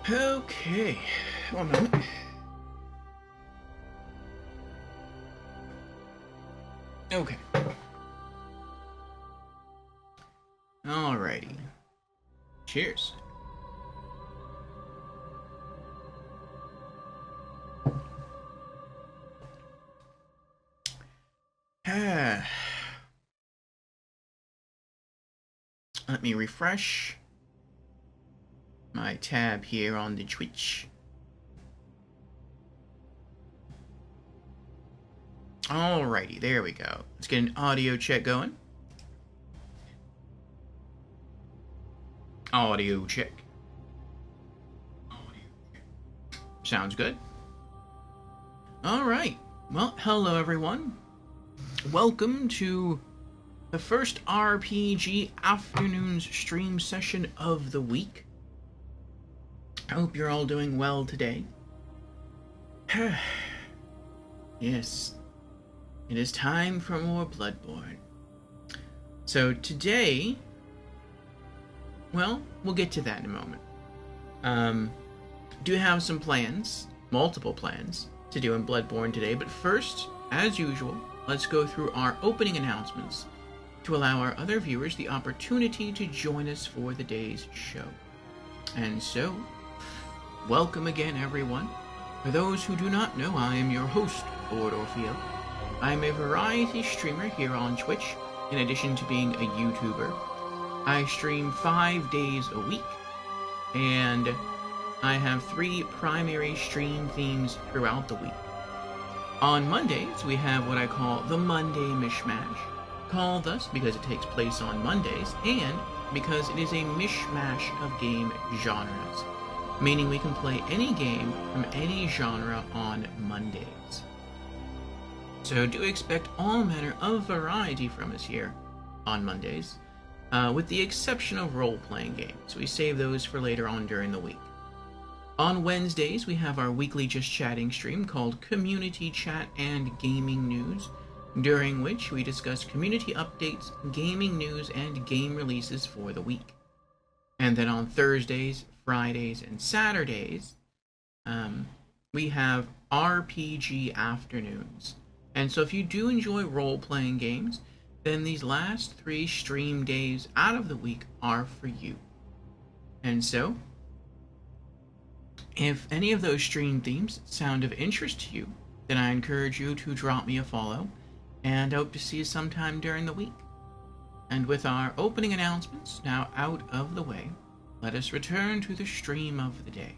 Okay, one moment. Okay. Alrighty. Cheers. Let me refresh my tab here on the Twitch. Alrighty, there we go. Let's get an audio check going. Audio check. Sounds good. Alright. Well, hello everyone. Welcome to the first RPG Afternoons stream session of the week. I hope you're all doing well today. Yes, it is time for more Bloodborne. So today, well, we'll get to that in a moment. Do have some plans, multiple plans, to do in Bloodborne today, but first, as usual, let's go through our opening announcements to allow our other viewers the opportunity to join us for the day's show. And so, welcome again, everyone. For those who do not know, I am your host, Lord Orfeo. I am a variety streamer here on Twitch, in addition to being a YouTuber. I stream 5 days a week, and I have 3 primary stream themes throughout the week. On Mondays, we have what I call the Monday Mishmash, called thus because it takes place on Mondays, and because it is a mishmash of game genres, meaning we can play any game from any genre on Mondays. So do expect all manner of variety from us here on Mondays, with the exception of role-playing games. We save those for later on during the week. On Wednesdays, we have our weekly Just Chatting stream called Community Chat and Gaming News, during which we discuss community updates, gaming news, and game releases for the week. And then on Thursdays, Fridays, and Saturdays, we have RPG Afternoons. And so if you do enjoy role-playing games, then these last 3 stream days out of the week are for you. And so, if any of those stream themes sound of interest to you, then I encourage you to drop me a follow, and I hope to see you sometime during the week. And with our opening announcements now out of the way, let us return to the stream of the day.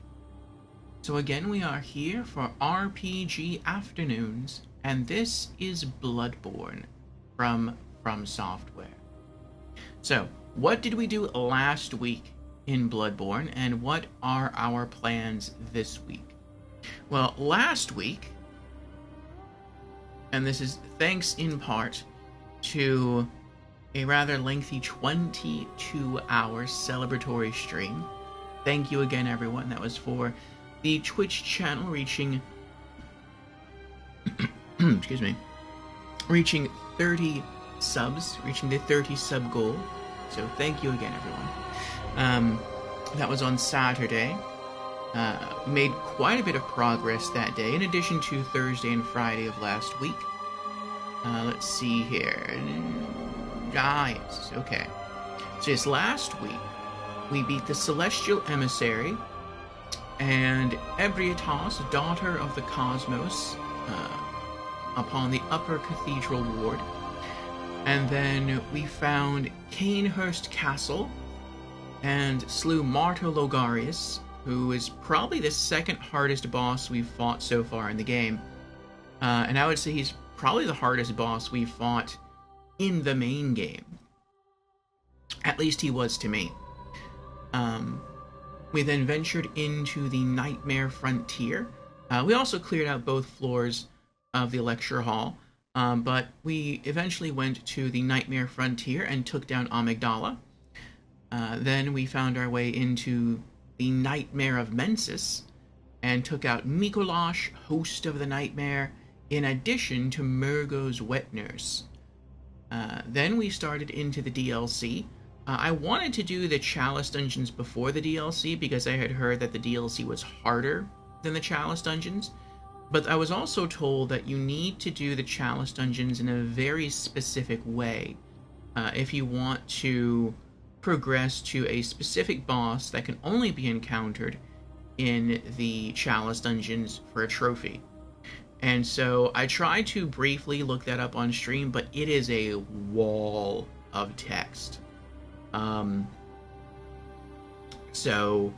So again, we are here for RPG Afternoons, and this is Bloodborne from Software. So, what did we do last week in Bloodborne, and what are our plans this week? Well, last week, and this is thanks in part to a rather lengthy 22-hour celebratory stream. Thank you again, everyone. That was for the Twitch channel reaching excuse me, reaching 30 subs, reaching the 30 sub goal. So thank you again, everyone. That was on Saturday. Made quite a bit of progress that day, in addition to Thursday and Friday of last week. Let's see here. Yes, okay. So yes, last week, we beat the Celestial Emissary and Ebrietas, Daughter of the Cosmos, upon the Upper Cathedral Ward. And then we found Cainhurst Castle and slew Martyr Logarius, who is probably the second hardest boss we've fought so far in the game. And I would say he's probably the hardest boss we've fought in the main game. At least he was to me. We then ventured into the Nightmare Frontier. We also cleared out both floors of the lecture hall, but we eventually went to the Nightmare Frontier and took down Amygdala. Then we found our way into the Nightmare of Mensis and took out Mikolash, Host of the Nightmare, in addition to Murgo's Wet Nurse. Then we started into the DLC, I wanted to do the Chalice dungeons before the DLC because I had heard that the DLC was harder than the Chalice dungeons. But I was also told that you need to do the Chalice dungeons in a very specific way if you want to progress to a specific boss that can only be encountered in the Chalice dungeons for a trophy. And so I tried to briefly look that up on stream, but it is a wall of text. So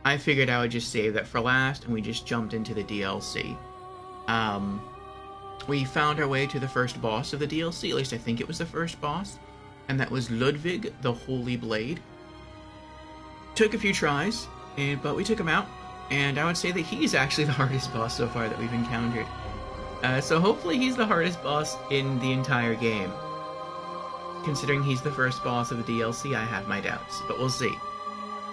I figured I would just save that for last, and we just jumped into the DLC. We found our way to the first boss of the DLC, at least I think it was the first boss, and that was Ludwig the Holy Blade. Took a few tries, but we took him out, and I would say that he's actually the hardest boss so far that we've encountered. So hopefully he's the hardest boss in the entire game. Considering he's the first boss of the DLC, I have my doubts, but we'll see.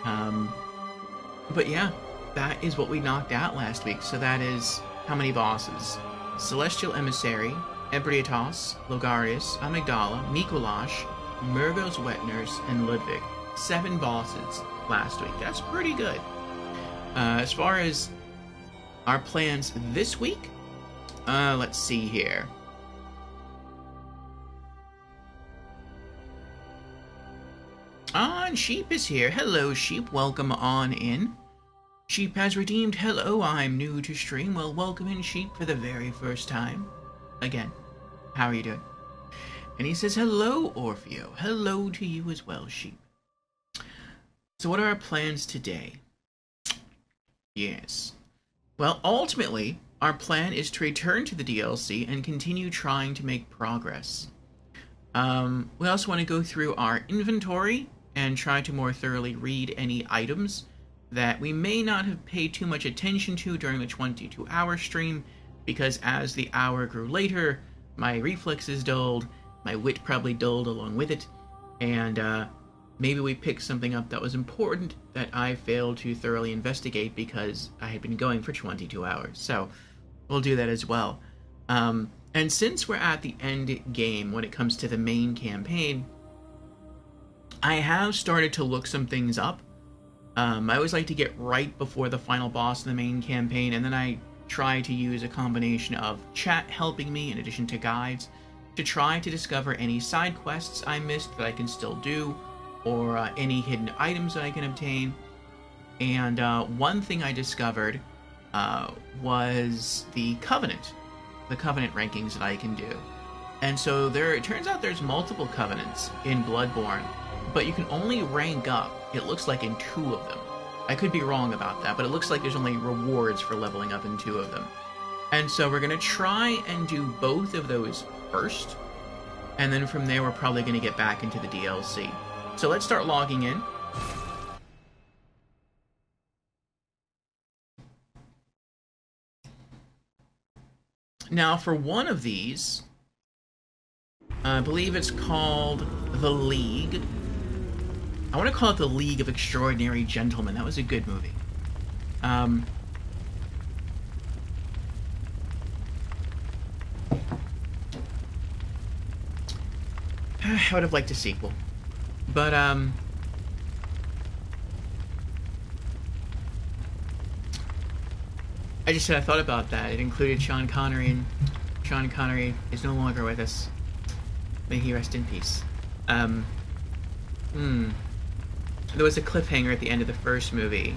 But yeah, that is what we knocked out last week. So that is how many bosses? Celestial Emissary, Ebrietas, Logarius, Amygdala, Mikolash, Murgo's Wet Nurse, and Ludwig. 7 bosses last week. That's pretty good. As far as our plans this week, let's see here. And Sheep is here. Hello, Sheep. Welcome on in. Sheep has redeemed. Hello, I'm new to stream. Well, welcome in, Sheep, for the very first time. Again, how are you doing? And he says, hello, Orfeo. Hello to you as well, Sheep. So what are our plans today? Yes. Well, ultimately, our plan is to return to the DLC and continue trying to make progress. We also want to go through our inventory and try to more thoroughly read any items that we may not have paid too much attention to during the 22-hour stream, because as the hour grew later, my reflexes dulled, my wit probably dulled along with it, and maybe we picked something up that was important that I failed to thoroughly investigate because I had been going for 22 hours. So we'll do that as well. And since we're at the end game when it comes to the main campaign, I have started to look some things up. I always like to get right before the final boss in the main campaign, and then I try to use a combination of chat helping me in addition to guides to try to discover any side quests I missed that I can still do, or any hidden items that I can obtain. And one thing I discovered was the Covenant rankings that I can do. And so it turns out there's multiple Covenants in Bloodborne, but you can only rank up, it looks like, in 2 of them. I could be wrong about that, but it looks like there's only rewards for leveling up in 2 of them. And so we're going to try and do both of those first, and then from there we're probably going to get back into the DLC. So let's start logging in. Now for one of these, I believe it's called The League. I want to call it The League of Extraordinary Gentlemen. That was a good movie. I would have liked a sequel. But, I just said I thought about that. It included Sean Connery, and Sean Connery is no longer with us. May he rest in peace. There was a cliffhanger at the end of the first movie,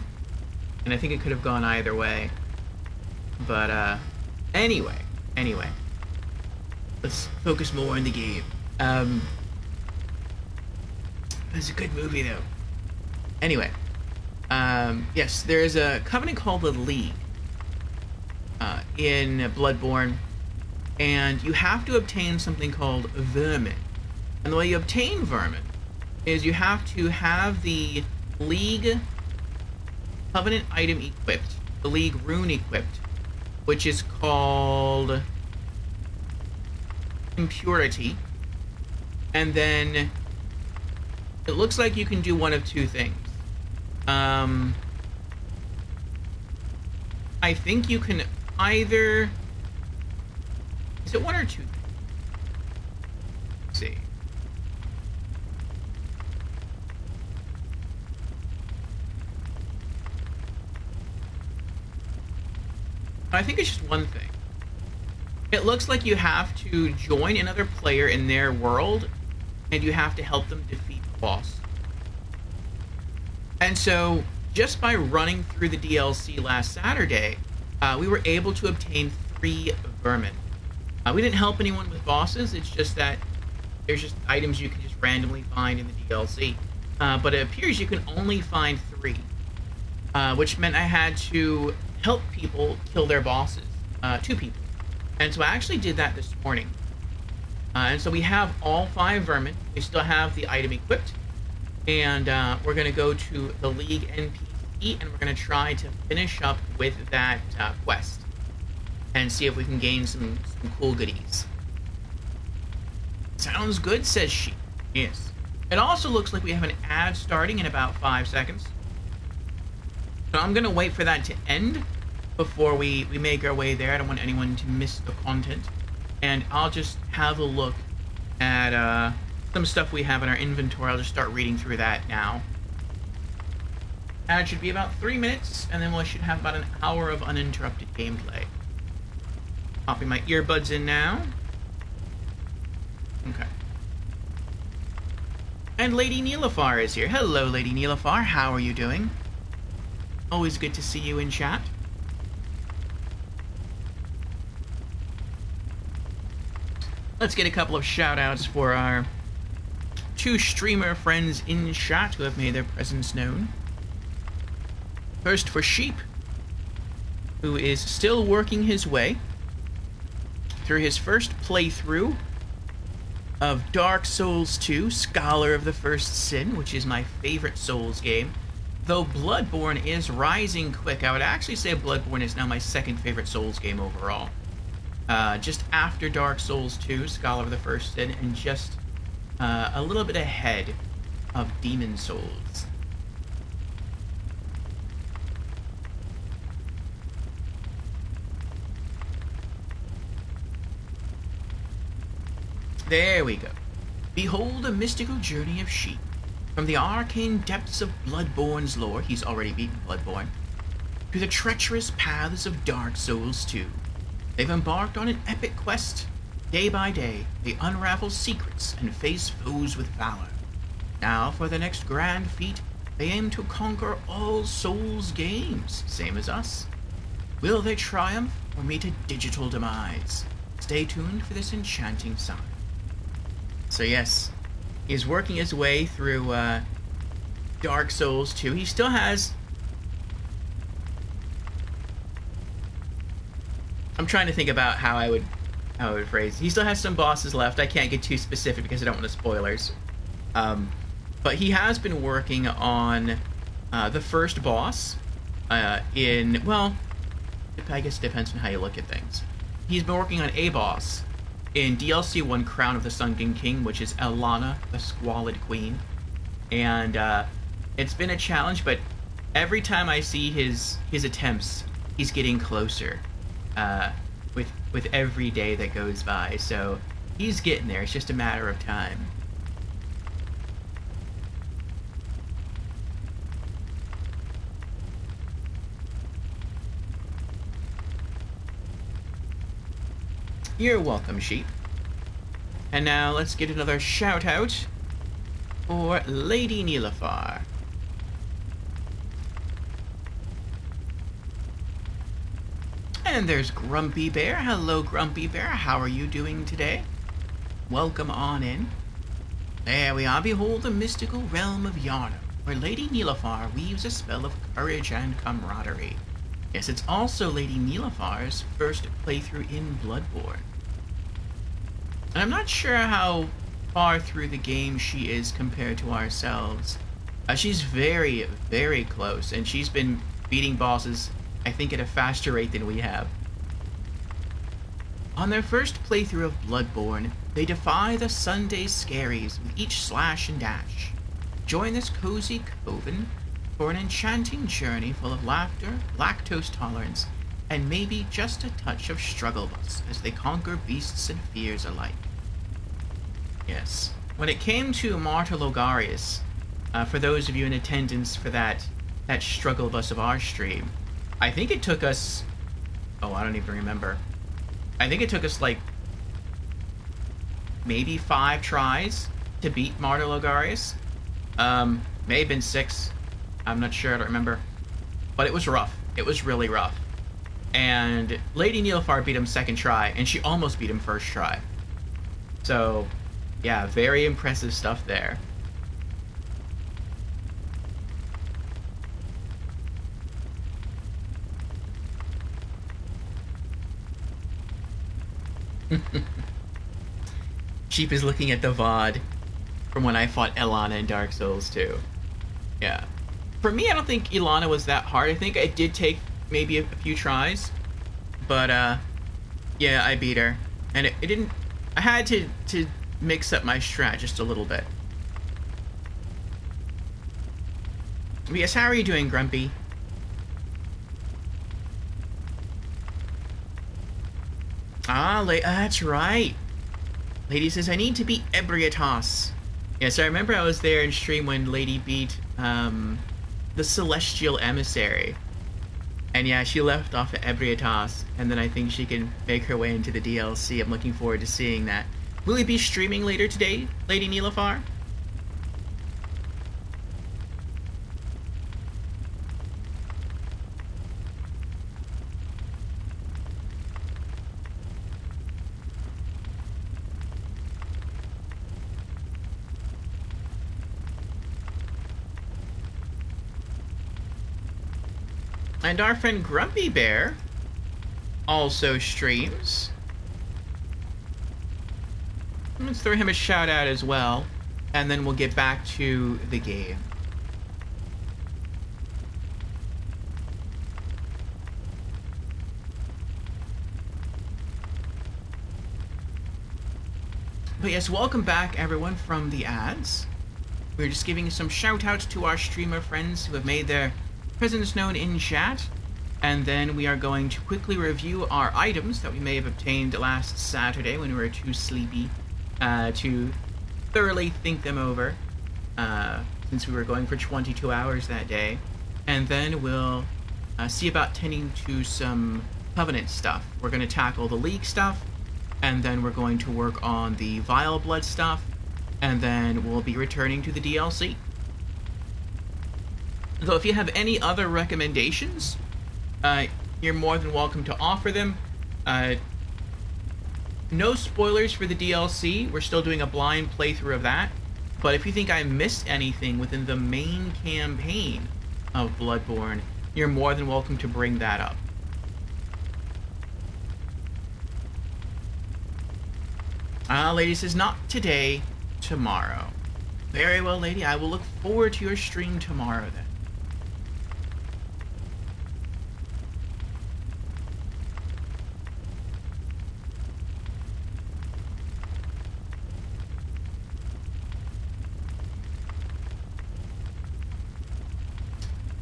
and I think it could have gone either way. But, anyway. Let's focus more on the game. It's a good movie, though. Anyway, yes, there's a covenant called the League in Bloodborne, and you have to obtain something called Vermin. And the way you obtain Vermin is you have to have the League Covenant item equipped, the League rune equipped, which is called Impurity, and then it looks like you can do one of 2 things. I think you can either... Is it 1 or 2? Let's see. I think it's just one thing. It looks like you have to join another player in their world, and you have to help them defeat the boss. And so, just by running through the DLC last Saturday, we were able to obtain 3 vermin. We didn't help anyone with bosses, it's just that there's just items you can just randomly find in the DLC. But it appears you can only find 3, which meant I had to help people kill their bosses, 2 people. And so I actually did that this morning. And so we have all 5 vermin. We still have the item equipped. And we're going to go to the League NPC, and we're going to try to finish up with that quest. And see if we can gain some cool goodies. Sounds good, says she. Yes. It also looks like we have an ad starting in about 5 seconds. So I'm going to wait for that to end before we make our way there. I don't want anyone to miss the content. And I'll just have a look at some stuff we have in our inventory. I'll just start reading through that now. And it should be about 3 minutes, and then we should have about an hour of uninterrupted gameplay. Popping my earbuds in now. Okay. And Lady Neelafar is here. Hello, Lady Neelafar. How are you doing? Always good to see you in chat. Let's get a couple of shout-outs for our 2 streamer friends in chat who have made their presence known. First for Sheep, who is still working his way through his first playthrough of Dark Souls 2, Scholar of the First Sin, which is my favorite Souls game. Though Bloodborne is rising quick, I would actually say Bloodborne is now my 2nd favorite Souls game overall. Just after Dark Souls 2, Scholar of the First Sin, and just a little bit ahead of Demon Souls. There we go. Behold a mystical journey of Sheep. From the arcane depths of Bloodborne's lore, he's already beaten Bloodborne, to the treacherous paths of Dark Souls 2. They've embarked on an epic quest. Day by day, they unravel secrets and face foes with valor. Now, for the next grand feat, they aim to conquer all Souls games, same as us. Will they triumph or meet a digital demise? Stay tuned for this enchanting saga. So yes, he's working his way through Dark Souls 2. He still has... I'm trying to think about how I would phrase it. He still has some bosses left. I can't get too specific because I don't want to spoilers. But he has been working on the first boss in... Well, I guess it depends on how you look at things. He's been working on a boss in DLC 1 Crown of the Sunken King, which is Elana, the Squalid Queen. And it's been a challenge, but every time I see his attempts, he's getting closer with every day that goes by. So he's getting there. It's just a matter of time. You're welcome, Sheep. And now let's get another shout out for Lady Neelafar. And there's Grumpy Bear. Hello, Grumpy Bear. How are you doing today? Welcome on in. There we are. Behold the mystical realm of Yharnam, where Lady Neelafar weaves a spell of courage and camaraderie. Yes, it's also Lady Neelafar's first playthrough in Bloodborne. And I'm not sure how far through the game she is compared to ourselves. She's very, very close, and she's been beating bosses, I think, at a faster rate than we have. On their first playthrough of Bloodborne, they defy the Sunday scaries with each slash and dash. Join this cozy coven for an enchanting journey full of laughter, lactose tolerance, and maybe just a touch of struggle bus as they conquer beasts and fears alike. Yes. When it came to Marta Logarius, for those of you in attendance for that struggle bus of our stream, I think it took us Oh, I don't even remember. I think it took us like maybe 5 tries to beat Martyr Logarius. May have been 6. I'm not sure. I don't remember. But it was rough. It was really rough. And Lady Nilfgaard beat him second try, and she almost beat him first try. So, yeah, very impressive stuff there. Sheep is looking at the VOD from when I fought Ilana in Dark Souls 2. Yeah. For me, I don't think Ilana was that hard. I think it did take maybe a few tries. But, yeah, I beat her. And it didn't... I had to mix up my strat just a little bit. But yes, how are you doing, Grumpy? That's right. Lady says, I need to beat Ebrietas. Yes, I remember I was there in stream when Lady beat, the Celestial Emissary. And yeah, she left off at Ebrietas, and then I think she can make her way into the DLC. I'm looking forward to seeing that. Will you be streaming later today, Lady Nilafar? And our friend Grumpy Bear also streams. Let's throw him a shout out as well, and then we'll get back to the game. But yes, welcome back everyone from the ads. We're just giving some shout outs to our streamer friends who have made their presence known in chat, and then we are going to quickly review our items that we may have obtained last Saturday when we were too sleepy to thoroughly think them over, since we were going for 22 hours that day. And then we'll see about tending to some Covenant stuff. We're going to tackle the League stuff, and then we're going to work on the Vile Blood stuff, and then we'll be returning to the DLC. Though if you have any other recommendations, you're more than welcome to offer them. No spoilers for the DLC. We're still doing a blind playthrough of that. But if you think I missed anything within the main campaign of Bloodborne, you're more than welcome to bring that up. Lady says, not today, tomorrow. Very well, lady. I will look forward to your stream tomorrow, then.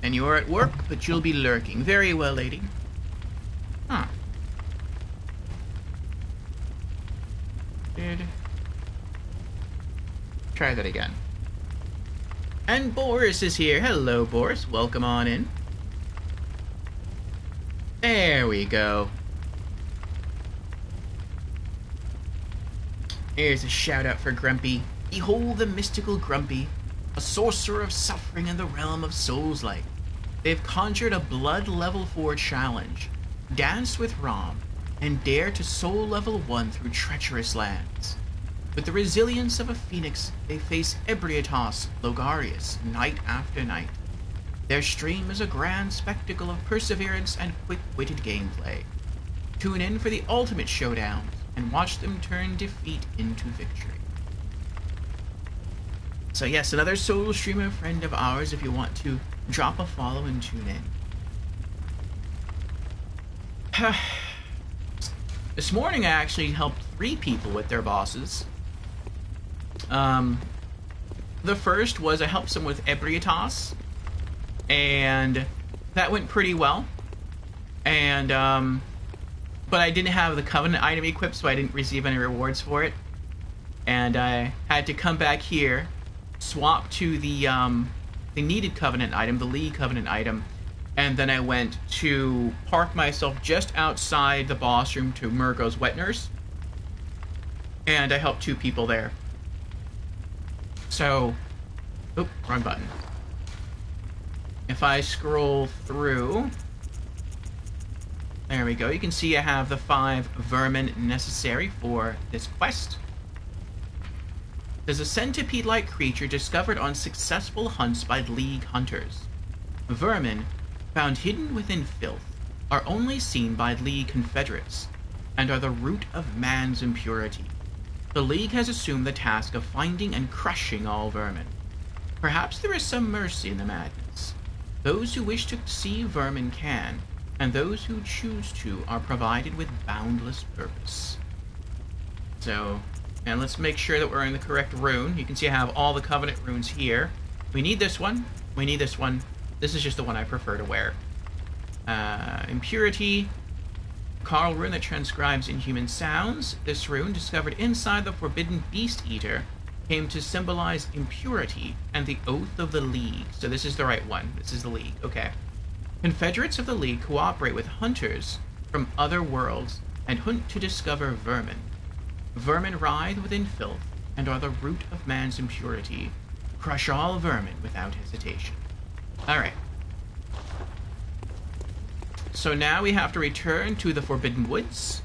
And you're at work, but you'll be lurking. Very well, lady. Huh. Try that again. And Boris is here. Hello, Boris. Welcome on in. There we go. Here's a shout out for Grumpy. Behold the mystical Grumpy, a sorcerer of suffering in the realm of Souls-like. They've conjured a blood level 4 challenge. Dance with Rom, and dare to soul level 1 through treacherous lands. With the resilience of a phoenix, they face Ebrietas Logarius night after night. Their stream is a grand spectacle of perseverance and quick-witted gameplay. Tune in for the ultimate showdown and watch them turn defeat into victory. So yes, another solo streamer friend of ours if you want to drop a follow and tune in. This morning I actually helped 3 people with their bosses. The first was I helped someone with Ebrietas, and that went pretty well. And, but I didn't have the Covenant item equipped, so I didn't receive any rewards for it. And I had to come back here, swap to the needed Covenant item, the League Covenant item, and then I went to park myself just outside the boss room to Murgo's Wet Nurse, and I helped 2 people there. So, oop, wrong button. If I scroll through, there we go. You can see I have the 5 vermin necessary for this quest. There's a centipede-like creature discovered on successful hunts by League hunters. Vermin, found hidden within filth, are only seen by League confederates, and are the root of man's impurity. The League has assumed the task of finding and crushing all vermin. Perhaps there is some mercy in the madness. Those who wish to see vermin can, and those who choose to are provided with boundless purpose. So, and let's make sure that we're in the correct rune. You can see I have all the Covenant runes here. We need this one. We need this one. This is just the one I prefer to wear. Impurity. Carl rune that transcribes inhuman sounds. This rune, discovered inside the Forbidden Beast Eater, came to symbolize impurity and the oath of the League. So this is the right one. This is the League. Okay. Confederates of the League cooperate with hunters from other worlds and hunt to discover vermin. Vermin writhe within filth and are the root of man's impurity. Crush all vermin without hesitation. Alright. So now we have to return to the Forbidden Woods.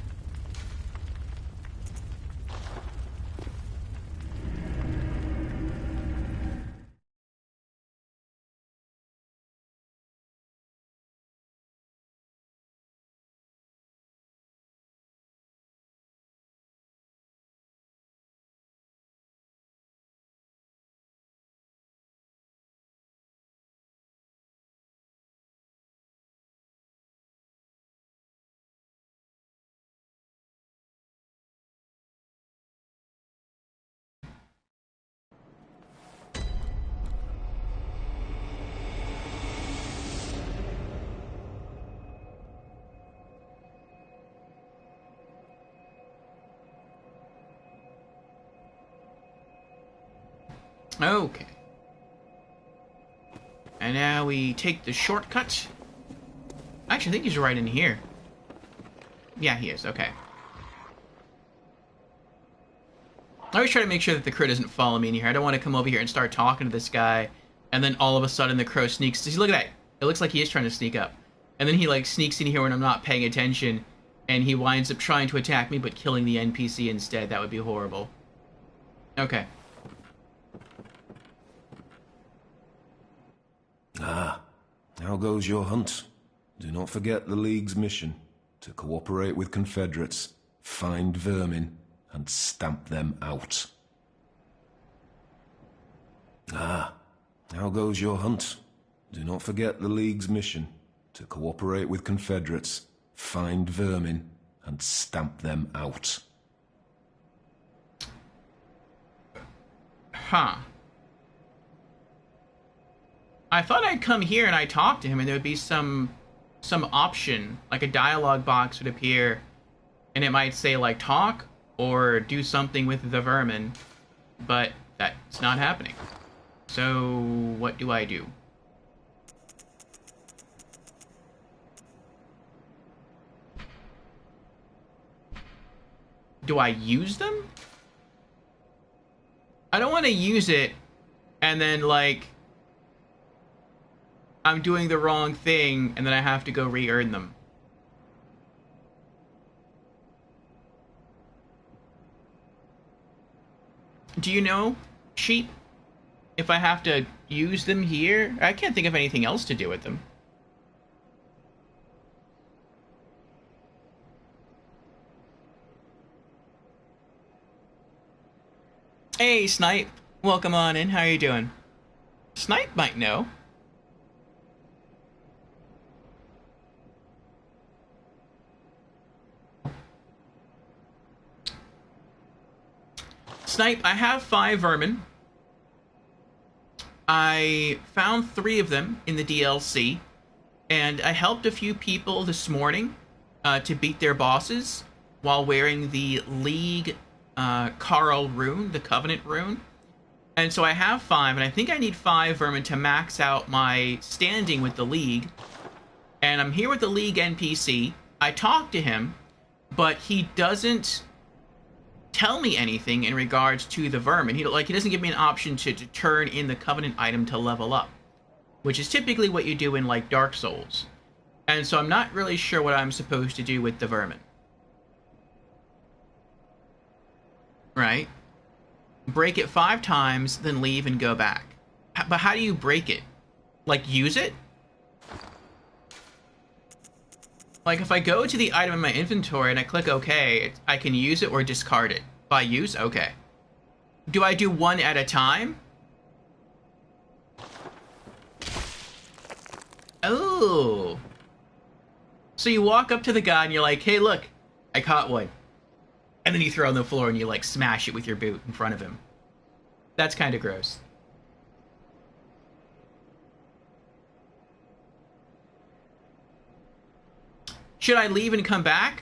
Okay. And now we take the shortcut. Actually, I think he's right in here. Yeah, he is. Okay. I always try to make sure that the crow doesn't follow me in here. I don't want to come over here and start talking to this guy, and then all of a sudden the crow sneaks. See, look at that. It looks like he is trying to sneak up. And then he, like, sneaks in here when I'm not paying attention, and he winds up trying to attack me, but killing the NPC instead. That would be horrible. Okay. Ah, how goes your hunt? Do not forget the League's mission, to cooperate with Confederates, find vermin, and stamp them out. Ah, how goes your hunt? Do not forget the League's mission, to cooperate with Confederates, find vermin, and stamp them out. Huh. I thought I'd come here and I'd talk to him and there would be some option, like a dialogue box would appear, and it might say, like, talk or do something with the vermin, but that's not happening. So, what do I do? Do I use them? I don't want to use it and then, like, I'm doing the wrong thing and then I have to go re-earn them. Do you know, Sheep, if I have to use them here? I can't think of anything else to do with them. Hey, Snipe. Welcome on in. How are you doing? Snipe might know. Snipe, I have 5 vermin. I found 3 of them in the DLC, and I helped a few people this morning to beat their bosses while wearing the League Carl rune, the Covenant rune. And so I have 5, and I think I need 5 vermin to max out my standing with the League. And I'm here with the League NPC. I talk to him, but he doesn't tell me anything in regards to the vermin. He doesn't give me an option to turn in the Covenant item to level up, which is typically what you do in like Dark Souls. And so I'm not really sure what I'm supposed to do with the vermin. Right? Break it 5 times, then leave and go back. But how do you break it? Like, use it? Like, if I go to the item in my inventory and I click OK, I can use it or discard it. By use? Okay. Do I do one at a time? Oh. So you walk up to the guy and you're like, hey, look, I caught one. And then you throw it on the floor and you, like, smash it with your boot in front of him. That's kind of gross. Should I leave and come back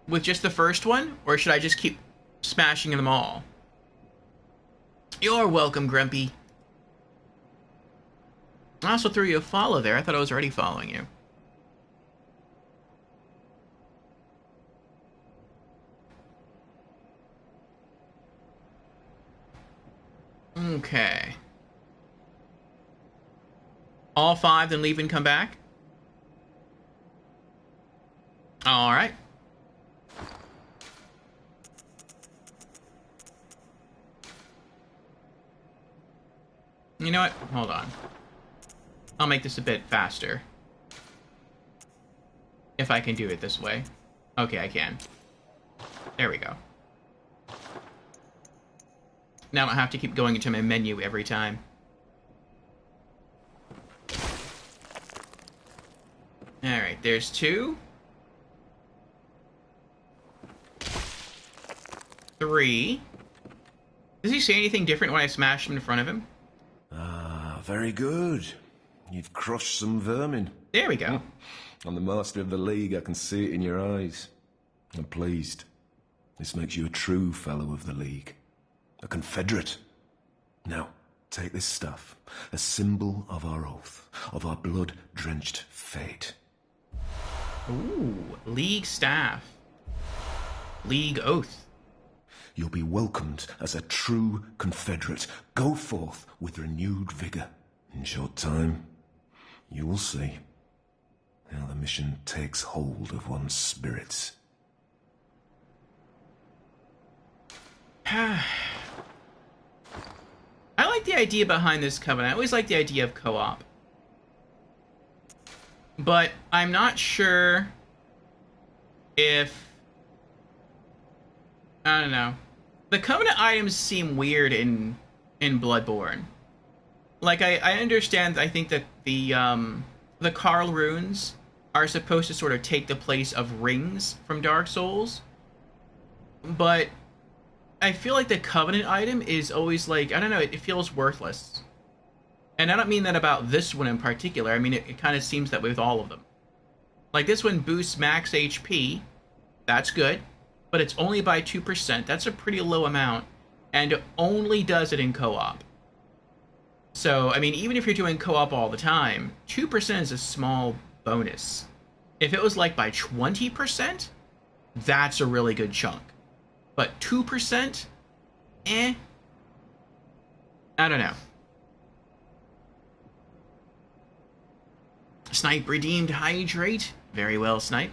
with just the first one? Or should I just keep smashing them all? You're welcome, Grumpy. I also threw you a follow there. I thought I was already following you. Okay. All 5, then leave and come back? Alright. You know what? Hold on. I'll make this a bit faster. If I can do it this way. Okay, I can. There we go. Now I don't have to keep going into my menu every time. Alright, there's 2. 3. Does he say anything different when I smash him in front of him? Ah, very good. You've crushed some vermin. There we go. I'm the master of the League. I can see it in your eyes. I'm pleased. This makes you a true fellow of the League. A Confederate. Now, take this staff. A symbol of our oath. Of our blood-drenched fate. Ooh, League staff. League oath. You'll be welcomed as a true Confederate. Go forth with renewed vigor. In short time, you will see how the mission takes hold of one's spirits. I like the idea behind this Covenant. I always like the idea of co-op. But I'm not sure if... I don't know. The Covenant items seem weird in Bloodborne. Like, I understand, I think that the Karl runes are supposed to sort of take the place of rings from Dark Souls. But I feel like the Covenant item is always like, I don't know, it feels worthless. And I don't mean that about this one in particular. I mean, it kind of seems that way with all of them. Like, this one boosts max HP. That's good. But it's only by 2%. That's a pretty low amount. And it only does it in co-op. So, I mean, even if you're doing co-op all the time, 2% is a small bonus. If it was like by 20%, that's a really good chunk. But 2%? Eh. I don't know. Snipe redeemed hydrate. Very well, Snipe.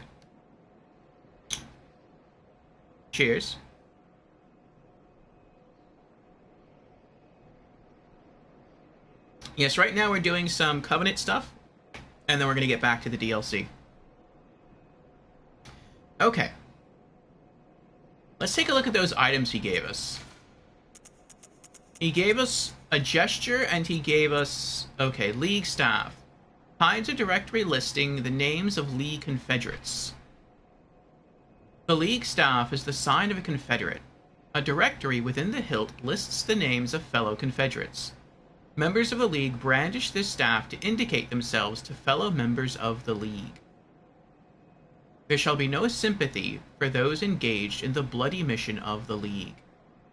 Cheers. Yes, right now we're doing some Covenant stuff, and then we're going to get back to the DLC. Okay. Let's take a look at those items he gave us. He gave us a gesture, and he gave us... Okay, League staff. Hides a directory listing the names of League Confederates. The League staff is the sign of a Confederate. A directory within the hilt lists the names of fellow Confederates. Members of the League brandish this staff to indicate themselves to fellow members of the League. There shall be no sympathy for those engaged in the bloody mission of the League,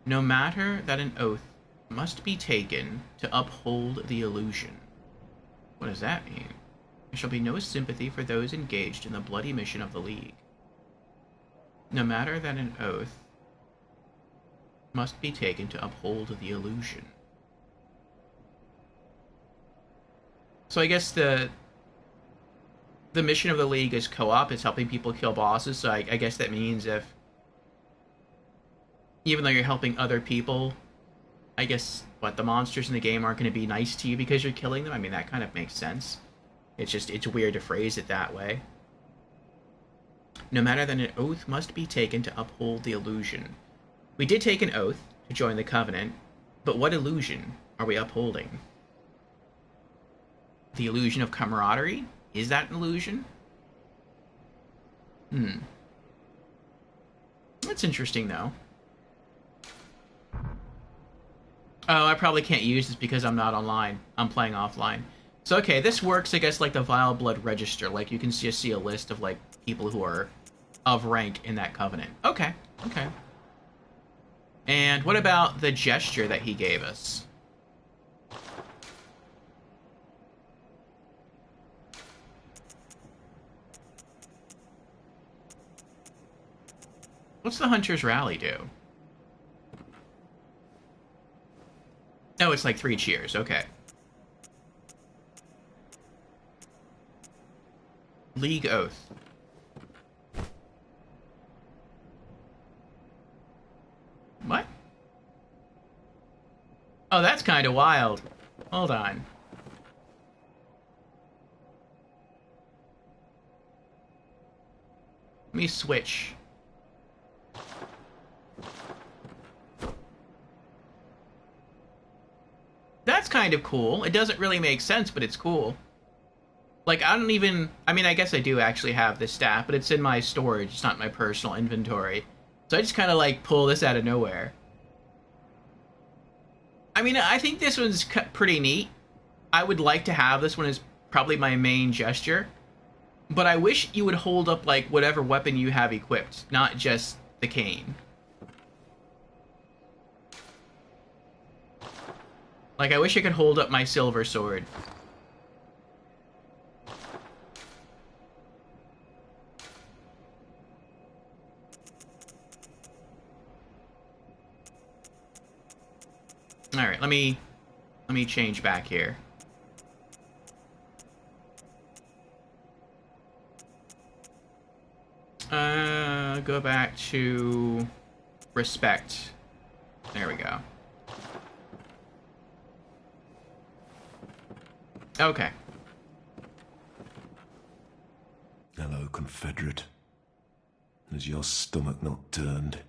no matter that an oath must be taken to uphold the illusion. What does that mean? There shall be no sympathy for those engaged in the bloody mission of the League. No matter that an oath must be taken to uphold the illusion. So I guess the mission of the League is co-op. It's helping people kill bosses. So I guess that means if, even though you're helping other people, I guess, what, the monsters in the game aren't going to be nice to you because you're killing them? I mean, that kind of makes sense. It's just, it's weird to phrase it that way. No matter that an oath must be taken to uphold the illusion. We did take an oath to join the Covenant, but what illusion are we upholding? The illusion of camaraderie? Is that an illusion? That's interesting, though. Oh, I probably can't use this because I'm not online. I'm playing offline. So, okay, this works, I guess, like the Vile Blood Register. Like, you can just see a list of, like, people who are of rank in that Covenant. Okay, okay. And what about the gesture that he gave us? What's the Hunter's Rally do? Oh, it's like 3 cheers. Okay. League Oath. What? Oh, that's kind of wild. Hold on. Let me switch. That's kind of cool. It doesn't really make sense, but it's cool. Like, I don't even... I mean, I guess I do actually have this staff, but it's in my storage. It's not my personal inventory. So I just kind of, like, pull this out of nowhere. I mean, I think this one's pretty neat. I would like to have this one as probably my main gesture. But I wish you would hold up, like, whatever weapon you have equipped, not just the cane. Like, I wish I could hold up my silver sword. Alright, let me change back here. Go back to respect. There we go. Okay. Hello, Confederate. Has your stomach not turned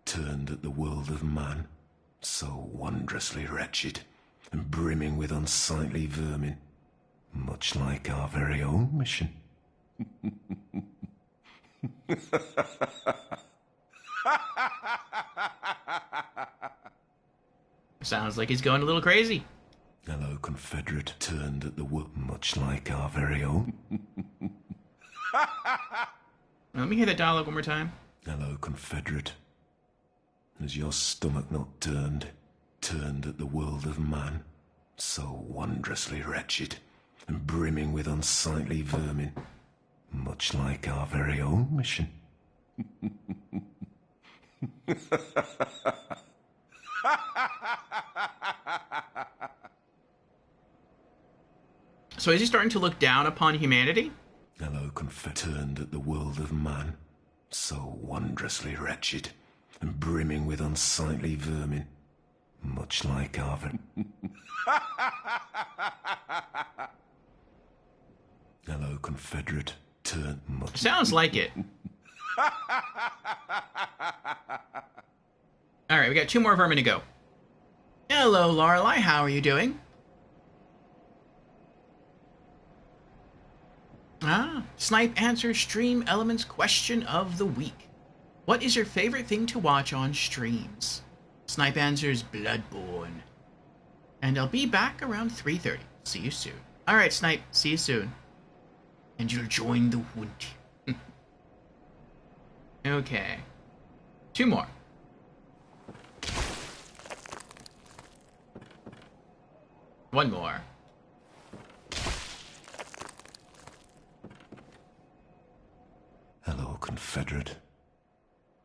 at the world of man? So wondrously wretched, and brimming with unsightly vermin, much like our very own mission. Sounds like he's going a little crazy. Hello, Confederate, turned at the world, much like our very own. Let me hear that dialogue one more time. Hello, Confederate. Has your stomach not turned at the world of man? So wondrously wretched, and brimming with unsightly vermin, much like our very own mission. So is he starting to look down upon humanity? Hello, turned at the world of man, so wondrously wretched, and brimming with unsightly vermin, much like our... Hello, Confederate, turned much... Sounds like it. Alright, we got 2 more vermin to go. Hello, Lorelei, how are you doing? Snipe answers Stream Elements question of the week. What is your favorite thing to watch on streams? Snipe answers Bloodborne. And I'll be back around 3:30. See you soon. Alright, Snipe, see you soon. And you'll join the hunt. Okay. 2 more. One more. Confederate.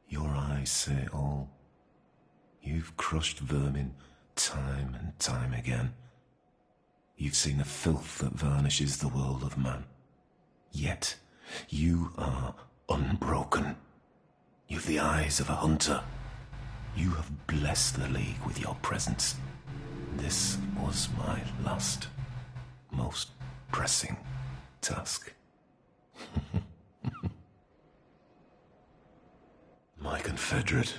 Your eyes say it all. You've crushed vermin time and time again. You've seen the filth that varnishes the world of man. Yet, you are unbroken. You've the eyes of a hunter. You have blessed the League with your presence. This was my last, most pressing task. My Confederate,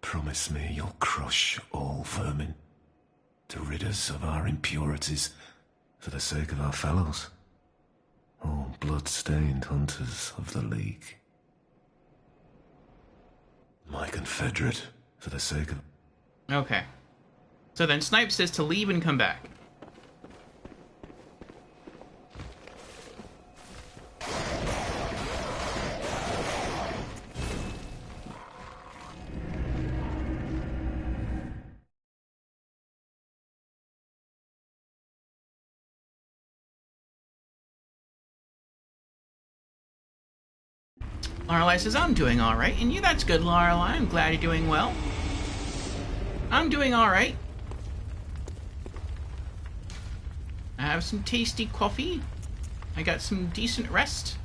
promise me you'll crush all vermin to rid us of our impurities for the sake of our fellows, all blood-stained hunters of the League. My Confederate, for the sake of... Okay. So then Snipe says to leave and come back. Lorelei says, I'm doing alright. And you, that's good, Lorelei. I'm glad you're doing well. I'm doing alright. I have some tasty coffee. I got some decent rest.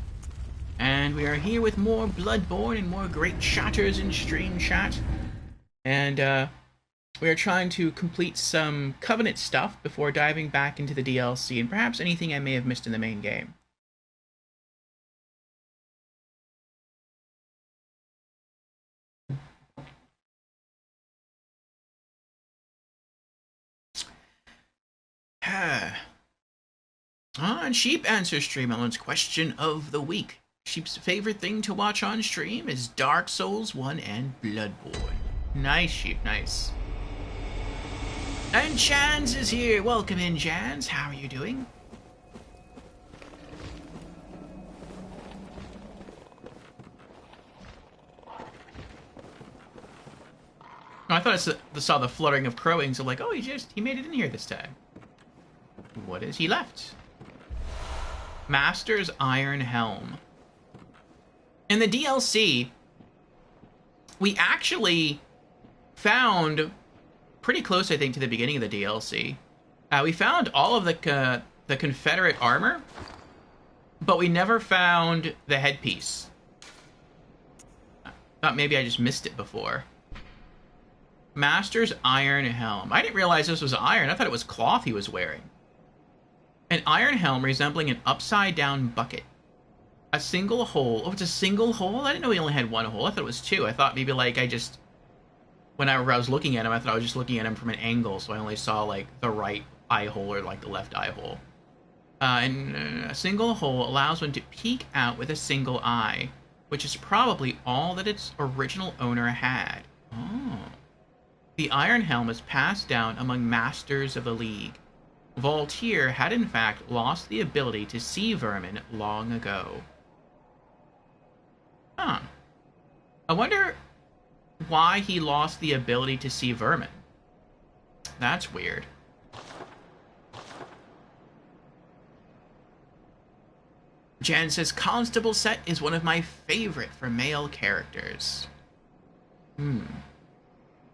And we are here with more Bloodborne and more great shatters in stream chat. And we are trying to complete some Covenant stuff before diving back into the DLC and perhaps anything I may have missed in the main game. And Sheep answers Stream Ellen's question of the week. Sheep's favorite thing to watch on stream is Dark Souls 1 and Bloodborne. Nice, Sheep, nice. And Chans is here. Welcome in, Chans. How are you doing? I thought I saw the fluttering of crowing, so like, oh, he made it in here this time. What is he left? Master's Iron Helm. In the DLC, we actually found, pretty close, I think, to the beginning of the DLC, we found all of the Confederate armor, but we never found the headpiece. I thought maybe I just missed it before. Master's Iron Helm. I didn't realize this was iron. I thought it was cloth he was wearing. An iron helm resembling an upside-down bucket. A single hole. Oh, it's a single hole? I didn't know he only had one hole. I thought it was two. I thought maybe, like, when I was looking at him, I thought I was just looking at him from an angle, so I only saw, like, the right eye hole or, like, the left eye hole. And a single hole allows one to peek out with a single eye, which is probably all that its original owner had. Oh. The Iron Helm is passed down among Masters of the League. Voltaire had in fact lost the ability to see vermin long ago. Huh. I wonder why he lost the ability to see vermin. That's weird. Jan says, Constable Set is one of my favorite for male characters.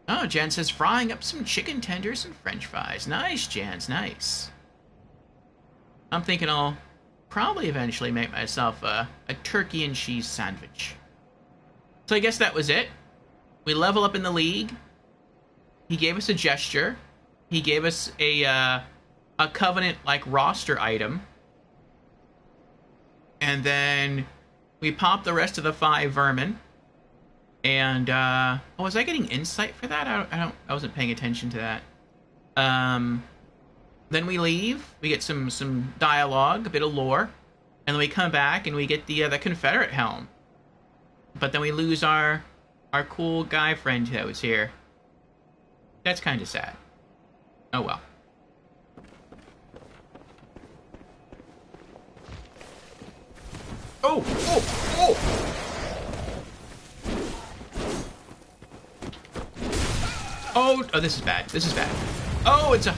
Oh, Jan says, frying up some chicken tenders and french fries. Nice, Jan's, nice. I'm thinking I'll probably eventually make myself a turkey and cheese sandwich. So I guess that was it. We level up in the League. He gave us a gesture. He gave us a Covenant-like roster item. And then we popped the rest of the 5 vermin. And, oh, was I getting insight for that? I wasn't paying attention to that. Then we leave, we get some dialogue, a bit of lore, and then we come back and we get the Confederate helm. But then we lose our cool guy friend that was here. That's kind of sad. Oh well. Oh! Oh! Oh! Oh, this is bad. This is bad. Oh, it's a...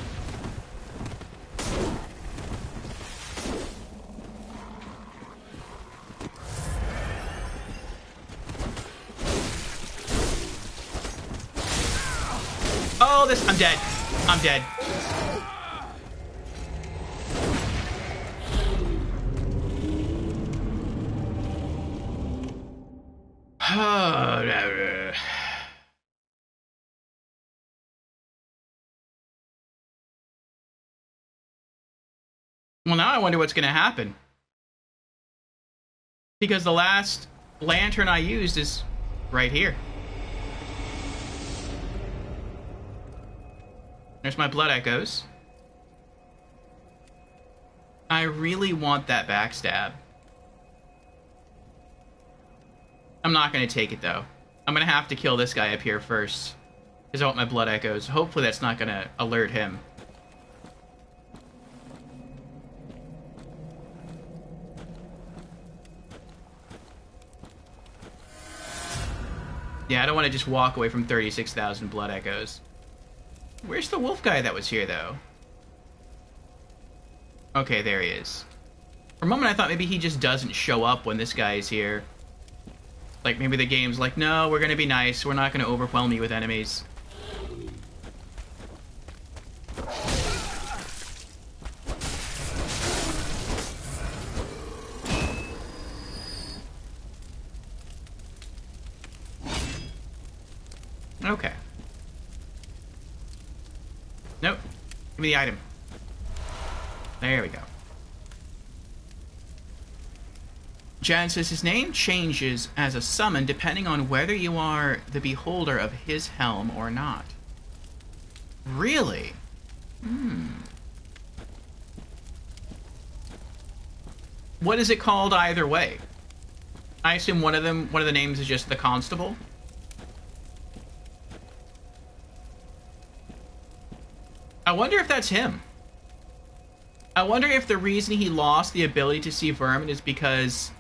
Oh, this... I'm dead. I'm dead. Well, now I wonder what's going to happen. Because the last lantern I used is right here. There's my blood echoes. I really want that backstab. I'm not going to take it, though. I'm going to have to kill this guy up here first. Because I want my blood echoes. Hopefully that's not going to alert him. Yeah, I don't want to just walk away from 36,000 blood echoes. Where's the wolf guy that was here, though? Okay, there he is. For a moment, I thought maybe he just doesn't show up when this guy is here. Like, maybe the game's like, no, we're gonna be nice. We're not gonna overwhelm you with enemies. Okay. Nope. Give me the item. There we go. Jan says his name changes as a summon depending on whether you are the beholder of his helm or not. Really? What is it called either way? I assume one of the names is just the constable. I wonder if that's him. I wonder if the reason he lost the ability to see vermin is because...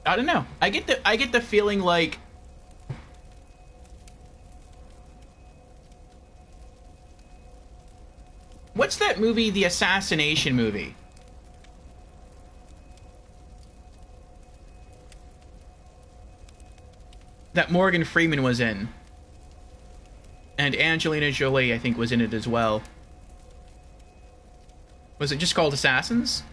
I don't know. I get the feeling like... What's that movie, the assassination movie? That Morgan Freeman was in. And Angelina Jolie, I think, was in it as well. Was it just called Assassins?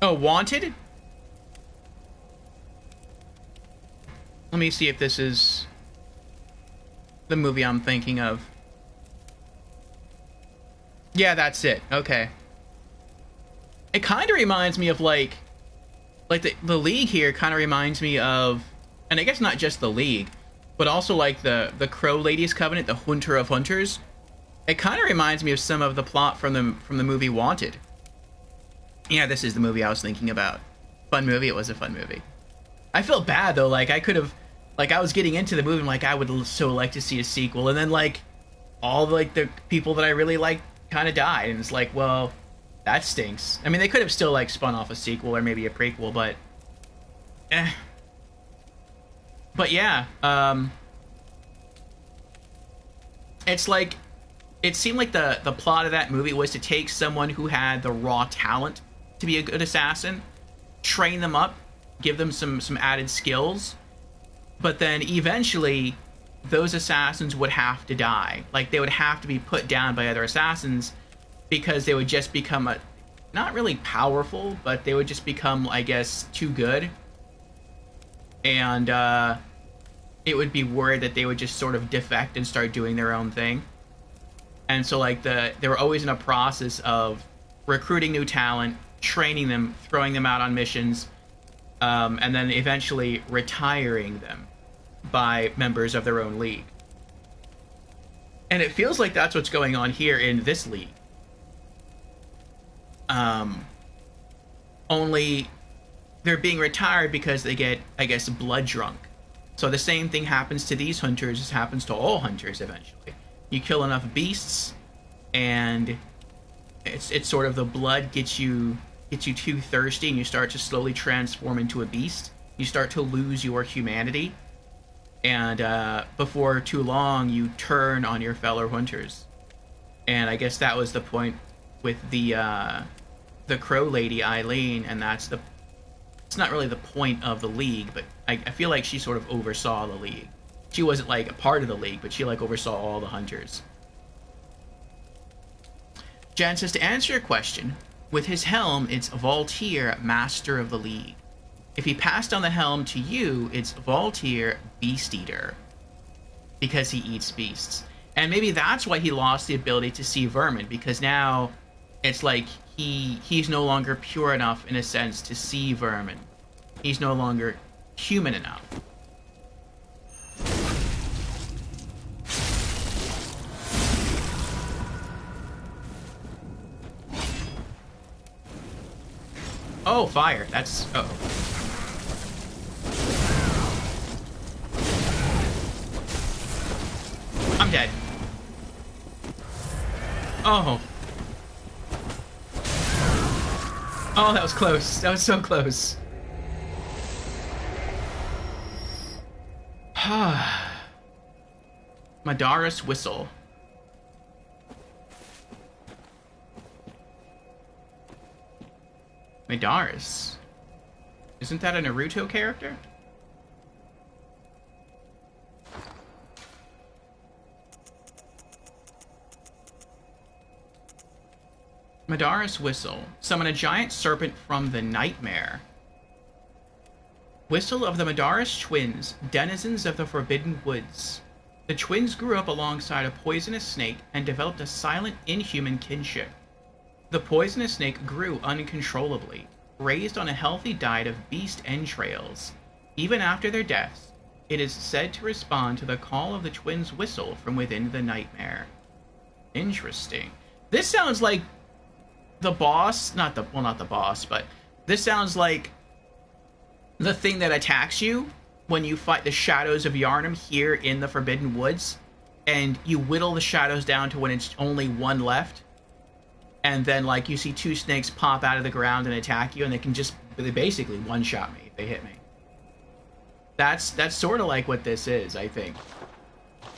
Oh, Wanted? Let me see if this is the movie I'm thinking of. Yeah, that's it. Okay. It kind of reminds me of, like the League here kind of reminds me of, and I guess not just the League, but also like the Crow Ladies Covenant, the Hunter of Hunters. It kind of reminds me of some of the plot from the movie Wanted. Yeah, this is the movie I was thinking about. Fun movie. It was a fun movie. I feel bad, though. Like, I could have... Like, I was getting into the movie, and, like, I would so like to see a sequel. And then, like, all, like, the people that I really liked kind of died. And it's like, well, that stinks. I mean, they could have still, like, spun off a sequel or maybe a prequel, but... But, yeah. It's like... It seemed like the plot of that movie was to take someone who had the raw talent to be a good assassin, train them up, give them some added skills, but then eventually those assassins would have to die. Like, they would have to be put down by other assassins because they would just become not really powerful, but they would just become, I guess, too good. And it would be worried that they would just sort of defect and start doing their own thing. And so, like, they were always in a process of recruiting new talent, training them, throwing them out on missions, and then eventually retiring them by members of their own league. And it feels like that's what's going on here in this league. Only they're being retired because they get, I guess, blood drunk. So the same thing happens to these hunters as happens to all hunters eventually. You kill enough beasts, and It's sort of the blood gets you too thirsty, and you start to slowly transform into a beast. You start to lose your humanity, and before too long, you turn on your fellow hunters. And I guess that was the point with the crow lady Eileen, and it's not really the point of the league, but I feel like she sort of oversaw the league. She wasn't like a part of the league, but she like oversaw all the hunters. Jen says, to answer your question, with his helm, it's Volteer, Master of the League. If he passed on the helm to you, it's Volteer, Beast Eater, because he eats beasts. And maybe that's why he lost the ability to see vermin, because now it's like he's no longer pure enough, in a sense, to see vermin. He's no longer human enough. Oh, fire. That's... Uh-oh. I'm dead. Oh. Oh, that was close. That was so close. Madara's Whistle. Madara's? Isn't that a Naruto character? Madara's Whistle. Summon a giant serpent from the nightmare. Whistle of the Madara's twins, denizens of the Forbidden Woods. The twins grew up alongside a poisonous snake and developed a silent, inhuman kinship. The poisonous snake grew uncontrollably, raised on a healthy diet of beast entrails. Even after their deaths, it is said to respond to the call of the twins' whistle from within the nightmare. Interesting. This sounds like the boss, not the boss, but this sounds like the thing that attacks you when you fight the Shadows of Yharnam here in the Forbidden Woods, and you whittle the shadows down to when it's only one left. And then, like, you see two snakes pop out of the ground and attack you, and they basically one-shot me. They hit me. That's sort of like what this is, I think.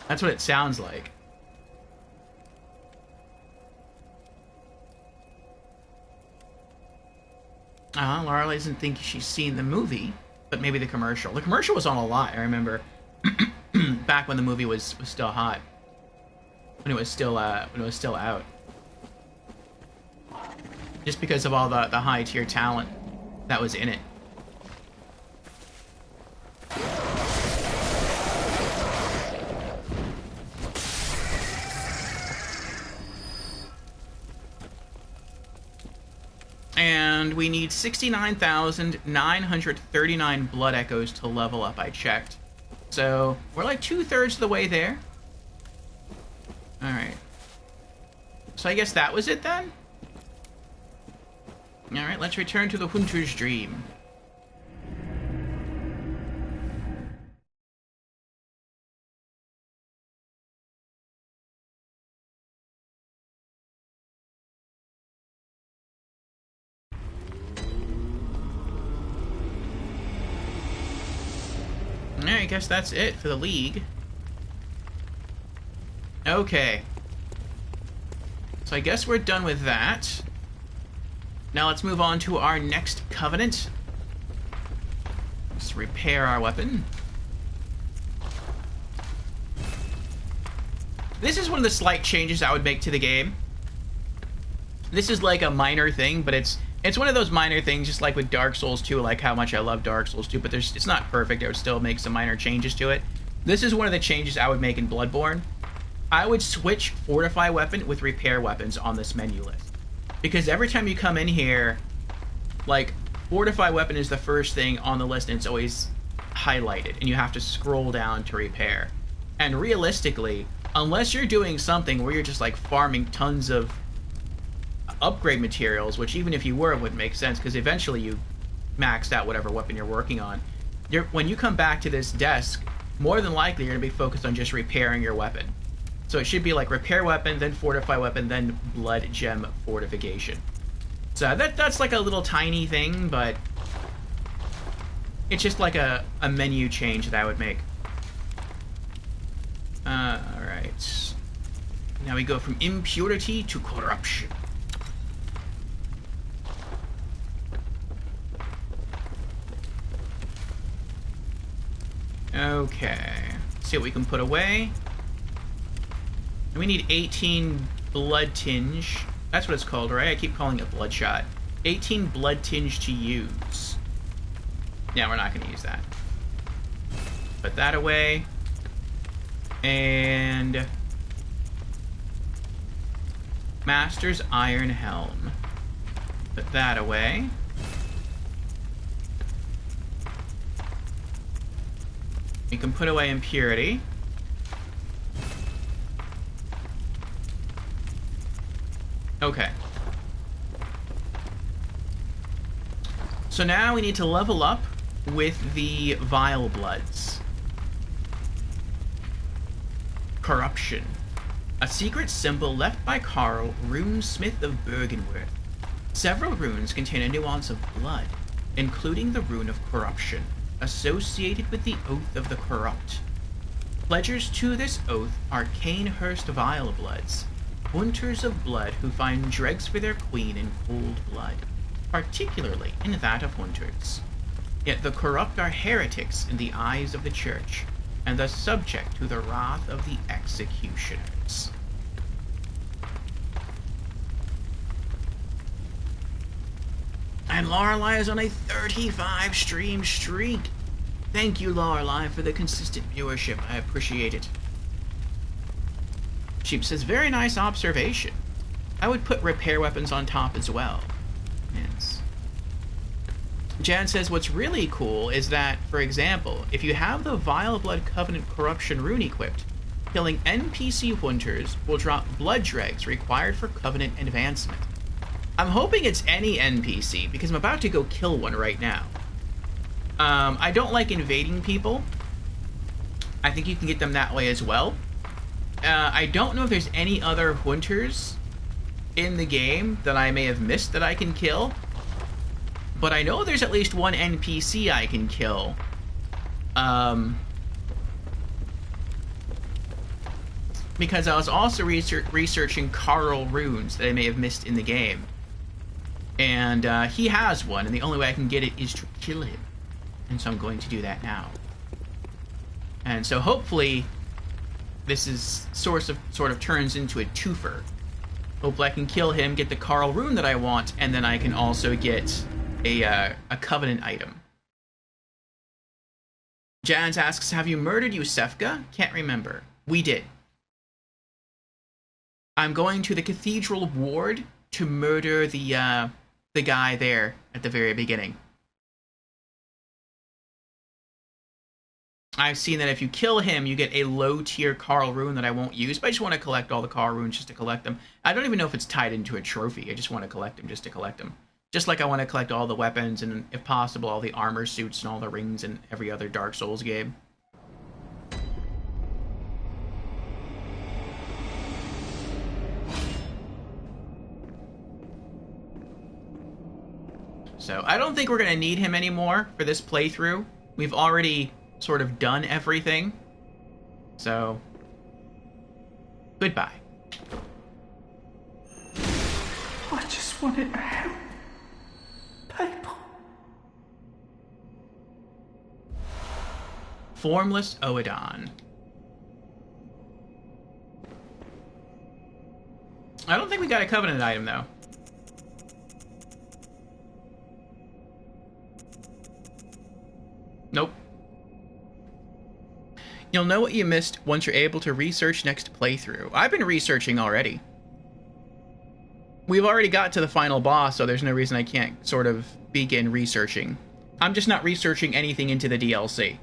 That's what it sounds like. Laura doesn't think she's seen the movie, but maybe the commercial. The commercial was on a lot, I remember. Back when the movie was still hot. When it was still out. Just because of all the high tier talent that was in it. And we need 69,939 blood echoes to level up, I checked. So we're like 2/3 of the way there. Alright. So I guess that was it then? Alright, let's return to the Hunter's Dream. Alright, I guess that's it for the League. Okay. So I guess we're done with that. Now let's move on to our next Covenant. Let's repair our weapon. This is one of the slight changes I would make to the game. This is like a minor thing, but it's one of those minor things, just like with Dark Souls 2, like how much I love Dark Souls 2, but it's not perfect. I would still make some minor changes to it. This is one of the changes I would make in Bloodborne. I would switch Fortify Weapon with Repair Weapons on this menu list. Because every time you come in here, like, Fortify Weapon is the first thing on the list, and it's always highlighted, and you have to scroll down to repair. And realistically, unless you're doing something where you're just, like, farming tons of upgrade materials, which even if you were, it would make sense, because eventually you maxed out whatever weapon you're working on. When you come back to this desk, more than likely you're going to be focused on just repairing your weapon. So it should be like repair weapon, then fortify weapon, then blood gem fortification. So that's like a little tiny thing, but it's just like a menu change that I would make. Alright. Now we go from impurity to corruption. Okay. Let's see what we can put away. We need 18 blood tinge. That's what it's called, right? I keep calling it bloodshot. 18 blood tinge to use. Yeah, we're not going to use that. Put that away. And Master's Iron Helm. Put that away. You can put away Impurity. Okay. So now we need to level up with the Vile Bloods. Corruption. A secret symbol left by Carl, runesmith of Bergenworth. Several runes contain a nuance of blood, including the rune of corruption, associated with the Oath of the Corrupt. Pledgers to this oath are Canehurst Vile Bloods, hunters of blood who find dregs for their queen in cold blood, particularly in that of hunters. Yet the corrupt are heretics in the eyes of the church, and thus subject to the wrath of the executioners. And Lorelei is on a 35 stream streak. Thank you, Lorelei, for the consistent viewership. I appreciate it. Sheep says, very nice observation. I would put repair weapons on top as well. Yes. Jan says, what's really cool is that, for example, if you have the Vile Blood Covenant Corruption rune equipped, killing NPC hunters will drop blood dregs required for Covenant advancement. I'm hoping it's any NPC, because I'm about to go kill one right now. I don't like invading people. I think you can get them that way as well. I don't know if there's any other hunters in the game that I may have missed that I can kill. But I know there's at least one NPC I can kill. Because I was also researching Carl runes that I may have missed in the game. And he has one, and the only way I can get it is to kill him. And so I'm going to do that now. And so hopefully this is sort of turns into a twofer. Hopefully I can kill him, get the Carl rune that I want, and then I can also get a Covenant item. Jans asks, have you murdered Yusefka? Can't remember. We did. I'm going to the Cathedral Ward to murder the guy there at the very beginning. I've seen that if you kill him, you get a low-tier Carl rune that I won't use, but I just want to collect all the Carl runes just to collect them. I don't even know if it's tied into a trophy. I just want to collect them just to collect them. Just like I want to collect all the weapons and, if possible, all the armor suits and all the rings in every other Dark Souls game. So, I don't think we're going to need him anymore for this playthrough. We've already sort of done everything. So, goodbye. I just wanted to help people. Formless Oedon. I don't think we got a Covenant item, though. Nope. You'll know what you missed once you're able to research next playthrough. I've been researching already. We've already got to the final boss, so there's no reason I can't sort of begin researching. I'm just not researching anything into the DLC.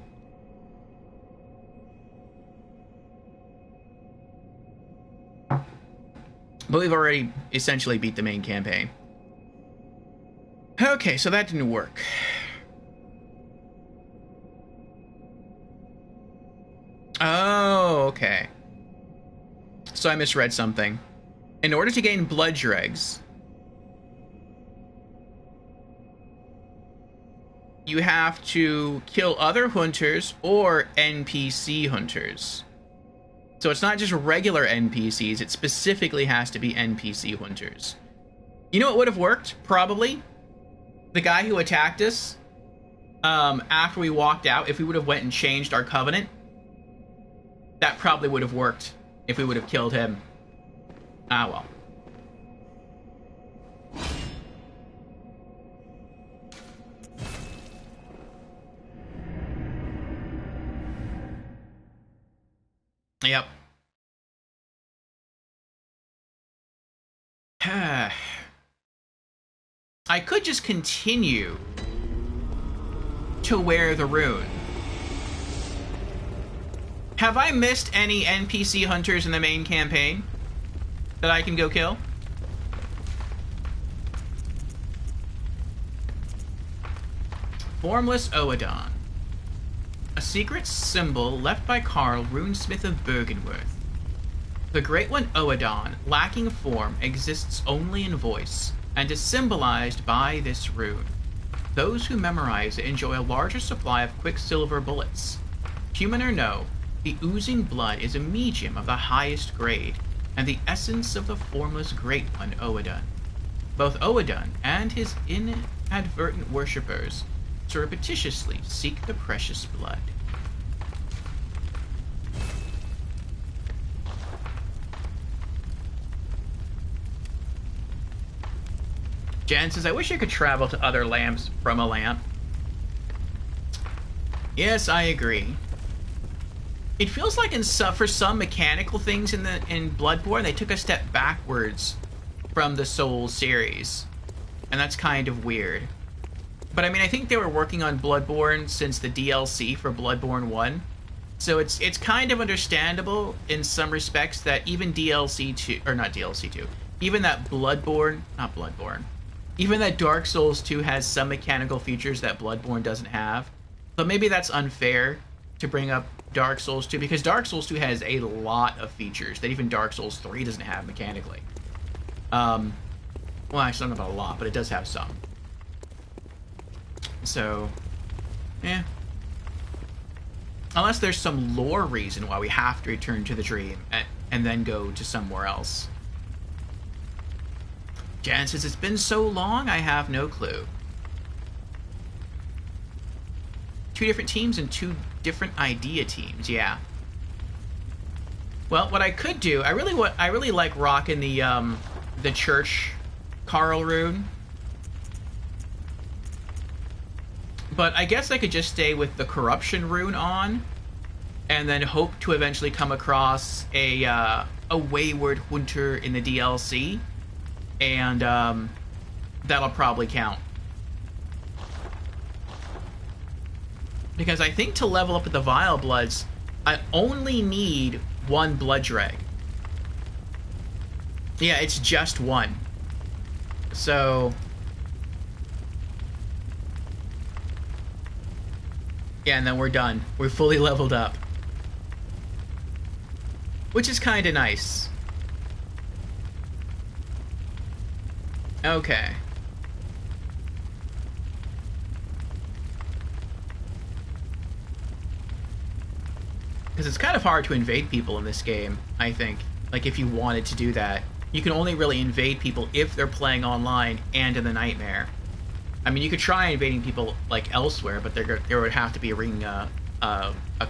But we've already essentially beat the main campaign. Okay, so that didn't work. Oh, okay. So I misread something. In order to gain blood dregs, you have to kill other hunters or NPC hunters. So it's not just regular NPCs, it specifically has to be NPC hunters. You know what would have worked? Probably. The guy who attacked us, after we walked out, if we would have went and changed our covenant, that probably would have worked if we would have killed him. Ah, well. Yep. I could just continue to wear the rune. Have I missed any NPC hunters in the main campaign that I can go kill? Formless Oedon. A secret symbol left by Carl, runesmith of Bergenworth. The Great One Oedon, lacking form, exists only in voice, and is symbolized by this rune. Those who memorize it enjoy a larger supply of quicksilver bullets. Human or no, the oozing blood is a medium of the highest grade, and the essence of the formless Great One Oedon. Both Oedon and his inadvertent worshippers surreptitiously seek the precious blood. Jen says, I wish I could travel to other lamps from a lamp. Yes, I agree. It feels like for some mechanical things in Bloodborne, they took a step backwards from the Souls series. And that's kind of weird. But I mean, I think they were working on Bloodborne since the DLC for Bloodborne 1. So it's kind of understandable in some respects that even DLC 2, or not DLC 2, even that even that Dark Souls 2 has some mechanical features that Bloodborne doesn't have. So maybe that's unfair to bring up Dark Souls 2, because Dark Souls 2 has a lot of features that even Dark Souls 3 doesn't have mechanically. Well, actually, not about a lot, but it does have some. So, yeah. Unless there's some lore reason why we have to return to the dream and then go to somewhere else. Jan says, it's been so long, I have no clue. 2 different teams and 2 different idea teams, yeah. Well, what I could do, I really like rocking the church Carl rune. But I guess I could just stay with the corruption rune on, and then hope to eventually come across a wayward hunter in the DLC, and that'll probably count. Because I think to level up with the Vile Bloods, I only need 1 blood dreg. Yeah, it's just 1. So yeah, and then we're done. We're fully leveled up. Which is kind of nice. Okay. Because it's kind of hard to invade people in this game, I think. Like, if you wanted to do that. You can only really invade people if they're playing online and in the Nightmare. I mean, you could try invading people, like, elsewhere, but there would have to be ringing a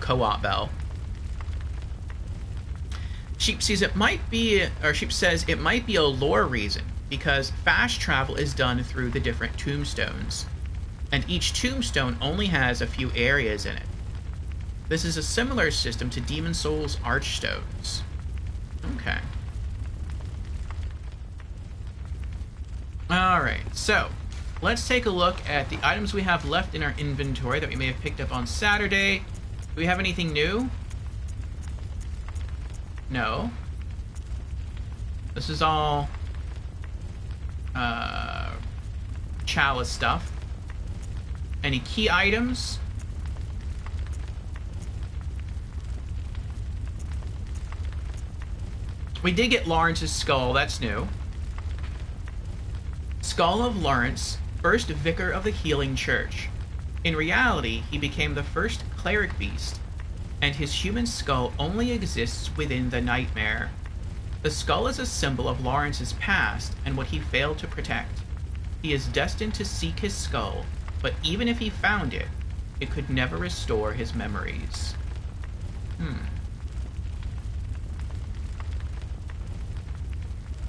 co-op bell. Sheep says it might be a lore reason, because fast travel is done through the different tombstones, and each tombstone only has a few areas in it. This is a similar system to Demon Souls Archstones. Okay. Alright, so let's take a look at the items we have left in our inventory that we may have picked up on Saturday. Do we have anything new? No. This is all chalice stuff. Any key items? We did get Lawrence's skull, that's new. Skull of Lawrence, first vicar of the Healing Church. In reality, he became the first cleric beast, and his human skull only exists within the nightmare. The skull is a symbol of Lawrence's past and what he failed to protect. He is destined to seek his skull, but even if he found it, it could never restore his memories.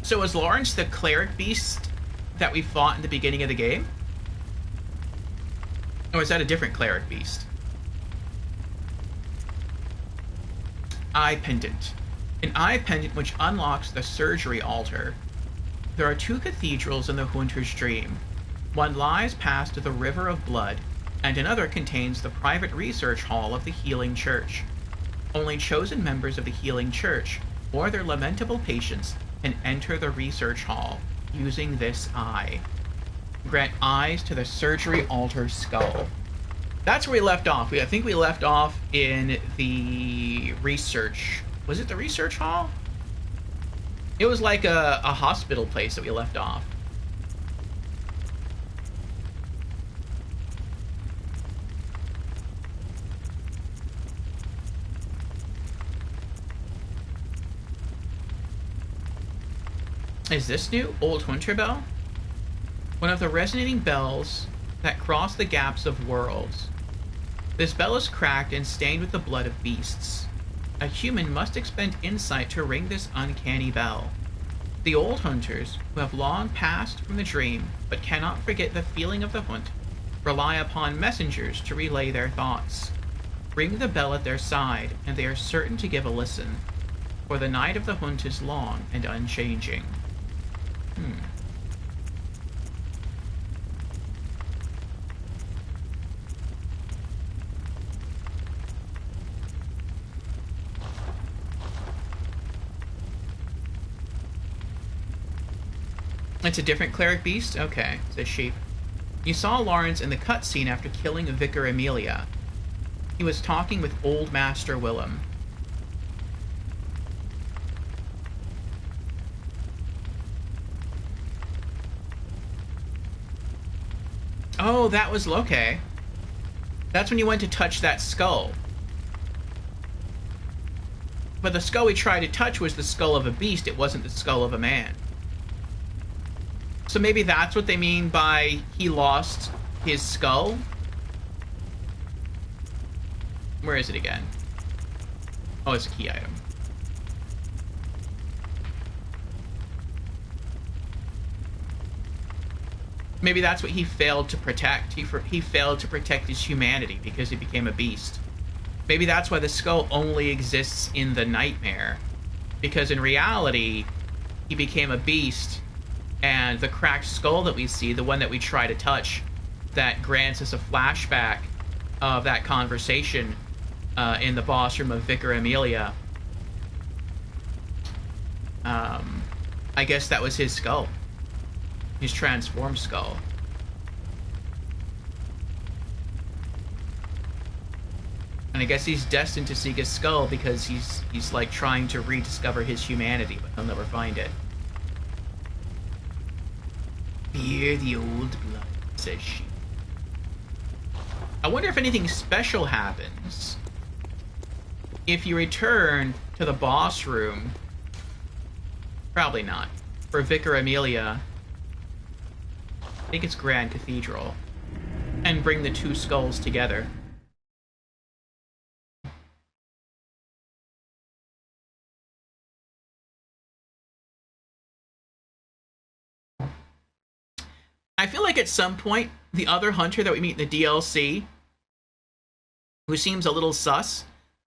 So was Lawrence the cleric beast that we fought in the beginning of the game? Or is that a different cleric beast? Eye Pendant. An eye pendant which unlocks the surgery altar. There are 2 cathedrals in the Hunter's Dream. One lies past the River of Blood, and another contains the private research hall of the Healing Church. Only chosen members of the Healing Church, or their lamentable patients, can enter the research hall using this eye. Grant eyes to the surgery altar skull. That's where we left off. I think we left off in the research... Was it the research hall? It was like a hospital place that we left off. Is this new? Old Hunter Bell? One of the resonating bells that cross the gaps of worlds. This bell is cracked and stained with the blood of beasts. A human must expend insight to ring this uncanny bell. The old hunters, who have long passed from the dream, but cannot forget the feeling of the hunt, rely upon messengers to relay their thoughts. Ring the bell at their side, and they are certain to give a listen, for the night of the hunt is long and unchanging. It's a different cleric beast? Okay, says Sheep. You saw Lawrence in the cutscene after killing Vicar Amelia. He was talking with Old Master Willem. Oh, that was... okay. That's when you went to touch that skull. But the skull we tried to touch was the skull of a beast, it wasn't the skull of a man. So maybe that's what they mean by he lost his skull? Where is it again? Oh, it's a key item. Maybe that's what he failed to protect. He failed to protect his humanity because he became a beast. Maybe that's why the skull only exists in the nightmare. Because in reality, he became a beast, and the cracked skull that we see, the one that we try to touch, that grants us a flashback of that conversation in the boss room of Vicar Amelia. I guess that was his skull. His transformed skull. And I guess he's destined to seek his skull because he's like trying to rediscover his humanity, but he'll never find it. Fear the old blood, says she. I wonder if anything special happens if you return to the boss room. Probably not. For Vicar Amelia, I think it's Grand Cathedral, and bring the 2 skulls together. I feel like at some point, the other hunter that we meet in the DLC, who seems a little sus,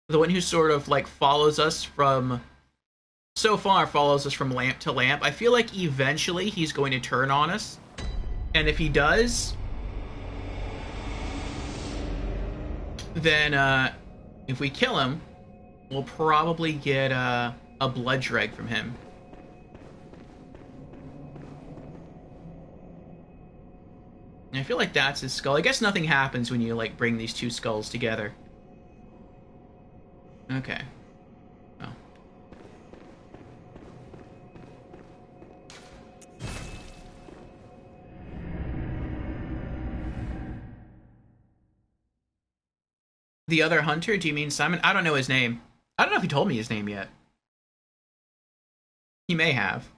the one who sort of like follows us from, so far follows us from lamp to lamp, I feel like eventually he's going to turn on us. And if he does, then if we kill him, we'll probably get a blood dreg from him. I feel like that's his skull. I guess nothing happens when you, like, bring these 2 skulls together. Okay. Oh. The other hunter? Do you mean Simon? I don't know his name. I don't know if he told me his name yet. He may have.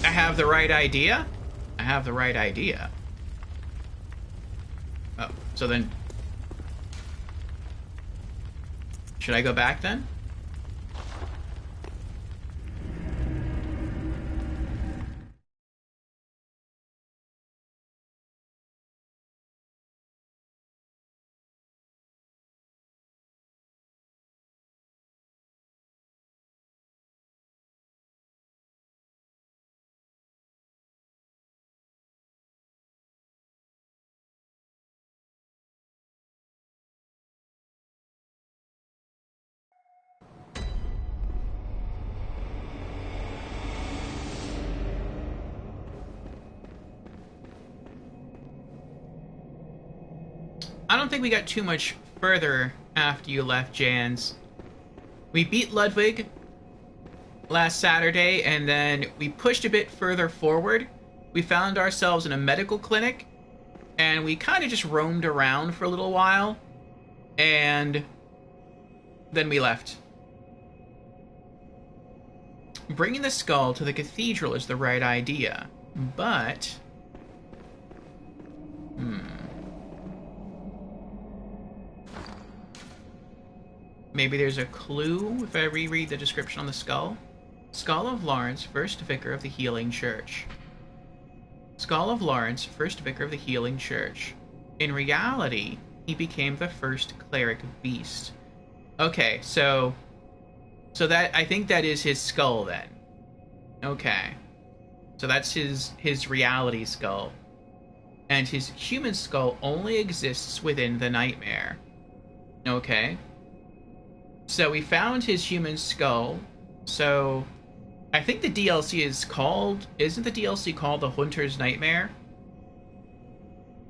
I have the right idea? I have the right idea. Oh, so then... Should I go back then? I don't think we got too much further after you left, Jans. We beat Ludwig last Saturday, and then we pushed a bit further forward. We found ourselves in a medical clinic, and we kind of just roamed around for a little while, and then we left. Bringing the skull to the cathedral is the right idea, but... Maybe there's a clue if I reread the description on the skull. Skull of Lawrence, first vicar of the Healing Church. Skull of Lawrence, first vicar of the Healing Church. In reality, he became the first cleric beast. Okay, so that, I think that is his skull then. Okay. So that's his reality skull. And his human skull only exists within the nightmare. Okay. So we found his human skull. So I think the DLC is called... Isn't the DLC called The Hunter's Nightmare?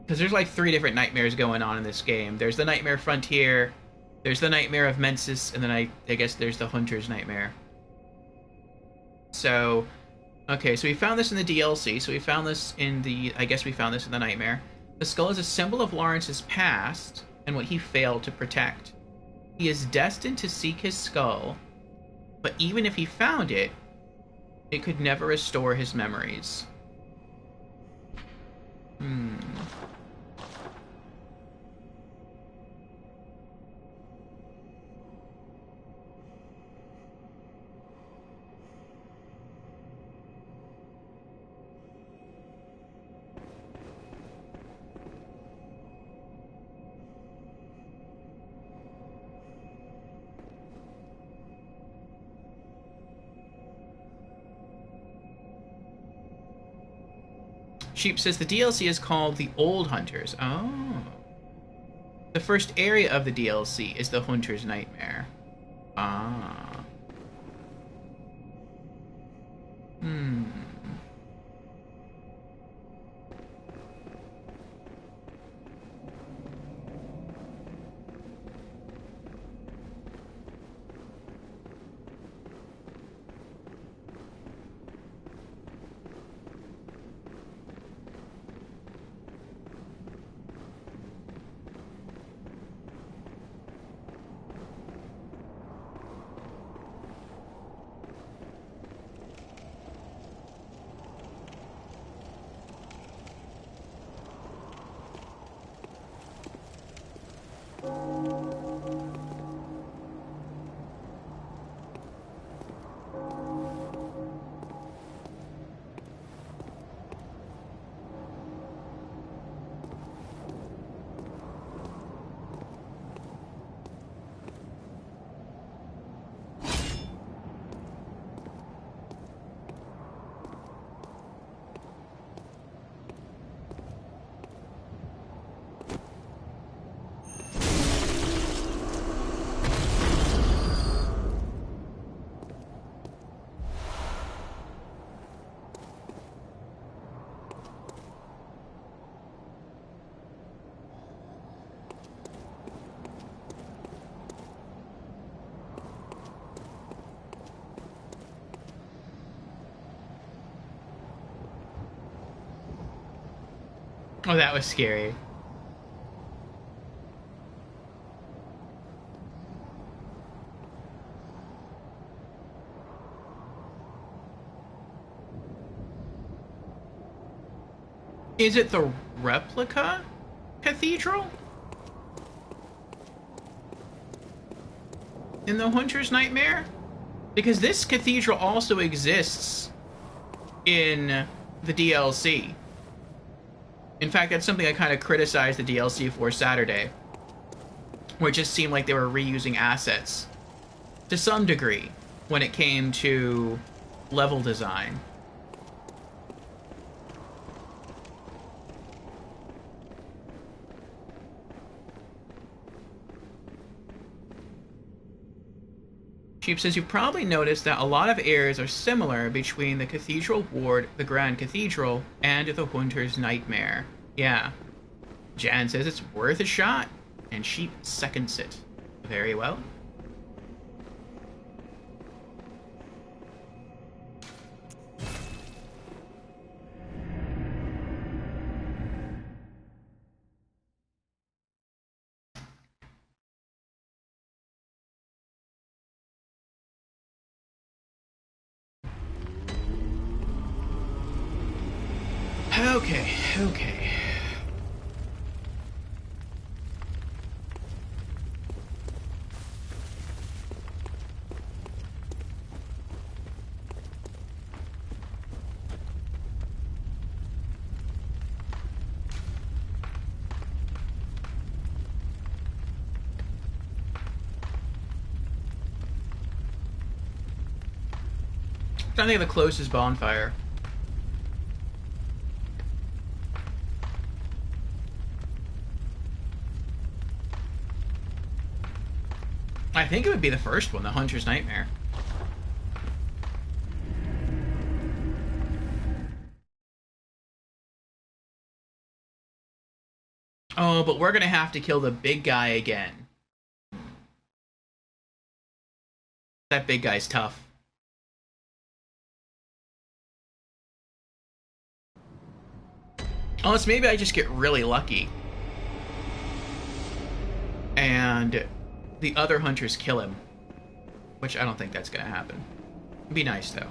Because there's like 3 different nightmares going on in this game. There's the Nightmare Frontier, there's the Nightmare of Mensis, and then I guess there's the Hunter's Nightmare. So, okay, so we found this in the DLC. So we found this in the... I guess we found this in the Nightmare. The skull is a symbol of Lawrence's past and what he failed to protect. He is destined to seek his skull, but even if he found it, it could never restore his memories. Sheep says the DLC is called The Old Hunters. Oh. The first area of the DLC is the Hunter's Nightmare. Ah. Oh, that was scary. Is it the replica cathedral? In the Hunter's Nightmare? Because this cathedral also exists in the DLC. In fact, that's something I kind of criticized the DLC for Saturday, where it just seemed like they were reusing assets to some degree when it came to level design. Sheep says, you've probably noticed that a lot of areas are similar between the Cathedral Ward, the Grand Cathedral, and the Hunter's Nightmare. Yeah. Jan says it's worth a shot, and Sheep seconds it. Very well. Okay. I think the closest bonfire. I think it would be the first one, the Hunter's Nightmare. Oh, but we're gonna have to kill the big guy again. That big guy's tough. Unless maybe I just get really lucky. And the other hunters kill him. Which I don't think that's gonna happen. It'd be nice, though.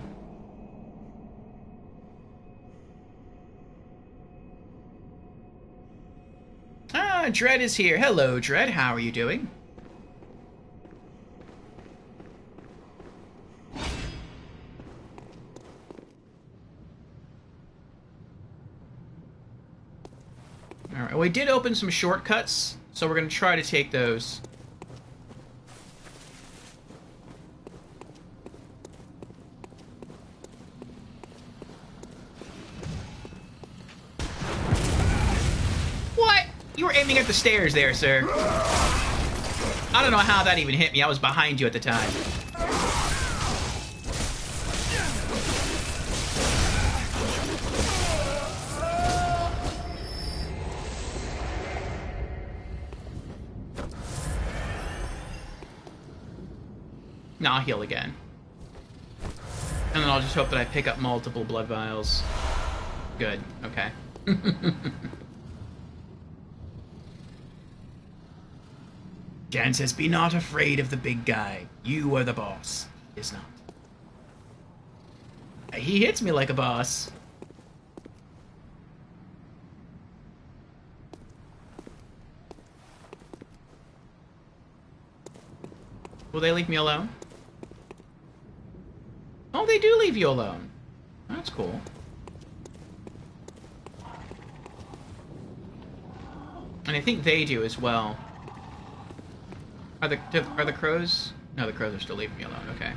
Ah, Dread is here. Hello, Dread. How are you doing? Alright, we did open some shortcuts, so we're going to try to take those. What? You were aiming at the stairs there, sir. I don't know how that even hit me. I was behind you at the time. Now I'll heal again. And then I'll just hope that I pick up multiple blood vials. Good. Okay. Jan says, be not afraid of the big guy. You are the boss. He is not. He hits me like a boss. Will they leave me alone? Oh, they do leave you alone. That's cool. And I think they do as well. Are the crows? No, the crows are still leaving me alone. Okay.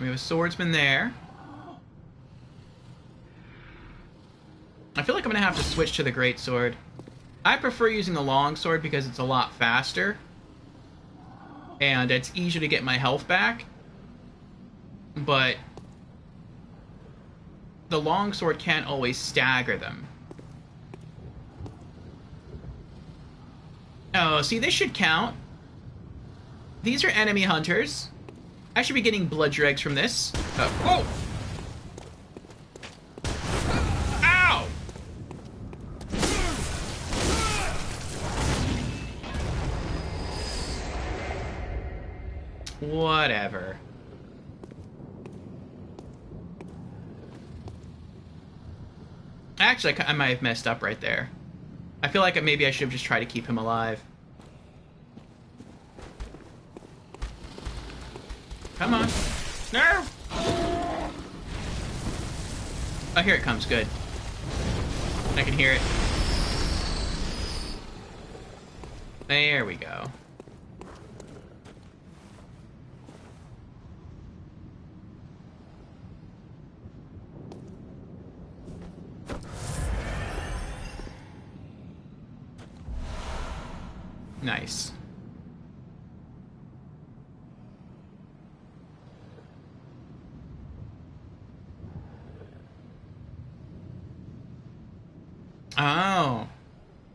We have a swordsman there. I feel like I'm gonna have to switch to the greatsword. I prefer using the longsword because it's a lot faster. And it's easier to get my health back. But the longsword can't always stagger them. Oh, see, this should count. these are enemy hunters. I should be getting blood dregs from this. Whoa! Ow! Whatever. Actually, I might have messed up right there. I feel like maybe I should have just tried to keep him alive. Come on. No! Oh, here it comes. Good. I can hear it. There we go. Nice. Oh.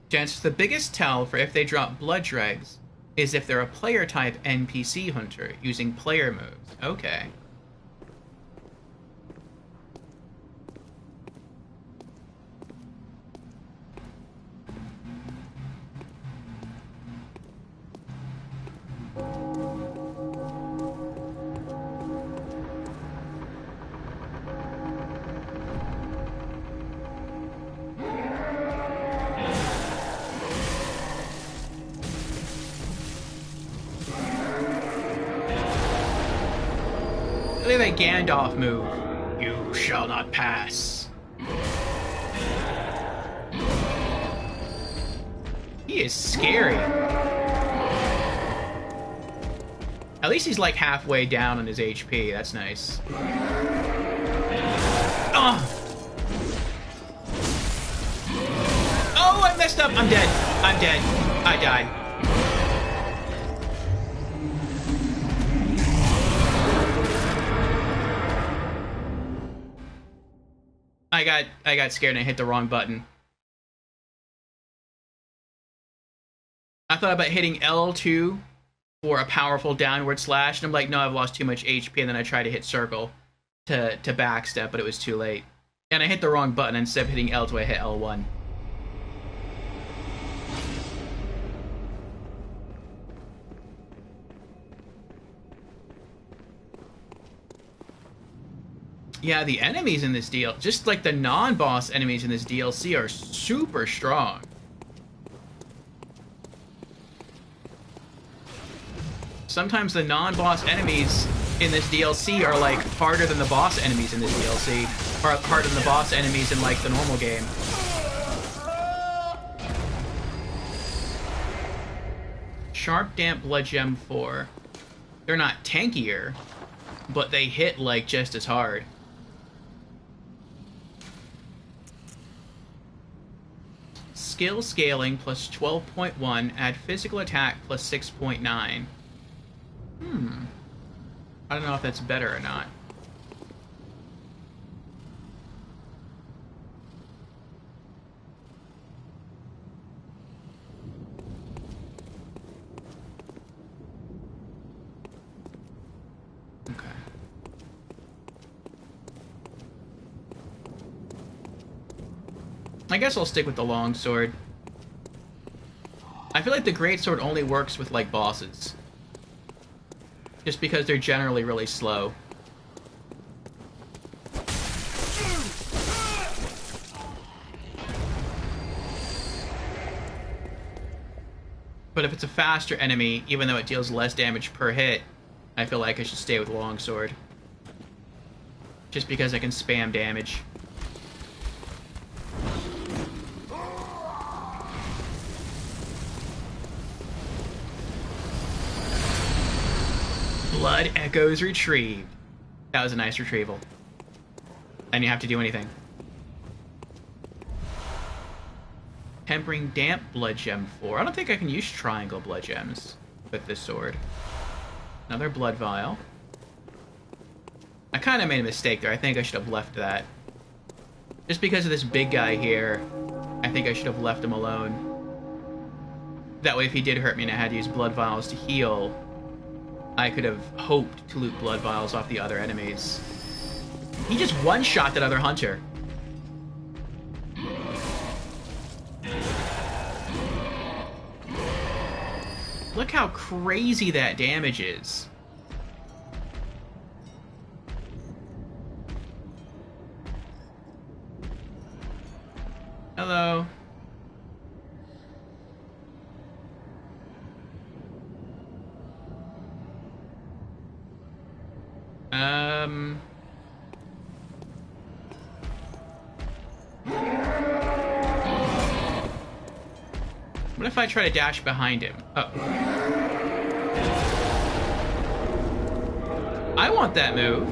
Gents, the biggest tell for if they drop blood dregs is if they're a player type NPC hunter using player moves. Okay. Look at that Gandalf move. You shall not pass. He is scary. At least he's like halfway down on his HP. That's nice. Oh! Oh, I messed up. I'm dead. I'm dead. I died. I got scared and I hit the wrong button. I thought about hitting L2 for a powerful downward slash, and I'm like, no, I've lost too much HP, and then I tried to hit circle to backstep, but it was too late. And I hit the wrong button. Instead of hitting L2, I hit L1. Yeah, the enemies in this deal, just like the non-boss enemies in this DLC, are super strong. Sometimes the non-boss enemies in this DLC are like harder than the boss enemies in this DLC, or harder than the boss enemies in like the normal game. Sharp Damp Blood Gem 4. They're not tankier, but they hit like just as hard. Skill scaling plus 12.1, add physical attack plus 6.9. I don't know if that's better or not. Okay. I guess I'll stick with the longsword. I feel like the greatsword only works with, like, bosses. Just because they're generally really slow. But if it's a faster enemy, even though it deals less damage per hit, I feel like I should stay with longsword. Just because I can spam damage. Blood Echoes retrieved. That was a nice retrieval. And you have to do anything. Tempering Damp Blood Gem 4. I don't think I can use triangle blood gems with this sword. Another blood vial. I kind of made a mistake there. I think I should have left that. Just because of this big guy here, I think I should have left him alone. That way if he did hurt me and I had to use blood vials to heal, I could have hoped to loot blood vials off the other enemies. He just one-shot that other hunter. Look how crazy that damage is. Hello. What if I try to dash behind him? Oh. I want that move.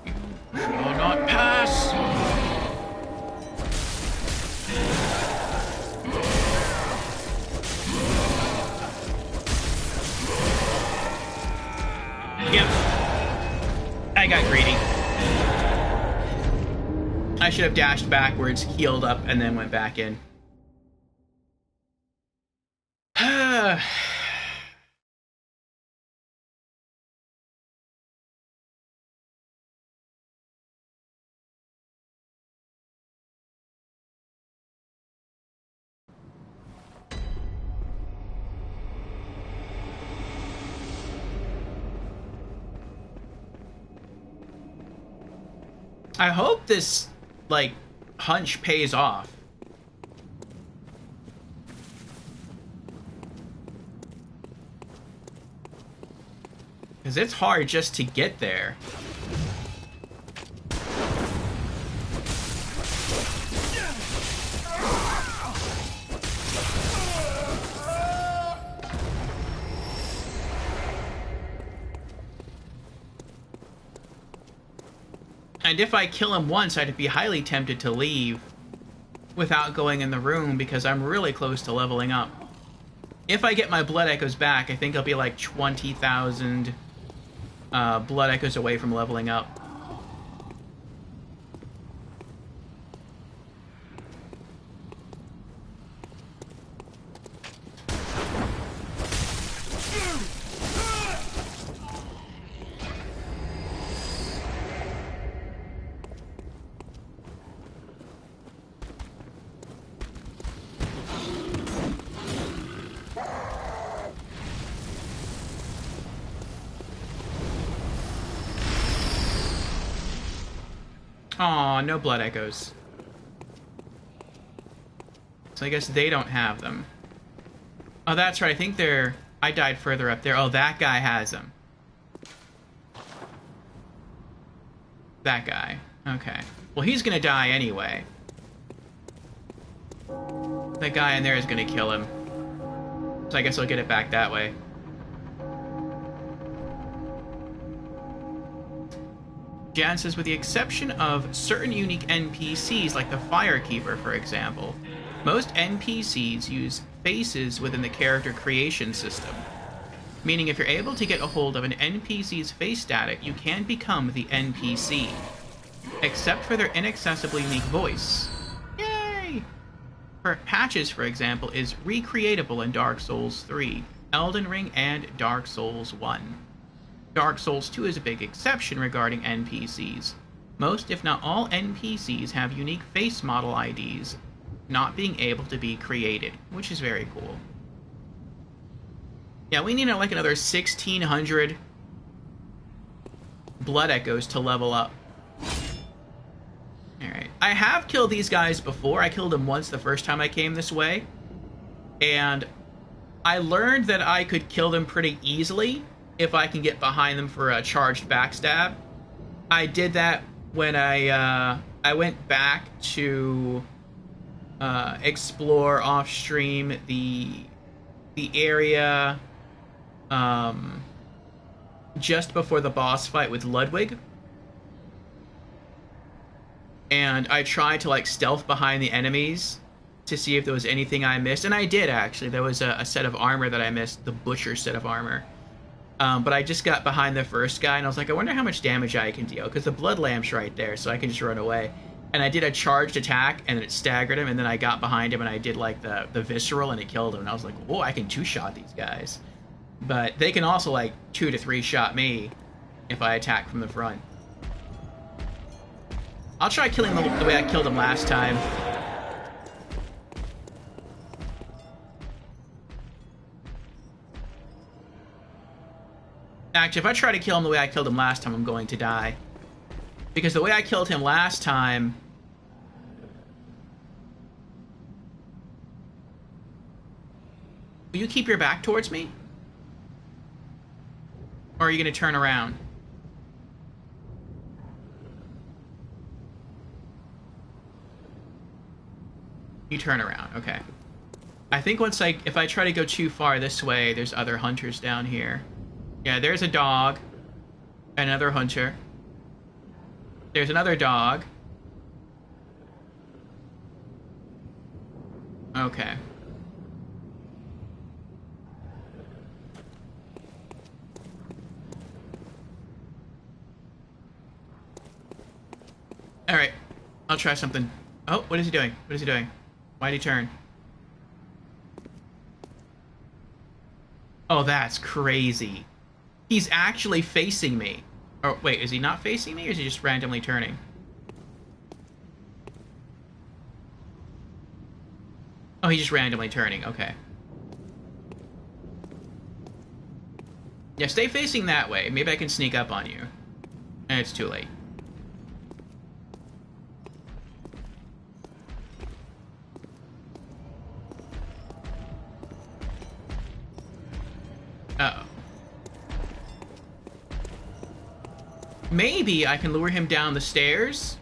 You shall not pass. Yep. I got greedy. I should have dashed backwards, healed up, and then went back in. I hope this, like, hunch pays off. Because it's hard just to get there. And if I kill him once, I'd be highly tempted to leave without going in the room because I'm really close to leveling up. If I get my Blood Echoes back, I think I'll be like 20,000 Blood Echoes away from leveling up. Aw, no Blood Echoes. So I guess they don't have them. Oh, that's right. I think they're... I died further up there. Oh, that guy has them. That guy. Okay. Well, he's gonna die anyway. That guy in there is gonna kill him. So I guess I'll get it back that way. Jan says, with the exception of certain unique NPCs like the Firekeeper, for example, most NPCs use faces within the character creation system. Meaning if you're able to get a hold of an NPC's face static, you can become the NPC. Except for their inaccessibly unique voice. Yay! Patches, for example, is recreatable in Dark Souls 3, Elden Ring, and Dark Souls 1. Dark Souls 2 is a big exception regarding NPCs. Most, if not all, NPCs have unique face model IDs, not being able to be created, which is very cool. Yeah, we need like another 1,600 Blood Echoes to level up. Alright. I have killed these guys before. I killed them once the first time I came this way. And I learned that I could kill them pretty easily if I can get behind them for a charged backstab. I did that when I went back to explore off stream the area just before the boss fight with Ludwig. And I tried to like stealth behind the enemies to see if there was anything I missed, and I did actually. There was a set of armor that I missed, the Butcher set of armor. But I just got behind the first guy, and I was like, I wonder how much damage I can deal, because the blood lamp's right there, so I can just run away. And I did a charged attack, and it staggered him, and then I got behind him, and I did, like, the visceral, and it killed him. And I was like, whoa, I can two-shot these guys. But they can also, like, 2 to 3 shot me if I attack from the front. I'll try killing them the way I killed them last time. Actually, if I try to kill him the way I killed him last time, I'm going to die. Because the way I killed him last time... Will you keep your back towards me? Or are you going to turn around? You turn around, okay. I think if I try to go too far this way, there's other hunters down here. Yeah, there's a dog. Another hunter. There's another dog. Okay. Alright. I'll try something. Oh, what is he doing? What is he doing? Why'd he turn? Oh, that's crazy. He's actually facing me. Oh, wait, is he not facing me, or is he just randomly turning? Oh, he's just randomly turning, okay. Yeah, stay facing that way. Maybe I can sneak up on you. And it's too late. Uh-oh. Maybe I can lure him down the stairs?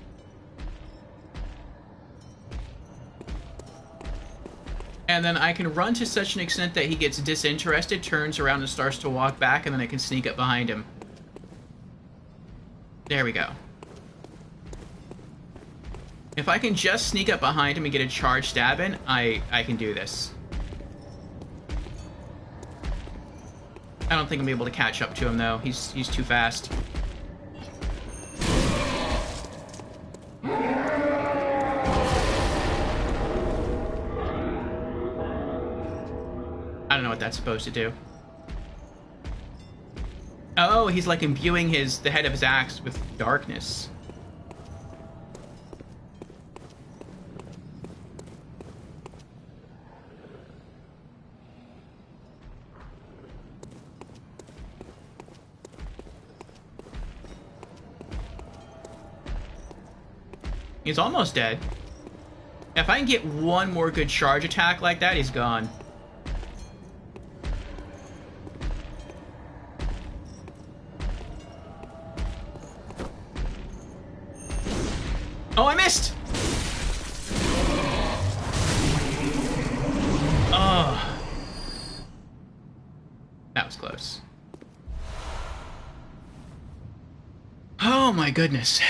And then I can run to such an extent that he gets disinterested, turns around and starts to walk back, and then I can sneak up behind him. There we go. If I can just sneak up behind him and get a charge stab in, I can do this. I don't think I'm able to catch up to him, though. He's too fast. I don't know what that's supposed to do. Oh, he's like imbuing the head of his axe with darkness. He's almost dead. If I can get one more good charge attack like that, he's gone. Oh, I missed! Oh. That was close. Oh my goodness.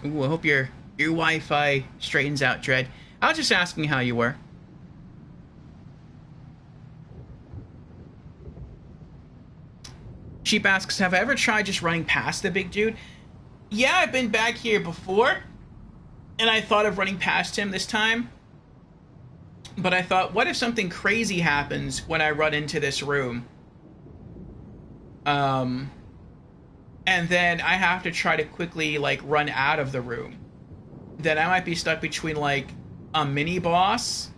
Ooh, I hope your Wi-Fi straightens out, Dread. I was just asking how you were. Sheep asks, have I ever tried just running past the big dude? Yeah, I've been back here before, and I thought of running past him this time. But I thought, what if something crazy happens when I run into this room? And then I have to try to quickly, like, run out of the room. Then I might be stuck between, like, a mini-boss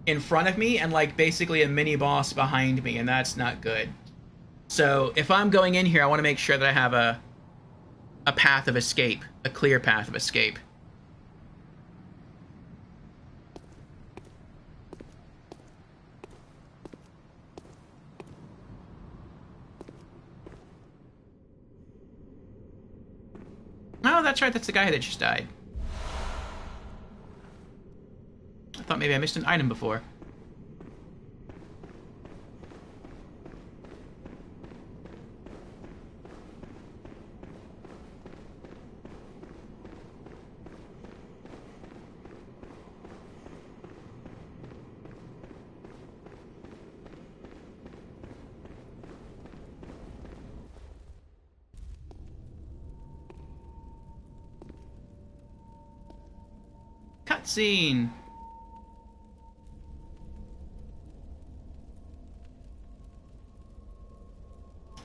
in front of me and, like, basically a mini-boss behind me, and that's not good. So, if I'm going in here, I want to make sure that I have a path of escape. A clear path of escape. Oh, that's right, that's the guy that just died. I thought maybe I missed an item before. cutscene.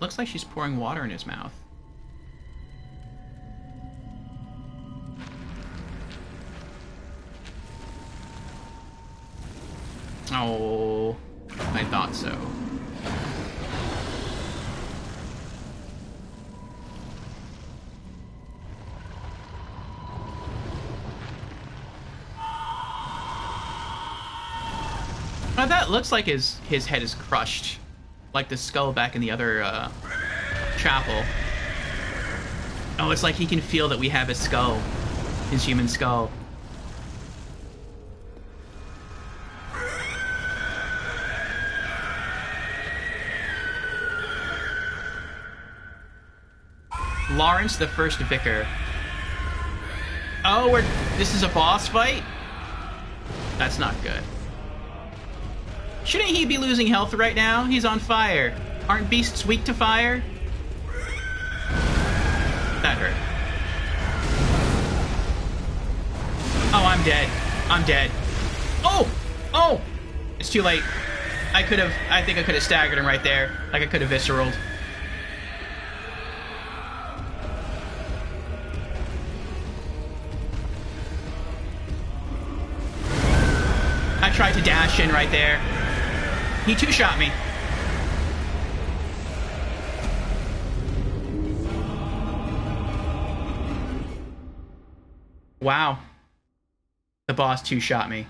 Looks like she's pouring water in his mouth. Oh, I thought so. Oh, that looks like his head is crushed. Like the skull back in the other chapel. Oh, it's like he can feel that we have his skull. His human skull. Lawrence the First Vicar. Oh, this is a boss fight? That's not good. Shouldn't he be losing health right now? He's on fire. Aren't beasts weak to fire? That hurt. Oh, I'm dead. I'm dead. Oh! Oh! It's too late. I think I could have staggered him right there. Like I could have visceraled. I tried to dash in right there. He two-shot me. Wow. The boss two-shot me.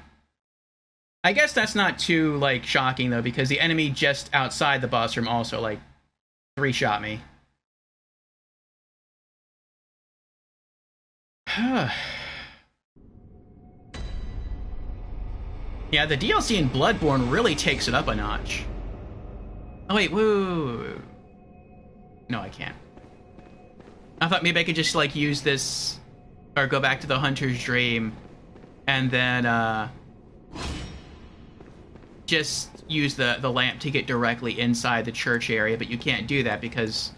I guess that's not too, like, shocking, though, because the enemy just outside the boss room also, like, three-shot me. Yeah, the DLC in Bloodborne really takes it up a notch. Oh, wait, woo. No, I can't. I thought maybe I could just, like, use this, or go back to the Hunter's Dream, and then, just use the lamp to get directly inside the church area, but you can't do that because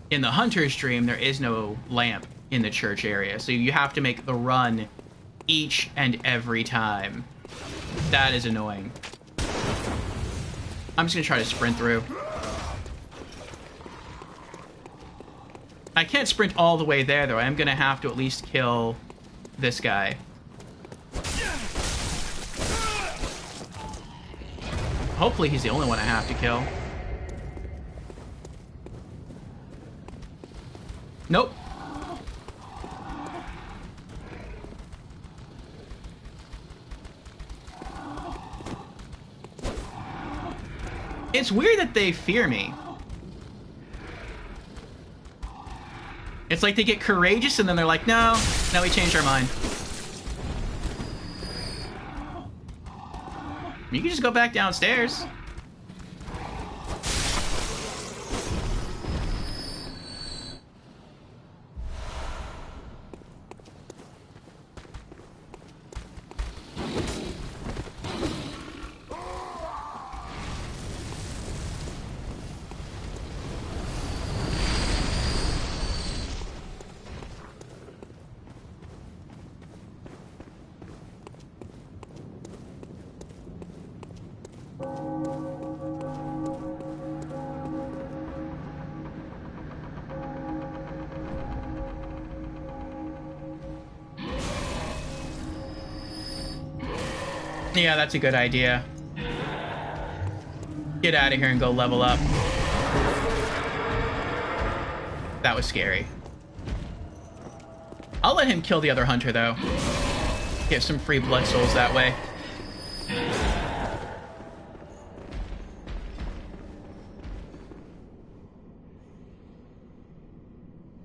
in the Hunter's Dream, there is no lamp in the church area, so you have to make the run each and every time. That is annoying. I'm just gonna try to sprint through. I can't sprint all the way there, though. I'm gonna have to at least kill this guy. Hopefully he's the only one I have to kill. Nope. It's weird that they fear me. It's like they get courageous and then they're like, no, we changed our mind. You can just go back downstairs. Yeah, that's a good idea. Get out of here and go level up. That was scary. I'll let him kill the other hunter, though. Get some free blood souls that way.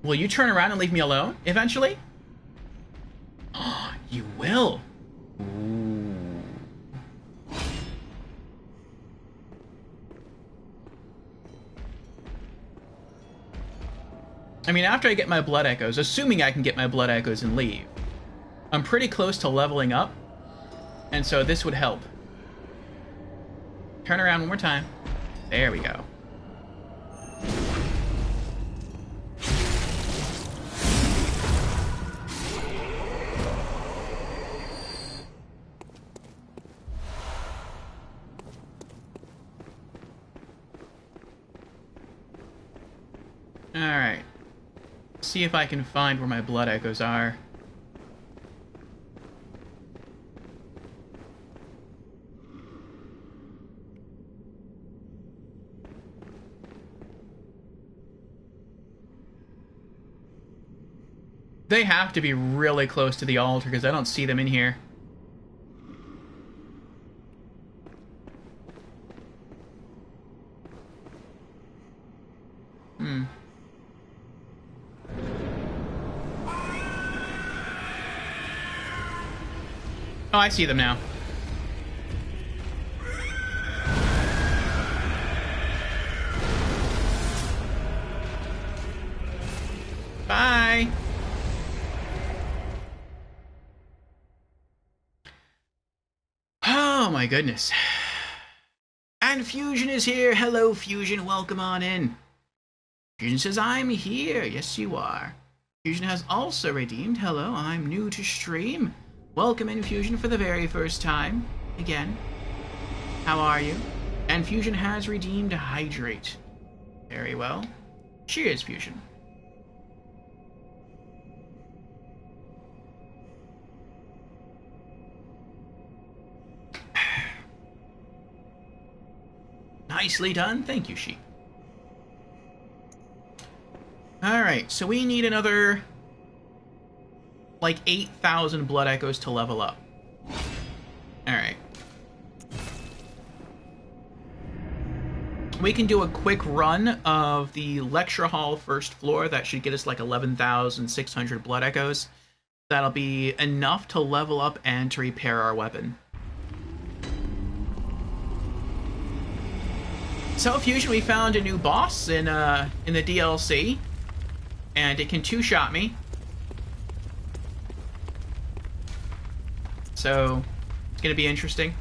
Will you turn around and leave me alone, eventually? Oh, you will. I mean, after I get my blood echoes, assuming I can get my blood echoes and leave, I'm pretty close to leveling up, and so this would help. Turn around one more time. There we go. Alright. See if I can find where my blood echoes are. They have to be really close to the altar because I don't see them in here. Oh, I see them now. Bye. Oh my goodness. And Fusion is here. Hello, Fusion. Welcome on in. Fusion says, I'm here. Yes, you are. Fusion has also redeemed. Hello, I'm new to stream. Welcome in, Fusion, for the very first time. Again. How are you? And Fusion has redeemed a Hydrate. Very well. Cheers, Fusion. Nicely done. Thank you, Sheep. Alright, so we need another, like, 8,000 blood echoes to level up. Alright. We can do a quick run of the lecture hall first floor. That should get us like 11,600 blood echoes. That'll be enough to level up and to repair our weapon. So, Fusion, we found a new boss in the DLC, and it can two-shot me. So, it's gonna be interesting.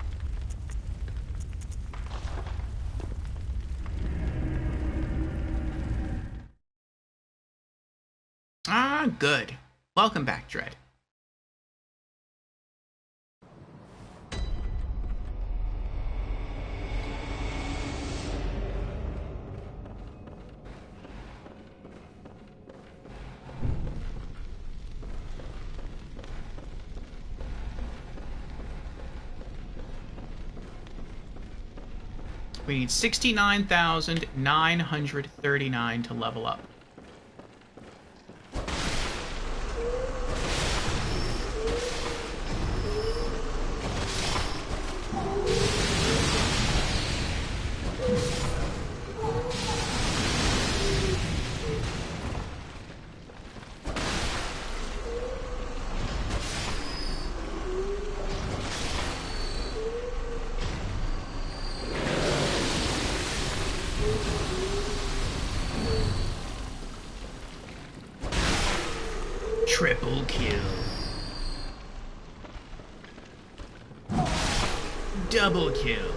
Ah, good. Welcome back, Dread. We need 69,939 to level up. Triple kill. Double kill.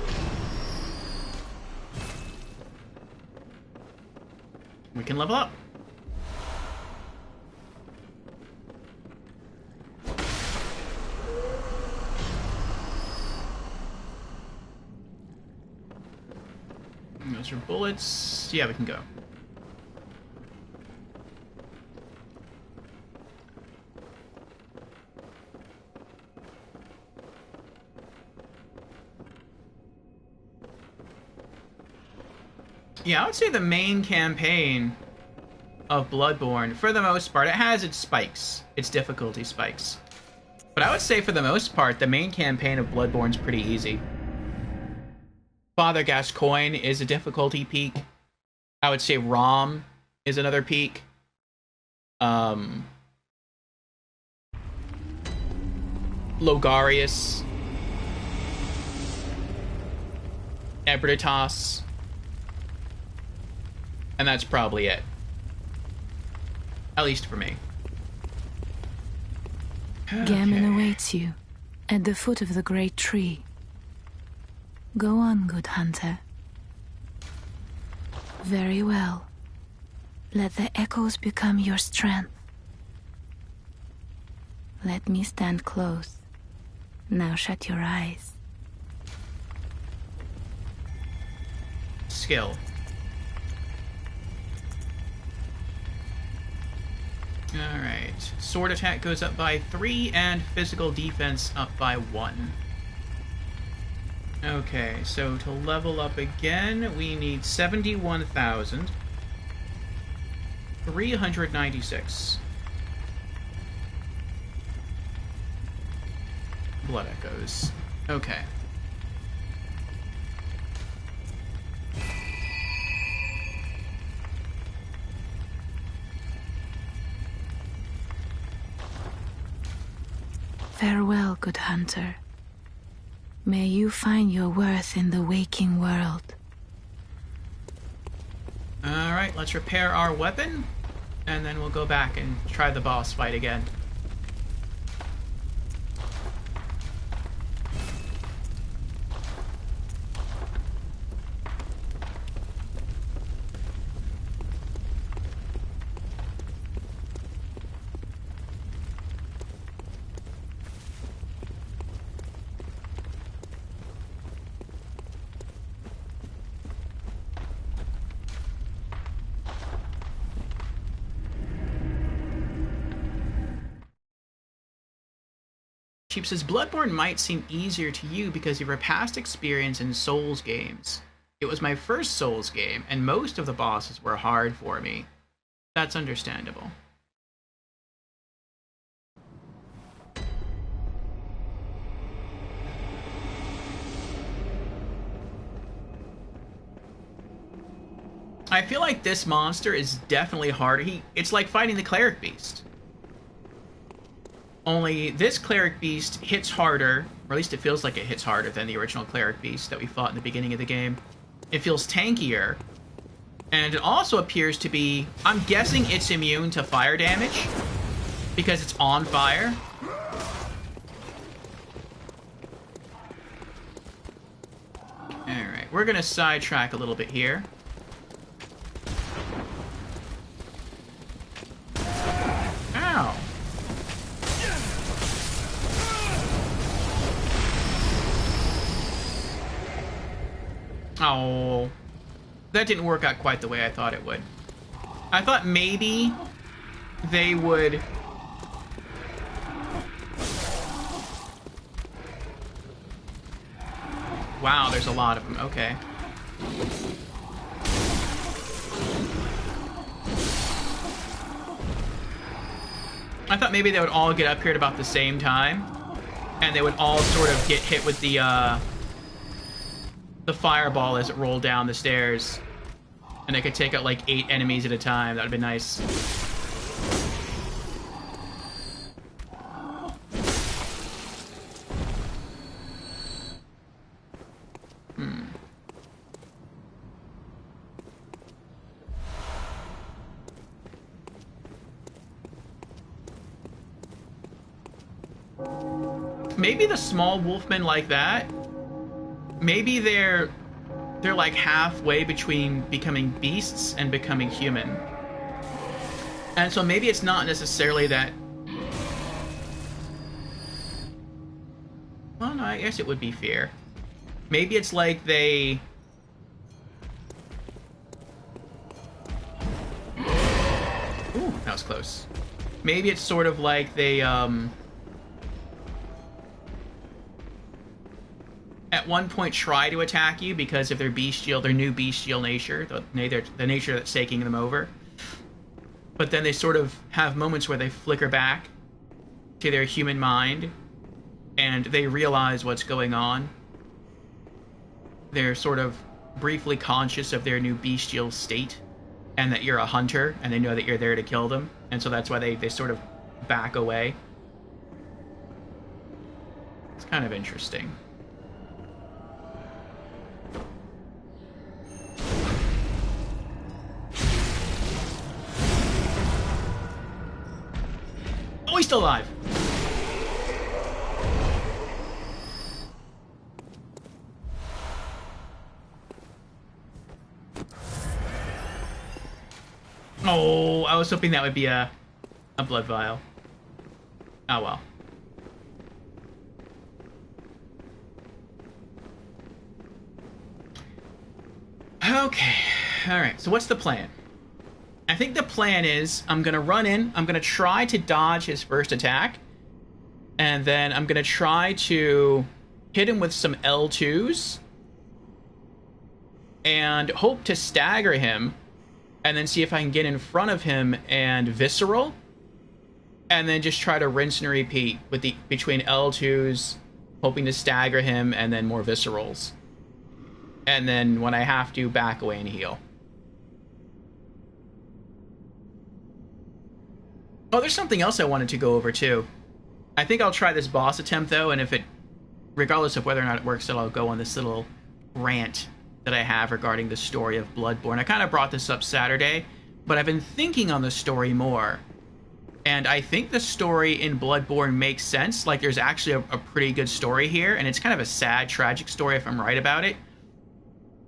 We can level up. And those are bullets. Yeah, we can go. Yeah, I would say the main campaign of Bloodborne, for the most part, it has its spikes, its difficulty spikes. But I would say for the most part, the main campaign of Bloodborne's pretty easy. Father Gascoigne is a difficulty peak. I would say Rom is another peak. Logarius. Ebrietas. And that's probably it. At least for me. Okay. Gammon awaits you at the foot of the great tree. Go on, good hunter. Very well. Let the echoes become your strength. Let me stand close. Now shut your eyes. Skill. Alright. Sword attack goes up by 3, and physical defense up by 1. Okay, so to level up again, we need 71,396. Blood echoes. Okay. Farewell, good hunter. May you find your worth in the waking world. Alright, let's repair our weapon, and then we'll go back and try the boss fight again. Sheep says, Bloodborne might seem easier to you because of your past experience in Souls games. It was my first Souls game, and most of the bosses were hard for me. That's understandable. I feel like this monster is definitely harder. It's like fighting the Cleric Beast. Only this Cleric Beast hits harder, or at least it feels like it hits harder than the original Cleric Beast that we fought in the beginning of the game. It feels tankier, and it also appears to be... I'm guessing it's immune to fire damage, because it's on fire. Alright, we're gonna sidetrack a little bit here. Ow! Oh, that didn't work out quite the way I thought it would. I thought maybe they would... Wow, there's a lot of them. Okay. I thought maybe they would all get up here at about the same time, and they would all sort of get hit with the fireball as it rolled down the stairs, and they could take out like 8 enemies at a time. That would be nice. Maybe the small wolfmen like that, maybe they're like halfway between becoming beasts and becoming human. And so maybe it's not necessarily that... Well, no, I guess it would be fair. Maybe it's like they... Ooh, that was close. Maybe it's sort of like they, at one point try to attack you because of their bestial, their new bestial nature, the nature that's taking them over. But then they sort of have moments where they flicker back to their human mind and they realize what's going on. They're sort of briefly conscious of their new bestial state and that you're a hunter and they know that you're there to kill them. And so that's why they sort of back away. It's kind of interesting. Oh, he's still alive. Oh, I was hoping that would be a blood vial. Oh well. Okay. Alright, so what's the plan? I think the plan is I'm going to run in, I'm going to try to dodge his first attack, and then I'm going to try to hit him with some L2s and hope to stagger him, and then see if I can get in front of him and visceral, and then just try to rinse and repeat with between L2s, hoping to stagger him, and then more viscerals. And then when I have to, back away and heal. Oh, there's something else I wanted to go over too. I think I'll try this boss attempt though, and if it, regardless of whether or not it works, then I'll go on this little rant that I have regarding the story of Bloodborne. I kind of brought this up Saturday, but I've been thinking on the story more, and I think the story in Bloodborne makes sense. Like, there's actually a pretty good story here, and it's kind of a sad, tragic story if I'm right about it.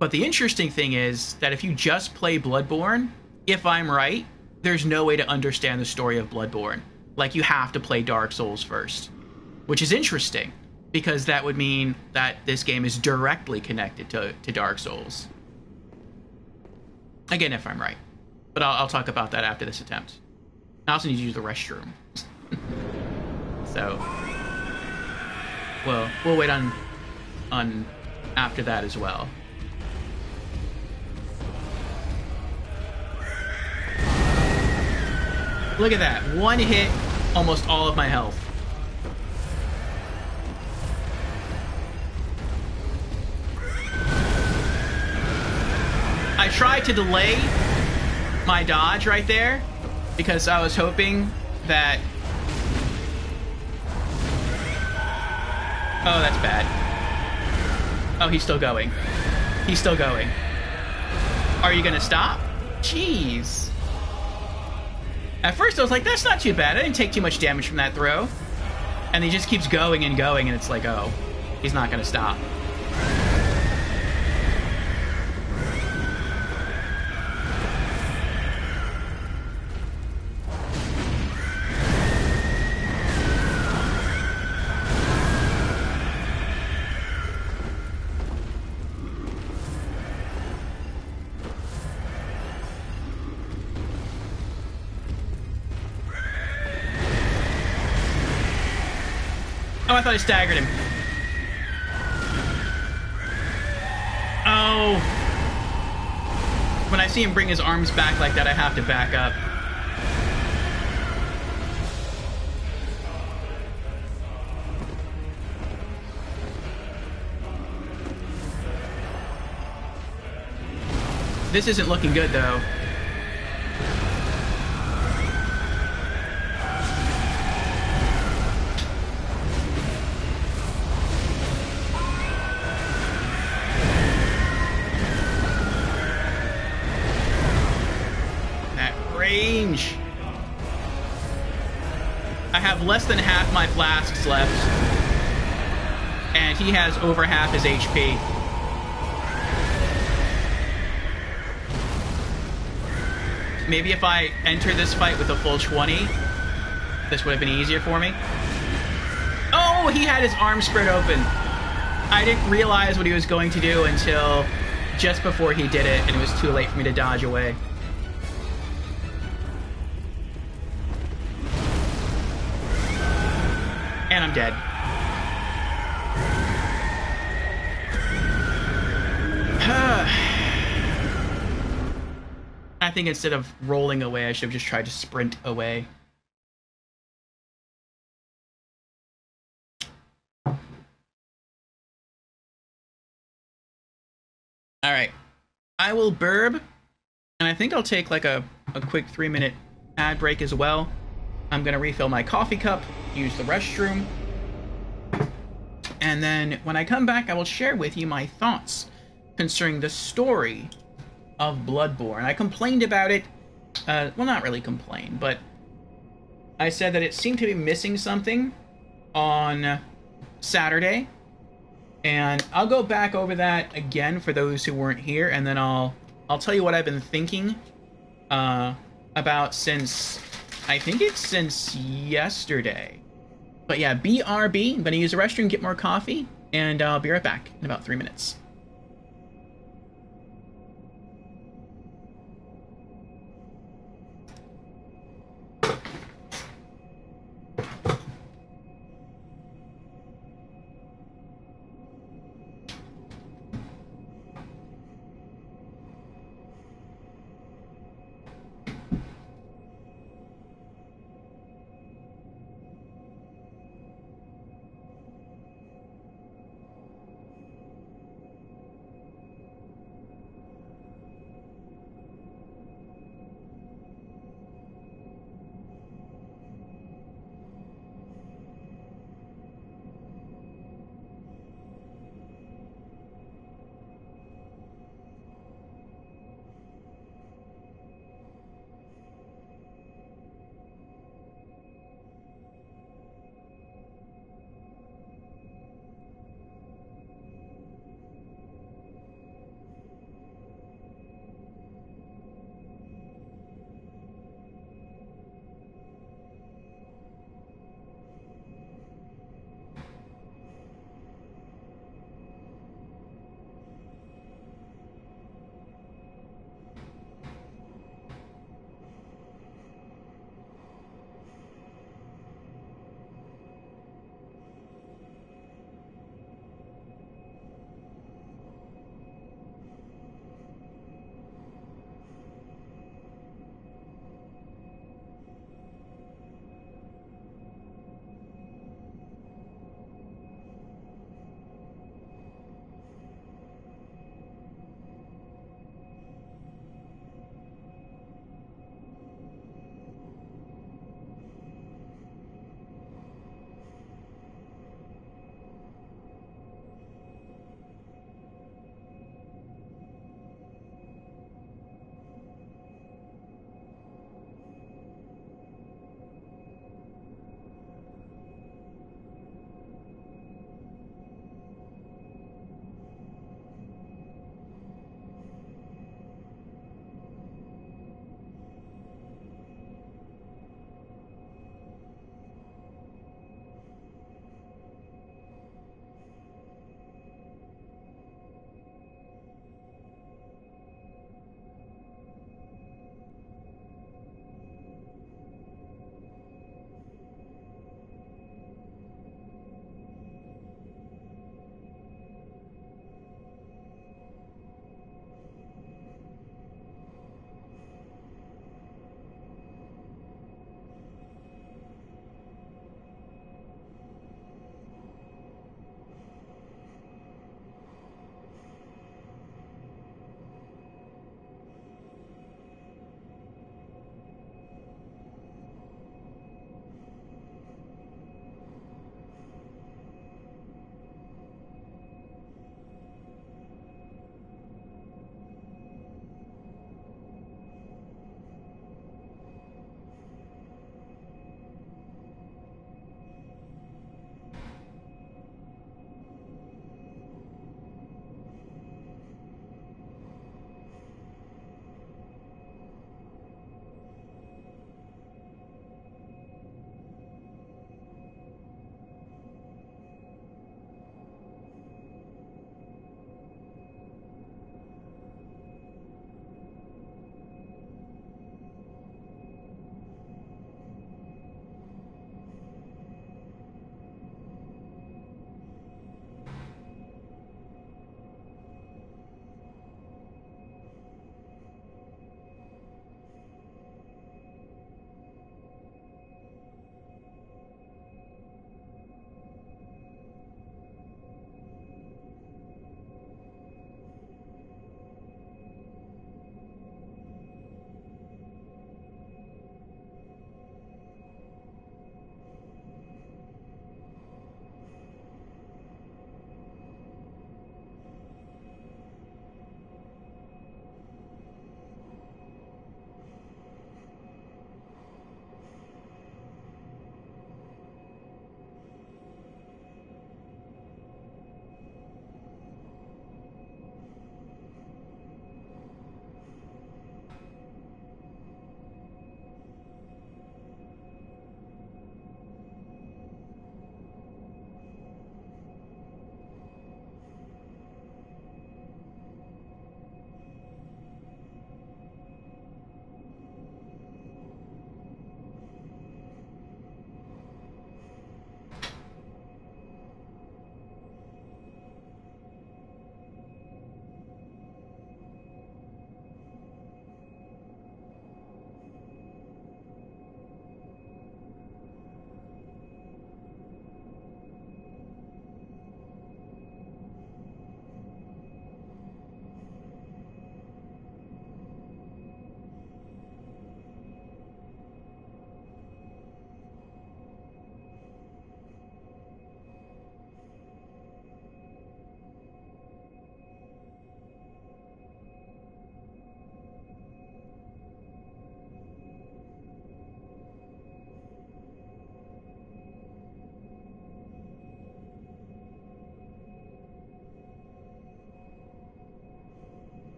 But the interesting thing is that if you just play Bloodborne, if I'm right, there's no way to understand the story of Bloodborne. Like, you have to play Dark Souls first, which is interesting, because that would mean that this game is directly connected to Dark Souls. Again, if I'm right. But I'll talk about that after this attempt. I also need to use the restroom. So, well, we'll wait on after that as well. Look at that. One hit, almost all of my health. I tried to delay my dodge right there because I was hoping that... Oh, that's bad. Oh, he's still going. He's still going. Are you gonna stop? Jeez. At first I was like, that's not too bad. I didn't take too much damage from that throw. And he just keeps going and going, and it's like, oh, he's not gonna stop. Oh, I thought I staggered him. Oh. When I see him bring his arms back like that, I have to back up. This isn't looking good, though. I have less than half my flasks left, and he has over half his HP. Maybe if I enter this fight with a full 20, this would have been easier for me. Oh, he had his arms spread open. I didn't realize what he was going to do until just before he did it, and it was too late for me to dodge away. And I'm dead. I think instead of rolling away, I should have just tried to sprint away. Alright. I will burb, and I think I'll take like a quick 3-minute ad break as well. I'm gonna refill my coffee cup, use the restroom, and then when I come back, I will share with you my thoughts concerning the story of Bloodborne. I complained about it, well, not really complained, but I said that it seemed to be missing something on Saturday, and I'll go back over that again for those who weren't here, and then I'll tell you what I've been thinking about since... I think it's since yesterday. But yeah, BRB. I'm going to use the restroom, get more coffee, and I'll be right back in about 3 minutes.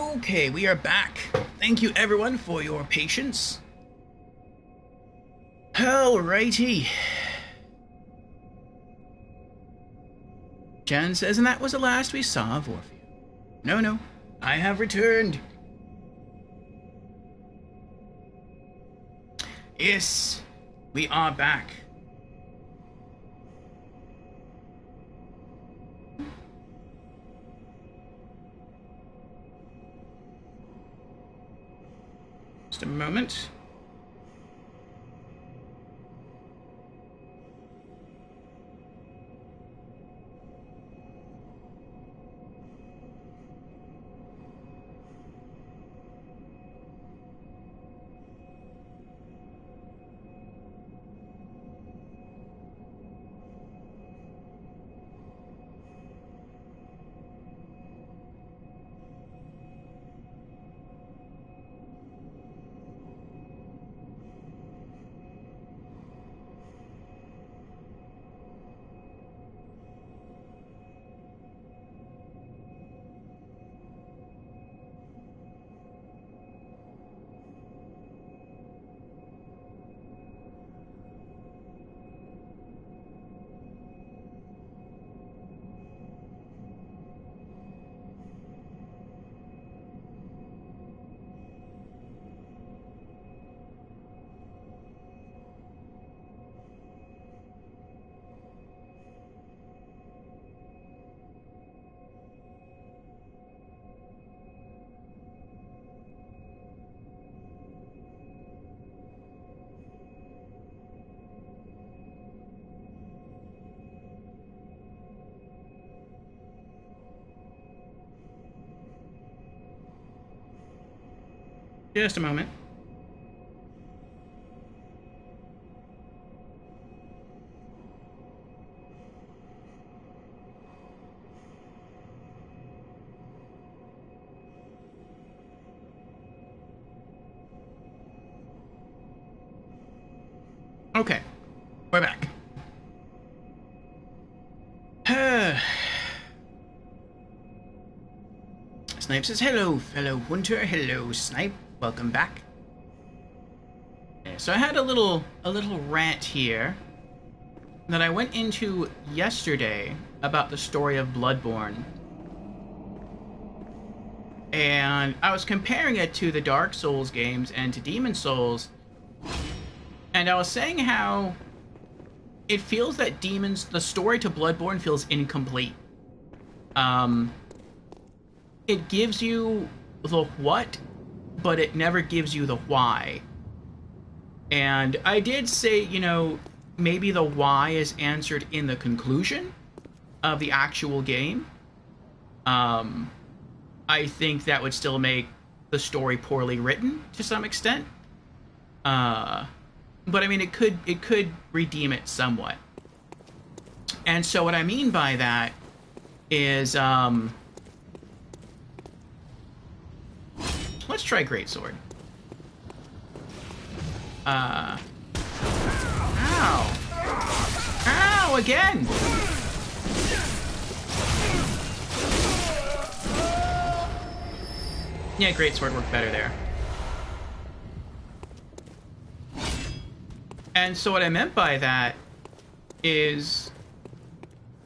Okay, we are back. Thank you everyone for your patience. Alrighty. Jen says, and that was the last we saw of Orpheus. No, I have returned. Yes, we are back. Just a moment. Just a moment. Okay, we're back. Snipe says, hello, fellow hunter. Hello, Snipe. Welcome back. So I had a little rant here that I went into yesterday about the story of Bloodborne. And I was comparing it to the Dark Souls games and to Demon Souls. And I was saying how it feels that the story to Bloodborne feels incomplete. It gives you the what, but it never gives you the why. And I did say, maybe the why is answered in the conclusion of the actual game. I think that would still make the story poorly written to some extent. But I mean, it could redeem it somewhat. And so what I mean by that is, let's try Greatsword. Ow! Ow, again! Yeah, Greatsword worked better there. And so what I meant by that is,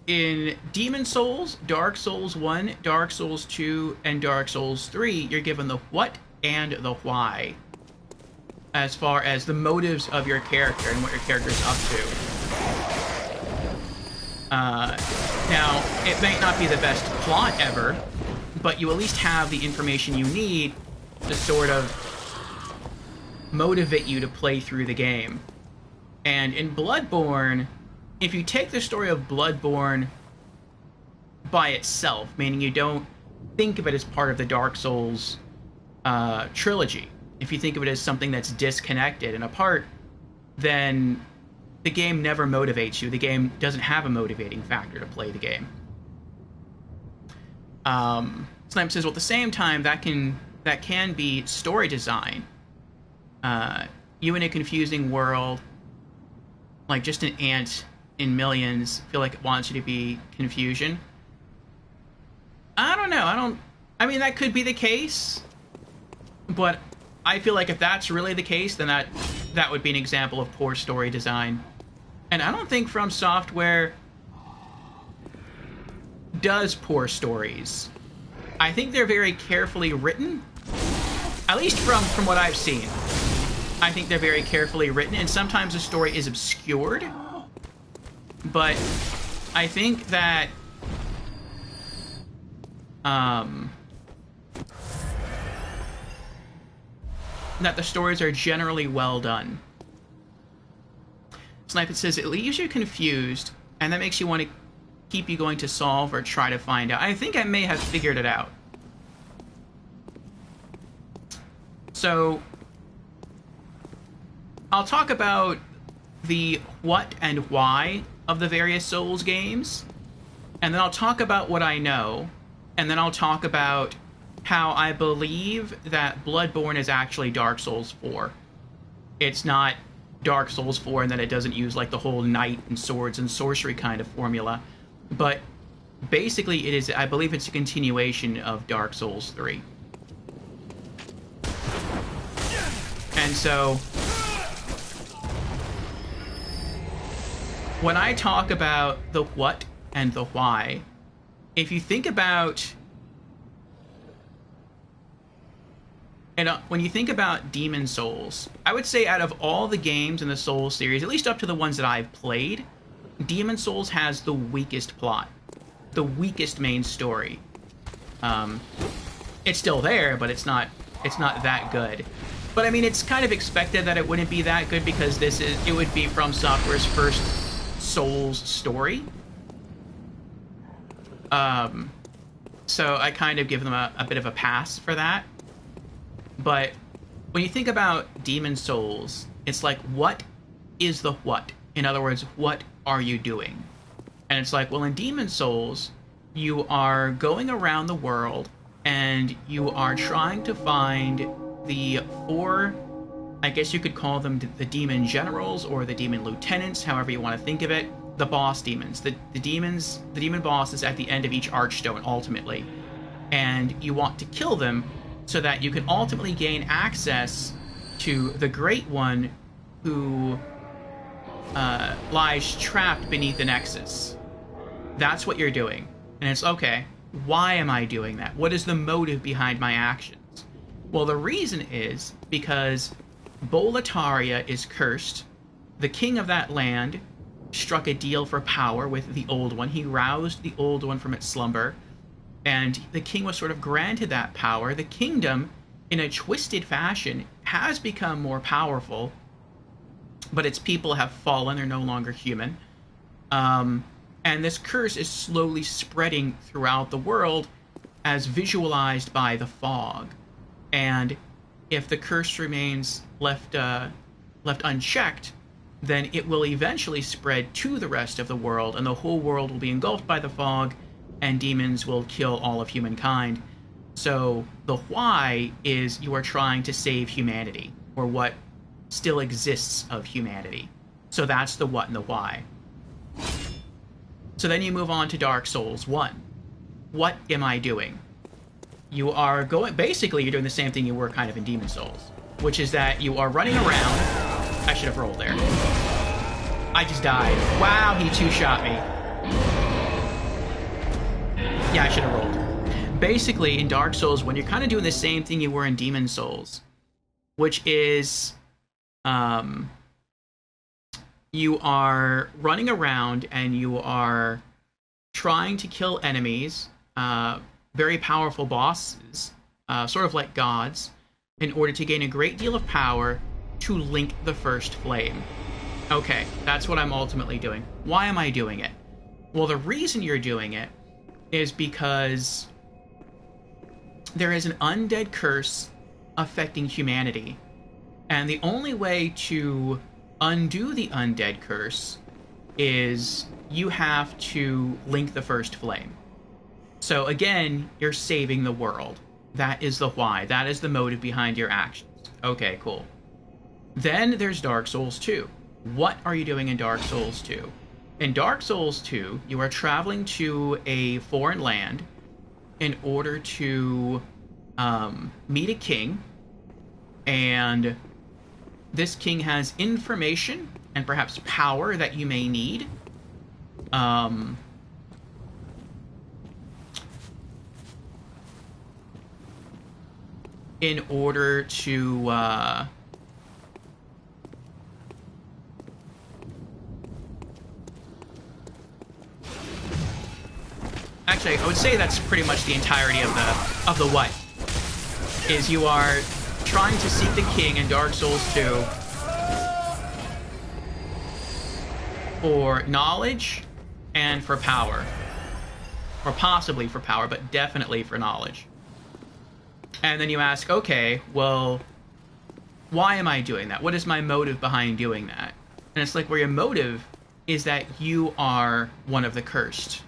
in Demon Souls, Dark Souls 1, Dark Souls 2, and Dark Souls 3, you're given the what and the why, as far as the motives of your character and what your character's up to. Now, it might not be the best plot ever, but you at least have the information you need to sort of motivate you to play through the game. And in Bloodborne, if you take the story of Bloodborne by itself, meaning you don't think of it as part of the Dark Souls trilogy, if you think of it as something that's disconnected and apart, then the game never motivates you. The game doesn't have a motivating factor to play the game. Snipe says, well, at the same time, that can be story design. You in a confusing world, like just an ant in millions, feel like it wants you to be confusion. I don't know. I mean, that could be the case, but I feel like if that's really the case, then that would be an example of poor story design. And I don't think From Software does poor stories. I think they're very carefully written, at least from what I've seen. I think they're very carefully written, and sometimes the story is obscured, but I think that that the stories are generally well done. Snipe It says, it leaves you confused, and that makes you want to keep you going to solve or try to find out. I think I may have figured it out. So, I'll talk about the what and why of the various Souls games, and then I'll talk about what I know, and then I'll talk about how I believe that Bloodborne is actually Dark Souls 4. It's not Dark Souls 4 and that it doesn't use like the whole knight and swords and sorcery kind of formula, but basically it is, I believe it's a continuation of Dark Souls 3. And so when I talk about the what and the why, if you think about, and when you think about Demon Souls, I would say out of all the games in the Souls series, at least up to the ones that I've played, Demon Souls has the weakest plot, the weakest main story. It's still there, but it's not that good. But I mean, it's kind of expected that it wouldn't be that good because it would be From Software's first Souls story. So I kind of give them a bit of a pass for that. But when you think about Demon Souls, it's like, what is the what? In other words, what are you doing? And it's like, well, in Demon Souls, you are going around the world and you are trying to find the 4, I guess you could call them the demon generals or the demon lieutenants, however you want to think of it, the boss demons. The demon boss is at the end of each Archstone, ultimately. And you want to kill them so that you can ultimately gain access to the Great One who lies trapped beneath the Nexus. That's what you're doing. And it's, okay, why am I doing that? What is the motive behind my actions? Well, the reason is because Boletaria is cursed. The king of that land struck a deal for power with the Old One. He roused the Old One from its slumber, and the king was sort of granted that power. The kingdom, in a twisted fashion, has become more powerful, but its people have fallen. They're no longer human. And this curse is slowly spreading throughout the world as visualized by the fog. And if the curse remains left unchecked, then it will eventually spread to the rest of the world, and the whole world will be engulfed by the fog, and demons will kill all of humankind. So the why is you are trying to save humanity, or what still exists of humanity. So that's the what and the why. So then you move on to Dark Souls 1. What am I doing? You are basically you're doing the same thing you were kind of in Demon Souls, which is that you are running around. I should have rolled there. I just died. Wow, he two-shot me. Yeah, I should have rolled. Basically, in Dark Souls, when you're kind of doing the same thing you were in Demon Souls, which is, you are running around and you are trying to kill enemies, very powerful bosses, sort of like gods, in order to gain a great deal of power to link the first flame. Okay, that's what I'm ultimately doing. Why am I doing it? Well, the reason you're doing it is because there is an undead curse affecting humanity. And the only way to undo the undead curse is you have to link the first flame. So again, you're saving the world. That is the why. That is the motive behind your actions. Okay, cool. Then there's Dark Souls 2. What are you doing in Dark Souls 2? In Dark Souls 2, you are traveling to a foreign land, in order to meet a king, and this king has information and perhaps power that you may need. In order to actually, I would say that's pretty much the entirety of the what is you are trying to seek the king in Dark Souls 2 for knowledge and for power, or possibly for power, but definitely for knowledge. And then you ask, okay, well, why am I doing that? What is my motive behind doing that? And it's like, well, your motive is that you are one of the cursed.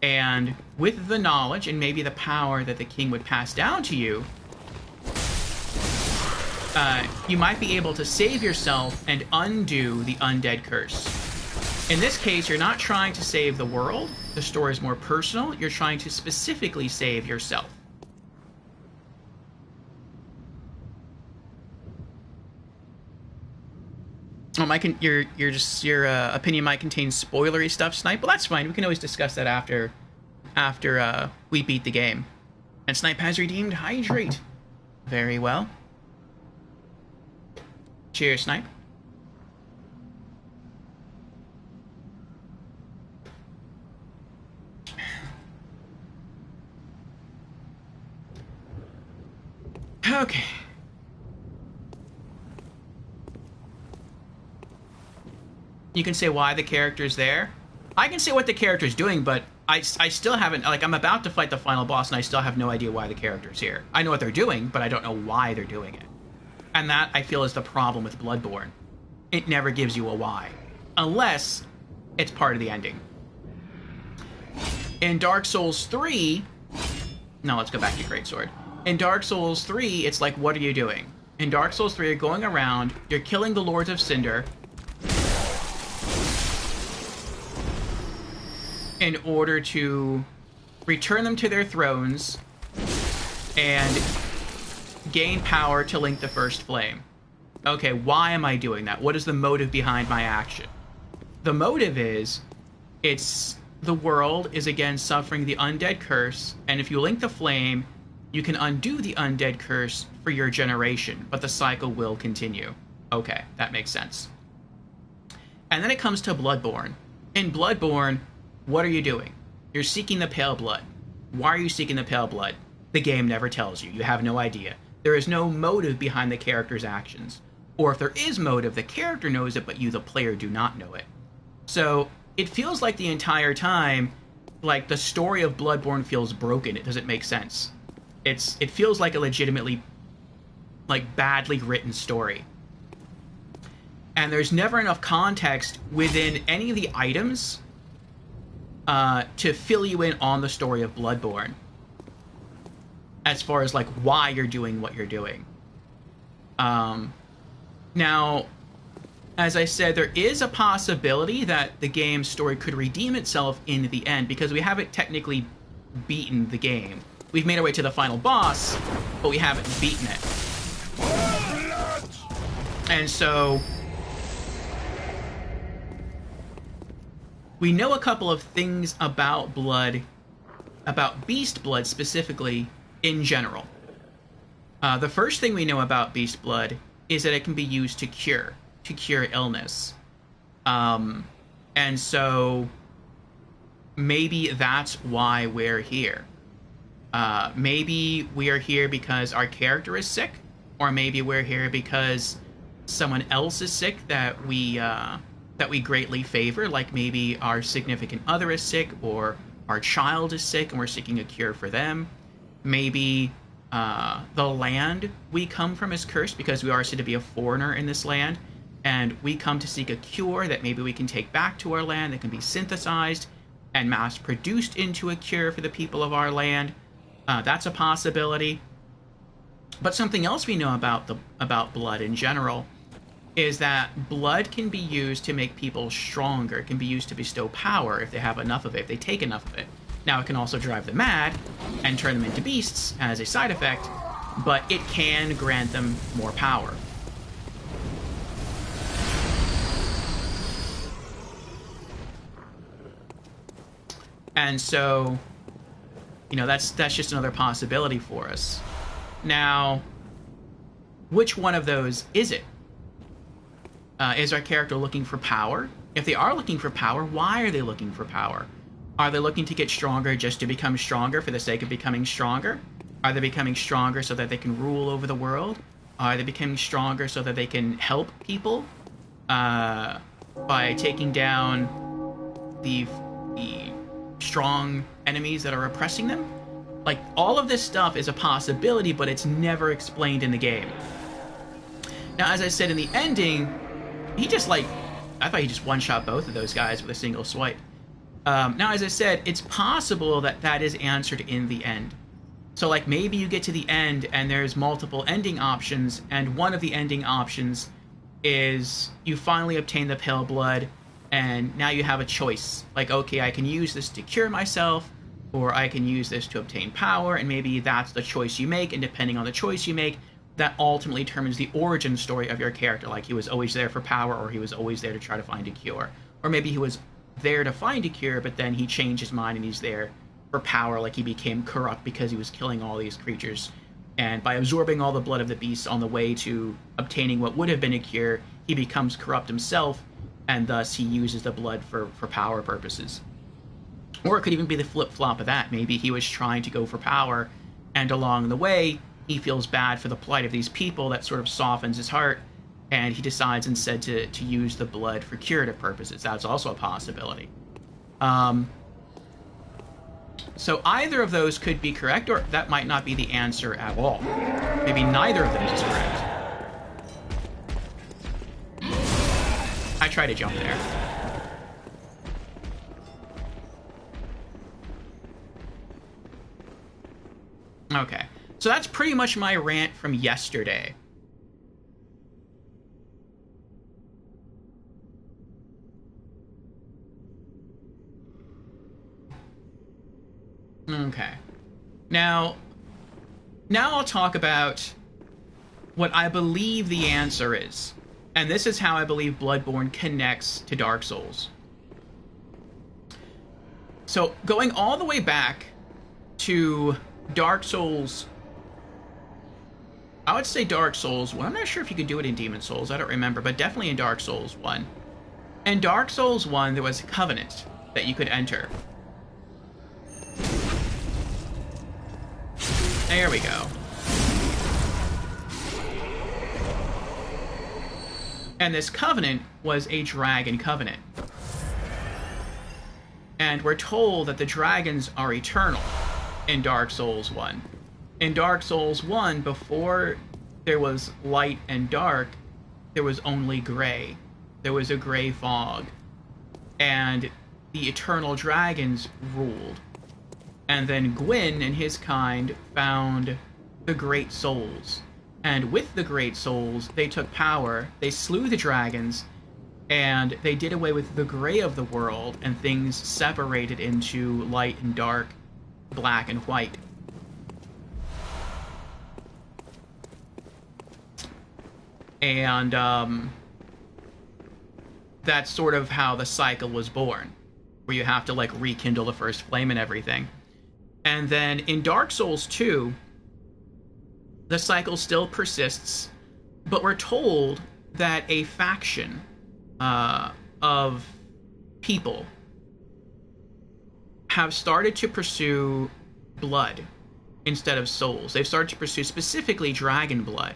And with the knowledge and maybe the power that the king would pass down to you, you might be able to save yourself and undo the undead curse. In this case, you're not trying to save the world. The story is more personal. You're trying to specifically save yourself. Oh, your opinion might contain spoilery stuff, Snipe. Well, that's fine. We can always discuss that after we beat the game. And Snipe has redeemed Hydrate. Very well. Cheers, Snipe. Okay. You can say why the character's there. I can say what the character's doing, but I still haven't... Like, I'm about to fight the final boss, and I still have no idea why the character's here. I know what they're doing, but I don't know why they're doing it. And that, I feel, is the problem with Bloodborne. It never gives you a why. Unless it's part of the ending. In Dark Souls 3... No, let's go back to Greatsword. In Dark Souls 3, it's like, what are you doing? In Dark Souls 3, you're going around, you're killing the Lords of Cinder... in order to return them to their thrones and gain power to link the First Flame. Okay, why am I doing that? What is the motive behind my action? The motive is, the world is again suffering the undead curse, and if you link the flame, you can undo the undead curse for your generation, but the cycle will continue. Okay, that makes sense. And then it comes to Bloodborne. In Bloodborne, what are you doing? You're seeking the Pale Blood. Why are you seeking the Pale Blood? The game never tells you. You have no idea. There is no motive behind the character's actions. Or if there is motive, the character knows it, but you, the player, do not know it. So, it feels like the entire time, like, the story of Bloodborne feels broken. It doesn't make sense. It feels like a legitimately, like, badly written story. And there's never enough context within any of the items to fill you in on the story of Bloodborne. As far as, like, why you're doing what you're doing. Now, as I said, there is a possibility that the game's story could redeem itself in the end, because we haven't technically beaten the game. We've made our way to the final boss, but we haven't beaten it. And so... we know a couple of things about blood, about beast blood specifically, in general. The first thing we know about beast blood is that it can be used to cure illness. And so maybe that's why we're here. Maybe we are here because our character is sick, or maybe we're here because someone else is sick that we greatly favor, like maybe our significant other is sick, or our child is sick and we're seeking a cure for them. Maybe the land we come from is cursed because we are said to be a foreigner in this land, and we come to seek a cure that maybe we can take back to our land that can be synthesized and mass-produced into a cure for the people of our land. That's a possibility. But something else we know about blood in general is that blood can be used to make people stronger. It can be used to bestow power if they have enough of it, if they take enough of it. Now, it can also drive them mad and turn them into beasts as a side effect, but it can grant them more power. And so, you know, that's just another possibility for us. Now, which one of those is it? Is our character looking for power? If they are looking for power, why are they looking for power? Are they looking to get stronger just to become stronger for the sake of becoming stronger? Are they becoming stronger so that they can rule over the world? Are they becoming stronger so that they can help people by taking down the strong enemies that are oppressing them? Like, all of this stuff is a possibility, but it's never explained in the game. Now, as I said in the ending, he just, like, I thought he just one-shot both of those guys with a single swipe. Now, as I said, it's possible that that is answered in the end. So, like, maybe you get to the end and there's multiple ending options, and one of the ending options is you finally obtain the pale blood, and now you have a choice. Like, okay, I can use this to cure myself, or I can use this to obtain power, and maybe that's the choice you make, and depending on the choice you make, that ultimately determines the origin story of your character. Like, he was always there for power, or he was always there to try to find a cure. Or maybe he was there to find a cure, but then he changed his mind and he's there for power, like he became corrupt because he was killing all these creatures. And by absorbing all the blood of the beasts on the way to obtaining what would have been a cure, he becomes corrupt himself, and thus he uses the blood for power purposes. Or it could even be the flip-flop of that. Maybe he was trying to go for power, and along the way, he feels bad for the plight of these people. That sort of softens his heart, and he decides instead to use the blood for curative purposes. That's also a possibility. So either of those could be correct, or that might not be the answer at all. Maybe neither of those is correct. I tried to jump there. Okay, so that's pretty much my rant from yesterday. Okay. Now I'll talk about what I believe the answer is. And this is how I believe Bloodborne connects to Dark Souls. So, going all the way back to Dark Souls... I would say Dark Souls 1. I'm not sure if you could do it in Demon Souls. I don't remember, but definitely in Dark Souls 1. In Dark Souls 1, there was a covenant that you could enter. There we go. And this covenant was a dragon covenant. And we're told that the dragons are eternal in Dark Souls 1. In Dark Souls 1, before there was light and dark, there was only gray. There was a gray fog. And the eternal dragons ruled. And then Gwyn and his kind found the Great Souls. And with the Great Souls, they took power, they slew the dragons, and they did away with the gray of the world, and things separated into light and dark, black and white. And that's sort of how the cycle was born, where you have to, like, rekindle the first flame and everything. And then in Dark Souls 2, the cycle still persists, but we're told that a faction of people have started to pursue blood instead of souls. They've started to pursue specifically dragon blood.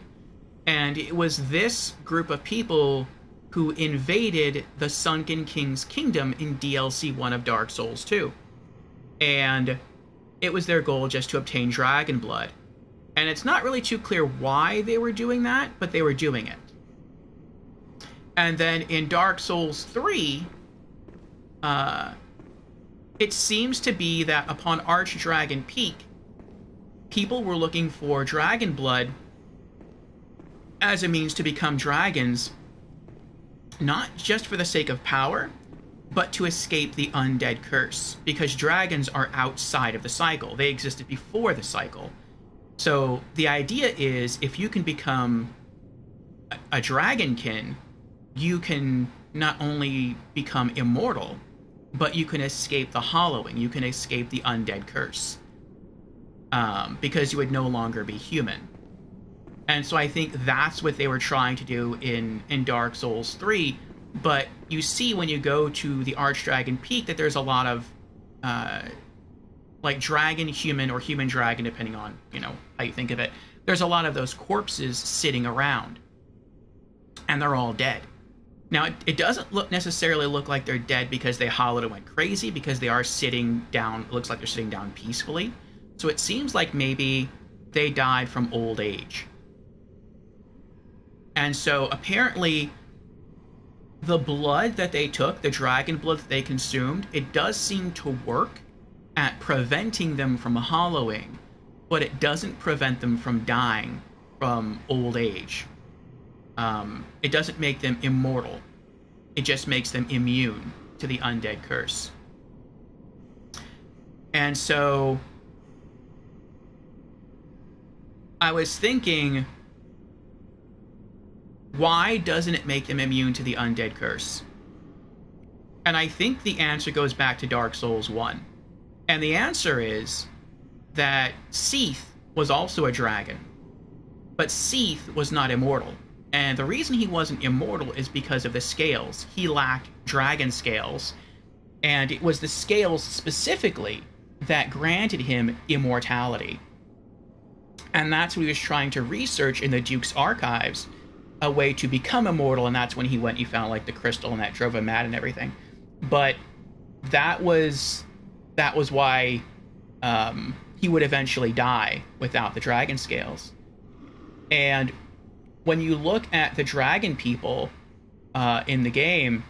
And it was this group of people who invaded the Sunken King's kingdom in DLC 1 of Dark Souls 2. And it was their goal just to obtain dragon blood. And it's not really too clear why they were doing that, but they were doing it. And then in Dark Souls 3, it seems to be that upon Archdragon Peak, people were looking for dragon blood as a means to become dragons, not just for the sake of power, but to escape the undead curse, because dragons are outside of the cycle. They existed before the cycle. So the idea is, if you can become a dragonkin, you can not only become immortal, but you can escape the hollowing. You can escape the undead curse, because you would no longer be human. And so I think that's what they were trying to do in Dark Souls 3. But you see when you go to the Archdragon Peak that there's a lot of like dragon human or human dragon, depending on, you know, how you think of it. There's a lot of those corpses sitting around, and they're all dead. Now, it doesn't necessarily look like they're dead because they hollowed and went crazy, because they are sitting down. It looks like they're sitting down peacefully. So it seems like maybe they died from old age. And so apparently the blood that they took, the dragon blood that they consumed, it does seem to work at preventing them from hollowing, but it doesn't prevent them from dying from old age. It doesn't make them immortal. It just makes them immune to the undead curse. And so I was thinking, why doesn't it make them immune to the undead curse? And I think the answer goes back to Dark Souls 1. And the answer is that Seath was also a dragon, but Seath was not immortal. And the reason he wasn't immortal is because of the scales. He lacked dragon scales, and it was the scales specifically that granted him immortality. And that's what he was trying to research in the Duke's archives, a way to become immortal, and that's when he found like the crystal, and that drove him mad and everything. But that was why he would eventually die without the dragon scales. And when you look at the dragon people in the game,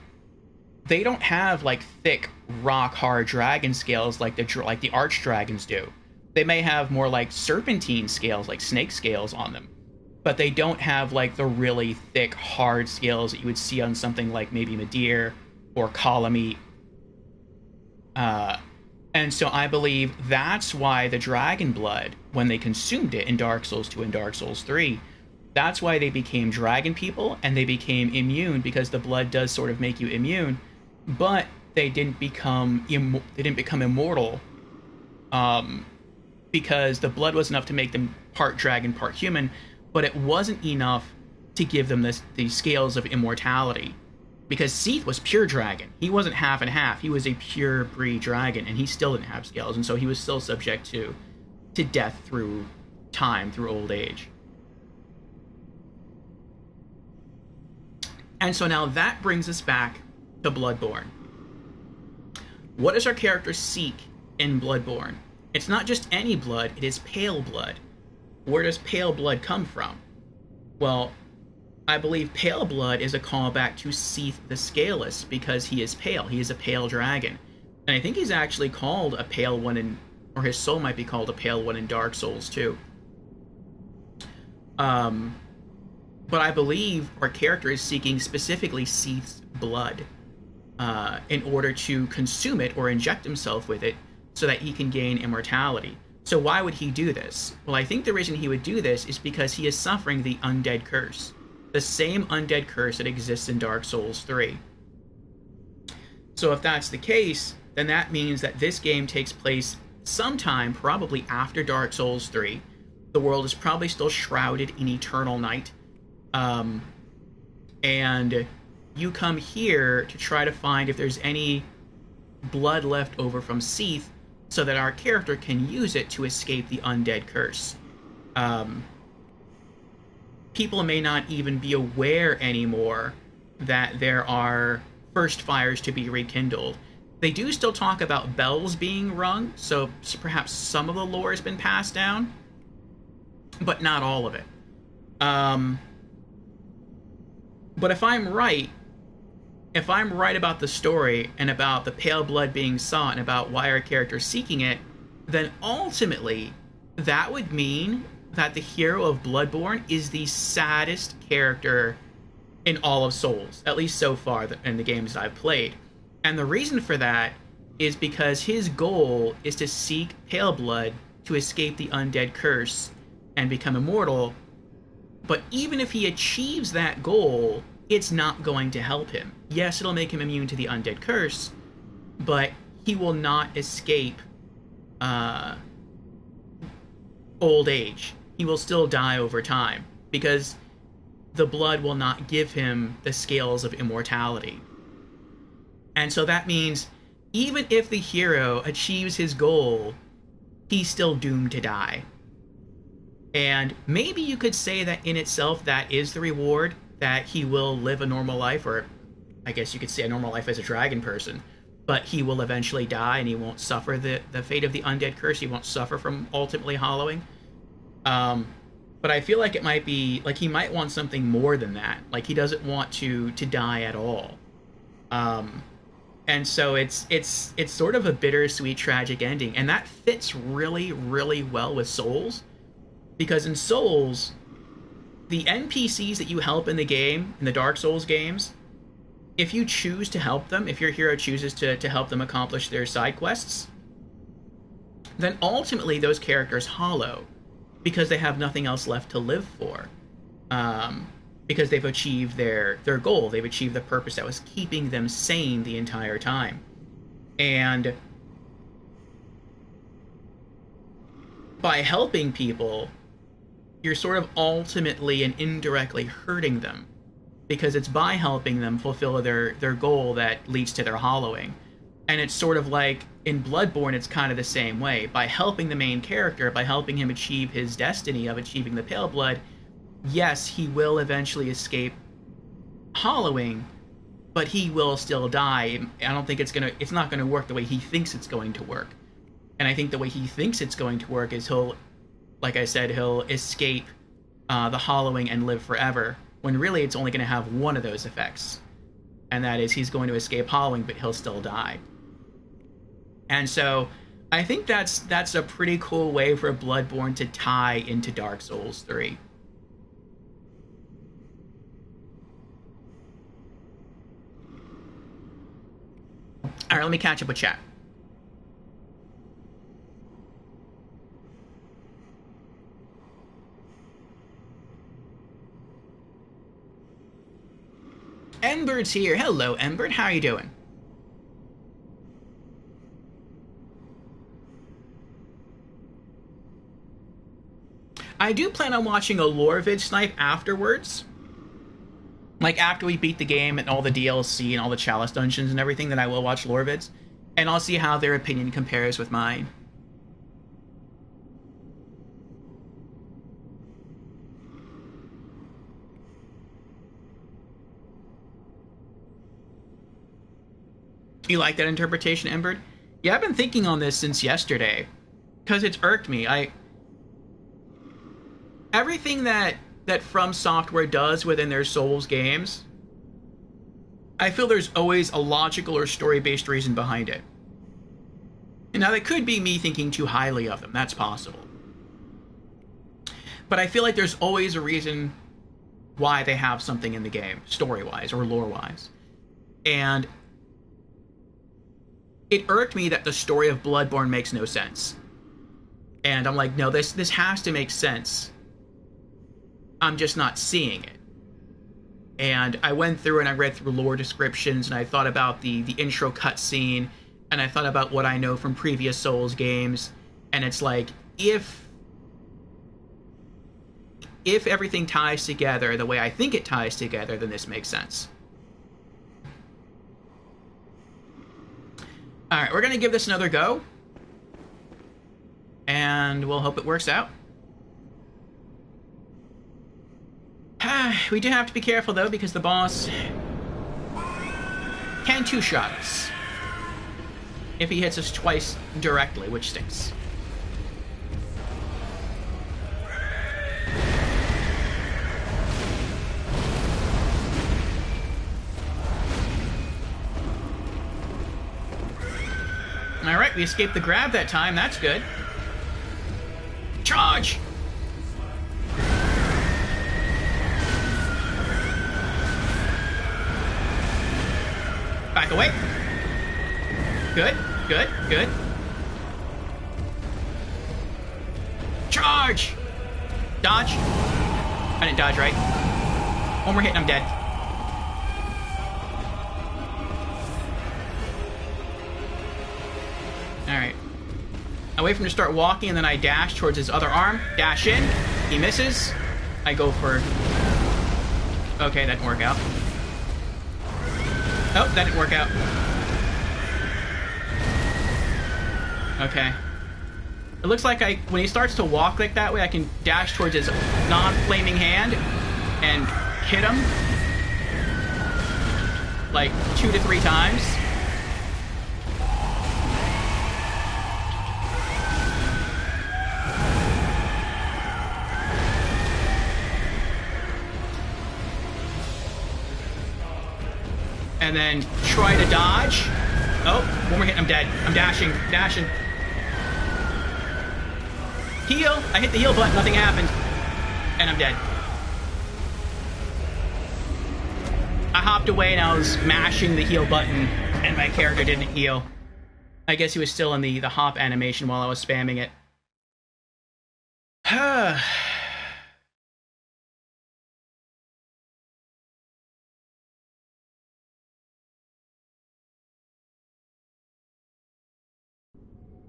they don't have like thick, rock-hard dragon scales like the archdragons do. They may have more like serpentine scales, like snake scales on them, but they don't have like the really thick, hard scales that you would see on something like maybe Midir or Kalameet. And so I believe that's why the dragon blood, when they consumed it in Dark Souls 2 and Dark Souls 3, that's why they became dragon people, and they became immune, because the blood does sort of make you immune, but they didn't become immortal, because the blood was enough to make them part dragon, part human, but it wasn't enough to give them the scales of immortality. Because Seath was pure dragon. He wasn't half and half. He was a pure breed dragon, and he still didn't have scales, and so he was still subject to death through time, through old age. And so now that brings us back to Bloodborne. What does our character seek in Bloodborne? It's not just any blood, it is pale blood. Where does pale blood come from? Well, I believe pale blood is a callback to Seath the Scaleless, because he is pale. He is a pale dragon. And I think he's actually called a pale one or his soul might be called a pale one in Dark Souls 2. But I believe our character is seeking specifically Seath's blood in order to consume it or inject himself with it so that he can gain immortality. So why would he do this? Well, I think the reason he would do this is because he is suffering the undead curse. The same undead curse that exists in Dark Souls 3. So if that's the case, then that means that this game takes place sometime probably after Dark Souls 3. The world is probably still shrouded in eternal night. And you come here to try to find if there's any blood left over from Seath so that our character can use it to escape the undead curse. People may not even be aware anymore that there are first fires to be rekindled. They do still talk about bells being rung, so perhaps some of the lore has been passed down, but not all of it. But if I'm right about the story and about the pale blood being sought and about why our character is seeking it, then ultimately that would mean that the hero of Bloodborne is the saddest character in all of Souls, at least so far in the games I've played. And the reason for that is because his goal is to seek pale blood to escape the undead curse and become immortal. But even if he achieves that goal, it's not going to help him. Yes, it'll make him immune to the undead curse, but he will not escape old age. He will still die over time because the blood will not give him the scales of immortality. And so that means even if the hero achieves his goal, he's still doomed to die. And maybe you could say that in itself that is the reward, that he will live a normal life, or I guess you could say a normal life as a dragon person, but he will eventually die and he won't suffer the fate of the undead curse. He won't suffer from ultimately hollowing. But I feel like it might be, like, he might want something more than that. Like, he doesn't want to die at all. And so it's sort of a bittersweet, tragic ending. And that fits really, really well with Souls. Because in Souls, the NPCs that you help in the game, in the Dark Souls games, if you choose to help them, if your hero chooses to help them accomplish their side quests, then ultimately those characters hollow because they have nothing else left to live for. Because they've achieved their goal. They've achieved the purpose that was keeping them sane the entire time. And by helping people, you're sort of ultimately and indirectly hurting them, because it's by helping them fulfill their goal that leads to their hollowing. And it's sort of like in Bloodborne, it's kind of the same way. By helping the main character, by helping him achieve his destiny of achieving the Pale Blood, yes, he will eventually escape hollowing, but he will still die. I don't think it's not gonna work the way he thinks it's going to work. And I think the way he thinks it's going to work is he'll escape the hollowing and live forever, when really it's only going to have one of those effects. And that is, he's going to escape hollowing, but he'll still die. And so I think that's a pretty cool way for Bloodborne to tie into Dark Souls 3. Alright, let me catch up with chat. Embert's here. Hello, Embert. How are you doing? I do plan on watching a lore vid snipe afterwards. Like, after we beat the game and all the DLC and all the Chalice dungeons and everything, then I will watch lore vids. And I'll see how their opinion compares with mine. You like that interpretation, Embert? Yeah, I've been thinking on this since yesterday, because it's irked me. Everything that From Software does within their Souls games, I feel there's always a logical or story-based reason behind it. And now, that could be me thinking too highly of them. That's possible. But I feel like there's always a reason why they have something in the game, story-wise or lore-wise. And it irked me that the story of Bloodborne makes no sense. And I'm like, no, this has to make sense. I'm just not seeing it. And I went through and I read through lore descriptions, and I thought about the intro cutscene, and I thought about what I know from previous Souls games, and it's like, if everything ties together the way I think it ties together, then this makes sense. Alright, we're going to give this another go. And we'll hope it works out. We do have to be careful, though, because the boss can two-shot us if he hits us twice directly, which stinks. Alright, we escaped the grab that time. That's good. Charge! Back away. Good, good, good. Charge! Dodge. I didn't dodge right. One more hit and I'm dead. Alright. I wait for him to start walking and then I dash towards his other arm. Dash in. He misses. I go for... Okay, that didn't work out. Oh, that didn't work out. Okay. It looks like when he starts to walk like that way, I can dash towards his non-flaming hand and hit him like 2 to 3 times. And then try to dodge. Oh, one more hit, I'm dead. I'm dashing, dashing. Heal! I hit the heal button, nothing happened. And I'm dead. I hopped away and I was mashing the heal button and my character didn't heal. I guess he was still in the hop animation while I was spamming it.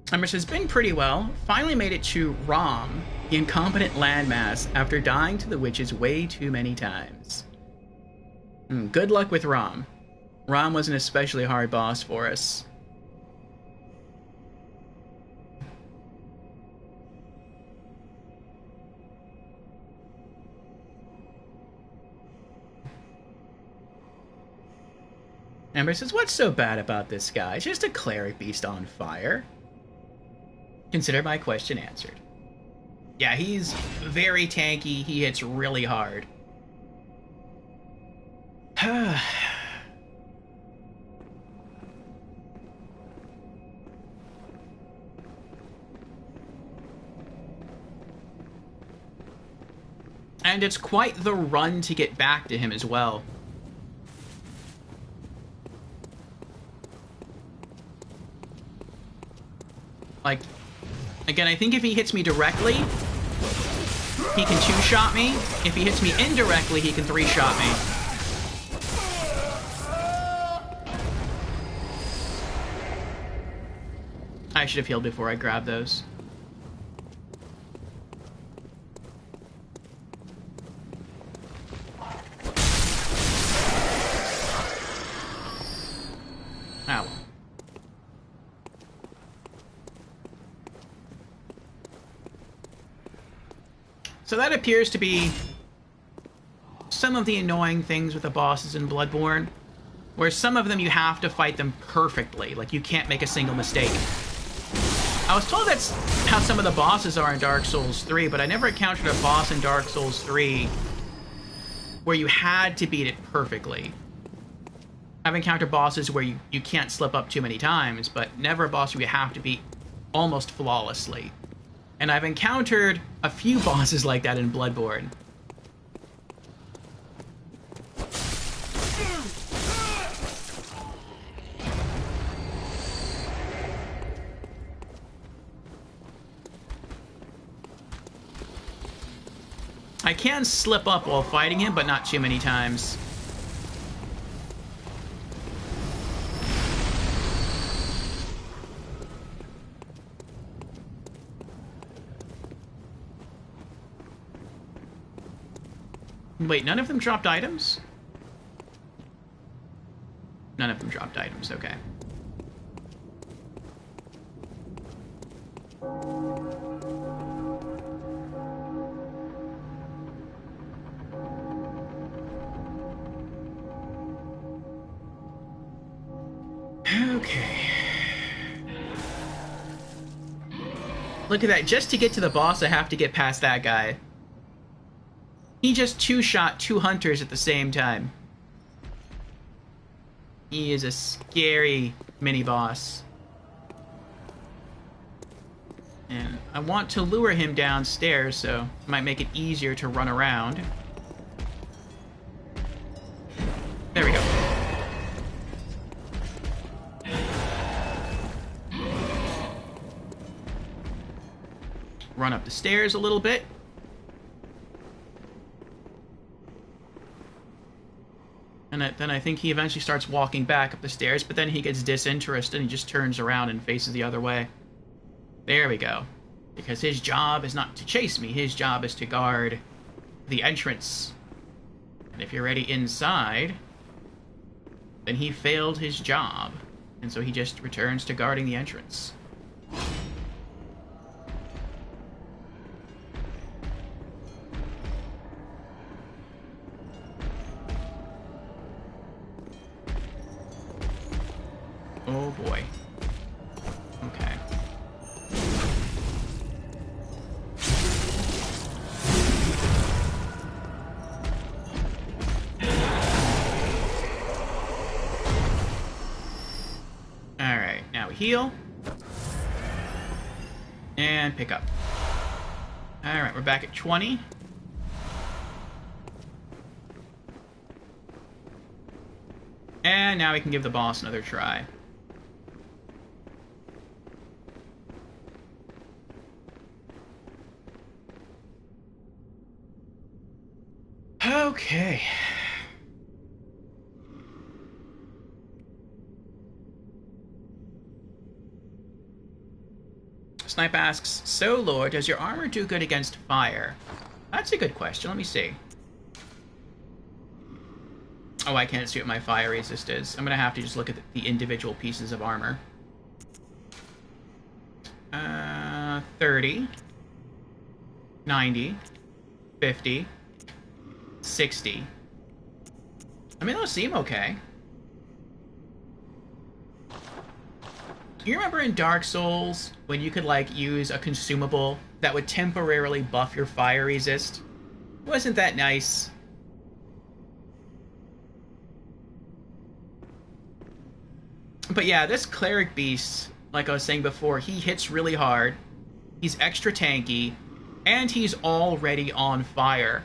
Embers has been pretty well. Finally made it to Rom, the incompetent landmass, after dying to the witches way too many times. Good luck with Rom. Rom was an especially hard boss for us. Ember says, what's so bad about this guy? It's just a cleric beast on fire. Consider my question answered. Yeah, he's very tanky. He hits really hard. And it's quite the run to get back to him as well. Like, again, I think if he hits me directly, he can 2-shot me. If he hits me indirectly, he can 3-shot me. I should have healed before I grabbed those. Ow. So that appears to be some of the annoying things with the bosses in Bloodborne, where some of them you have to fight them perfectly, like you can't make a single mistake. I was told that's how some of the bosses are in Dark Souls 3, but I never encountered a boss in Dark Souls 3 where you had to beat it perfectly. I've encountered bosses where you can't slip up too many times, but never a boss where you have to beat almost flawlessly. And I've encountered a few bosses like that in Bloodborne. I can slip up while fighting him, but not too many times. Wait, none of them dropped items? None of them dropped items, okay. Okay. Look at that, just to get to the boss I have to get past that guy. He just 2-shot 2 hunters at the same time. He is a scary mini-boss. And I want to lure him downstairs, so it might make it easier to run around. There we go. run up the stairs a little bit. And then I think he eventually starts walking back up the stairs, but then he gets disinterested and he just turns around and faces the other way. There we go. Because his job is not to chase me, his job is to guard the entrance. And if you're already inside, then he failed his job. And so he just returns to guarding the entrance. Oh boy. Okay. Alright, now we heal. And pick up. Alright, we're back at 20. And now we can give the boss another try. Okay. Snipe asks, so Lord, does your armor do good against fire? That's a good question. Let me see. Oh, I can't see what my fire resist is. I'm gonna have to just look at the individual pieces of armor. 30. 90. 50. 60. I mean, those seem okay. You remember in Dark Souls when you could, like, use a consumable that would temporarily buff your fire resist? Wasn't that nice? But yeah, this Cleric Beast, like I was saying before, he hits really hard. He's extra tanky, and he's already on fire.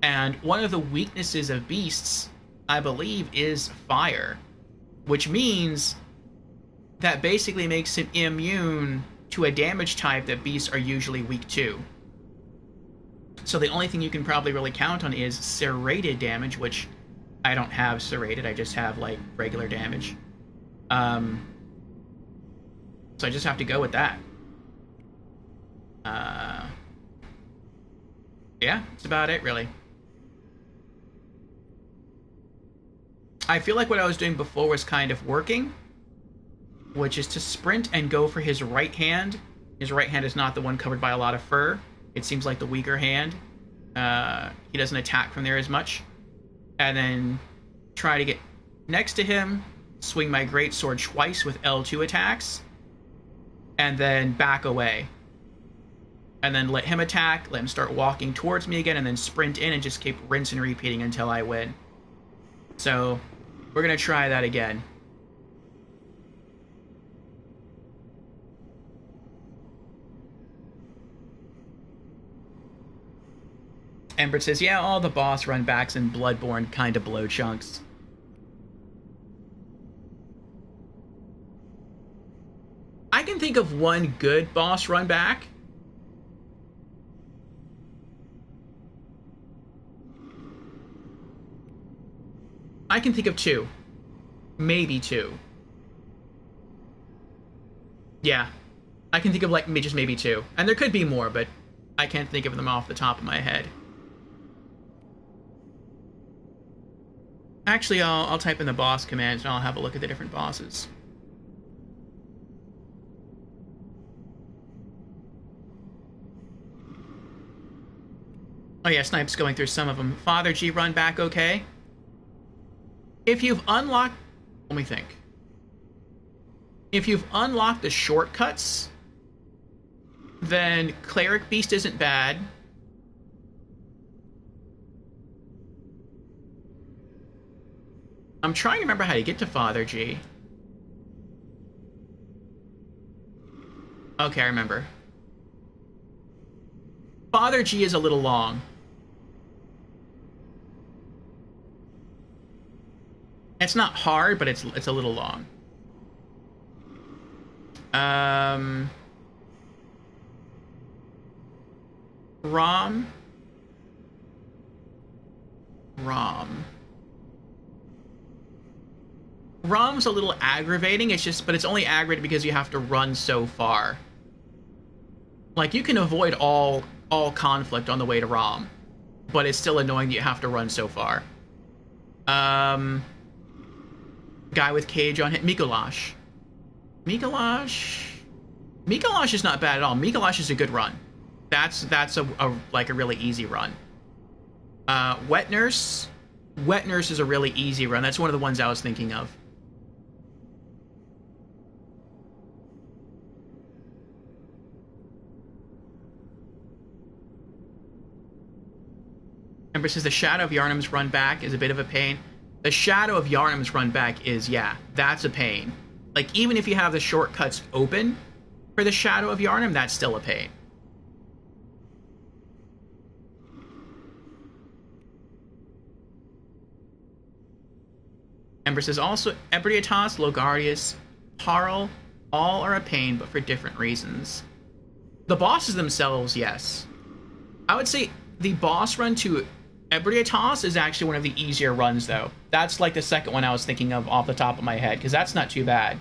And one of the weaknesses of beasts, I believe, is fire. Which means that basically makes him immune to a damage type that beasts are usually weak to. So the only thing you can probably really count on is serrated damage, which I don't have serrated, I just have, like, regular damage. So I just have to go with that. Yeah, that's about it, really. I feel like what I was doing before was kind of working, which is to sprint and go for his right hand. His right hand is not the one covered by a lot of fur. It seems like the weaker hand. He doesn't attack from there as much. And then try to get next to him, swing my greatsword twice with L2 attacks, and then back away. And then let him attack, let him start walking towards me again, and then sprint in and just keep rinse and repeating until I win. So, we're gonna try that again. Ember says, yeah, all the boss run backs in Bloodborne kinda blow chunks. I can think of one good boss run back. I can think of two. Maybe two. Yeah. I can think of, like, just maybe two. And there could be more, but I can't think of them off the top of my head. Actually, I'll type in the boss commands and I'll have a look at the different bosses. Oh yeah, Snipe's going through some of them. Father G run back okay? If you've unlocked... Let me think. If you've unlocked the shortcuts, then Cleric Beast isn't bad. I'm trying to remember how to get to Father G. Okay, I remember. Father G is a little long. It's not hard, but it's a little long. Rom. Rom's a little aggravating, but it's only aggravating because you have to run so far. Like, you can avoid all conflict on the way to Rom, but it's still annoying that you have to run so far. Guy with cage on him, Mikolash. Mikolash is not bad at all. Mikolash is a good run. That's a really easy run. Wet Nurse is a really easy run. That's one of the ones I was thinking of. Ember says the Shadow of Yharnam's run back is a bit of a pain. The Shadow of Yharnam's run back is, yeah, that's a pain. Like, even if you have the shortcuts open for the Shadow of Yharnam, that's still a pain. Ember says also Ebrietas, Logarius, Parl, all are a pain, but for different reasons. The bosses themselves, yes. I would say the boss run to Ebrietas is actually one of the easier runs, though. That's like the second one I was thinking of off the top of my head, because that's not too bad.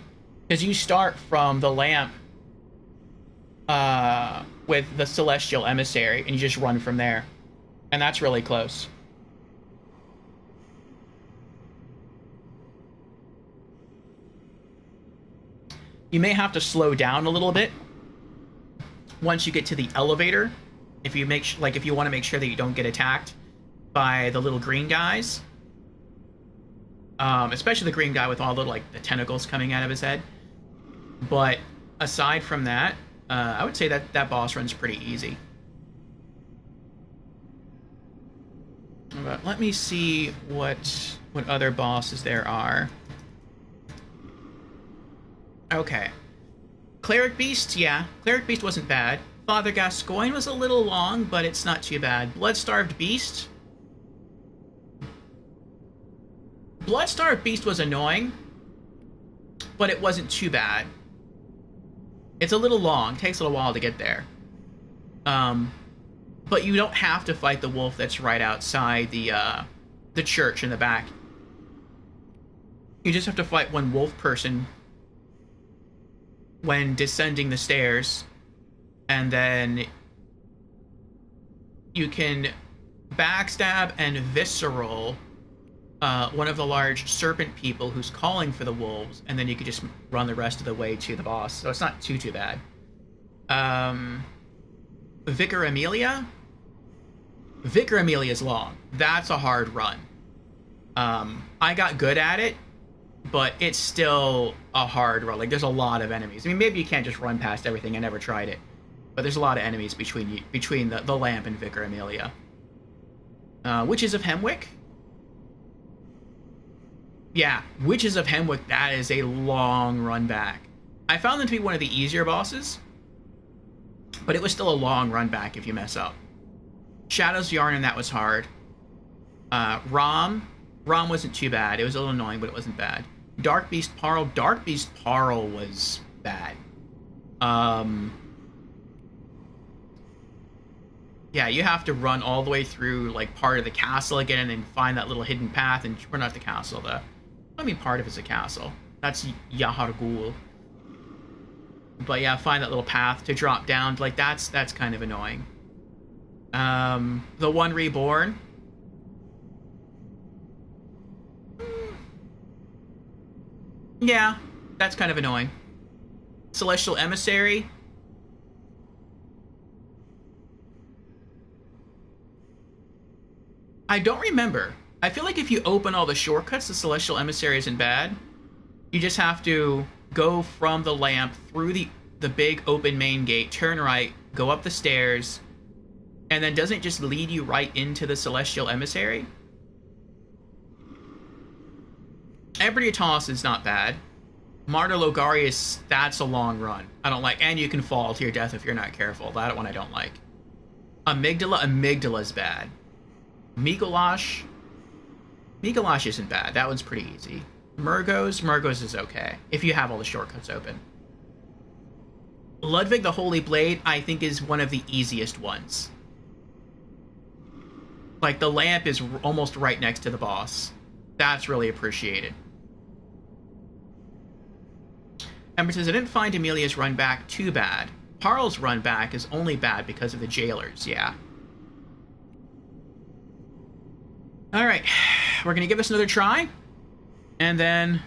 Because you start from the lamp with the Celestial Emissary, and you just run from there. And that's really close. You may have to slow down a little bit once you get to the elevator, if you if you want to make sure that you don't get attacked by the little green guys, especially the green guy with all the the tentacles coming out of his head. But aside from that, I would say that boss run's pretty easy. But let me see what other bosses there are. Okay. Cleric Beast, yeah. Cleric Beast wasn't bad. Father Gascoigne was a little long, but it's not too bad. Bloodstarved Beast. Bloodstarved Beast was annoying, but it wasn't too bad. It's a little long. Takes a little while to get there. But you don't have to fight the wolf that's right outside the church in the back. You just have to fight one wolf person when descending the stairs, and then you can backstab and visceral one of the large serpent people who's calling for the wolves, and then you could just run the rest of the way to the boss. So it's not too bad. Vicar Amelia? Vicar Amelia's long. That's a hard run. I got good at it, but it's still a hard run. Like, there's a lot of enemies. I mean, maybe you can't just run past everything. I never tried it. But there's a lot of enemies between the lamp and Vicar Amelia. Witches of Hemwick? Yeah, Witches of Hemwick, that is a long run back. I found them to be one of the easier bosses, but it was still a long run back if you mess up. Shadows of Yharnam, that was hard. Rom wasn't too bad. It was a little annoying, but it wasn't bad. Dark Beast Parl was bad. Yeah, you have to run all the way through part of the castle again, and then find that little hidden path, and we're not the castle though. I mean, part of it's a castle. That's Yahar'gul. But yeah, find that little path to drop down. That's kind of annoying. The One Reborn. Yeah, that's kind of annoying. Celestial Emissary. I don't remember. I feel like if you open all the shortcuts, the Celestial Emissary isn't bad. You just have to go from the lamp through the big open main gate, turn right, go up the stairs, and then doesn't it just lead you right into the Celestial Emissary? Ebrietas is not bad. Martyr Logarius, that's a long run. I don't like, and you can fall to your death if you're not careful. That one I don't like. Amygdala's bad. Mikolash isn't bad. That one's pretty easy. Murgos is okay, if you have all the shortcuts open. Ludwig the Holy Blade, I think, is one of the easiest ones. Like, the lamp is almost right next to the boss. That's really appreciated. Ember says, I didn't find Amelia's run back too bad. Parl's run back is only bad because of the jailers, yeah. Alright, we're gonna give this another try. And then,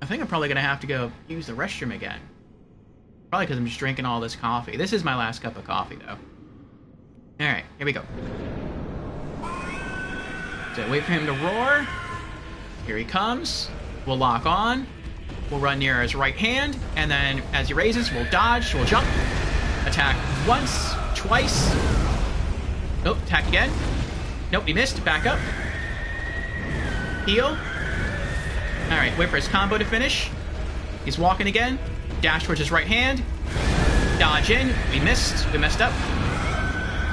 I think I'm probably gonna have to go use the restroom again. Probably because I'm just drinking all this coffee. This is my last cup of coffee, though. Alright, here we go. So wait for him to roar. Here he comes. We'll lock on. We'll run near his right hand, and then as he raises, we'll dodge, we'll jump. Attack once, twice. Nope, attack again. Nope, he missed. Back up. Heal. Alright, wait for his combo to finish. He's walking again. Dash towards his right hand. Dodge in. We missed. We messed up.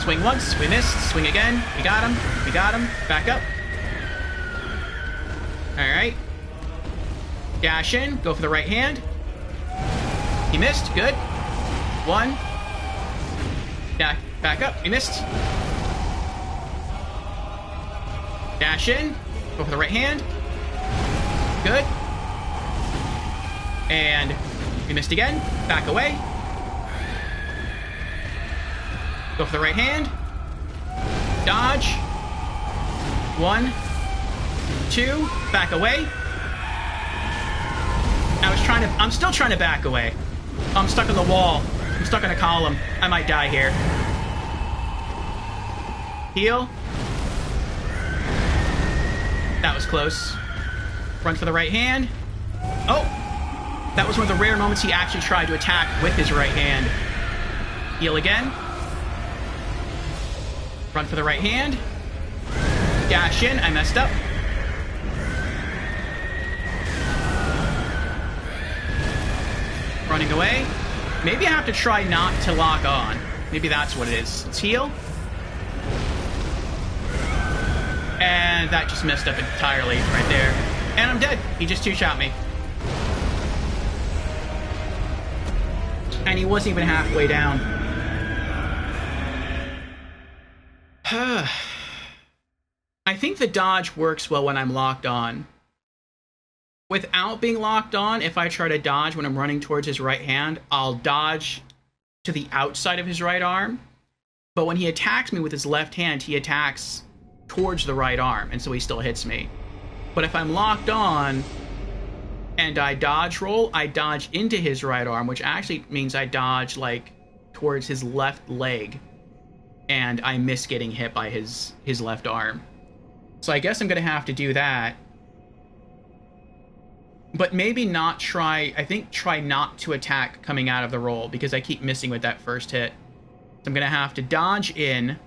Swing once. We missed. Swing again. We got him. We got him. Back up. Alright. Dash in. Go for the right hand. He missed. Good. One. Yeah, back up. He missed. Dash in. Go for the right hand. Good. And we missed again. Back away. Go for the right hand. Dodge. 1, 2. Back away. I'm still trying to back away. I'm stuck on the wall. I'm stuck on a column. I might die here. Heal. That was close. Run for the right hand. Oh! That was one of the rare moments he actually tried to attack with his right hand. Heal again. Run for the right hand. Dash in. I messed up. Running away. Maybe I have to try not to lock on. Maybe that's what it is. Let's heal. And that just messed up entirely right there. And I'm dead. He just two-shot me. And he wasn't even halfway down. I think the dodge works well when I'm locked on. Without being locked on, if I try to dodge when I'm running towards his right hand, I'll dodge to the outside of his right arm. But when he attacks me with his left hand, he attacks towards the right arm, and so he still hits me. But if I'm locked on and I dodge roll, I dodge into his right arm, which actually means I dodge, like, towards his left leg. And I miss getting hit by his left arm. So I guess I'm going to have to do that. But maybe not try... I think try not to attack coming out of the roll, because I keep missing with that first hit. So I'm going to have to dodge in,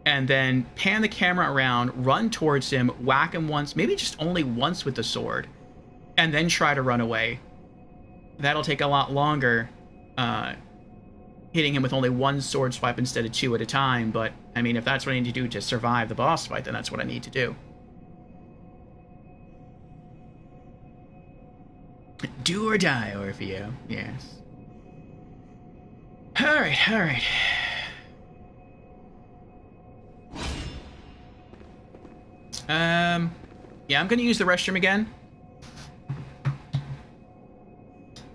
and then pan the camera around, run towards him, whack him once, maybe just only once with the sword, and then try to run away. That'll take a lot longer, hitting him with only one sword swipe instead of 2 at a time, but, I mean, if that's what I need to do to survive the boss fight, then that's what I need to do. Do or die, Orfeo. Yes. Alright, alright. Yeah, I'm gonna use the restroom again.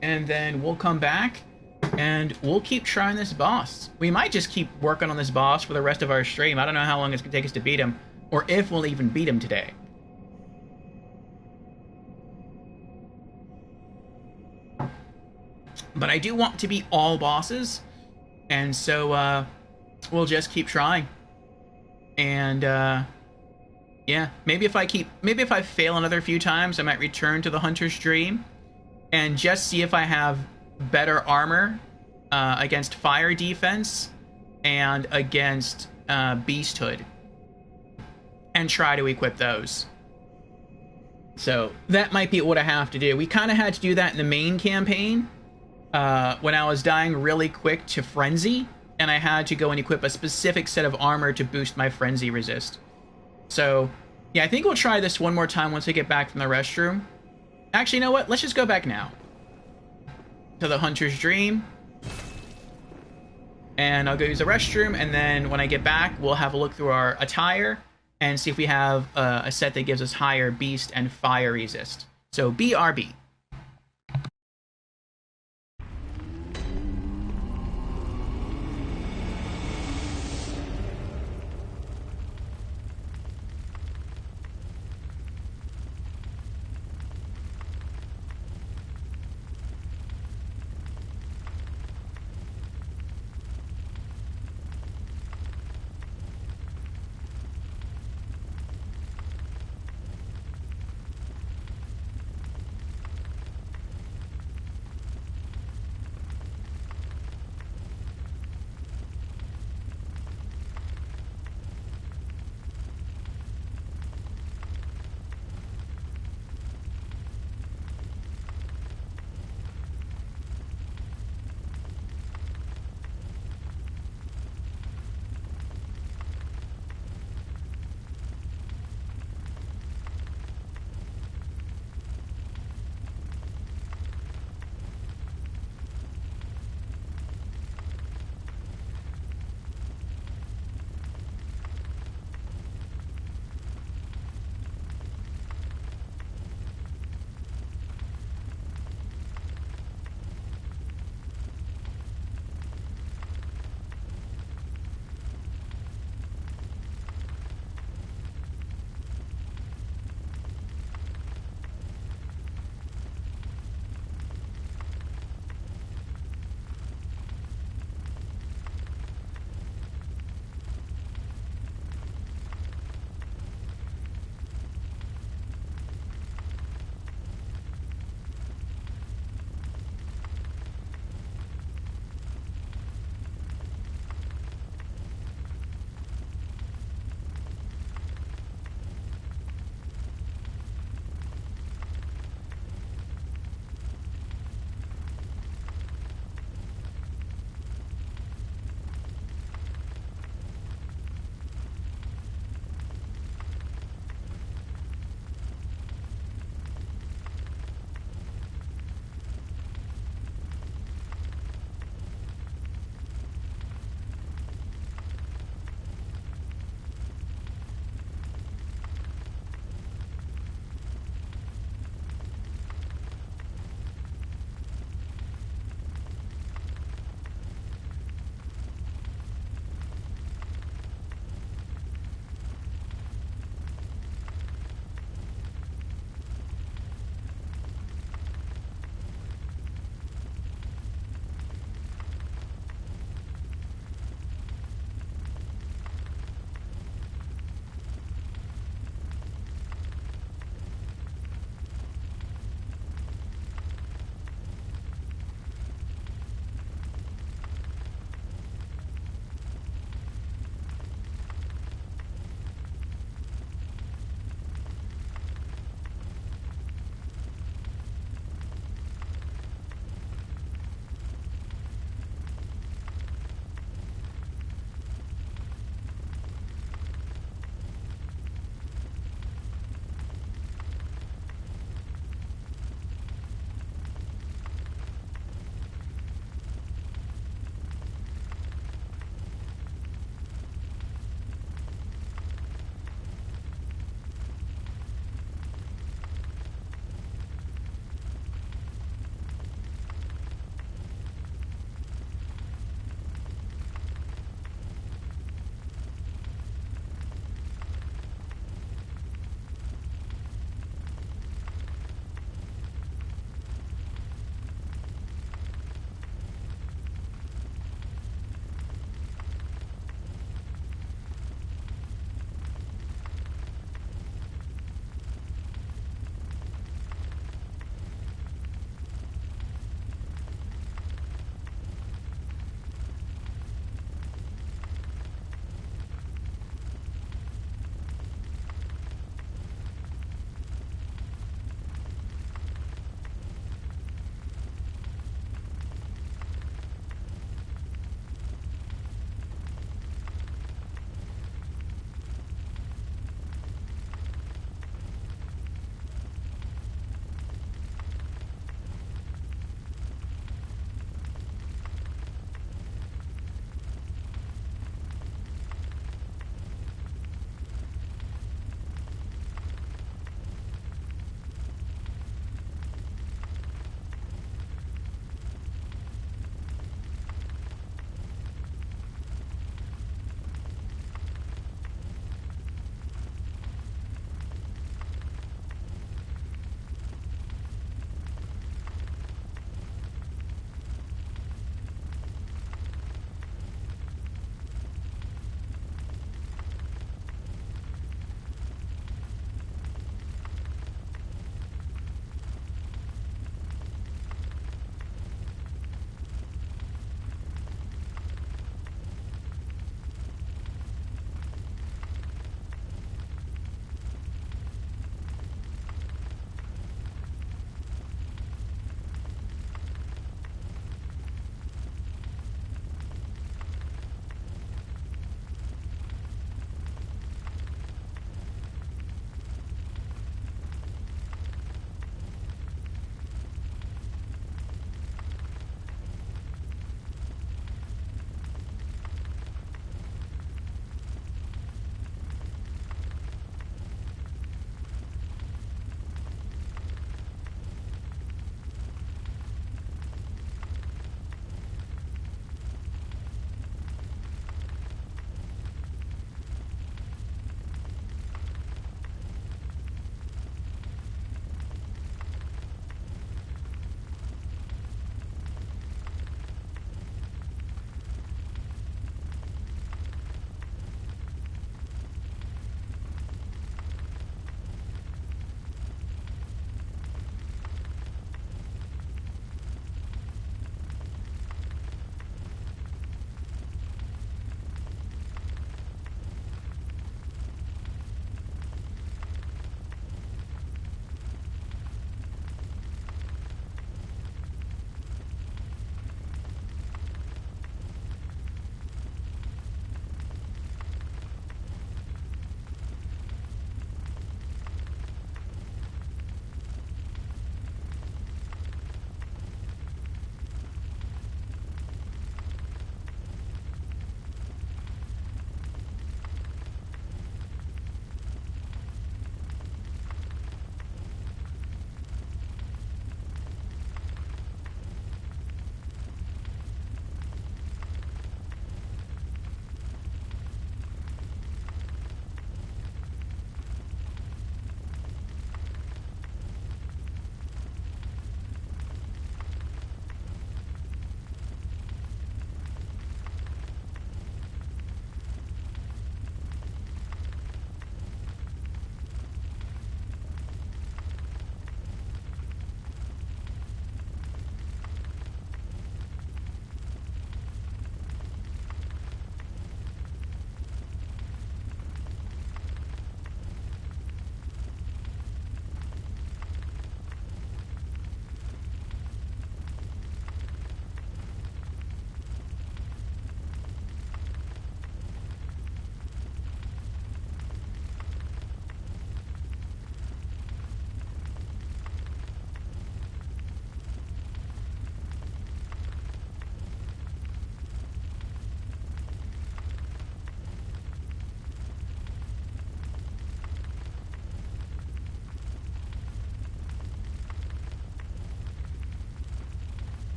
And then we'll come back, and we'll keep trying this boss. We might just keep working on this boss for the rest of our stream. I don't know how long it's gonna take us to beat him, or if we'll even beat him today. But I do want to beat all bosses, and so, we'll just keep trying. And, yeah, maybe if I fail another few times, I might return to the Hunter's Dream and just see if I have better armor against fire defense and against Beasthood, and try to equip those. So that might be what I have to do. We kind of had to do that in the main campaign when I was dying really quick to Frenzy, and I had to go and equip a specific set of armor to boost my Frenzy resist. So, yeah, I think we'll try this one more time once I get back from the restroom. Actually, you know what? Let's just go back now to the Hunter's Dream. and I'll go use the restroom, and then when I get back, we'll have a look through our attire and see if we have a set that gives us higher beast and fire resist. So BRB.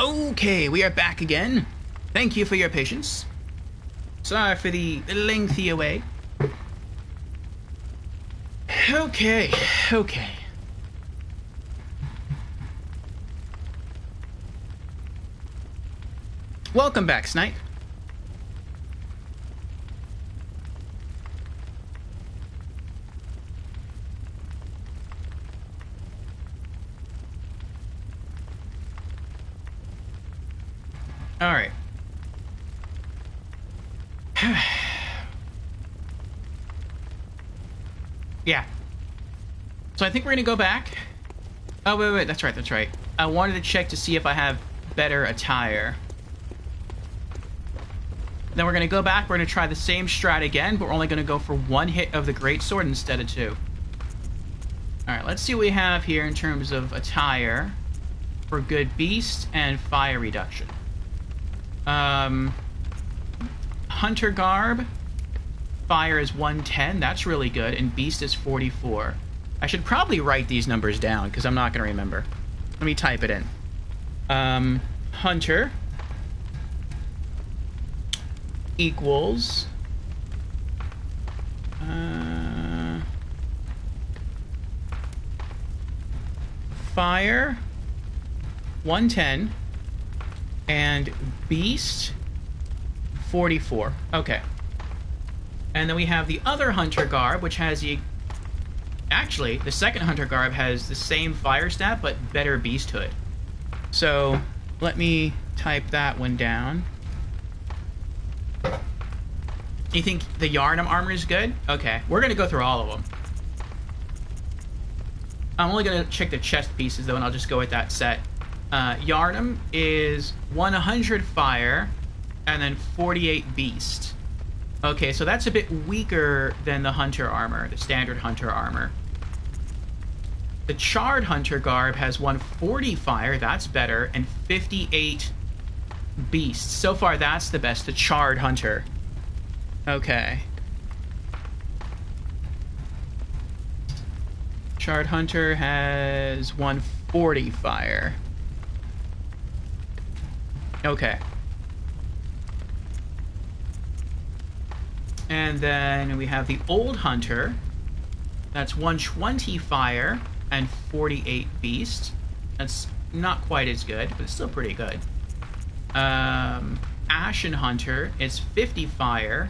Okay, we are back again. Thank you for your patience. Sorry for the lengthy away. Okay. Welcome back, Snipe. All right. Yeah. So I think we're gonna go back. Oh, wait, that's right. I wanted to check to see if I have better attire. Then we're gonna go back, we're gonna try the same strat again, but we're only gonna go for 1 hit of the greatsword instead of 2. Alright, let's see what we have here in terms of attire for good beast and fire reduction. Hunter garb. Fire is 110, that's really good, and beast is 44. I should probably write these numbers down, because I'm not going to remember. Let me type it in. Hunter equals... fire, 110, and beast, 44. Okay. And then we have the other hunter garb, which has the... Actually, the second hunter garb has the same fire stat, but better beasthood. So, let me type that one down. You think the Yharnam armor is good? Okay, we're gonna go through all of them. I'm only gonna check the chest pieces, though, and I'll just go with that set. Yharnam is 100 fire, and then 48 beast. Okay, so that's a bit weaker than the hunter armor, the standard hunter armor. The charred hunter garb has 140 fire, that's better, and 58 beast. So far, that's the best, the charred hunter. Okay. Charred hunter has 140 fire. Okay. And then we have the old hunter. That's 120 fire and 48 beast. That's not quite as good, but it's still pretty good. Ashen hunter is 50 fire,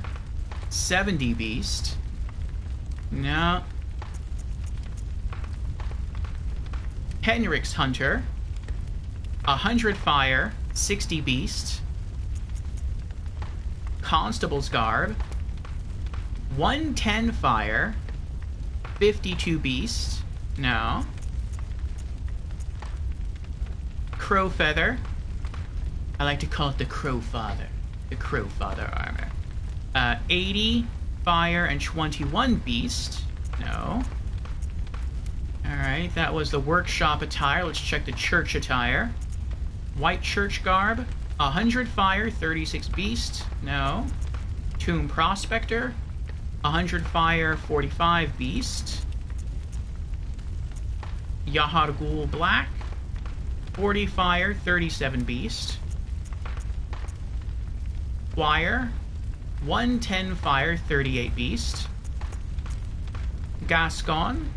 70 beast. No. Henrik's hunter, 100 fire, 60 beast. Constable's garb, 110 fire, 52 beast. No. Crow feather. I like to call it the Crow Father. The Crow Father armor. 80 fire and 21 beast. No. Alright, that was the workshop attire. Let's check the church attire. White church garb. 100 fire, 36 beast. No. Tomb prospector. 100 fire, 45 beast. Yahar Ghul black. 40 fire, 37 beast. Squire. 110 fire, 38 beast. Gascon.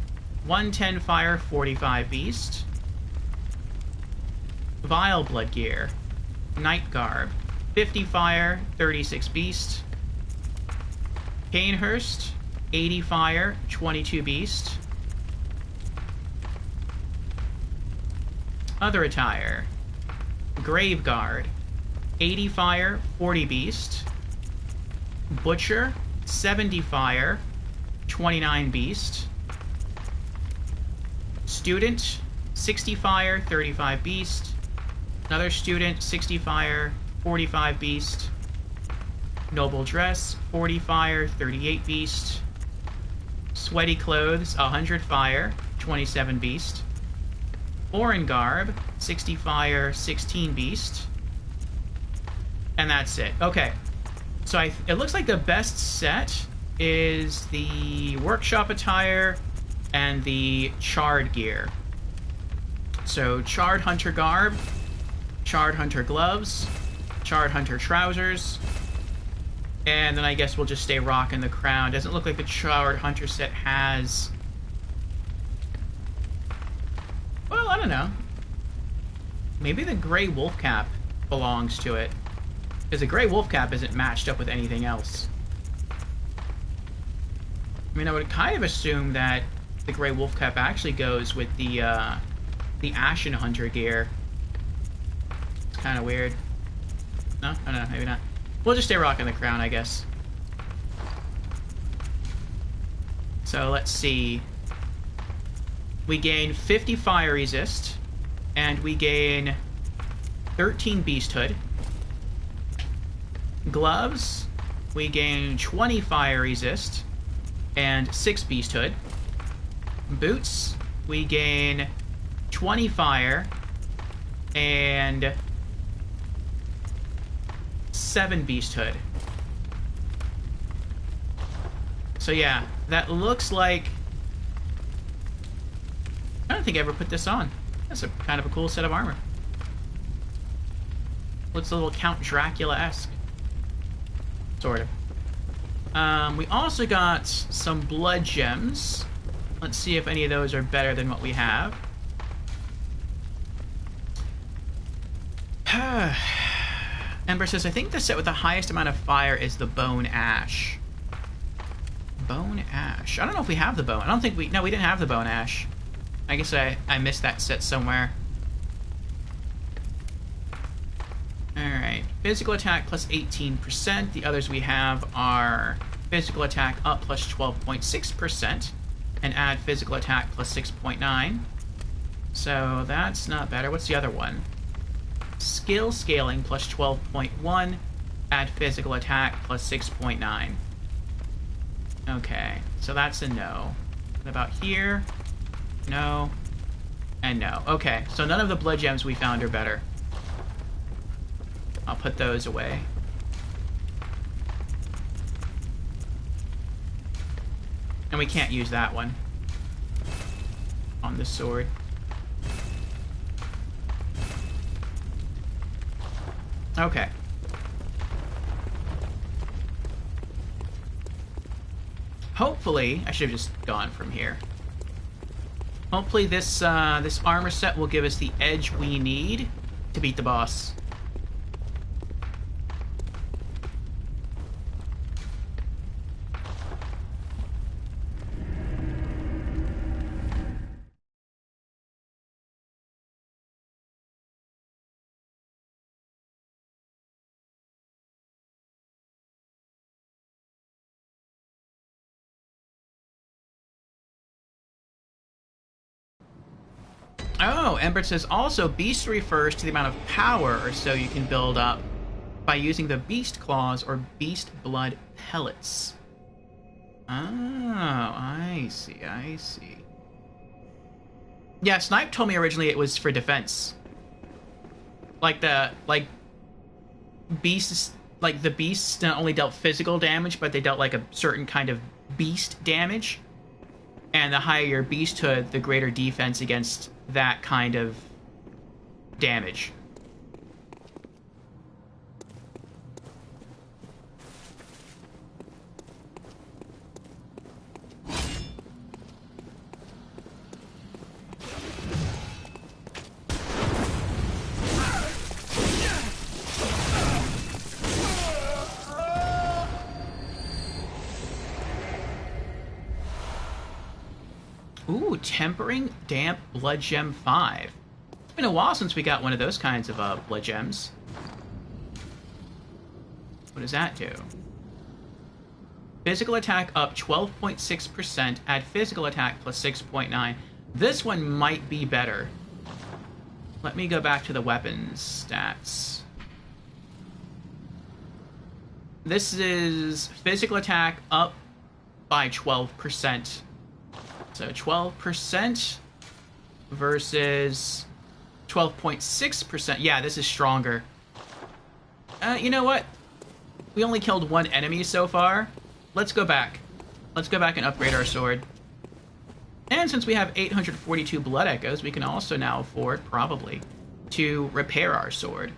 110 fire, 45 beast. Vile blood gear. Knight garb. 50 fire, 36 beast. Canehurst. 80 fire, 22 beast. Other attire. Grave guard. 80 fire, 40 beast. Butcher. 70 fire, 29 beast. Student. 60 fire, 35 beast. Another student, 60 fire, 45 beast. Noble dress, 40 fire, 38 beast. Sweaty clothes, 100 fire, 27 beast. Orin garb, 60 fire, 16 beast. And that's it. Okay. So it looks like the best set is the workshop attire and the charred gear. So charred hunter garb, Charred Hunter gloves, Charred Hunter trousers, and then I guess we'll just stay rocking the crown. Doesn't look like the Charred Hunter set has... Well, I don't know. Maybe the Grey Wolf Cap belongs to it. Because the Grey Wolf Cap isn't matched up with anything else. I mean, I would kind of assume that the Grey Wolf Cap actually goes with the Ashen Hunter gear. It's kind of weird. No? I don't know, maybe not. We'll just stay rocking the crown, I guess. So, let's see. We gain 50 fire resist, and we gain 13 beasthood. Gloves, we gain 20 fire resist, and 6 beasthood. Boots, we gain 20 fire, and 7 beasthood. So yeah, that looks like... I don't think I ever put this on. That's a kind of a cool set of armor. Looks a little Count Dracula-esque. Sort of. We also got some blood gems. Let's see if any of those are better than what we have. Ember says, I think the set with the highest amount of fire is the Bone Ash. Bone Ash. I don't know if we have the bone. I don't think we... No, we didn't have the Bone Ash. I guess I missed that set somewhere. Alright. Physical attack plus 18%. The others we have are physical attack up plus 12.6%. And add physical attack plus 6.9. So that's not better. What's the other one? Skill scaling plus 12.1. Add physical attack plus 6.9. Okay. So that's a no. What about here? No. And no. Okay. So none of the blood gems we found are better. I'll put those away. And we can't use that one on this sword. Okay. Hopefully, I should have just gone from here. Hopefully this this armor set will give us the edge we need to beat the boss. Oh, Ember says also beast refers to the amount of power or so you can build up by using the beast claws or beast blood pellets. Oh, I see, I see. Yeah, Snipe told me originally it was for defense. Like the beasts not only dealt physical damage, but they dealt like a certain kind of beast damage. And the higher your beasthood, the greater defense against that kind of damage. Ooh, Tempering Damp Blood Gem 5. It's been a while since we got one of those kinds of blood gems. What does that do? Physical attack up 12.6%, add physical attack plus 6.9. This one might be better. Let me go back to the weapons stats. This is physical attack up by 12%. So 12% versus 12.6%. Yeah, this is stronger. You know what? We only killed one enemy so far. Let's go back. Let's go back and upgrade our sword. And since we have 842 blood echoes, we can also now afford, probably, to repair our sword.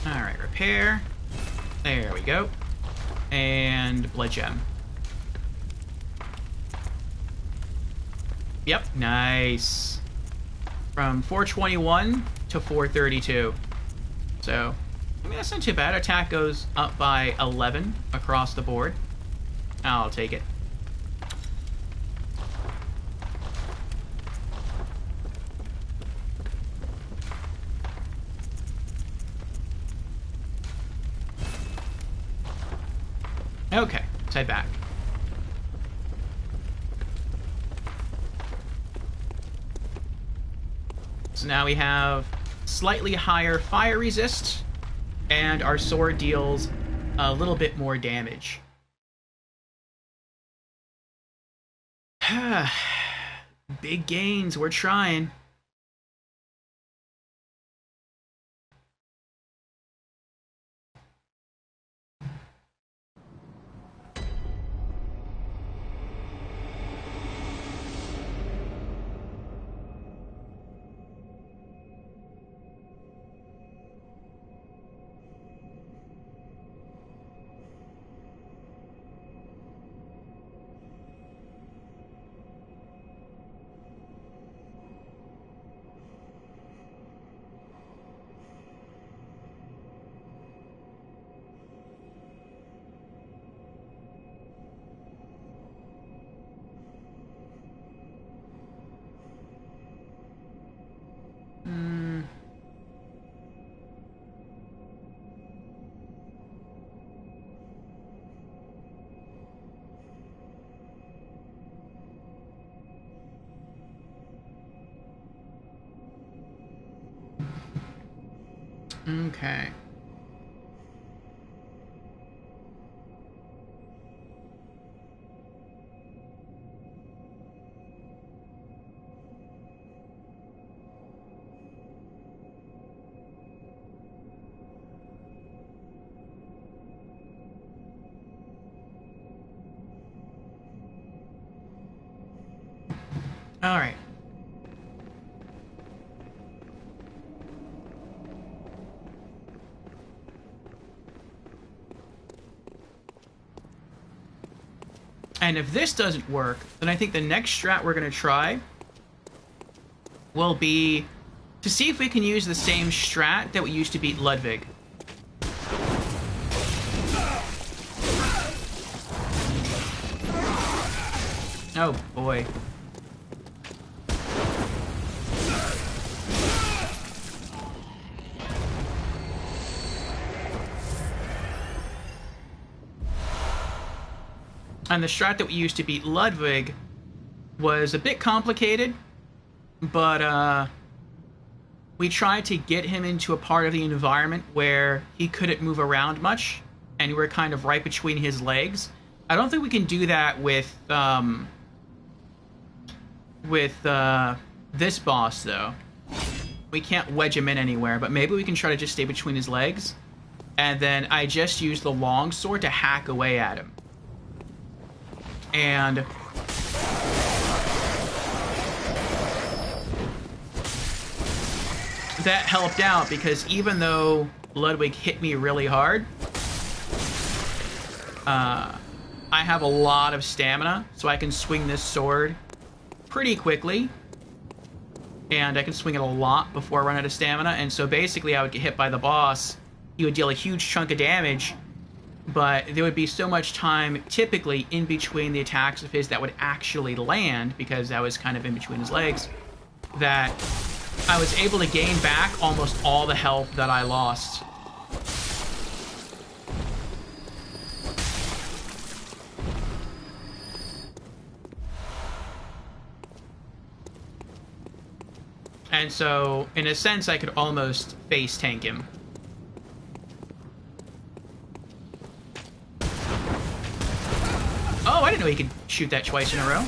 Alright, repair. There we go. And blood gem. Yep, nice. From 421 to 432. So, I mean, that's not too bad. Attack goes up by 11 across the board. I'll take it. Okay, let's head back. So now we have slightly higher fire resist, and our sword deals a little bit more damage. Big gains, we're trying. Okay. All right. And if this doesn't work, then I think the next strat we're going to try will be to see if we can use the same strat that we used to beat Ludwig. Oh boy. And the strat that we used to beat Ludwig was a bit complicated, but we tried to get him into a part of the environment where he couldn't move around much, and we were kind of right between his legs. I don't think we can do that with this boss, though. We can't wedge him in anywhere, but maybe we can try to just stay between his legs, and then I just use the longsword to hack away at him. And that helped out because even though Ludwig hit me really hard, I have a lot of stamina, so I can swing this sword pretty quickly. And I can swing it a lot before I run out of stamina. And so basically I would get hit by the boss, he would deal a huge chunk of damage, but there would be so much time typically in between the attacks of his that would actually land, because that was kind of in between his legs, that I was able to gain back almost all the health that I lost. And so, in a sense, I could almost face tank him. Oh, I didn't know he could shoot that twice in a row.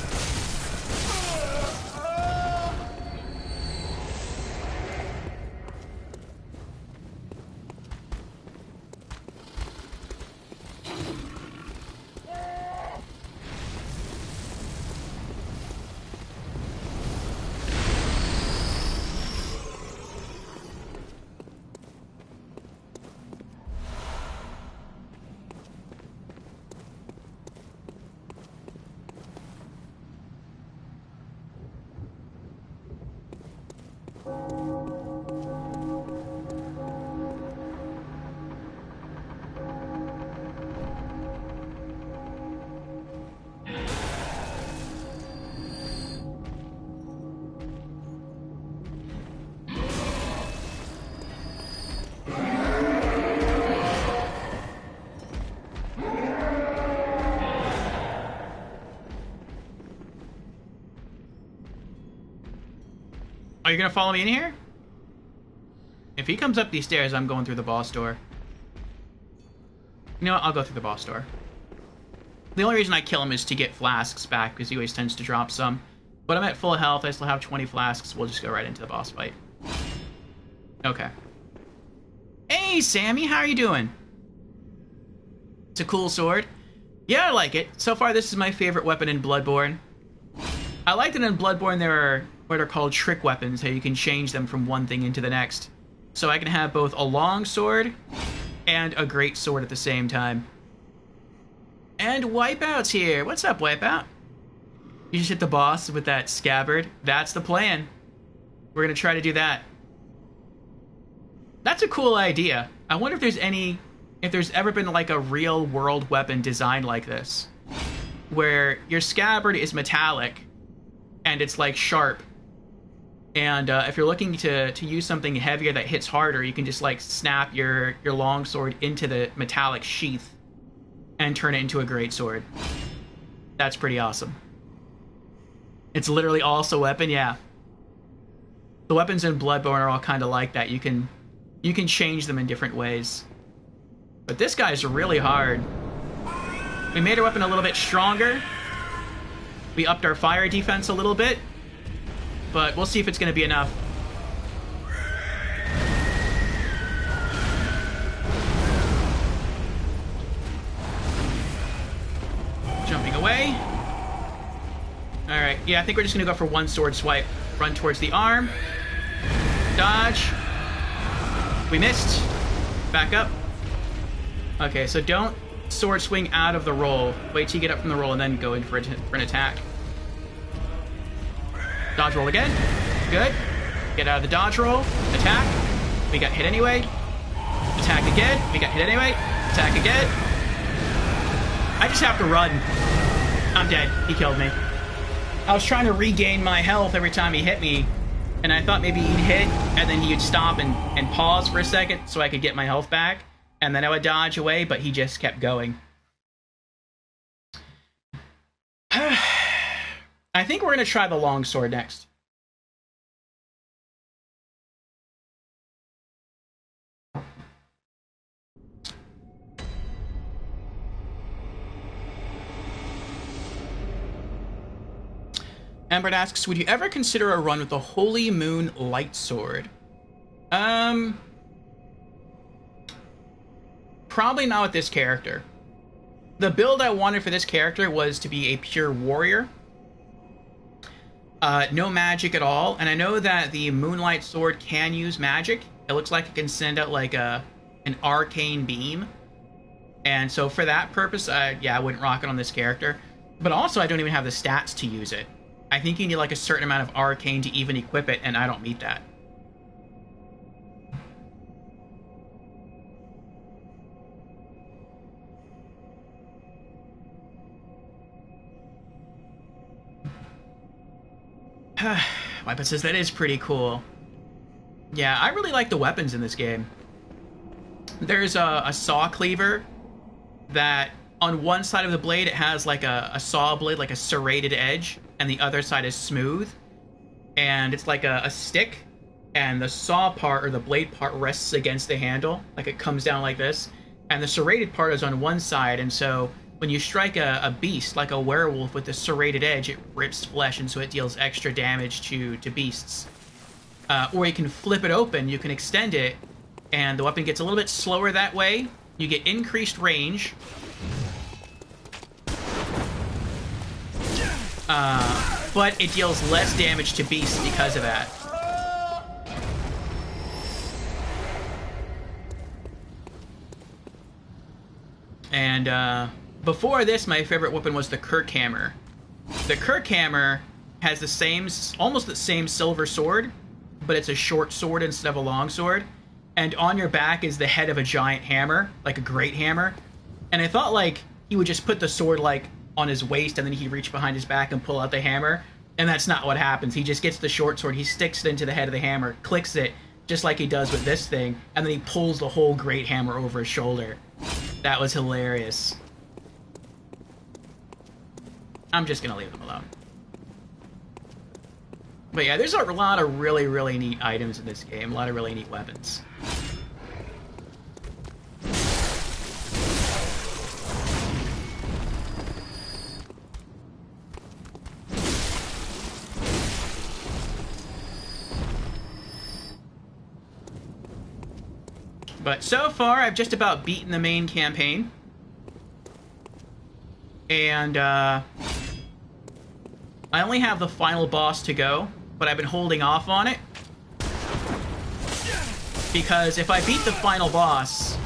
Are you gonna follow me in here? If he comes up these stairs, I'm going through the boss door. You know what? I'll go through the boss door. The only reason I kill him is to get flasks back, because he always tends to drop some. But I'm at full health, I still have 20 flasks, we'll just go right into the boss fight. Okay. Hey, Sammy, how are you doing? It's a cool sword. Yeah, I like it. So far, this is my favorite weapon in Bloodborne. I like that in Bloodborne there are what are called trick weapons, how you can change them from one thing into the next. So I can have both a long sword and a great sword at the same time. And Wipeout's here. What's up, Wipeout? You just hit the boss with that scabbard. That's the plan. We're gonna try to do that. That's a cool idea. I wonder if there's ever been like a real world weapon designed like this, where your scabbard is metallic and it's like sharp. And if you're looking to use something heavier that hits harder, you can just like snap your longsword into the metallic sheath and turn it into a great sword. That's pretty awesome. It's literally also a weapon, yeah. The weapons in Bloodborne are all kind of like that. You can change them in different ways. But this guy's really hard. We made our weapon a little bit stronger. We upped our fire defense a little bit. But we'll see if it's going to be enough. Jumping away. Alright, yeah, I think we're just going to go for one sword swipe. Run towards the arm. Dodge. We missed. Back up. Okay, so don't sword swing out of the roll. Wait till you get up from the roll and then go in for an attack. Dodge roll again. Good. Get out of the dodge roll. Attack. We got hit anyway. Attack again. We got hit anyway. Attack again. I just have to run. I'm dead. He killed me. I was trying to regain my health every time he hit me, and I thought maybe he'd hit, and then he'd stop and pause for a second so I could get my health back, and then I would dodge away, but he just kept going. I think we're going to try the longsword next. Ambert asks, would you ever consider a run with the Holy Moon Light Sword? Probably not with this character. The build I wanted for this character was to be a pure warrior. No magic at all, and I know that the Moonlight Sword can use magic. It looks like it can send out like an arcane beam. And so for that purpose, yeah, I wouldn't rock it on this character. But also, I don't even have the stats to use it. I think you need like a certain amount of arcane to even equip it, and I don't meet that. Wipeout says that is pretty cool. Yeah, I really like the weapons in this game. There's a saw cleaver that on one side of the blade it has like a saw blade, like a serrated edge, and the other side is smooth. And it's like a stick and the saw part or the blade part rests against the handle, like it comes down like this, and the serrated part is on one side, and so when you strike a beast, like a werewolf with the serrated edge, it rips flesh, and so it deals extra damage to beasts. Or you can flip it open, you can extend it, and the weapon gets a little bit slower that way. You get increased range. But it deals less damage to beasts because of that. And before this, my favorite weapon was the Kirkhammer. The Kirkhammer has the same, almost the same silver sword, but it's a short sword instead of a long sword. And on your back is the head of a giant hammer, like a great hammer. And I thought, like, he would just put the sword, like, on his waist, and then he'd reach behind his back and pull out the hammer. And that's not what happens. He just gets the short sword, he sticks it into the head of the hammer, clicks it, just like he does with this thing, and then he pulls the whole great hammer over his shoulder. That was hilarious. I'm just gonna leave them alone. But yeah, there's a lot of really, really neat items in this game. A lot of really neat weapons. But so far, I've just about beaten the main campaign. And, I only have the final boss to go, but I've been holding off on it. Because if I beat the final boss,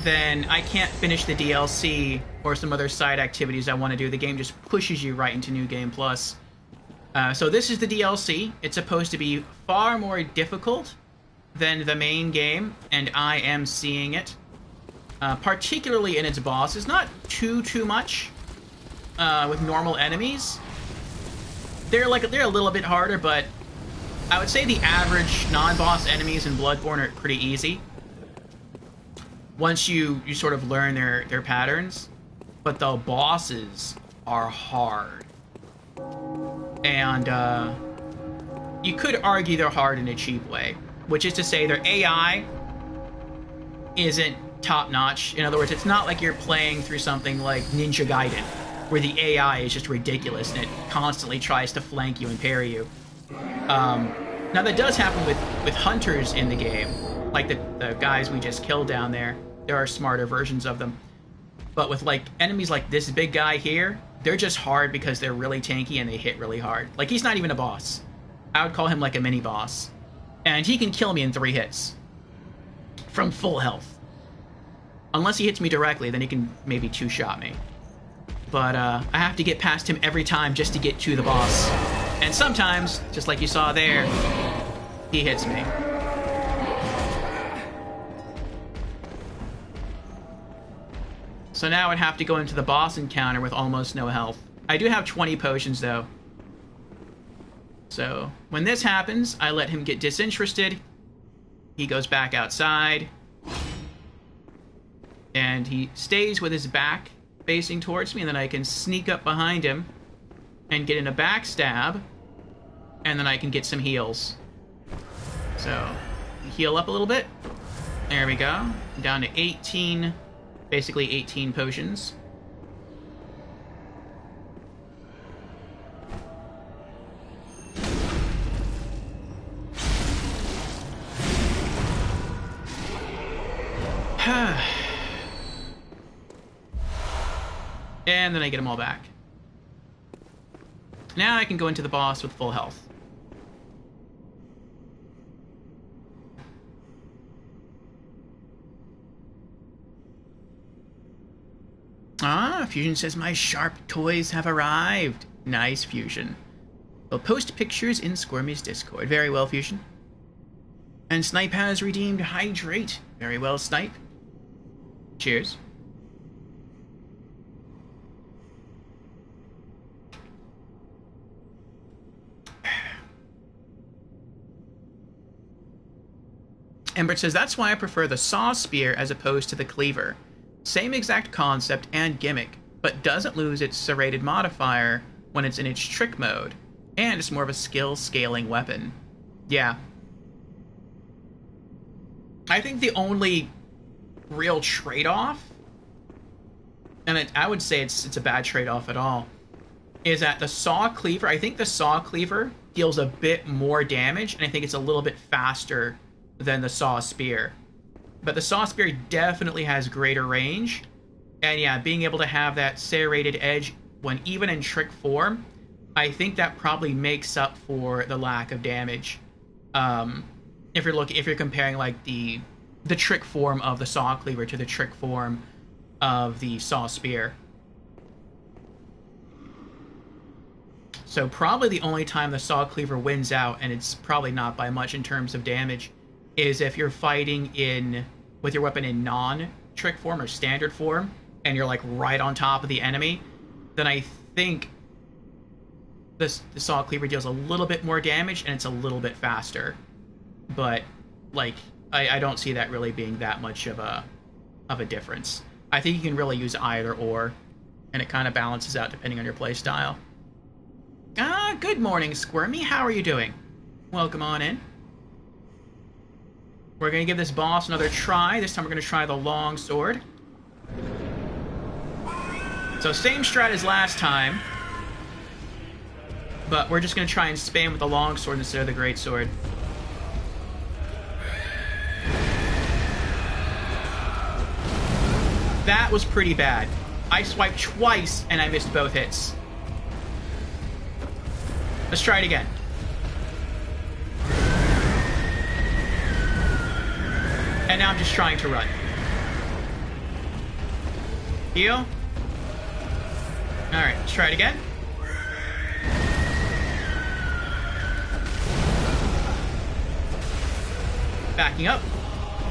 then I can't finish the DLC or some other side activities I want to do. The game just pushes you right into New Game Plus. So this is the DLC. It's supposed to be far more difficult than the main game, and I am seeing it. Particularly in its bosses. Not too much with normal enemies. They're a little bit harder, but I would say the average non-boss enemies in Bloodborne are pretty easy. Once you sort of learn their patterns. But the bosses are hard. And you could argue they're hard in a cheap way. Which is to say their AI isn't top-notch. In other words, it's not like you're playing through something like Ninja Gaiden, where the AI is just ridiculous and it constantly tries to flank you and parry you. Now that does happen with hunters in the game, like the guys we just killed down there. There are smarter versions of them. But with like enemies like this big guy here, they're just hard because they're really tanky and they hit really hard. Like, he's not even a boss. I would call him like a mini-boss. And he can kill me in 3 hits. From full health. Unless he hits me directly, then he can maybe 2-shot me. But I have to get past him every time just to get to the boss. And sometimes, just like you saw there, he hits me. So now I'd have to go into the boss encounter with almost no health. I do have 20 potions though. So when this happens, I let him get disinterested. He goes back outside. And he stays with his back facing towards me, and then I can sneak up behind him and get in a backstab, and then I can get some heals. So, heal up a little bit. There we go. I'm down to 18, basically 18 potions. And then I get them all back. Now I can go into the boss with full health. Ah, Fusion says my sharp toys have arrived. Nice, Fusion. We'll post pictures in Squirmy's Discord. Very well, Fusion. And Snipe has redeemed Hydrate. Very well, Snipe. Cheers. Embert says, that's why I prefer the Saw Spear as opposed to the Cleaver. Same exact concept and gimmick, but doesn't lose its serrated modifier when it's in its trick mode, and it's more of a skill scaling weapon. Yeah, I think the only real trade-off, and I would say it's a bad trade-off at all, is that the Saw Cleaver, I think the Saw Cleaver deals a bit more damage, and I think it's a little bit faster than the Saw Spear. But the Saw Spear definitely has greater range, and yeah, being able to have that serrated edge when even in trick form, I think that probably makes up for the lack of damage. If you're comparing like the trick form of the Saw Cleaver to the trick form of the Saw Spear. So probably the only time the Saw Cleaver wins out, and it's probably not by much in terms of damage, is if you're fighting with your weapon in non-trick form or standard form, and you're like right on top of the enemy, then I think the Saw Cleaver deals a little bit more damage, and it's a little bit faster. But like, I don't see that really being that much of a difference. I think you can really use either or, and it kind of balances out depending on your playstyle. Good morning, Squirmy. How are you doing? Welcome on in. We're going to give this boss another try. This time we're going to try the long sword. So same strat as last time, but we're just going to try and spam with the long sword instead of the great sword. That was pretty bad. I swiped twice and I missed both hits. Let's try it again. And now I'm just trying to run. Heal. Alright, let's try it again. Backing up.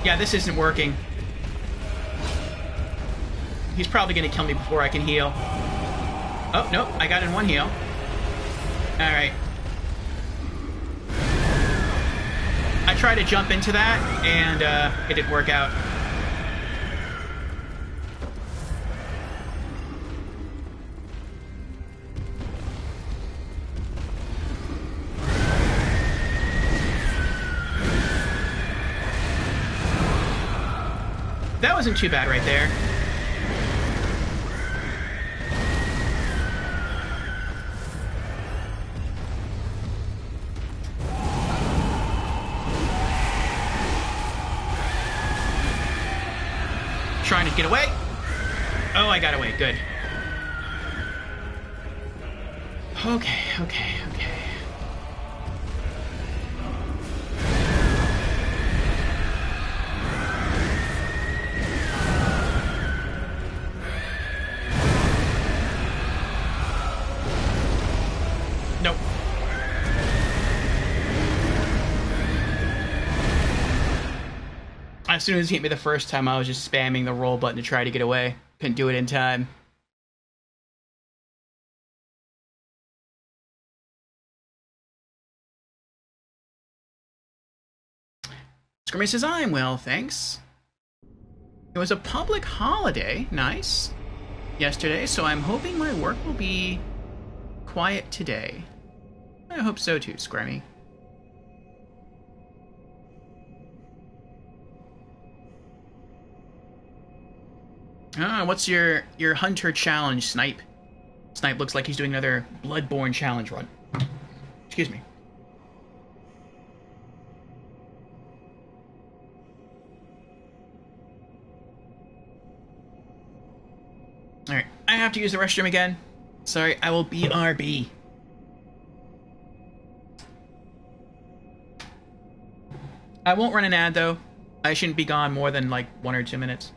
Yeah, this isn't working. He's probably going to kill me before I can heal. Oh, nope, I got in one heal. Alright. I tried to jump into that, and it didn't work out. That wasn't too bad right there. Trying to get away. Oh, I got away. Good. Okay. Nope. As soon as he hit me the first time, I was just spamming the roll button to try to get away. Couldn't do it in time. Squirmy says, I'm well, thanks. It was a public holiday, nice, yesterday, so I'm hoping my work will be quiet today. I hope so too, Squirmy. What's your hunter challenge, Snipe? Snipe looks like he's doing another Bloodborne challenge run. Excuse me. Alright, I have to use the restroom again. Sorry, I will BRB. I won't run an ad, though. I shouldn't be gone more than, like, 1 or 2 minutes.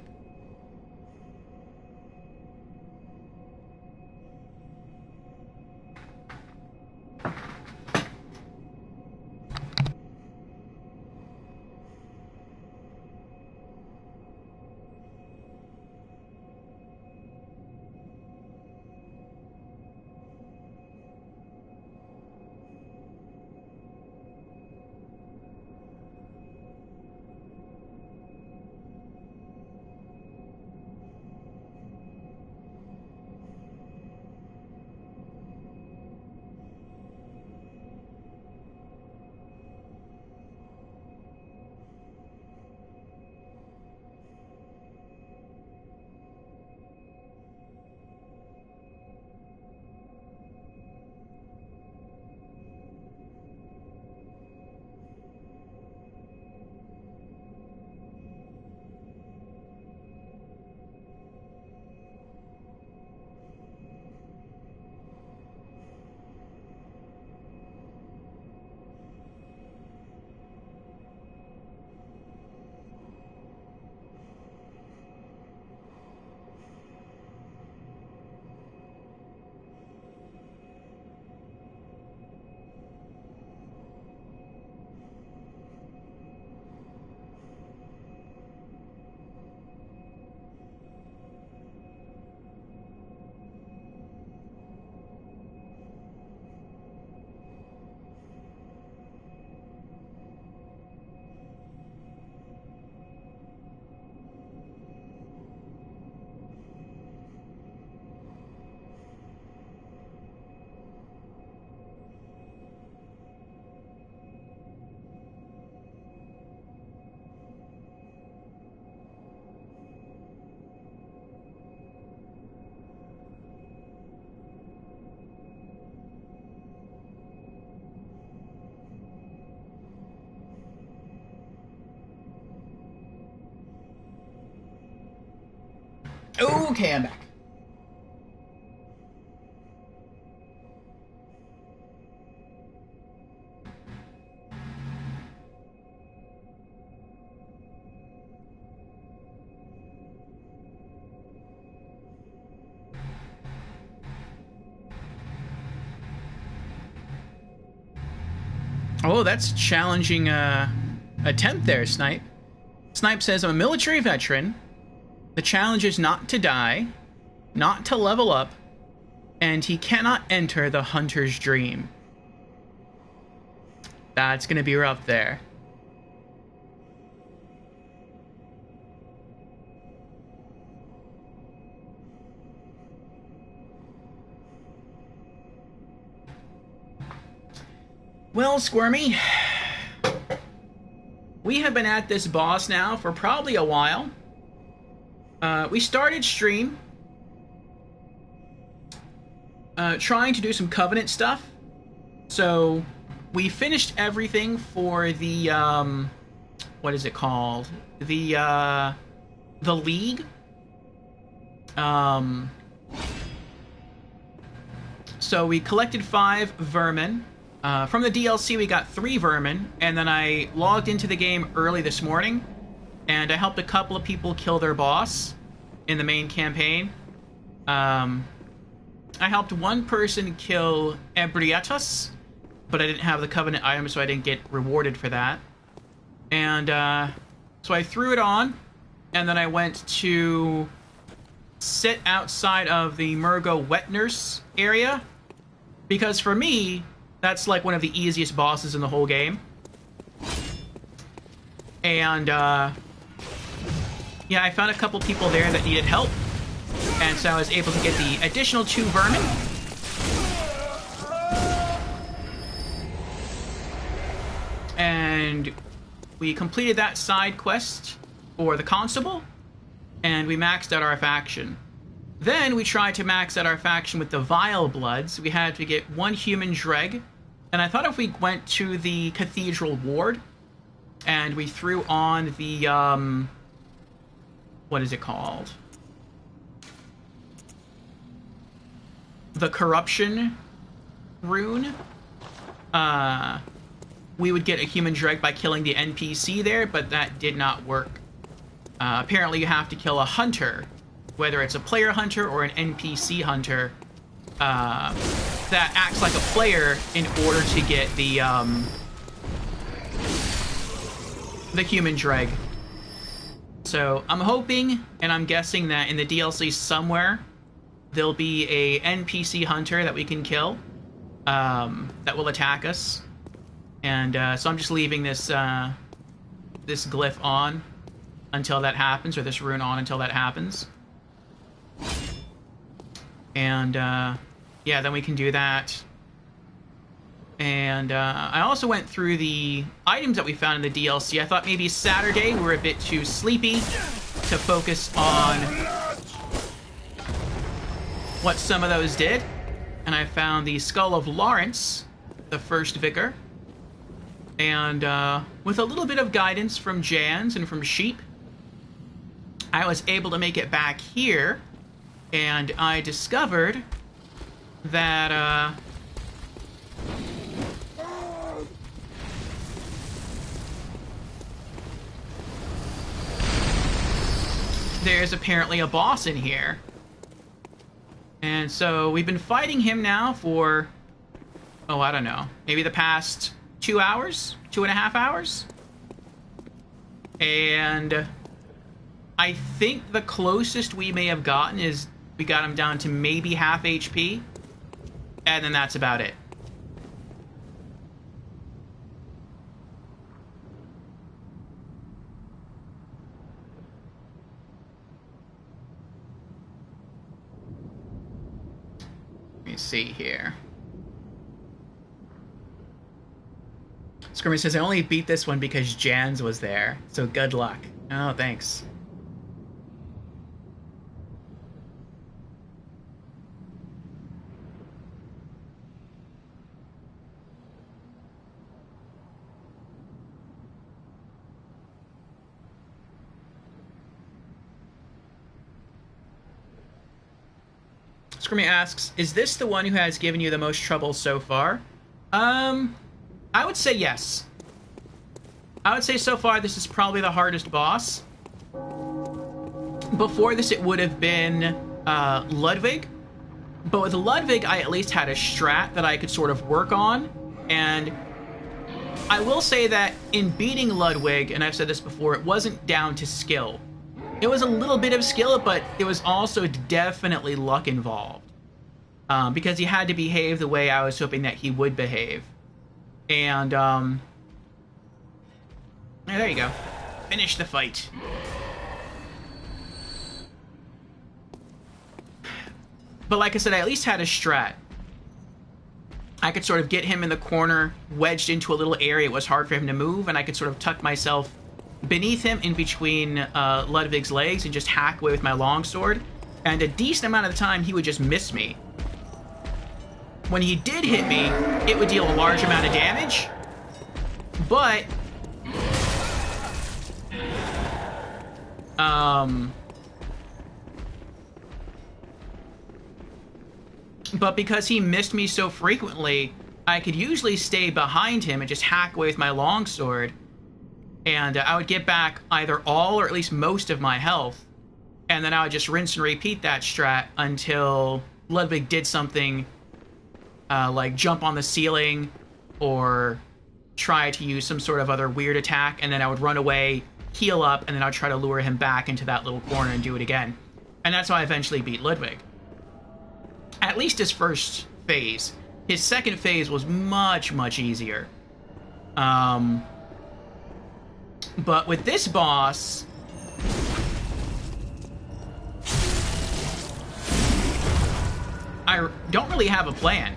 Okay, I'm back. Oh, that's a challenging attempt there, Snipe. Snipe says, I'm a military veteran. The challenge is not to die, not to level up, and he cannot enter the hunter's dream. That's gonna be rough there. Well, Squirmy, we have been at this boss now for probably a while. We started stream trying to do some Covenant stuff. So we finished everything for the what is it called? The League. So we collected 5 vermin. From the DLC, we got 3 vermin, and then I logged into the game early this morning, and I helped a couple of people kill their boss in the main campaign. I helped one person kill Ebrietas, but I didn't have the Covenant item, so I didn't get rewarded for that. And so I threw it on, and then I went to sit outside of the Murgo Wet Nurse area, because for me, that's like one of the easiest bosses in the whole game. And yeah, I found a couple people there that needed help, and so I was able to get the additional 2 vermin. And we completed that side quest for the Constable, and we maxed out our faction. Then we tried to max out our faction with the Vile Bloods. We had to get 1 human Dreg, and I thought if we went to the Cathedral Ward and we threw on the what is it called? The Corruption rune. We would get a human Dreg by killing the NPC there, but that did not work. Apparently you have to kill a hunter, whether it's a player hunter or an NPC hunter, that acts like a player in order to get the human Dreg. So I'm hoping, and I'm guessing that in the DLC somewhere, there'll be a NPC hunter that we can kill, that will attack us. And so I'm just leaving this this glyph on until that happens, or this rune on until that happens. And yeah, then we can do that. And I also went through the items that we found in the DLC. I thought maybe Saturday we were a bit too sleepy to focus on what some of those did. And I found the Skull of Lawrence, the first Vicar. And with a little bit of guidance from Jans and from Sheep, I was able to make it back here. And I discovered that there's apparently a boss in here. And so we've been fighting him now for, oh, I don't know, maybe the past 2 hours? 2.5 hours? And I think the closest we may have gotten is we got him down to maybe half HP. And then that's about it. Let me see here. Scrimmy says, I only beat this one because Jans was there, so good luck. Oh, thanks. Squirmy asks, is this the one who has given you the most trouble so far? I would say yes. I would say so far this is probably the hardest boss. Before this it would have been Ludwig. But with Ludwig I at least had a strat that I could sort of work on. And I will say that in beating Ludwig, and I've said this before, it wasn't down to skill. It was a little bit of skill, but it was also definitely luck involved. Because he had to behave the way I was hoping that he would behave. And, yeah, there you go. Finish the fight. But like I said, I at least had a strat. I could sort of get him in the corner, wedged into a little area. It was hard for him to move, and I could sort of tuck myself beneath him in between Ludwig's legs and just hack away with my longsword. And a decent amount of the time, he would just miss me. When he did hit me, it would deal a large amount of damage. But because he missed me so frequently, I could usually stay behind him and just hack away with my longsword. And I would get back either all or at least most of my health. And then I would just rinse and repeat that strat until Ludwig did something like jump on the ceiling or try to use some sort of other weird attack. And then I would run away, heal up, and then I would try to lure him back into that little corner and do it again. And that's how I eventually beat Ludwig. At least his first phase. His second phase was much, much easier. But with this boss, I don't really have a plan.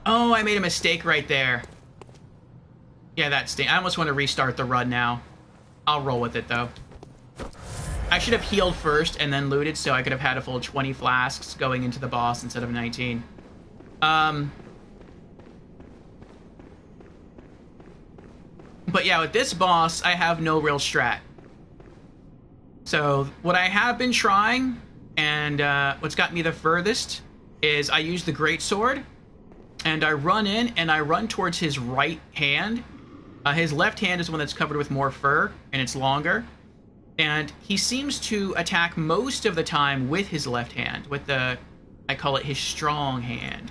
Oh, I made a mistake right there. Yeah, that stinks. I almost want to restart the run now. I'll roll with it, though. I should have healed first and then looted, so I could have had a full 20 flasks going into the boss instead of 19. But yeah, with this boss, I have no real strat. So what I have been trying, and what's got me the furthest, is I use the greatsword, and I run in, and I run towards his right hand. His left hand is the one that's covered with more fur, and it's longer. And he seems to attack most of the time with his left hand, with the, I call it his strong hand.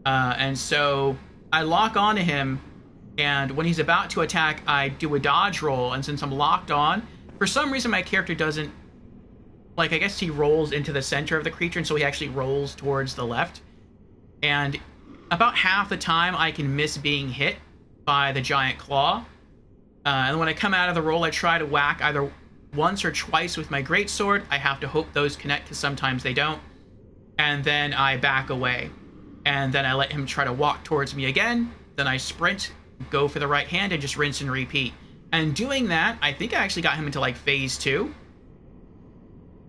And so I lock onto him, and when he's about to attack, I do a dodge roll, and since I'm locked on, for some reason my character doesn't, like, I guess he rolls into the center of the creature, and so he actually rolls towards the left. And about half the time I can miss being hit by the giant claw. And when I come out of the roll, I try to whack either once or twice with my greatsword. I have to hope those connect, because sometimes they don't. And then I back away. And then I let him try to walk towards me again. Then I sprint, go for the right hand, and just rinse and repeat. And doing that, I think I actually got him into, like, phase 2,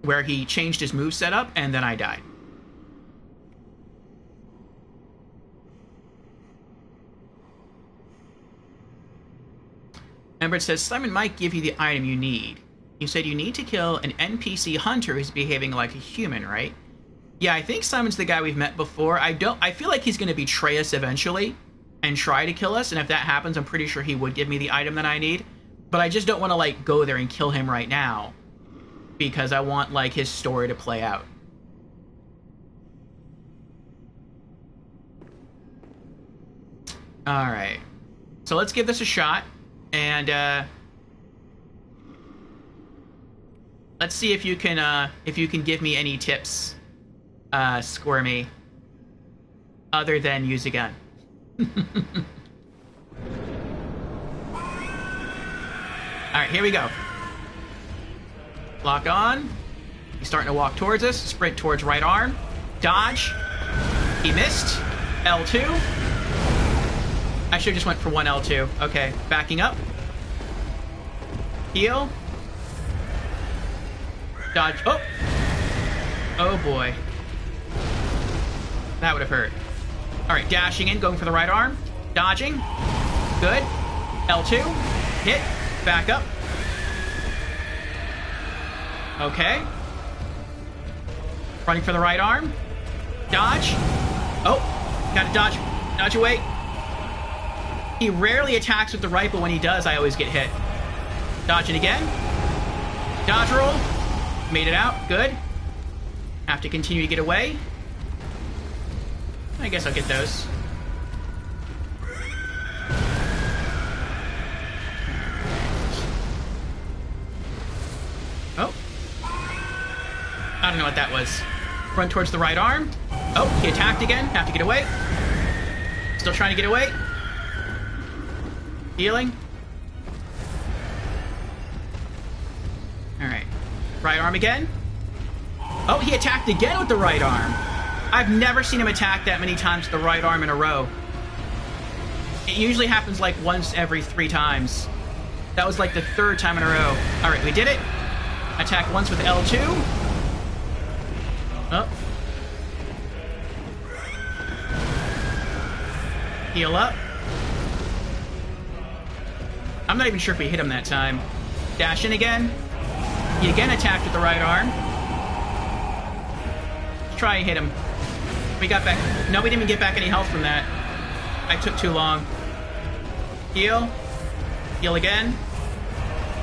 where he changed his move setup, and then I died. Embert says, Simon might give you the item you need. You said you need to kill an NPC hunter who's behaving like a human, right? Yeah, I think Simon's the guy we've met before. I feel like he's going to betray us eventually and try to kill us, and if that happens, I'm pretty sure he would give me the item that I need. But I just don't want to, like, go there and kill him right now, because I want, like, his story to play out. Alright. So let's give this a shot. And let's see if you can give me any tips, Squirmy, other than use a gun. Alright, here we go. Lock on. He's starting to walk towards us. Sprint towards right arm. Dodge. He missed. L2. I should have just went for one L2. Okay, backing up. Heal. Dodge. Oh! Oh boy. That would have hurt. Alright, dashing in, going for the right arm. Dodging. Good. L2. Hit. Back up. Okay. Running for the right arm. Dodge. Oh, gotta dodge. Dodge away. He rarely attacks with the right, but when he does, I always get hit. Dodging again. Dodge roll. Made it out. Good. Have to continue to get away. I guess I'll get those. Oh. I don't know what that was. Run towards the right arm. Oh, he attacked again. Have to get away. Still trying to get away. Healing. Alright. Right arm again. Oh, he attacked again with the right arm. I've never seen him attack that many times with the right arm in a row. It usually happens like once every 3 times. That was like the 3rd time in a row. Alright, we did it. Attack once with L2. Oh. Heal up. I'm not even sure if we hit him that time. Dash in again. He again attacked with the right arm. Let's try and hit him. We got back. No, we didn't even get back any health from that. I took too long. Heal. Heal again.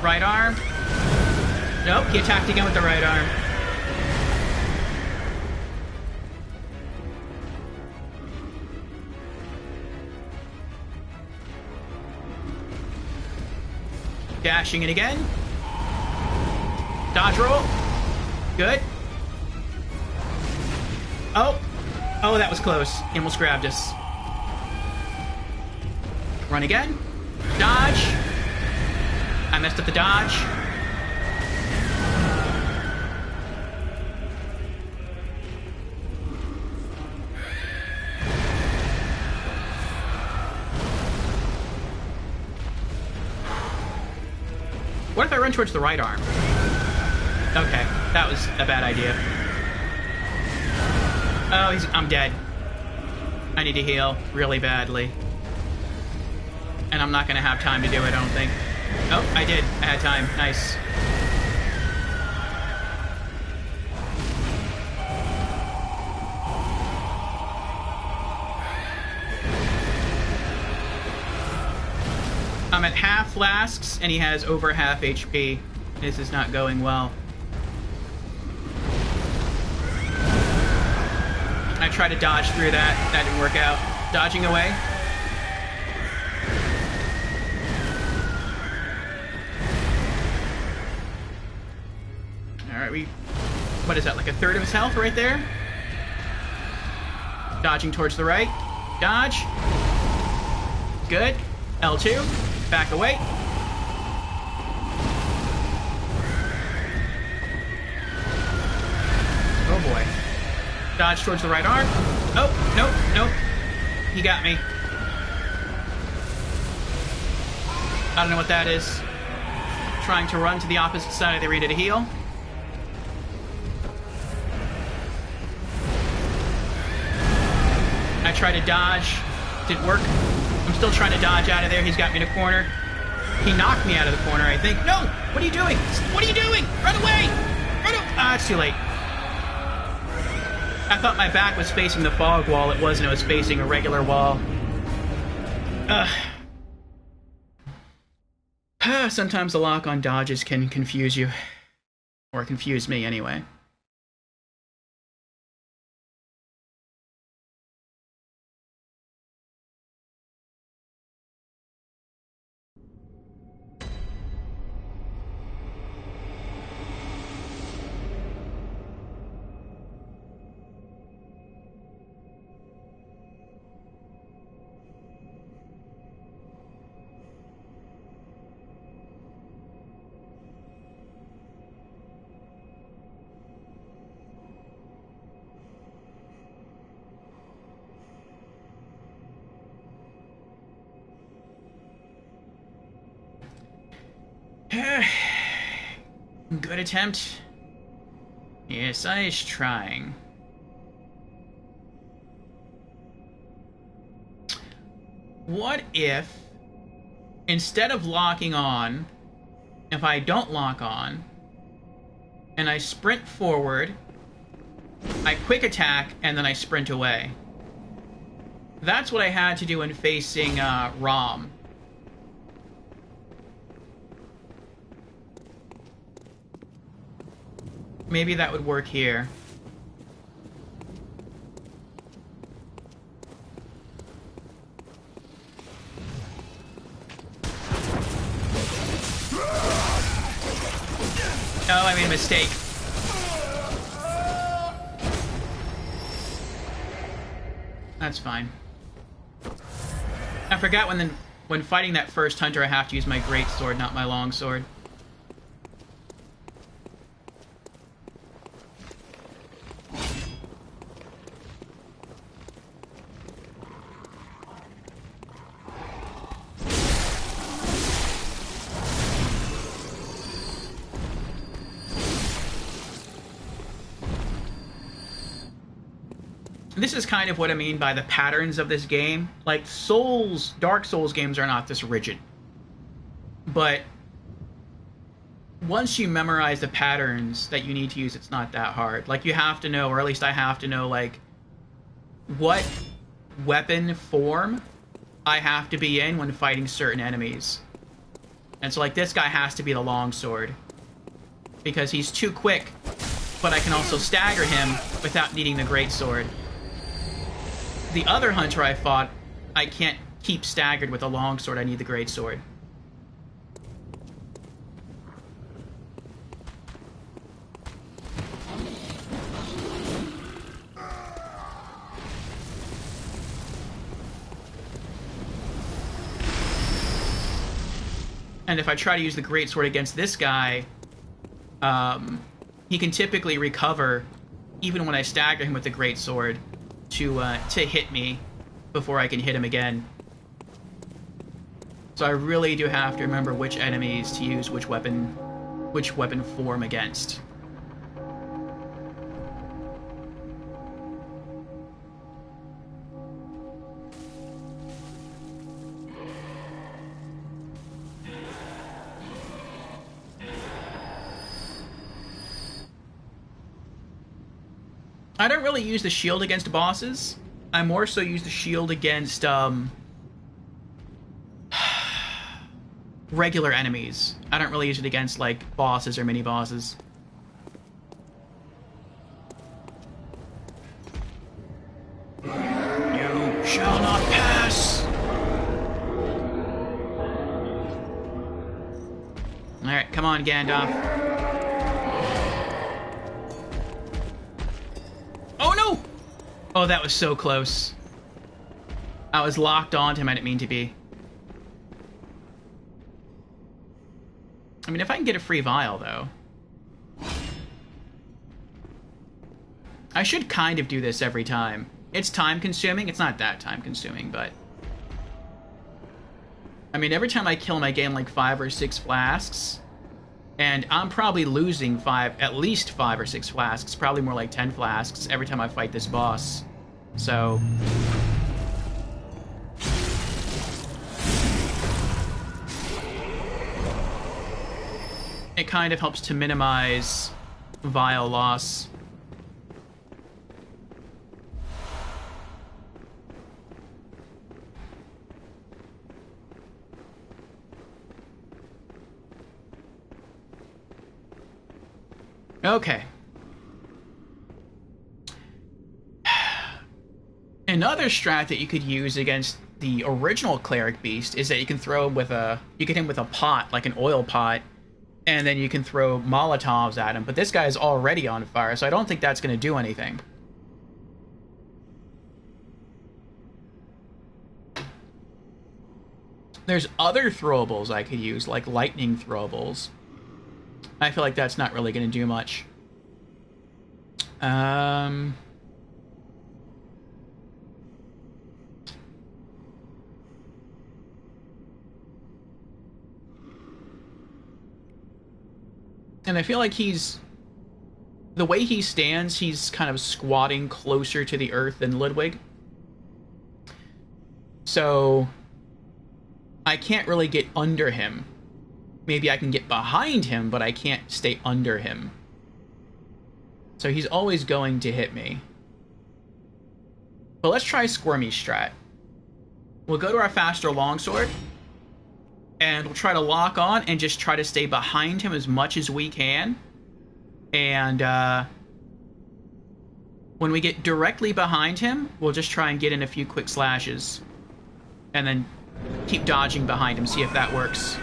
Right arm. Nope, he attacked again with the right arm. Dashing it again. Dodge roll. Good. Oh. Oh, that was close. He almost grabbed us. Run again. Dodge. I messed up the dodge. What if I run towards the right arm? Okay, that was a bad idea. Oh, I'm dead. I need to heal really badly. And I'm not gonna have time to do it, I don't think. Oh, I did. I had time. Nice. I'm at half flasks, and he has over half HP. This is not going well. I tried to dodge through that. That didn't work out. Dodging away. Alright, what is that, like a third of his health right there? Dodging towards the right. Dodge. Good. L2. Back away. Oh boy. Dodge towards the right arm. Oh, nope, nope. He got me. I don't know what that is. Trying to run to the opposite side of the arena to heal. I tried to dodge. Didn't work. I'm still trying to dodge out of there. He's got me in a corner. He knocked me out of the corner, I think. No! What are you doing? What are you doing? Run away! Run away! Ah, it's too late. I thought my back was facing the fog wall. It wasn't. It was facing a regular wall. Sometimes the lock-on dodges can confuse you. Or confuse me, anyway. Good attempt. Yes, I is trying. What if, instead of locking on, if I don't lock on, and I sprint forward, I quick attack, and then I sprint away. That's what I had to do in facing Rom. Maybe that would work here. Oh, I made a mistake. That's fine. I forgot when fighting that first hunter, I have to use my great sword, not my long sword. This is kind of what I mean by the patterns of this game. Like, Dark Souls games are not this rigid. But once you memorize the patterns that you need to use, it's not that hard. Like, you have to know, or at least I have to know, like, what weapon form I have to be in when fighting certain enemies. And so, like, this guy has to be the longsword, because he's too quick, but I can also stagger him without needing the greatsword. The other hunter I fought, I can't keep staggered with a longsword, I need the greatsword. And if I try to use the greatsword against this guy, he can typically recover, even when I stagger him with the greatsword, to hit me before I can hit him again. So I really do have to remember which enemies to use which weapon form against. I don't really use the shield against bosses. I more so use the shield against regular enemies. I don't really use it against, like, bosses or mini-bosses. You shall not pass! Alright, come on, Gandalf. Oh, no! Oh, that was so close. I was locked onto him, I didn't mean to be. I mean, if I can get a free vial, though. I should kind of do this every time. It's time-consuming. It's not that time-consuming, but... I mean, every time I kill him, I gain, like, 5 or 6 flasks. And I'm probably losing at least 5 or 6 flasks, probably more like 10 flasks every time I fight this boss. So... it kind of helps to minimize vial loss. Okay. Another strat that you could use against the original cleric beast is that you can throw him with you can hit him with a pot, like an oil pot, and then you can throw Molotovs at him. But this guy is already on fire, so I don't think that's going to do anything. There's other throwables I could use, like lightning throwables. I feel like that's not really going to do much. And I feel like the way he stands, he's kind of squatting closer to the earth than Ludwig. So I can't really get under him. Maybe I can get behind him, but I can't stay under him. So he's always going to hit me. But let's try Squirmy strat. We'll go to our faster longsword, and we'll try to lock on and just try to stay behind him as much as we can. And when we get directly behind him, we'll just try and get in a few quick slashes. And then keep dodging behind him, see if that works.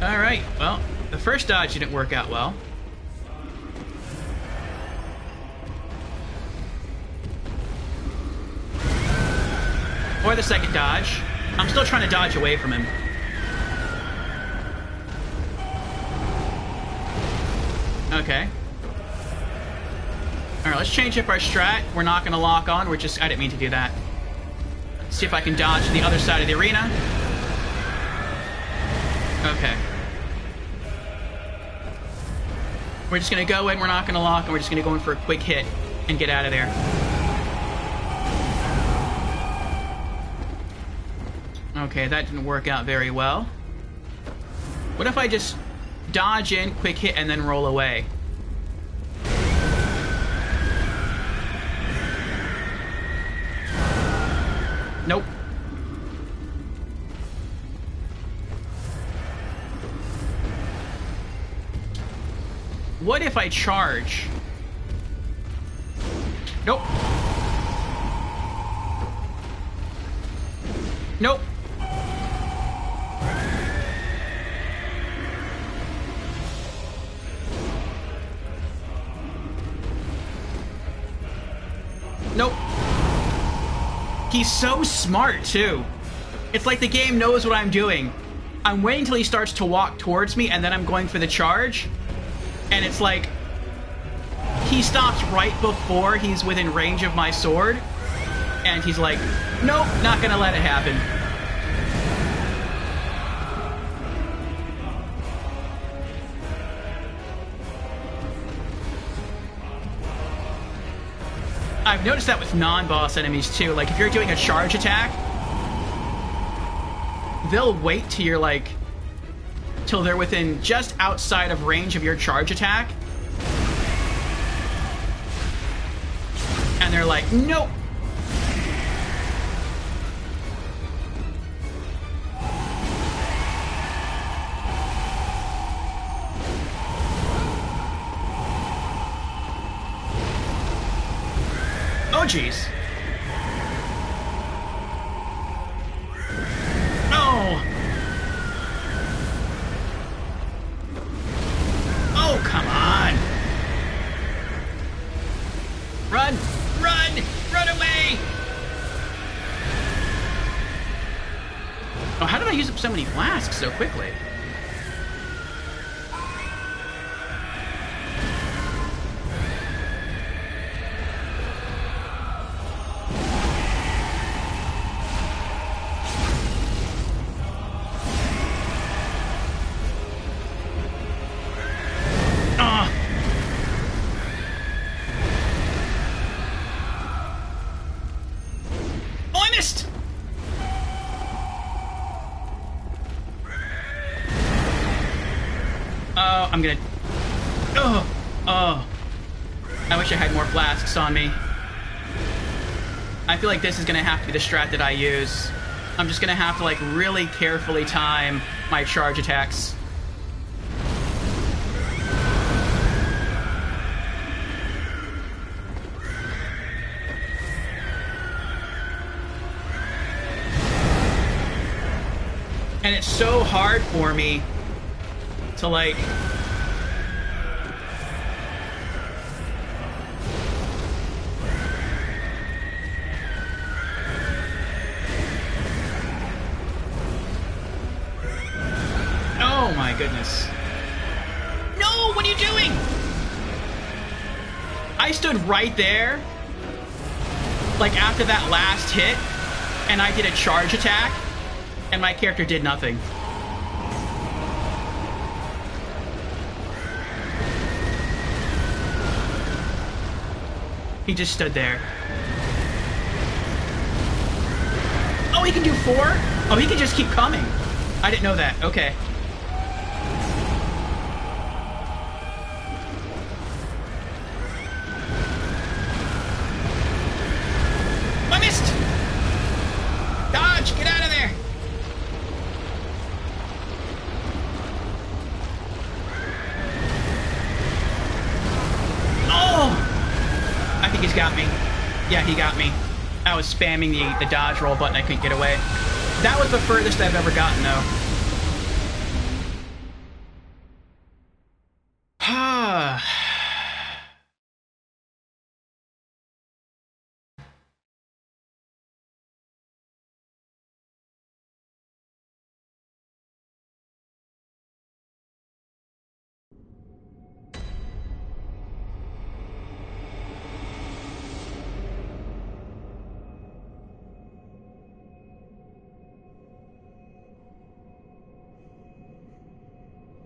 Alright, well, the first dodge didn't work out well. Or the second dodge. I'm still trying to dodge away from him. Okay. Alright, let's change up our strat. We're not going to lock on. I didn't mean to do that. See if I can dodge to the other side of the arena. Okay. We're just going to go in. We're not going to lock, and we're just going to go in for a quick hit and get out of there. Okay, that didn't work out very well. What if I just dodge in, quick hit, and then roll away? Nope. What if I charge? Nope. Nope. Nope. He's so smart, too. It's like the game knows what I'm doing. I'm waiting till he starts to walk towards me, and then I'm going for the charge. And it's like, he stops right before he's within range of my sword. And he's like, nope, not gonna let it happen. I've noticed that with non-boss enemies too. Like, if you're doing a charge attack, they'll wait till you're like, till they're within just outside of range of your charge attack. And they're like, nope. Oh, jeez. Oh. Oh, come on. Run! Run! Run away! Oh, how did I use up so many flasks so quickly? I'm gonna... Oh. I wish I had more flasks on me. I feel like this is gonna have to be the strat that I use. I'm just gonna have to, like, really carefully time my charge attacks. And it's so hard for me to, like... Oh my goodness. No, what are you doing? I stood right there, like after that last hit, and I did a charge attack, and my character did nothing. He just stood there. Oh, he can do 4? Oh, he can just keep coming. I didn't know that. Okay. I missed! Dodge! Get out of there! Oh! I think he's got me. Yeah, he got me. I was spamming the dodge roll button. I couldn't get away. That was the furthest I've ever gotten, though.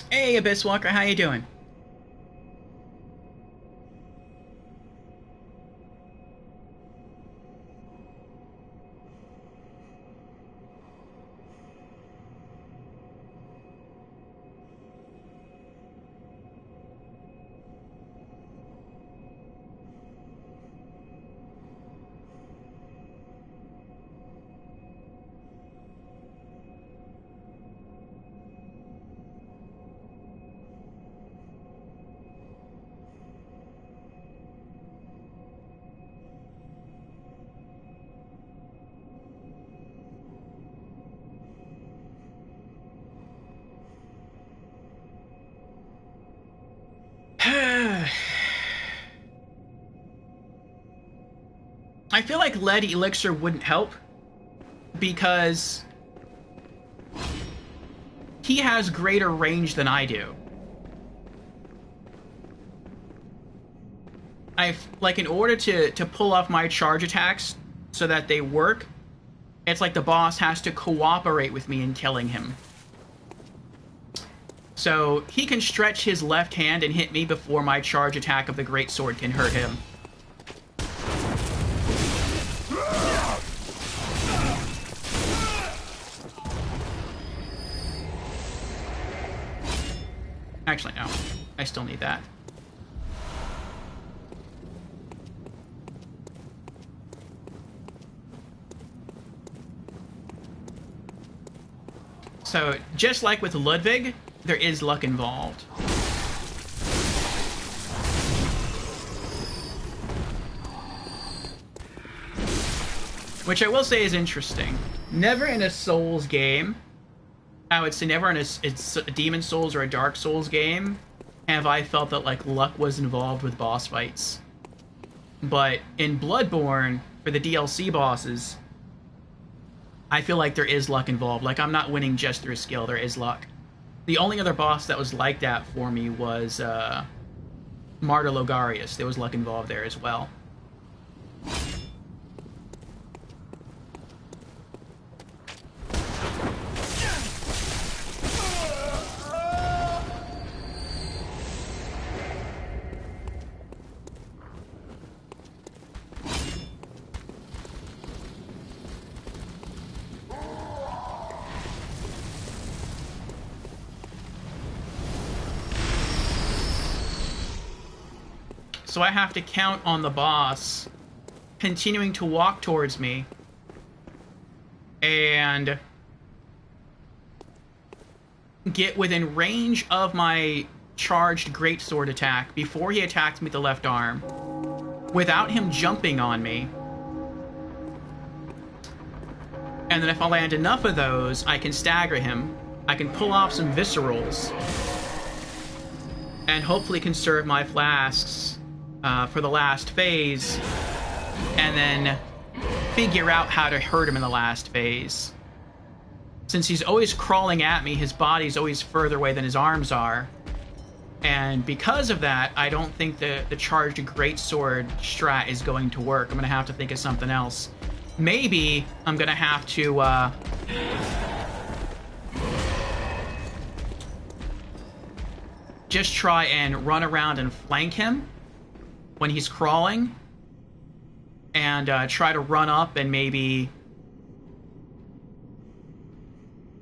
Hey, Abyss Walker, how you doing? I feel like lead elixir wouldn't help because he has greater range than I do. Like, in order to pull off my charge attacks so that they work, it's like the boss has to cooperate with me in killing him. So he can stretch his left hand and hit me before my charge attack of the greatsword can hurt him. Actually, no. I still need that. So, just like with Ludwig, there is luck involved. Which I will say is interesting. Never in a Souls game, I would say never in a Demon Souls or a Dark Souls game, have I felt that, like, luck was involved with boss fights. But in Bloodborne, for the DLC bosses, I feel like there is luck involved. Like, I'm not winning just through skill, there is luck. The only other boss that was like that for me was Martyr Logarius. There was luck involved there as well. So I have to count on the boss continuing to walk towards me and get within range of my charged greatsword attack before he attacks me with the left arm without him jumping on me. And then if I land enough of those, I can stagger him. I can pull off some viscerals and hopefully conserve my flasks for the last phase, and then figure out how to hurt him in the last phase. Since he's always crawling at me, his body's always further away than his arms are. And because of that, I don't think the charged greatsword strat is going to work. I'm going to have to think of something else. Maybe I'm going to have to just try and run around and flank him when he's crawling, and try to run up and maybe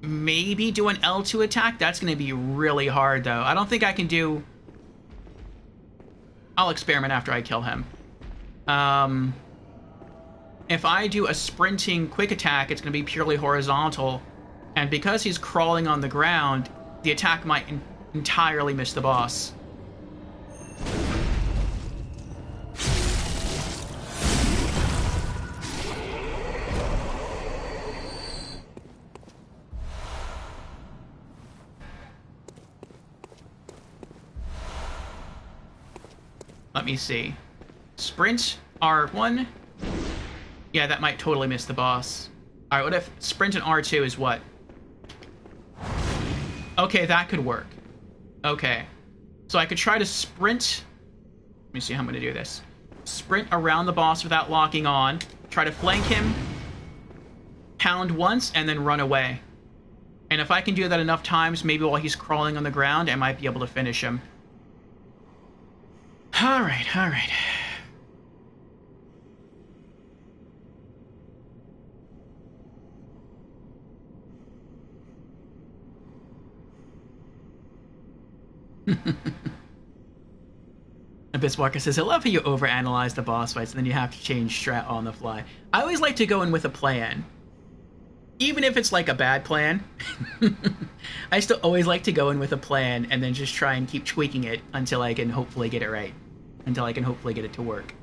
maybe do an L2 attack. That's going to be really hard, though. I don't think I can do... I'll experiment after I kill him. If I do a sprinting quick attack, it's going to be purely horizontal. And because he's crawling on the ground, the attack might entirely miss the boss. Let me see. Sprint, R1. Yeah, that might totally miss the boss. Alright, what if sprint and R2 is what? Okay, that could work. Okay. So I could try to sprint... Let me see how I'm going to do this. Sprint around the boss without locking on. Try to flank him. Pound once, and then run away. And if I can do that enough times, maybe while he's crawling on the ground, I might be able to finish him. Alright, alright. Abyss Walker says, I love how you overanalyze the boss fights and then you have to change strat on the fly. I always like to go in with a plan. Even if it's like a bad plan. I still always like to go in with a plan and then just try and keep tweaking it until I can hopefully get it right. Until I can hopefully get it to work.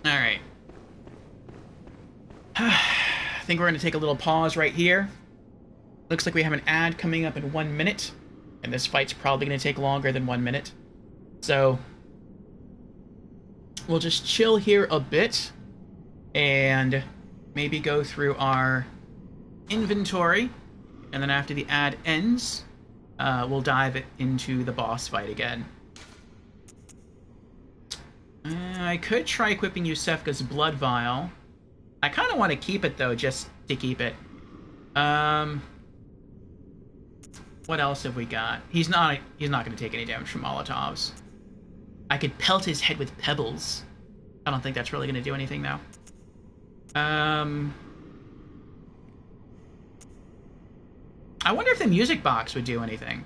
Alright. I think we're going to take a little pause right here. Looks like we have an ad coming up in 1 minute. And this fight's probably going to take longer than 1 minute. So, we'll just chill here a bit. And maybe go through our inventory. And then after the ad ends, we'll dive into the boss fight again. I could try equipping Yusefka's Blood Vial. I kind of want to keep it, though, just to keep it. What else have we got? He's not going to take any damage from Molotovs. I could pelt his head with pebbles. I don't think that's really going to do anything, though. I wonder if the music box would do anything.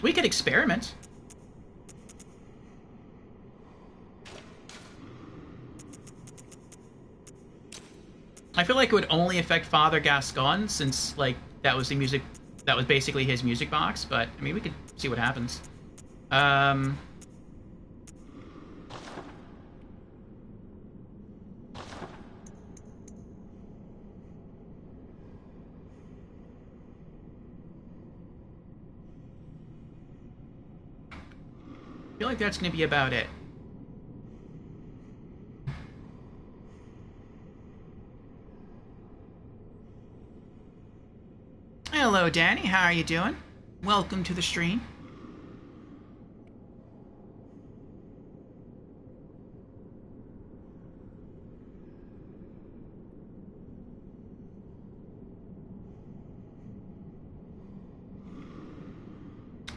We could experiment. I feel like it would only affect Father Gascon, since, like, that was the music... That was basically his music box, but, I mean, we could see what happens. I feel like that's going to be about it. Hello, Danny. How are you doing? Welcome to the stream.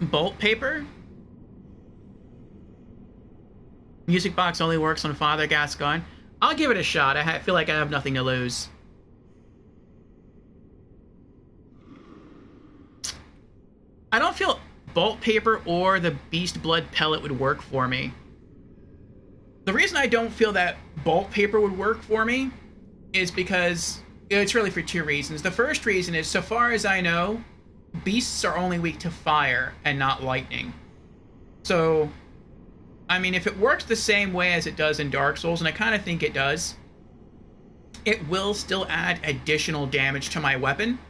Bolt paper? Music box only works on Father Gascon. I'll give it a shot. I feel like I have nothing to lose. I don't feel bolt paper or the beast blood pellet would work for me. The reason I don't feel that bolt paper would work for me is because it's really for two reasons. The first reason is, so far as I know, beasts are only weak to fire and not lightning. So, I mean, if it works the same way as it does in Dark Souls, and I kind of think it does, it will still add additional damage to my weapon.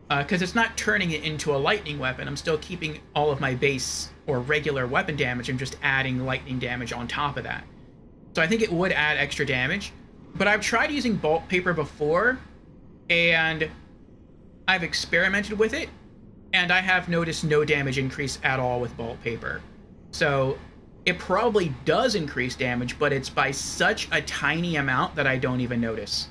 Because it's not turning it into a lightning weapon. I'm still keeping all of my base or regular weapon damage and just adding lightning damage on top of that. So I think it would add extra damage. But I've tried using bolt paper before, and I've experimented with it, and I have noticed no damage increase at all with bolt paper. So it probably does increase damage, but it's by such a tiny amount that I don't even notice.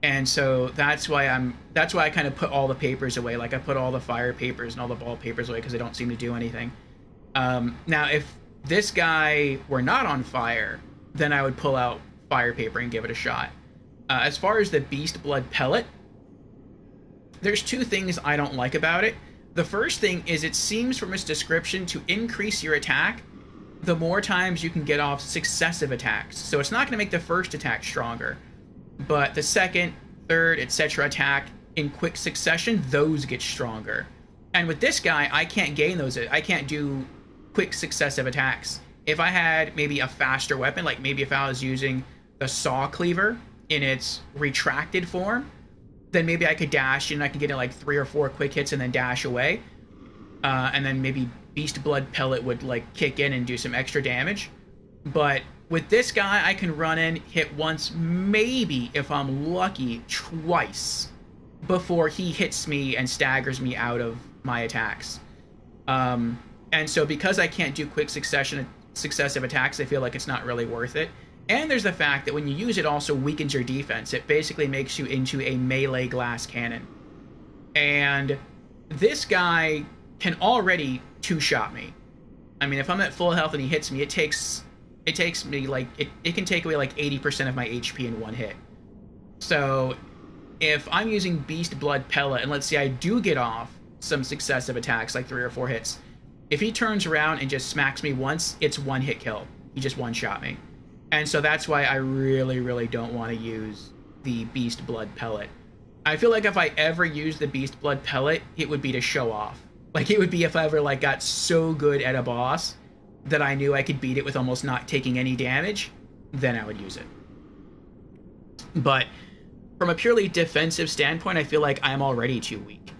And so that's why I kind of put all the papers away. Like, I put all the fire papers and all the bolt papers away because they don't seem to do anything. Now, if this guy were not on fire, then I would pull out fire paper and give it a shot. As far as the Beast Blood Pellet, there's two things I don't like about it. The first thing is it seems from its description to increase your attack the more times you can get off successive attacks. So it's not going to make the first attack stronger, but the second, third, etc. attack in quick succession, those get stronger. And with this guy, I can't gain those. I can't do quick successive attacks. If I had maybe a faster weapon, like maybe if I was using the Saw Cleaver in its retracted form, then maybe I could dash and I could get in like 3 or 4 quick hits and then dash away. And then maybe Beast Blood Pellet would like kick in and do some extra damage. But with this guy, I can run in, hit once, maybe if I'm lucky, twice before he hits me and staggers me out of my attacks. And so because I can't do quick successive attacks, I feel like it's not really worth it. And there's the fact that when you use it also weakens your defense. It basically makes you into a melee glass cannon. And this guy can already two-shot me. I mean, if I'm at full health and he hits me, it takes me like, it can take away like 80% of my HP in one hit. So if I'm using Beast Blood Pellet, and let's say I do get off some successive attacks, like 3 or 4 hits, if he turns around and just smacks me once, it's one hit kill. He just one-shot me. And so that's why I really, really don't want to use the Beast Blood Pellet. I feel like if I ever use the Beast Blood Pellet, it would be to show off. Like, it would be if I ever, like, got so good at a boss that I knew I could beat it with almost not taking any damage, then I would use it. But from a purely defensive standpoint, I feel like I'm already too weak.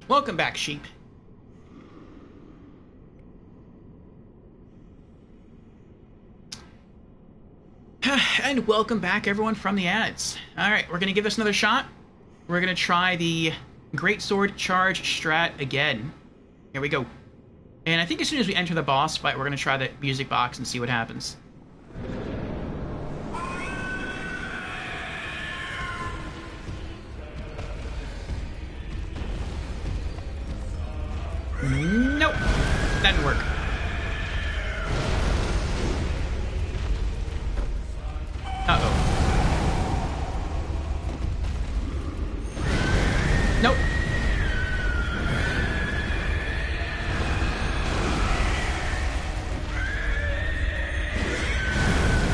Welcome back, sheep. And welcome back, everyone, from the ads. Alright, we're going to give this another shot. We're going to try the Greatsword Charge strat again. Here we go. And I think as soon as we enter the boss fight, we're going to try the music box and see what happens. Nope. That didn't work. Uh-oh. Nope.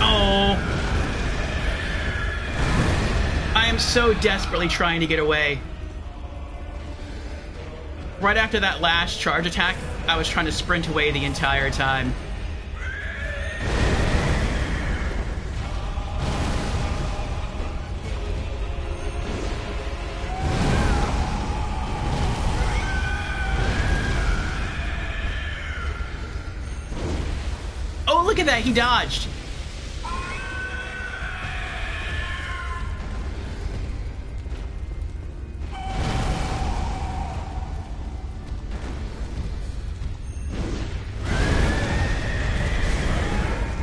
Oh. I am so desperately trying to get away. Right after that last charge attack, I was trying to sprint away the entire time. Oh, look at that, he dodged.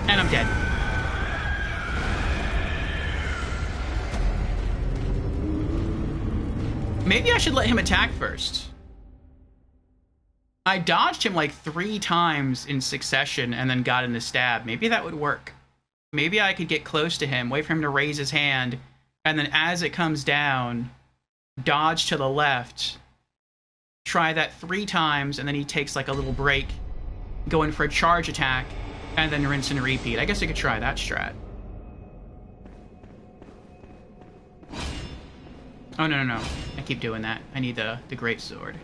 And I'm dead. Maybe I should let him attack first. I dodged him like 3 times in succession and then got in the stab. Maybe that would work. Maybe I could get close to him, wait for him to raise his hand, and then as it comes down, dodge to the left, try that 3 times, and then he takes like a little break, go in for a charge attack, and then rinse and repeat. I guess I could try that strat. Oh, no, no, no. I keep doing that. I need the great sword.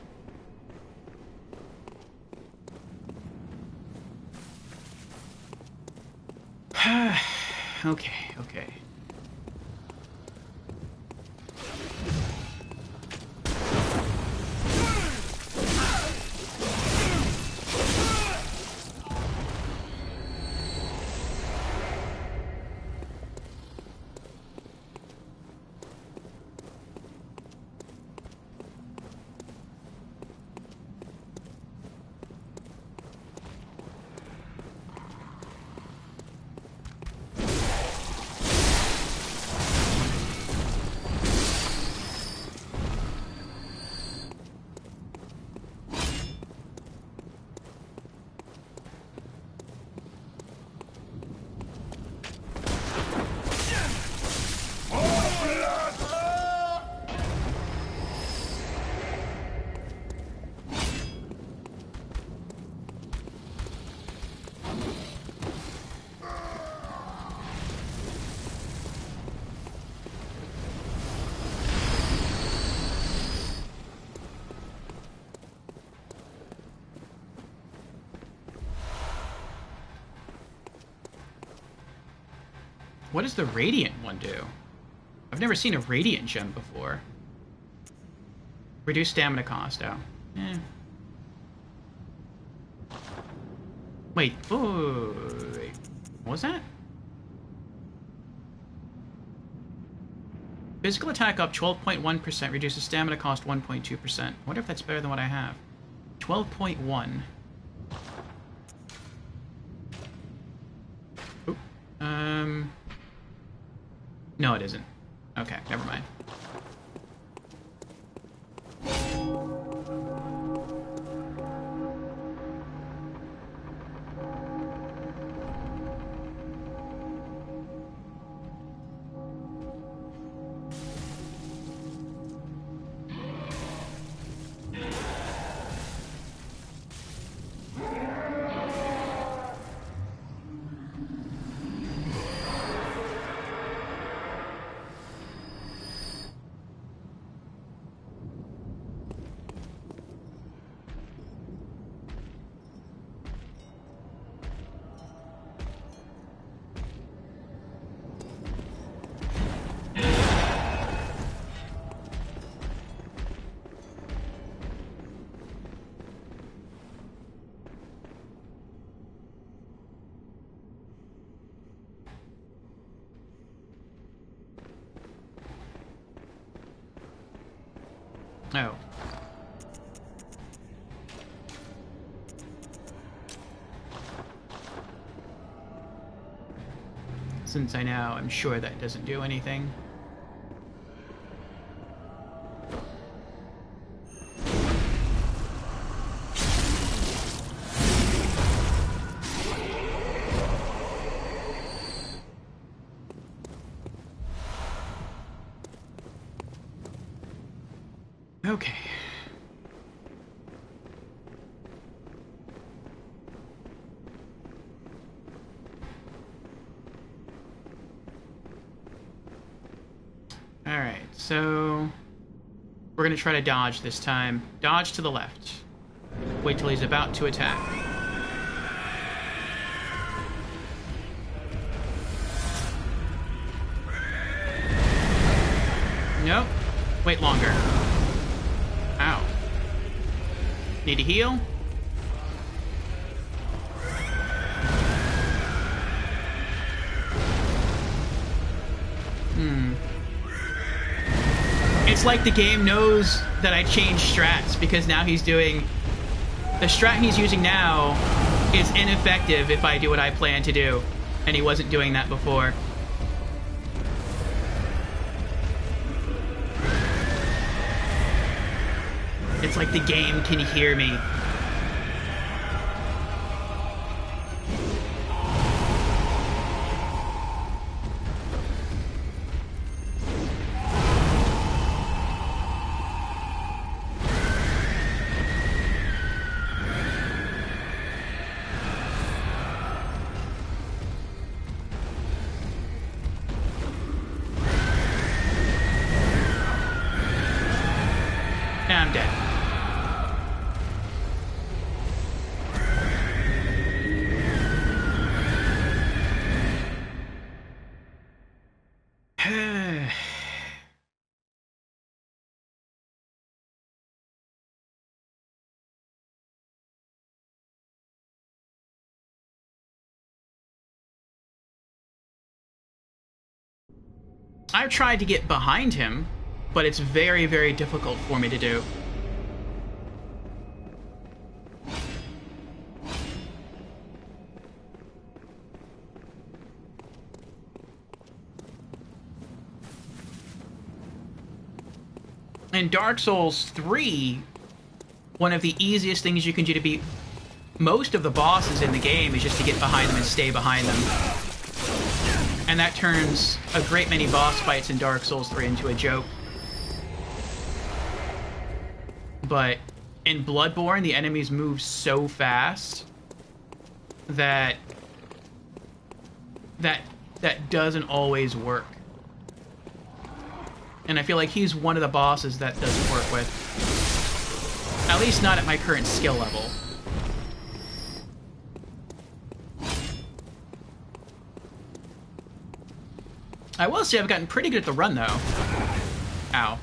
Okay, okay. What does the Radiant one do? I've never seen a Radiant gem before. Reduce stamina cost, oh. Eh. Wait, oh, wait. What was that? Physical attack up 12.1%, reduces stamina cost 1.2%. I wonder if that's better than what I have. 12.1. Oop. No, it isn't. Okay, never mind. Oh. Since I know, I'm sure that doesn't do anything. Okay. Alright, so we're gonna try to dodge this time. Dodge to the left. Wait till he's about to attack. Nope. Wait longer. Ow. Need to heal? It's like the game knows that I changed strats, because now he's doing... The strat he's using now is ineffective if I do what I plan to do, and he wasn't doing that before. It's like the game can hear me. I'm dead. I've tried to get behind him, but it's very, very difficult for me to do. In Dark Souls 3, one of the easiest things you can do to beat most of the bosses in the game is just to get behind them and stay behind them. And that turns a great many boss fights in Dark Souls 3 into a joke. But in Bloodborne, the enemies move so fast that doesn't always work. And I feel like he's one of the bosses that doesn't work with. At least not at my current skill level. I will say I've gotten pretty good at the run, though. Ow.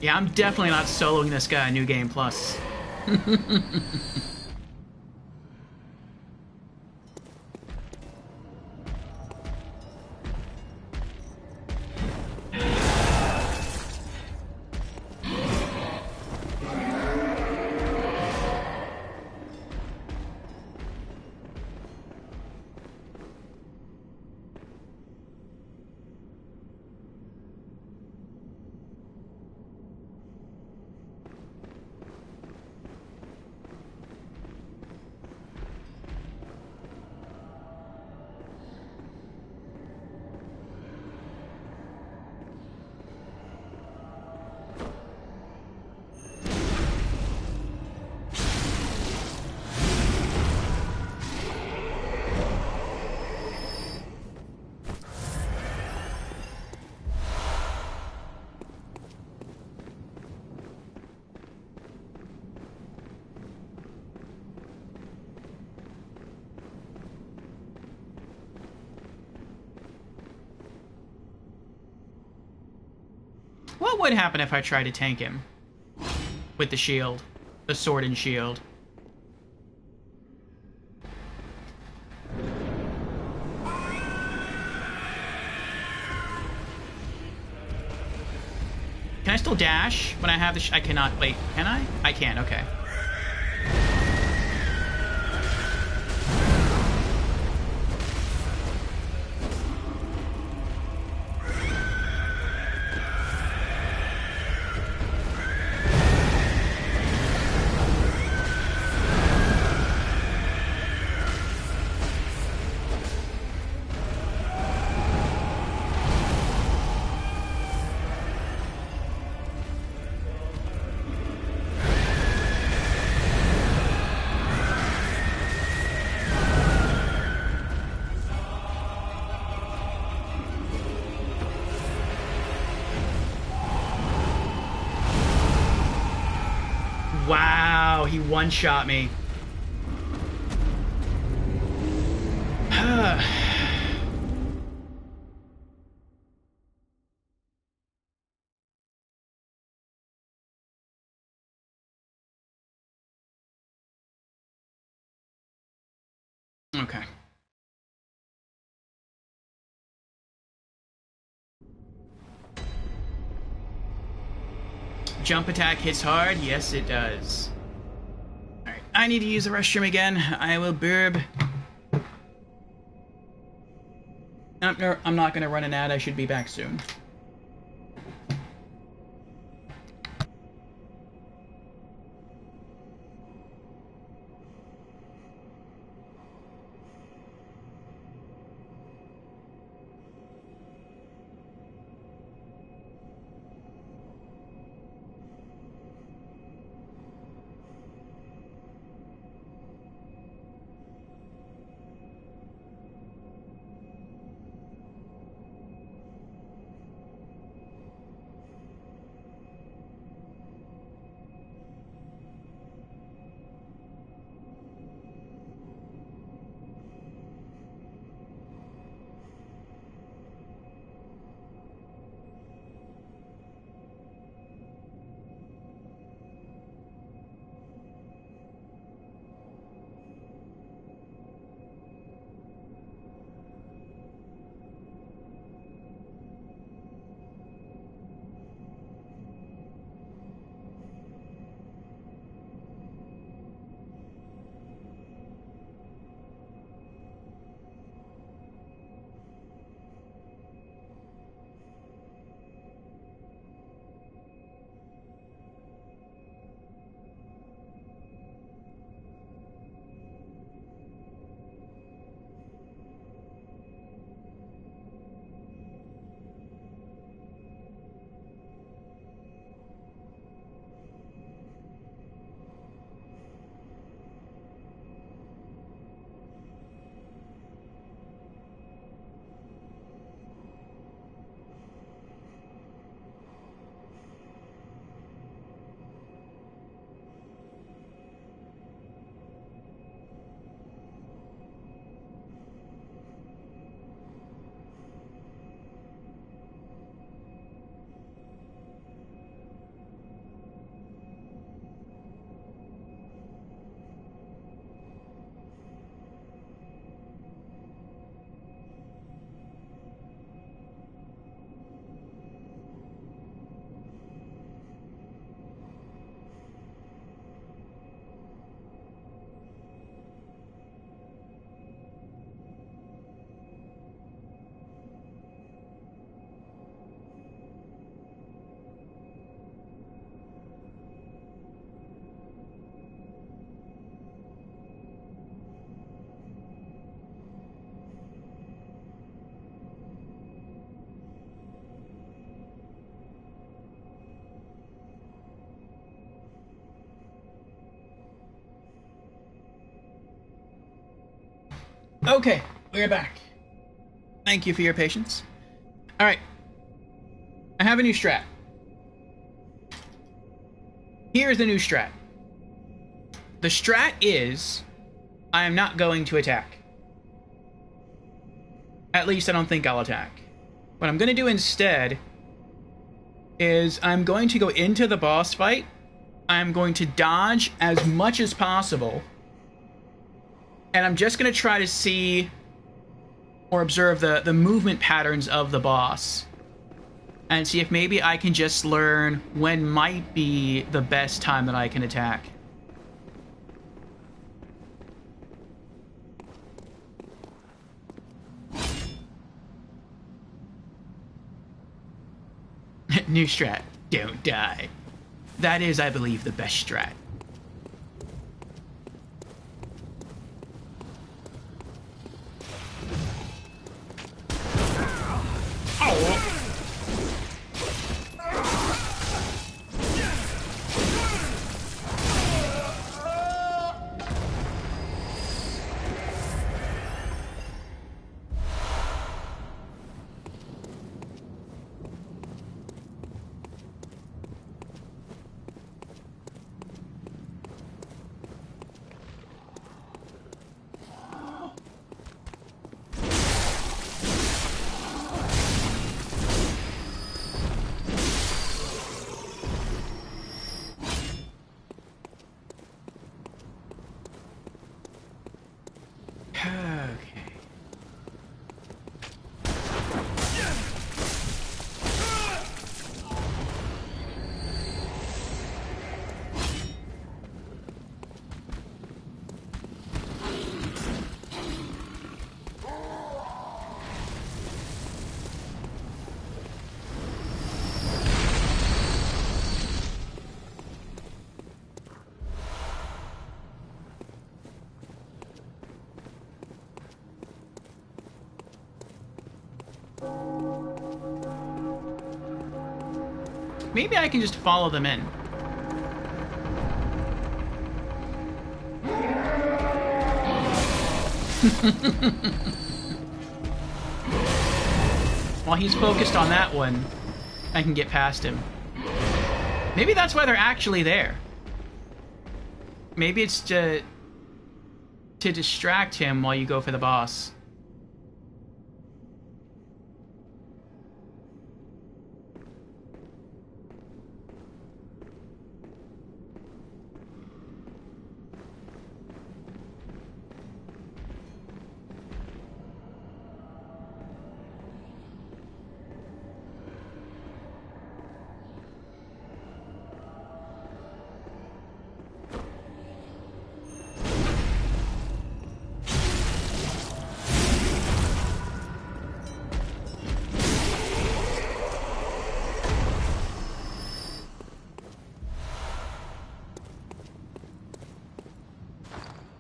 Yeah, I'm definitely not soloing this guy in New Game Plus. What would happen if I tried to tank him? With the shield. The sword and shield. Can I still dash when I have the I cannot. Wait, can I? I can, okay. Wow, he one-shot me. Okay. Jump attack hits hard? Yes, it does. Alright, I need to use the restroom again. I will burb. No, I'm not gonna run an ad. I should be back soon. Okay, we're back. Thank you for your patience. Alright. I have a new strat. Here's the new strat. The strat is, I am not going to attack. At least I don't think I'll attack. What I'm going to do instead is I'm going to go into the boss fight. I'm going to dodge as much as possible. And I'm just going to try to see or observe the movement patterns of the boss. And see if maybe I can just learn when might be the best time that I can attack. New strat. Don't die. That is, I believe, the best strat. Oh! Maybe I can just follow them in. While he's focused on that one, I can get past him. Maybe that's why they're actually there. Maybe it's to distract him while you go for the boss.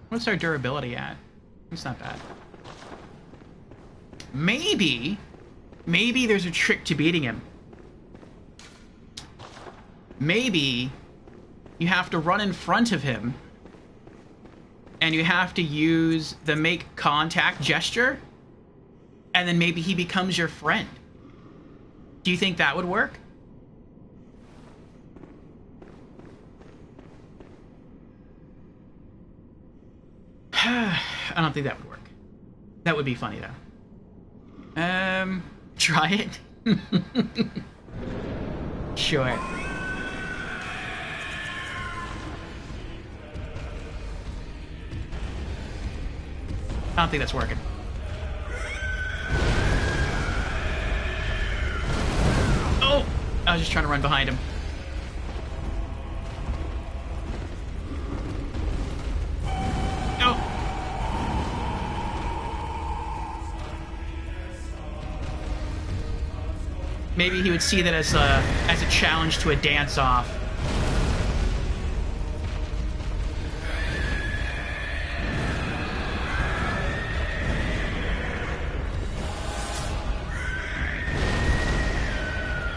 What's our durability at? It's not bad. Maybe there's a trick to beating him. Maybe you have to run in front of him and you have to use the make contact gesture, and then maybe he becomes your friend. Do you think that would work? I don't think that would work. That would be funny, though. Try it? Sure. I don't think that's working. Oh! I was just trying to run behind him. Maybe he would see that as a challenge to a dance-off.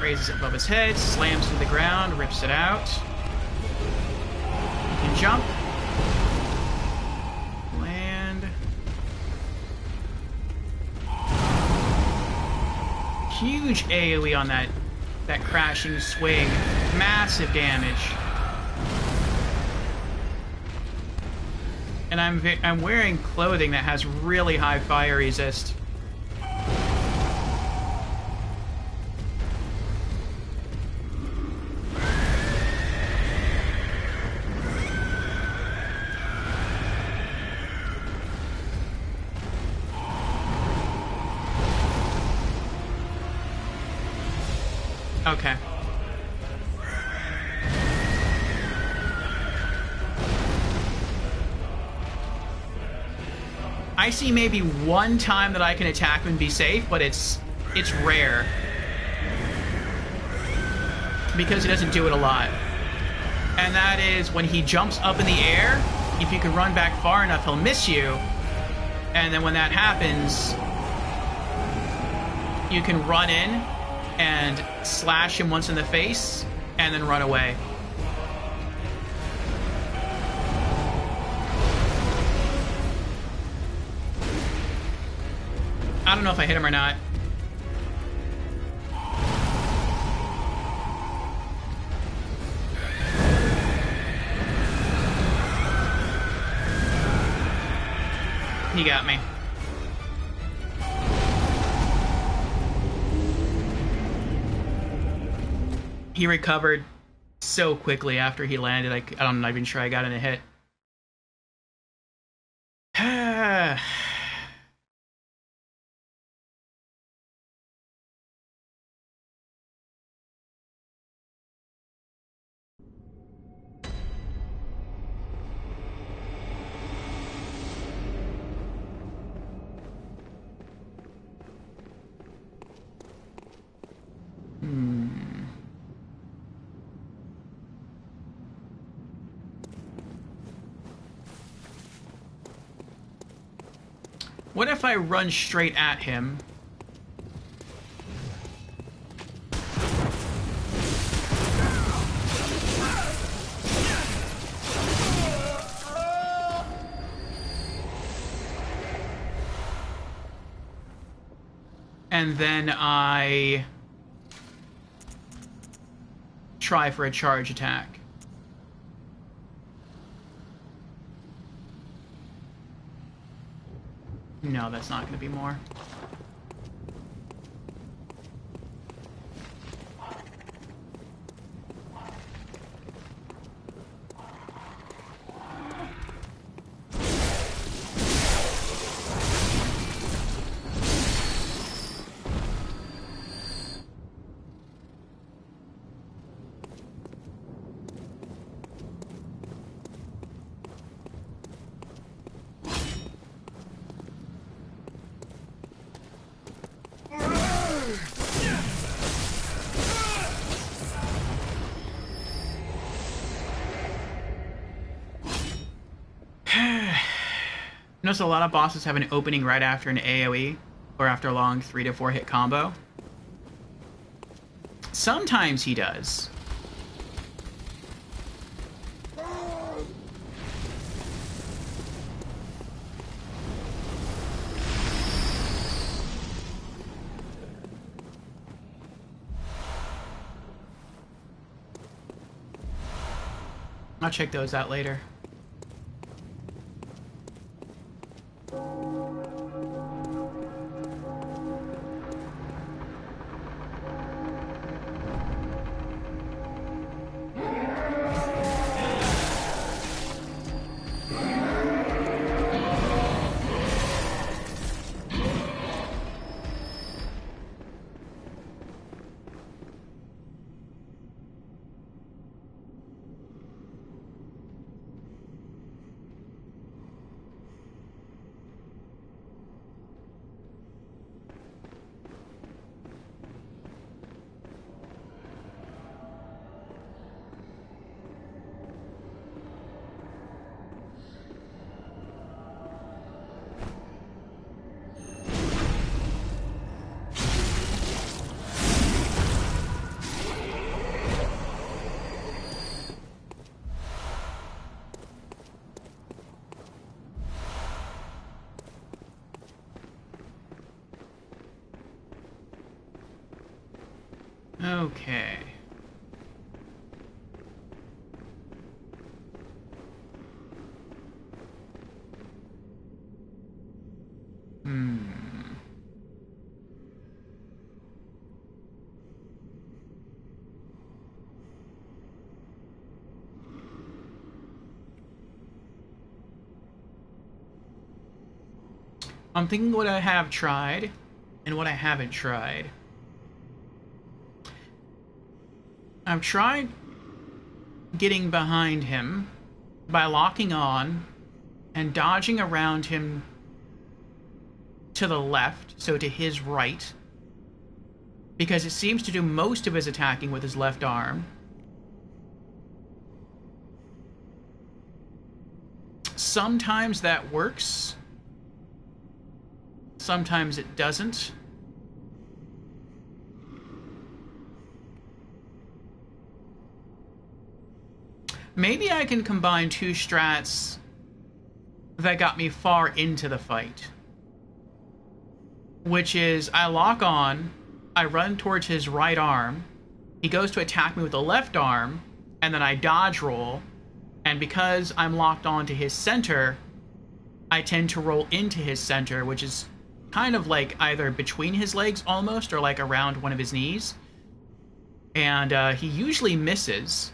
Raises it above his head, slams to the ground, rips it out. He can jump. Land. huge AoE on that crashing swing. Massive damage. And I'm wearing clothing that has really high fire resist. Okay. I see maybe one time that I can attack him and be safe, but it's rare. Because he doesn't do it a lot. And that is when he jumps up in the air, if you can run back far enough, he'll miss you. And then when that happens, you can run in and slash him once in the face, and then run away. I don't know if I hit him or not. He got me. He recovered so quickly after he landed. I'm not even sure I got in a hit. What if I run straight at him? And then I try for a charge attack. No, that's not going to be more. Notice a lot of bosses have an opening right after an AoE, or after a long 3 to 4 hit combo. Sometimes he does. I'll check those out later. Okay. I'm thinking what I have tried and what I haven't tried. I've tried getting behind him by locking on and dodging around him to the left, so to his right, because it seems to do most of his attacking with his left arm. Sometimes that works. Sometimes it doesn't. Maybe I can combine two strats that got me far into the fight. Which is, I lock on, I run towards his right arm, he goes to attack me with the left arm, and then I dodge roll, and because I'm locked on to his center, I tend to roll into his center, which is kind of like either between his legs almost, or like around one of his knees. And he usually misses.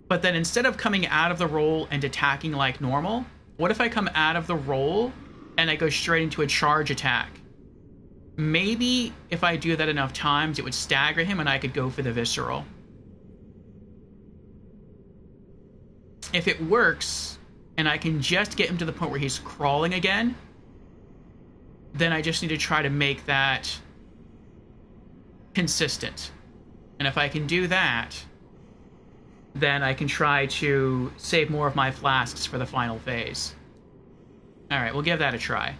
But then instead of coming out of the roll and attacking like normal, what if I come out of the roll and I go straight into a charge attack? Maybe if I do that enough times, it would stagger him and I could go for the visceral. If it works, and I can just get him to the point where he's crawling again, then I just need to try to make that consistent. And if I can do that, then I can try to save more of my flasks for the final phase. Alright, we'll give that a try.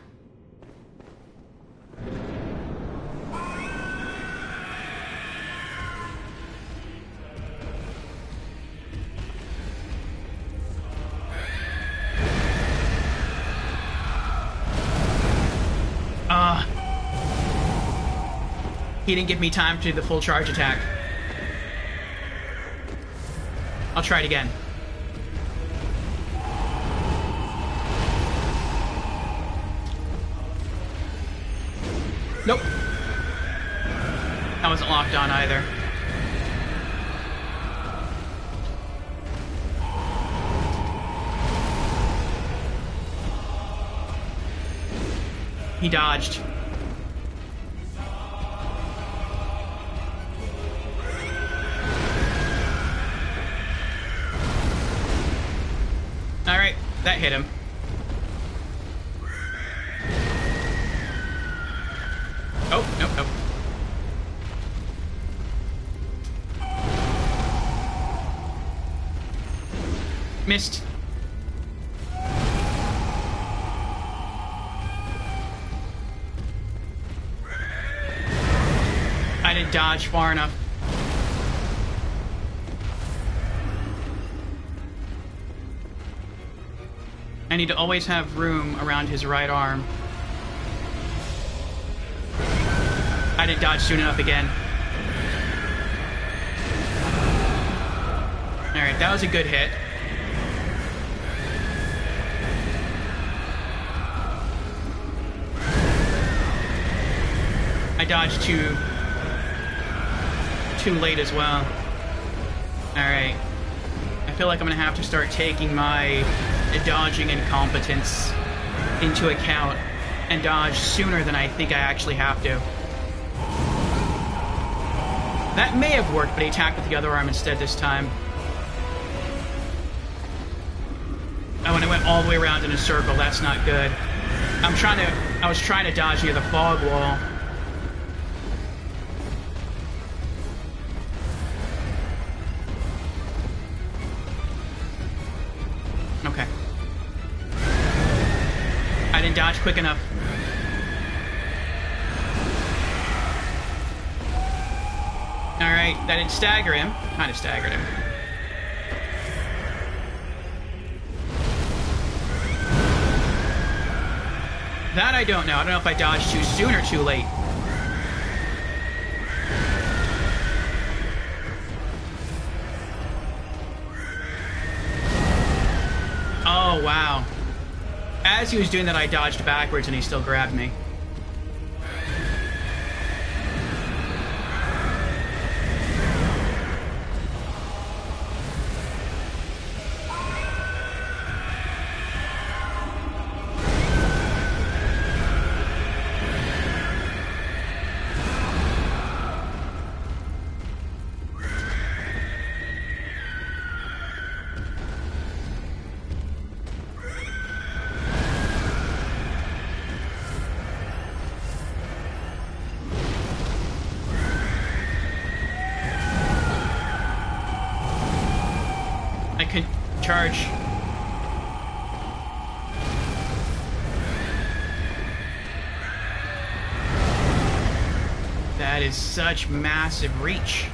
He didn't give me time to do the full charge attack. I'll try it again. Nope. That wasn't locked on either. He dodged. Alright, that hit him. Oh, nope, nope. Missed. I didn't dodge far enough. I need to always have room around his right arm. I didn't dodge soon enough again. Alright, that was a good hit. I dodged too late as well. Alright. I feel like I'm gonna have to start taking my dodging incompetence into account and dodge sooner than I think I actually have to. That may have worked, but he attacked with the other arm instead this time. Oh, and I went all the way around in a circle. That's not good. I was trying to dodge near the fog wall. Okay. I didn't dodge quick enough. Alright, that didn't stagger him. Kind of staggered him. That I don't know. I don't know if I dodged too soon or too late. as he was doing that, I dodged backwards and he still grabbed me. Charge. That is such massive reach.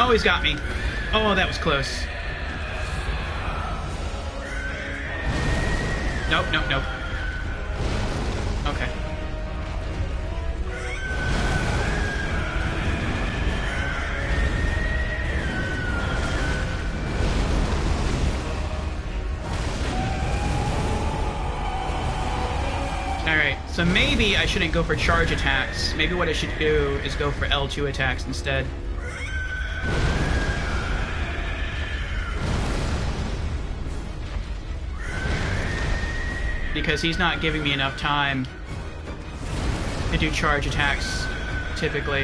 Oh, he's got me. Oh, that was close. Nope, nope, nope. Okay. Alright, so maybe I shouldn't go for charge attacks. Maybe what I should do is go for L2 attacks instead. Because he's not giving me enough time to do charge attacks, typically.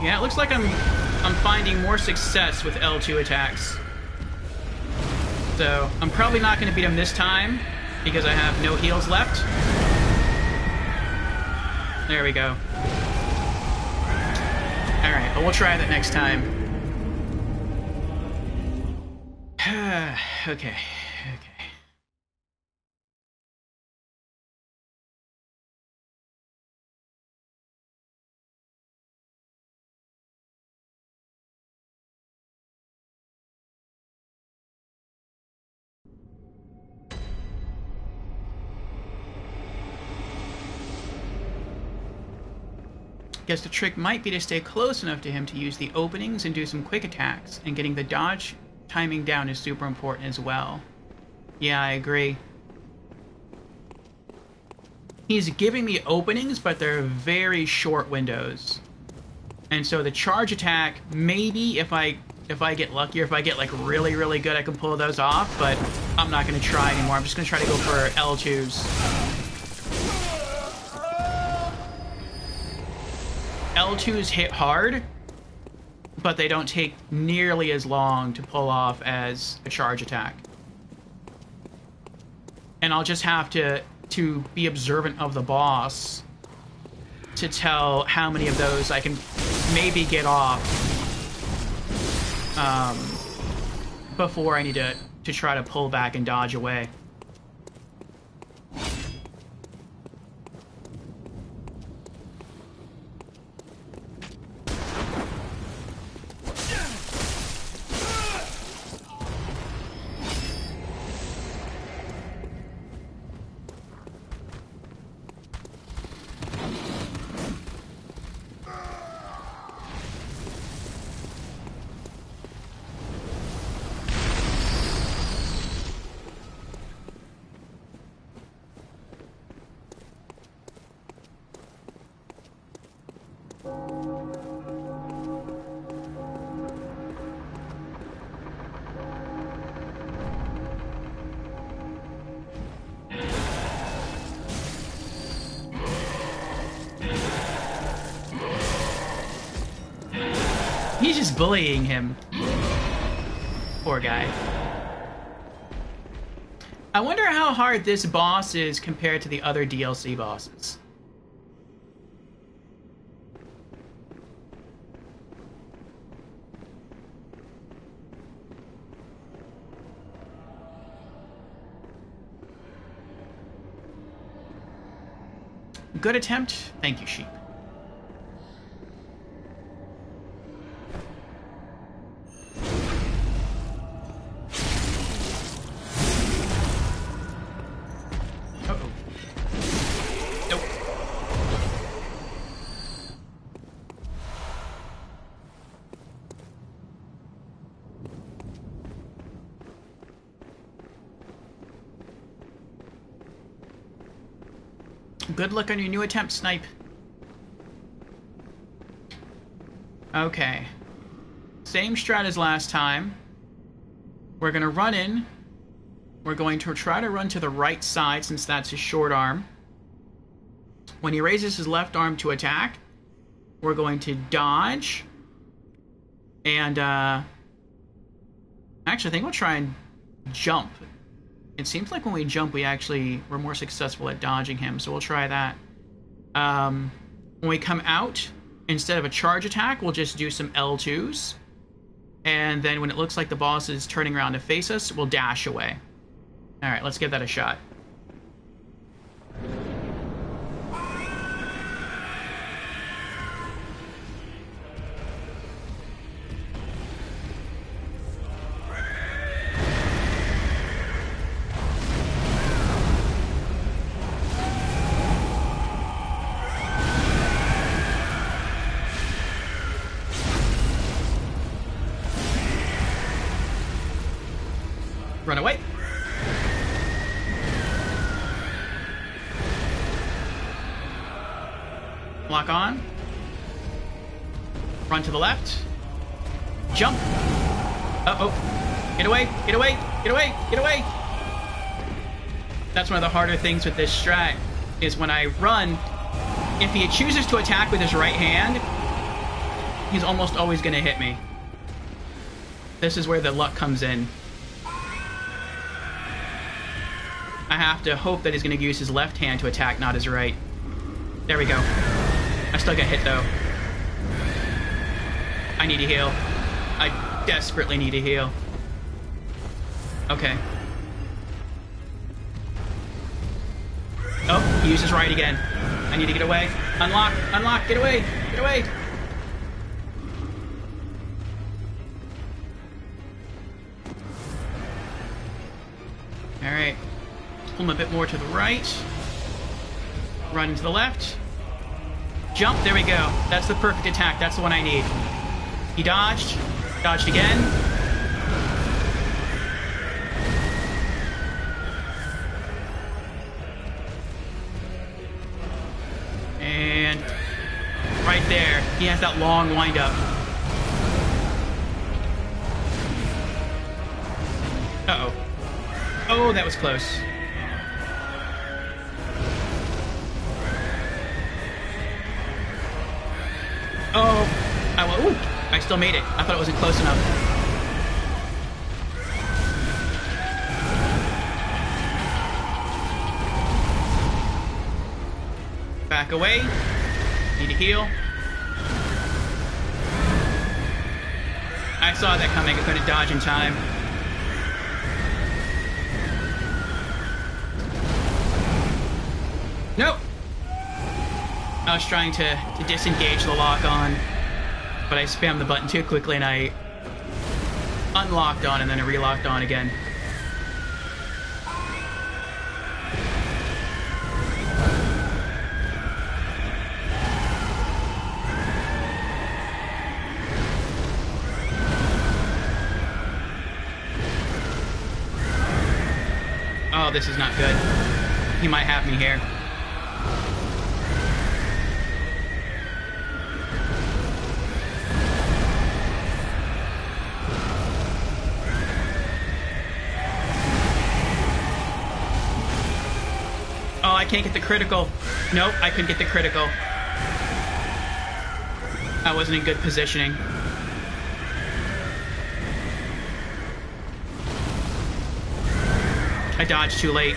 Yeah, it looks like I'm finding more success with L2 attacks. So, I'm probably not going to beat him this time, because I have no heals left. There we go. Alright, but we'll try that next time. Okay. Guess the trick might be to stay close enough to him to use the openings and do some quick attacks, and getting the dodge timing down is super important as well. Yeah, I agree. He's giving me openings, but they're very short windows. And so the charge attack, maybe if I get lucky, or if I get like really, really good, I can pull those off, but I'm not going to try anymore. I'm just going to try to go for L2s. L2s hit hard, but they don't take nearly as long to pull off as a charge attack. And I'll just have to be observant of the boss to tell how many of those I can maybe get off before I need to try to pull back and dodge away. He's just bullying him. Poor guy. I wonder how hard this boss is compared to the other DLC bosses. Good attempt. Thank you, sheep. Uh-oh. Nope. Good luck on your new attempt, Snipe. Okay. Same strat as last time. We're gonna run in. We're going to try to run to the right side since that's his short arm. When he raises his left arm to attack, we're going to dodge. And, actually, I think we'll try and jump. It seems like when we jump, we're more successful at dodging him, so we'll try that. When we come out, instead of a charge attack, we'll just do some L2s. And then when it looks like the boss is turning around to face us, we'll dash away. Alright, let's give that a shot. Run away. Lock on. Run to the left. Jump. Uh-oh. Get away, get away, get away, get away. That's one of the harder things with this strat, is when I run, if he chooses to attack with his right hand, he's almost always going to hit me. This is where the luck comes in. I have to hope that he's going to use his left hand to attack, not his right. There we go. I still got hit, though. I need to heal. I desperately need to heal. Okay. Oh, he uses right again. I need to get away. Unlock, unlock, get away, get away. Alright. Pull him a bit more to the right. Run to the left. Jump, there we go. That's the perfect attack. That's the one I need. He dodged. Dodged again. And right there, he has that long wind-up. Uh-oh. Oh, that was close. Oh, I still made it. I thought it wasn't close enough. Back away. Need to heal. I saw that coming. I couldn't dodge in time. Nope. I was trying to disengage the lock on, but I spammed the button too quickly and I unlocked on and then I relocked on again. Oh, this is not good. He might have me here. Oh, I can't get the critical. Nope, I couldn't get the critical. I wasn't in good positioning. I dodged too late.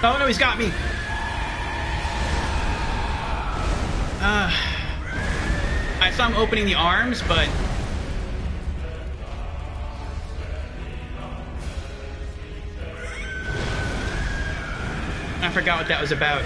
Oh no, he's got me! I saw him opening the arms, but... I forgot what that was about.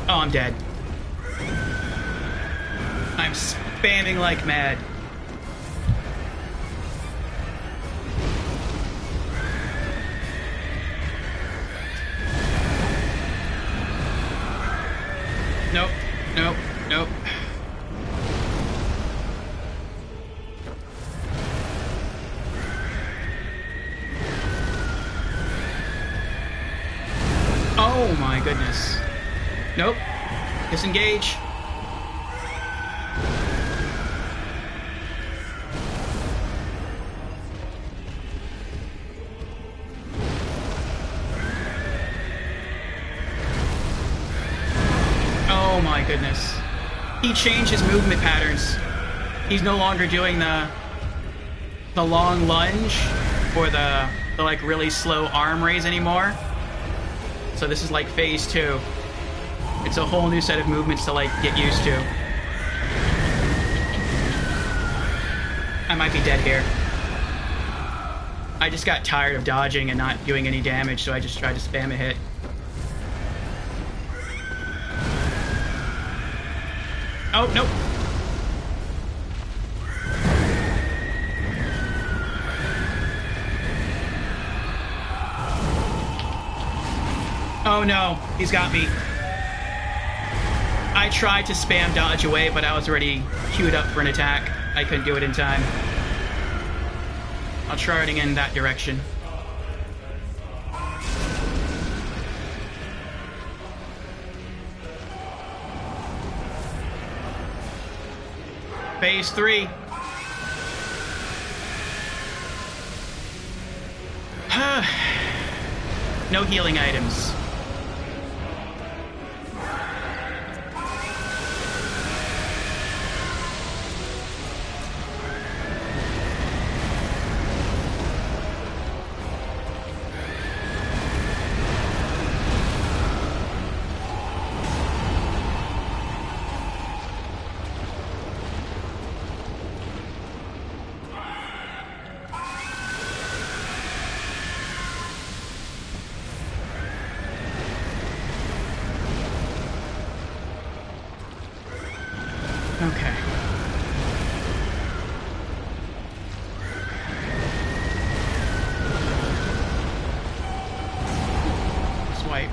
Oh, I'm dead. I'm spamming like mad. Nope, nope, nope. Oh my goodness. Nope. Disengage. Oh my goodness. He changed his movement patterns. He's no longer doing the long lunge or the like really slow arm raise anymore. So this is like phase 2. It's a whole new set of movements to like get used to. I might be dead here. I just got tired of dodging and not doing any damage, so I just tried to spam a hit. Oh, nope. Oh no, he's got me. I tried to spam dodge away, but I was already queued up for an attack. I couldn't do it in time. I'll try running in that direction. Phase 3. No healing items. Okay. Swipe.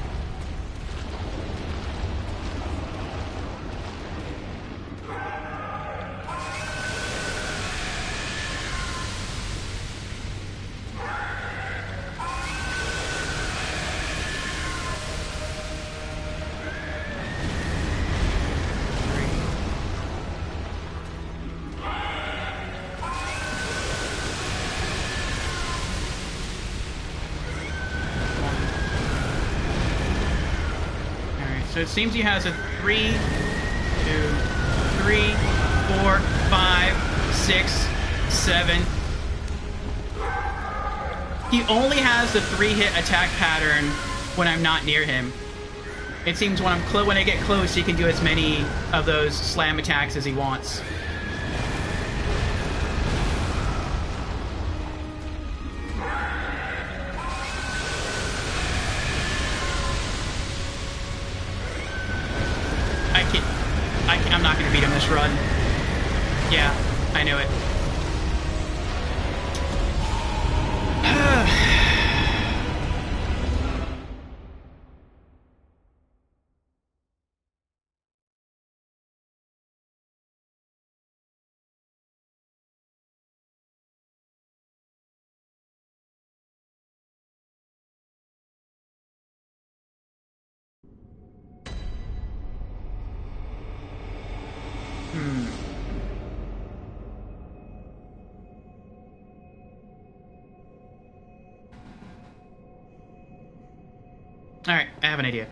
So it seems he has a 3, 2, 3, 4, 5, 6, 7. He only has the 3-hit attack pattern when I'm not near him. It seems when when I get close, he can do as many of those slam attacks as he wants. I'm not gonna beat him this run. Yeah, I knew it. Alright, I have an idea.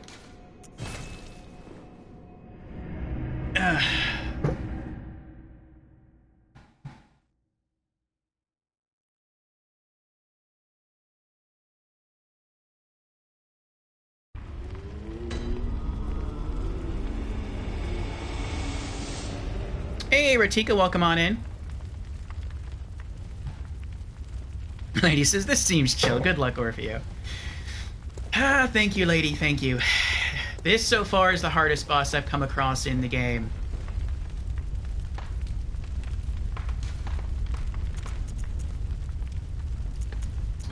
Hey, Ratika, welcome on in. Lady says, this seems chill. Good luck, Orfeo. Ah, thank you, lady, thank you. This, so far, is the hardest boss I've come across in the game.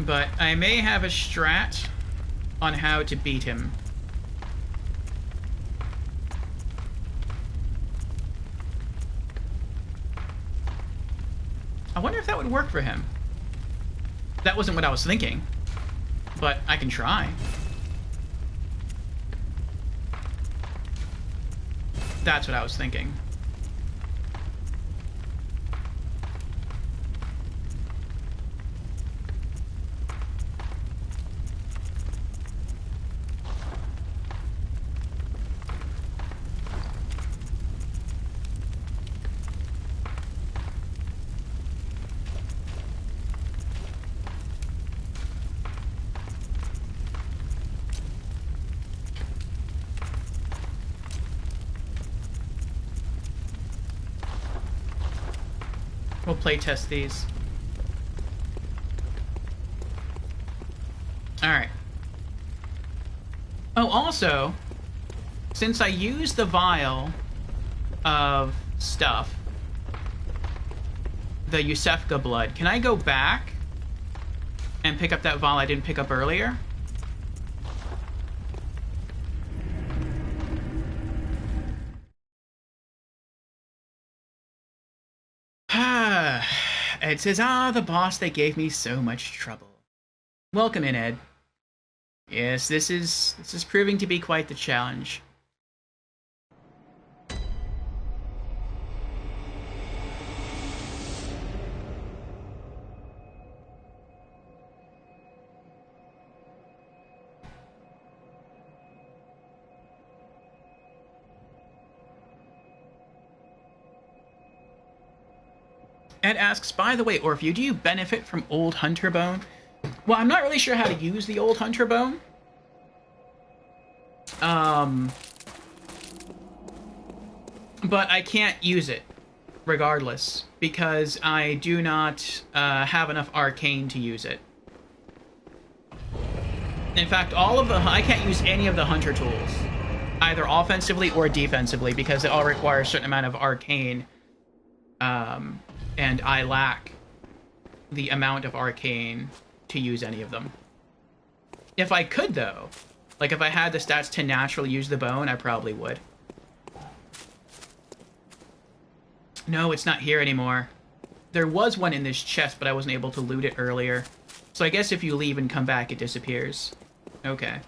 But I may have a strat on how to beat him. I wonder if that would work for him. That wasn't what I was thinking, but I can try. That's what I was thinking. We'll play test these. Alright. Oh, also, since I used the vial of stuff, the Yusefka blood, can I go back and pick up that vial I didn't pick up earlier? Ed says, the boss that gave me so much trouble. Welcome in, Ed. Yes, this is proving to be quite the challenge. Ed asks, by the way, Orfeo, do you benefit from Old Hunter Bone? Well, I'm not really sure how to use the Old Hunter Bone. But I can't use it, regardless, because I do not have enough arcane to use it. In fact, I can't use any of the Hunter tools, either offensively or defensively, because they all require a certain amount of arcane. And I lack the amount of arcane to use any of them. If I could, though, like if I had the stats to naturally use the bone, I probably would. No, it's not here anymore. There was one in this chest, but I wasn't able to loot it earlier. So I guess if you leave and come back, it disappears. Okay.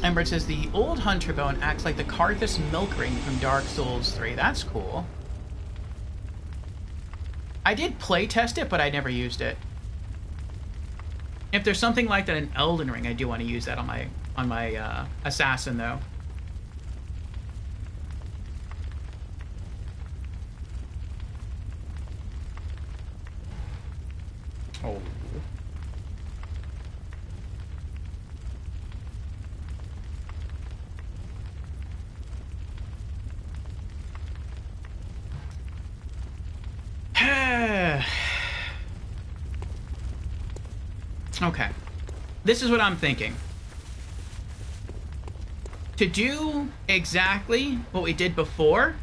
Ember says the Old Hunter Bone acts like the Karthus Milk Ring from Dark Souls 3. That's cool. I did play test it, but I never used it. If there's something like that in Elden Ring, I do want to use that on my assassin, though. Oh. Okay. This is what I'm thinking. To do exactly what we did before,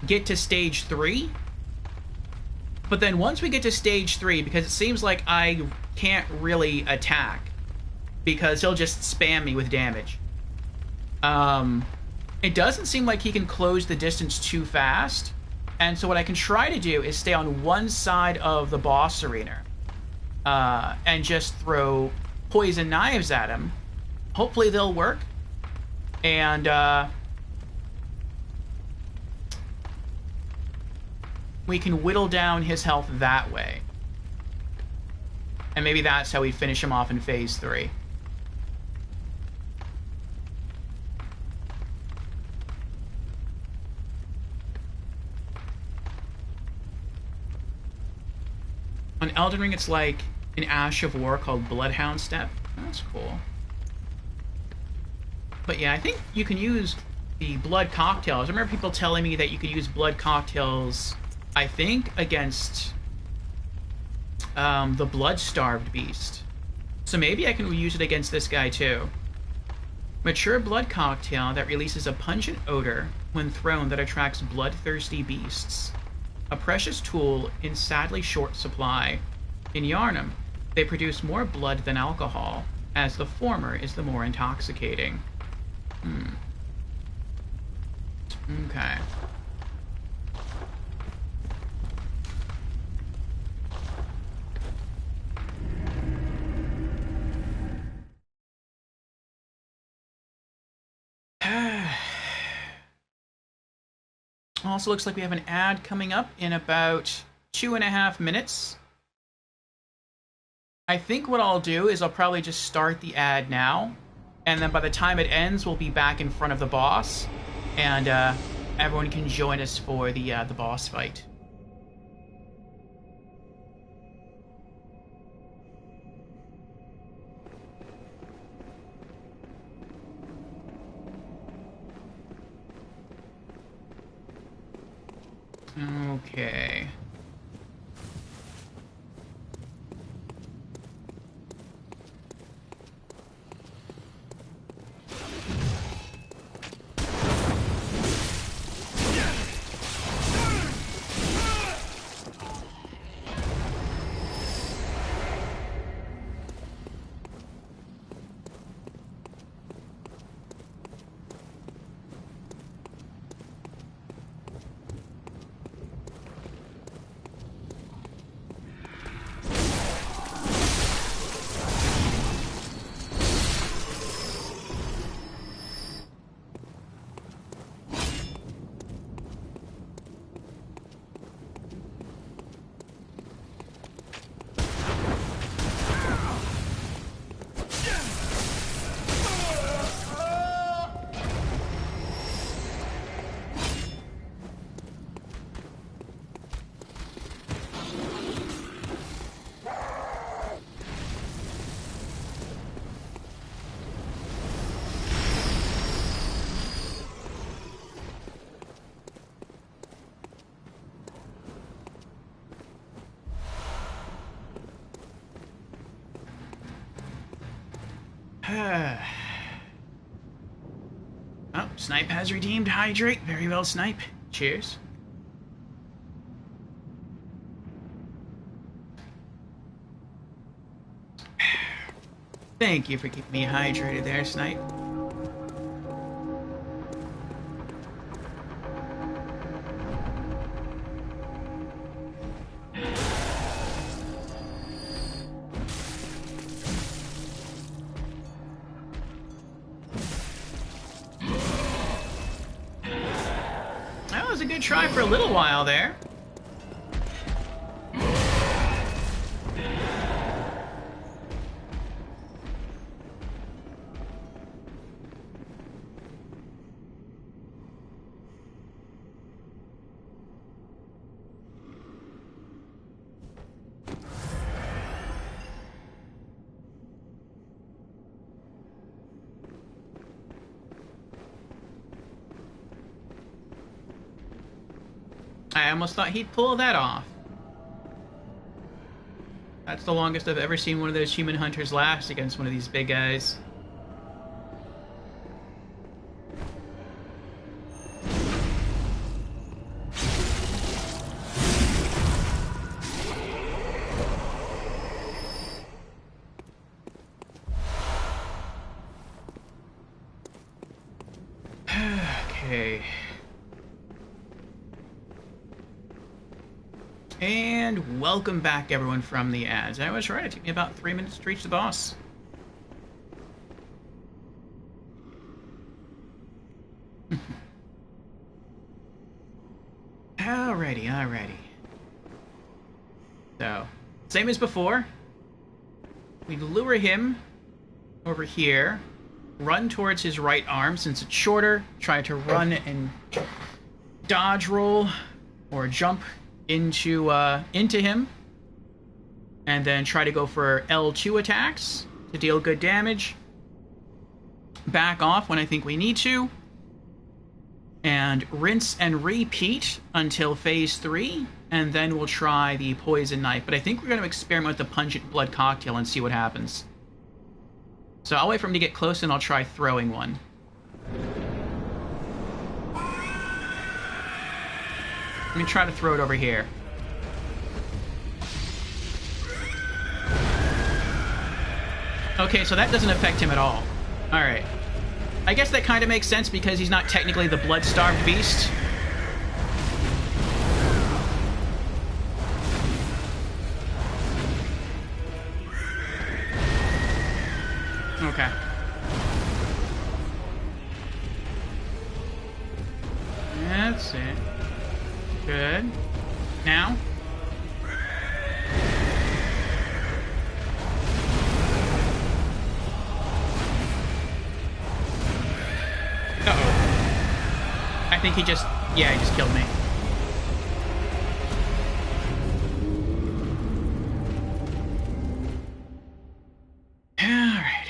get to stage 3. But then once we get to stage 3, because it seems like I can't really attack, because he'll just spam me with damage. It doesn't seem like he can close the distance too fast. And so what I can try to do is stay on one side of the boss arena. And just throw poison knives at him. Hopefully they'll work. And, we can whittle down his health that way. And maybe that's how we finish him off in phase 3. On Elden Ring, it's like an Ash of War called Bloodhound Step. That's cool. But yeah, I think you can use the blood cocktails. I remember people telling me that you could use blood cocktails, I think, against the blood-starved beast. So maybe I can use it against this guy too. Mature blood cocktail that releases a pungent odor when thrown that attracts bloodthirsty beasts. A precious tool in sadly short supply. In Yharnam, they produce more blood than alcohol, as the former is the more intoxicating. Okay. Also looks like we have an ad coming up in about 2.5 minutes. I think what I'll do is I'll probably just start the ad now, and then by the time it ends, we'll be back in front of the boss, and everyone can join us for the boss fight. Okay. Oh, Snipe has redeemed Hydrate. Very well, Snipe. Cheers. Thank you for keeping me hydrated there, Snipe. That was a good try for a little while there. I almost thought he'd pull that off. That's the longest I've ever seen one of those human hunters last against one of these big guys. Okay. And welcome back, everyone, from the ads. I was right, it took me about 3 minutes to reach the boss. Alrighty. So, same as before. We lure him over here, run towards his right arm since it's shorter, try to run and dodge roll or jump into him, and then try to go for L2 attacks to deal good damage. Back off when I think we need to, and rinse and repeat until phase 3, and then we'll try the poison knife. But I think we're going to experiment with the pungent blood cocktail and see what happens. So I'll wait for him to get close and I'll try throwing one. Let me try to throw it over here. Okay, so that doesn't affect him at all. Alright. I guess that kind of makes sense because he's not technically the blood-starved beast. Okay. That's it. Good. Now. Uh-oh. I think he just killed me. Alright.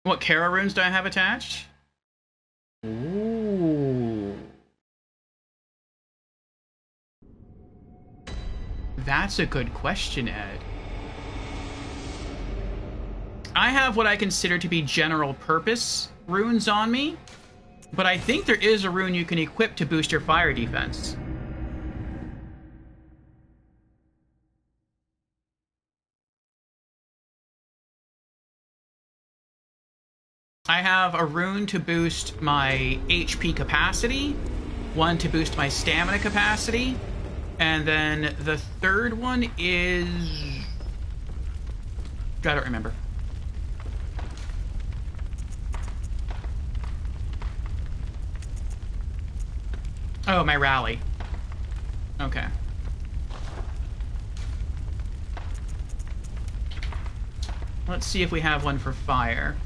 What Kara runes do I have attached? Ooh. That's a good question, Ed. I have what I consider to be general purpose runes on me, but I think there is a rune you can equip to boost your fire defense. I have a rune to boost my HP capacity, one to boost my stamina capacity, and then the third one is... I don't remember. Oh, my rally. Okay. Let's see if we have one for fire.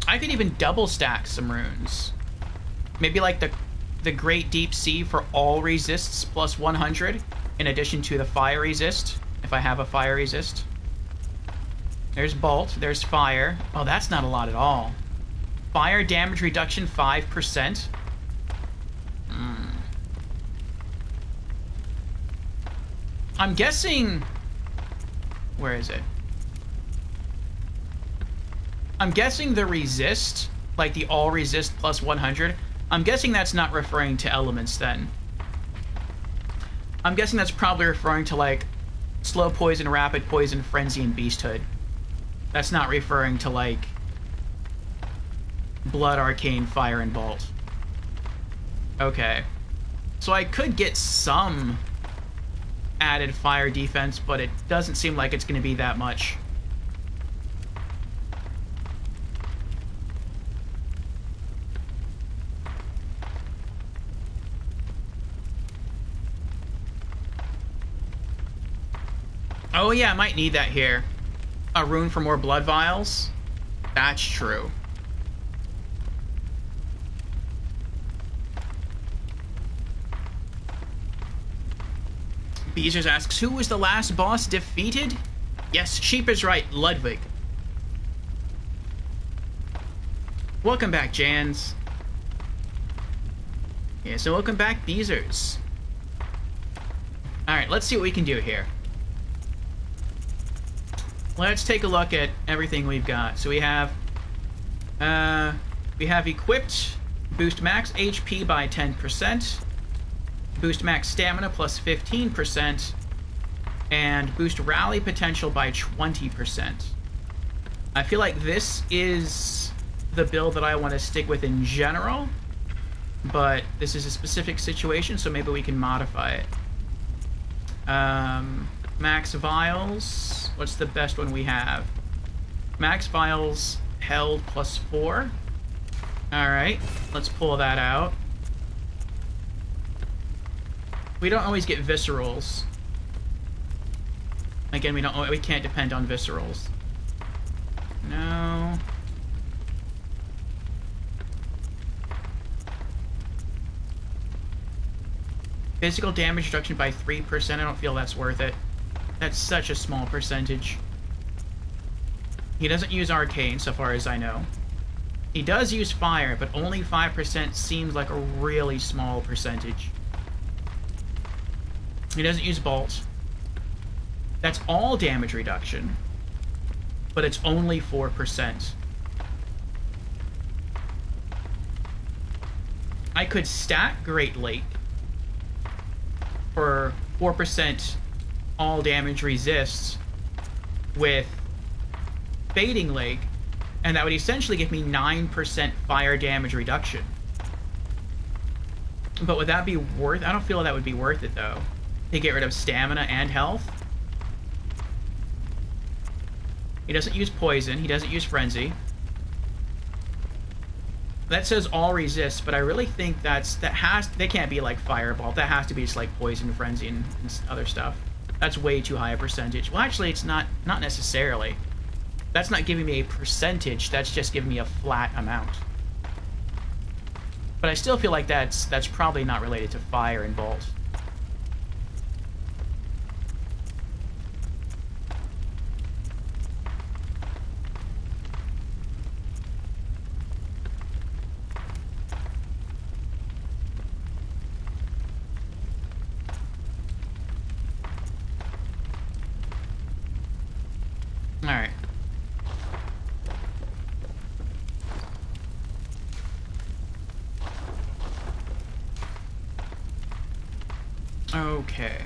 I could even double stack some runes. Maybe like the Great Deep Sea for all resists plus 100, in addition to the fire resist, if I have a fire resist. There's Bolt, there's Fire. Oh, that's not a lot at all. Fire damage reduction 5%. I'm guessing... Where is it? I'm guessing the resist, like the all resist plus 100, I'm guessing that's not referring to elements then. I'm guessing that's probably referring to like slow poison, rapid poison, frenzy, and beasthood. That's not referring to like blood, arcane, fire, and bolt. Okay. So I could get some added fire defense, but it doesn't seem like it's going to be that much. Oh yeah, I might need that here. A rune for more blood vials. That's true. Beezers asks, who was the last boss defeated? Yes, Sheep is right, Ludwig. Welcome back, Jans. Yeah, so welcome back, Beezers. Alright, let's see what we can do here. Let's take a look at everything we've got. So we have equipped boost max HP by 10%, boost max stamina plus 15%, and boost rally potential by 20%. I feel like this is the build that I want to stick with in general, but this is a specific situation, so maybe we can modify it. Max vials. What's the best one we have? Max vials held plus 4. Alright, let's pull that out. We don't always get viscerals. Again, we can't depend on viscerals. No. Physical damage reduction by 3%. I don't feel that's worth it. That's such a small percentage. He doesn't use arcane, so far as I know. He does use fire, but only 5% seems like a really small percentage. He doesn't use bolt. That's all damage reduction, but it's only 4%. I could stack Great Lake for 4% all damage resists with Fading Lake, and that would essentially give me 9% fire damage reduction. But would that be worth... I don't feel that would be worth it, though. To get rid of stamina and health. He doesn't use poison. He doesn't use frenzy. That says all resists, but I really think they can't be like fireball. That has to be just like poison, frenzy, and other stuff. That's way too high a percentage. Well, actually, it's not necessarily. That's not giving me a percentage. That's just giving me a flat amount. But I still feel like that's probably not related to fire and bolt. Alright. Okay.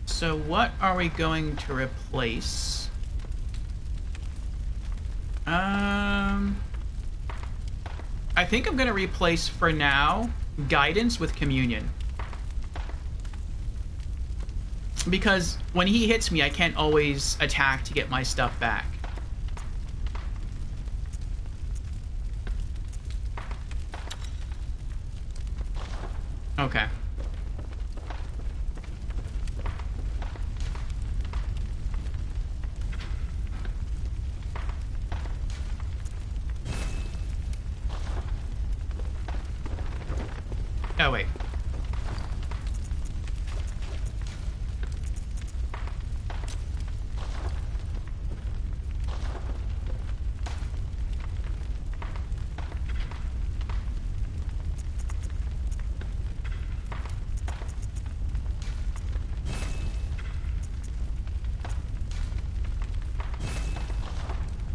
So what are we going to replace? I think I'm going to replace, for now, Guidance with Communion. Because when he hits me, I can't always attack to get my stuff back. Okay. Oh, wait.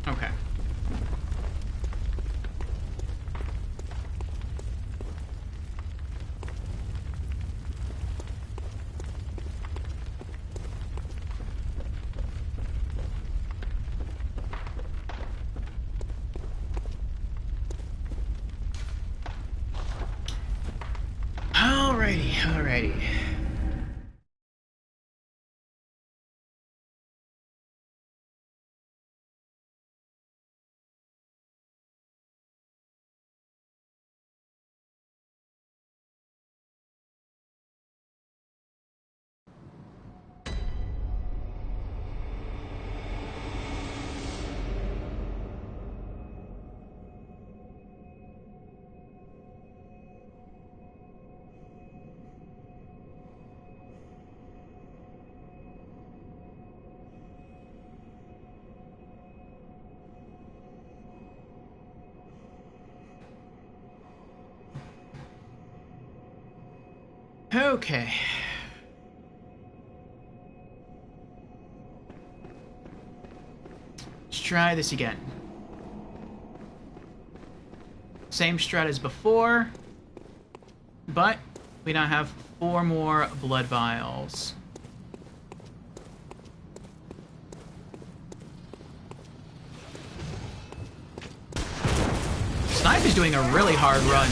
Okay. Alrighty. Okay. Let's try this again. Same strat as before, but we now have 4 more blood vials. Snipe is doing a really hard run.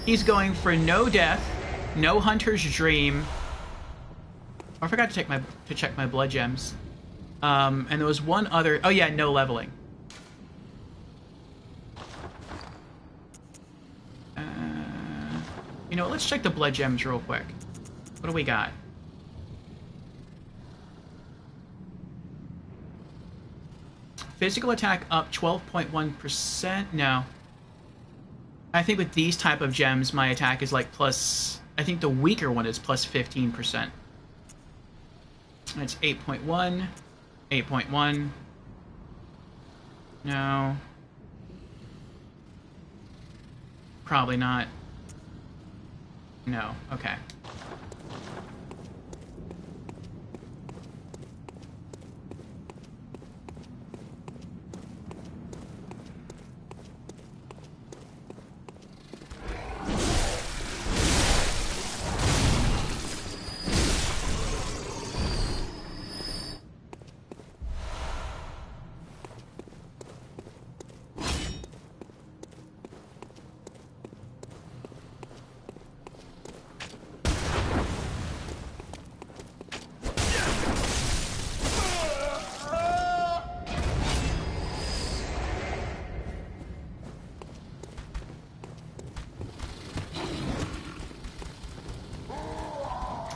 He's going for no death, no hunter's dream. Oh, I forgot to check my blood gems. And there was one other. Oh yeah, no leveling. You know what? Let's check the blood gems real quick. What do we got? Physical attack up 12.1%. No. I think with these type of gems, my attack is like plus... I think the weaker one is plus 15%. That's 8.1. 8.1. No. Probably not. No. Okay.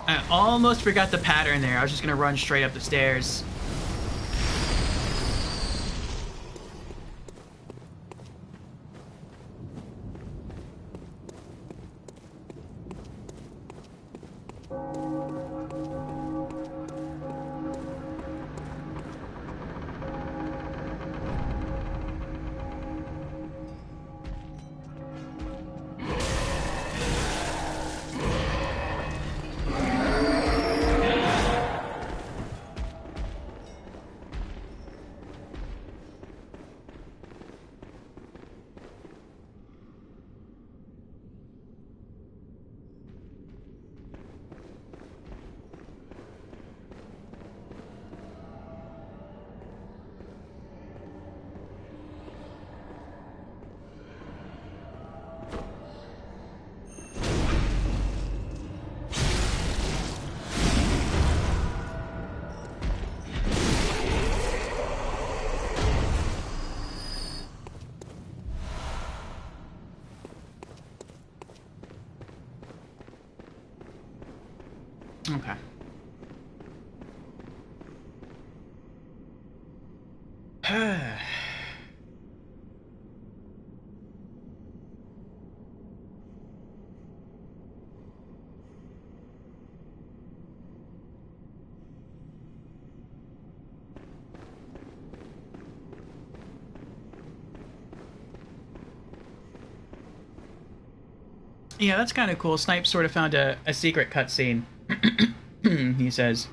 I almost forgot the pattern there. I was just gonna run straight up the stairs. Okay. Yeah, that's kind of cool. Snipe sort of found a secret cutscene. He says,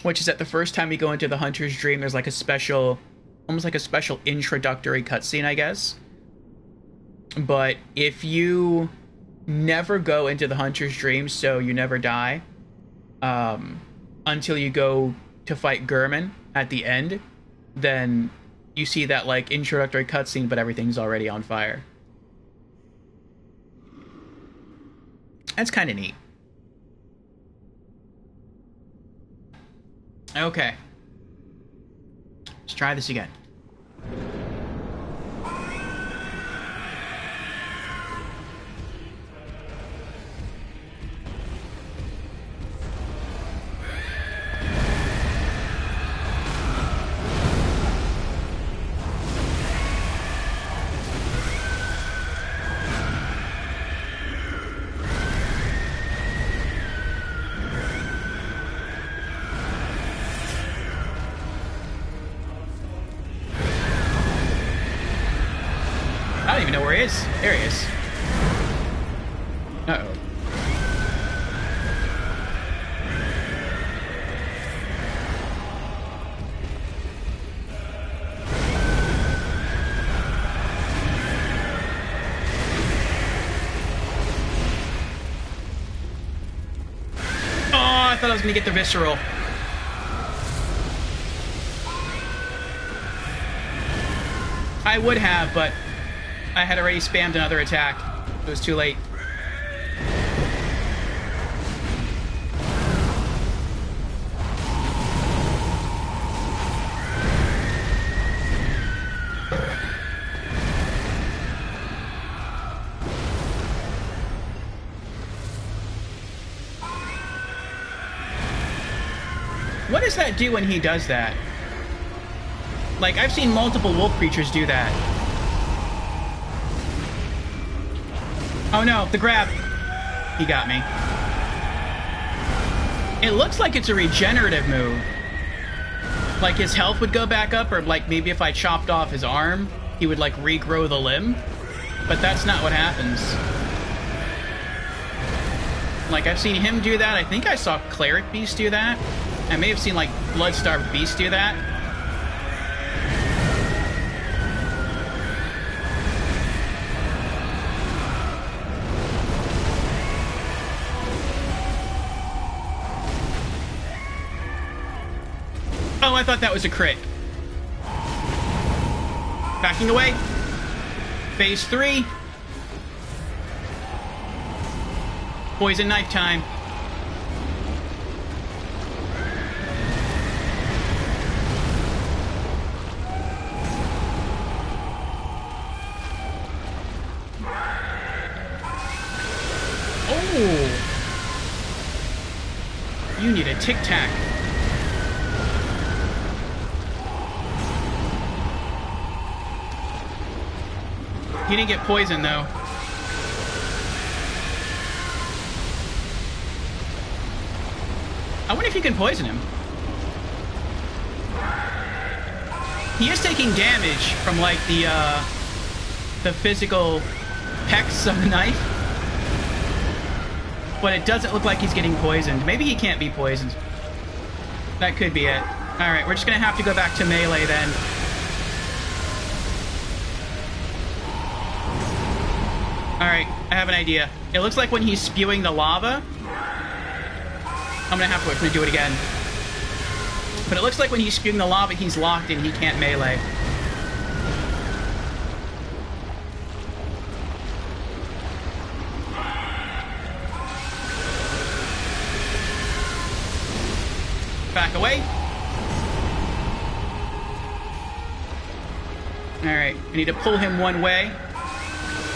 which is that the first time you go into the Hunter's Dream, there's like a special, almost like a special introductory cutscene, I guess. But if you never go into the Hunter's Dream, so you never die, until you go to fight Gehrman at the end, then you see that like introductory cutscene, but everything's already on fire. That's kind of neat. Okay. Let's try this again. is. There he is. Uh-oh. I thought I was gonna get the visceral. I would have, but I had already spammed another attack. It was too late. What does that do when he does that? Like, I've seen multiple wolf creatures do that. Oh no, the grab. He got me. It looks like it's a regenerative move. Like his health would go back up, or like maybe if I chopped off his arm, he would like regrow the limb. But that's not what happens. Like, I've seen him do that. I think I saw Cleric Beast do that. I may have seen like Bloodstarved Beast do that. Oh, I thought that was a crit. Backing away. Phase 3. Poison knife time. Oh. You need a tic-tac. He didn't get poisoned, though. I wonder if you can poison him. He is taking damage from, like, the physical pecs of the knife. But it doesn't look like he's getting poisoned. Maybe he can't be poisoned. That could be it. Alright, we're just gonna have to go back to melee, then. Alright, I have an idea. It looks like when he's spewing the lava... I'm gonna have to wait for him to do it again. But it looks like when he's spewing the lava, he's locked and he can't melee. Back away. Alright, I need to pull him one way.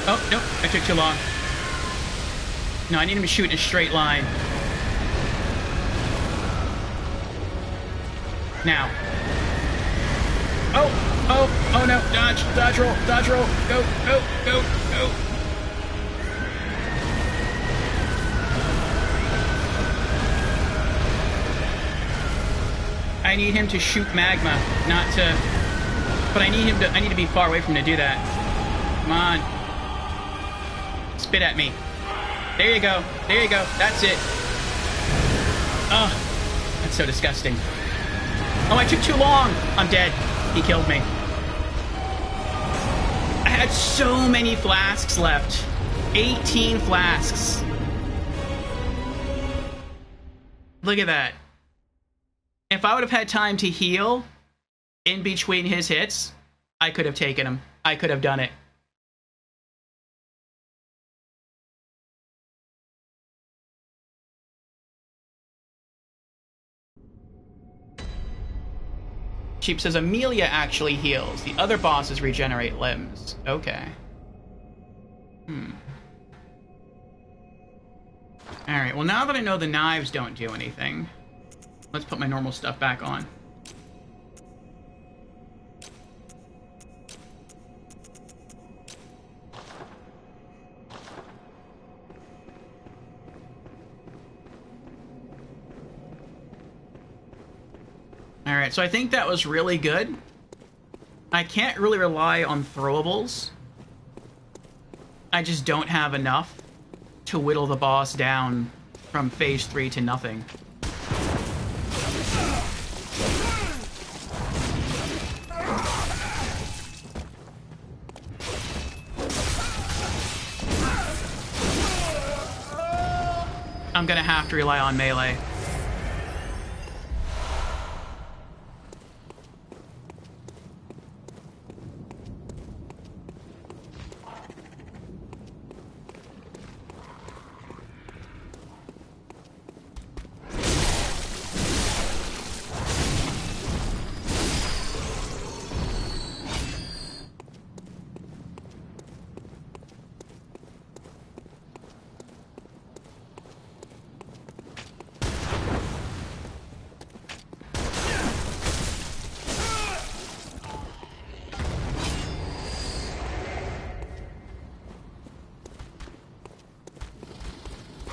Oh, nope, I took too long. No, I need him to shoot in a straight line. Now. Oh no, dodge roll, go, go, go, go. I need him to shoot magma, not to... But I need to be far away from him to do that. Come on. Spit at me. There you go. There you go. That's it. Oh, that's so disgusting. Oh, I took too long. I'm dead. He killed me. I had so many flasks left. 18 flasks. Look at that. If I would have had time to heal in between his hits, I could have taken him. I could have done it. Sheep says Amelia actually heals. The other bosses regenerate limbs. Okay. Alright, well now that I know the knives don't do anything, let's put my normal stuff back on. Alright, so I think that was really good. I can't really rely on throwables. I just don't have enough to whittle the boss down from phase 3 to nothing. I'm gonna have to rely on melee.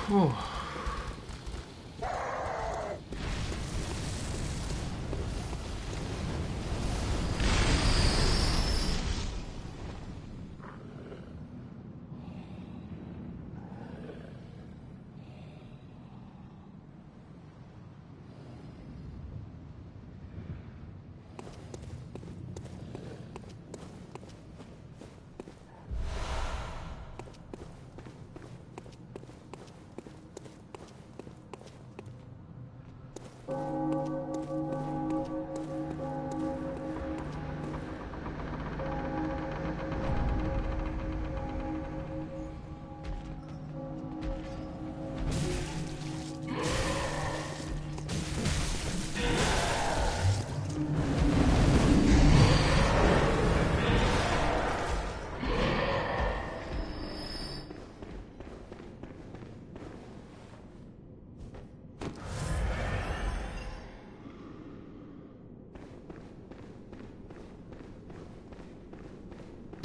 Whew.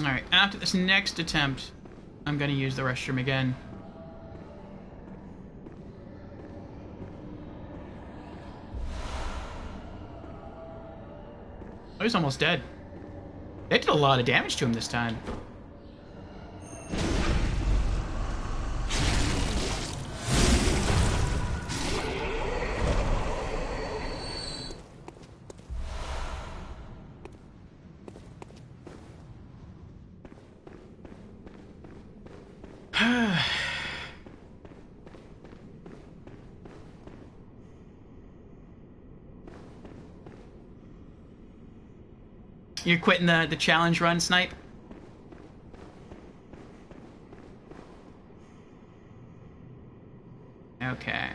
Alright, after this next attempt, I'm gonna use the restroom again. Oh, he's almost dead. They did a lot of damage to him this time. You're quitting the challenge run, Snipe? Okay.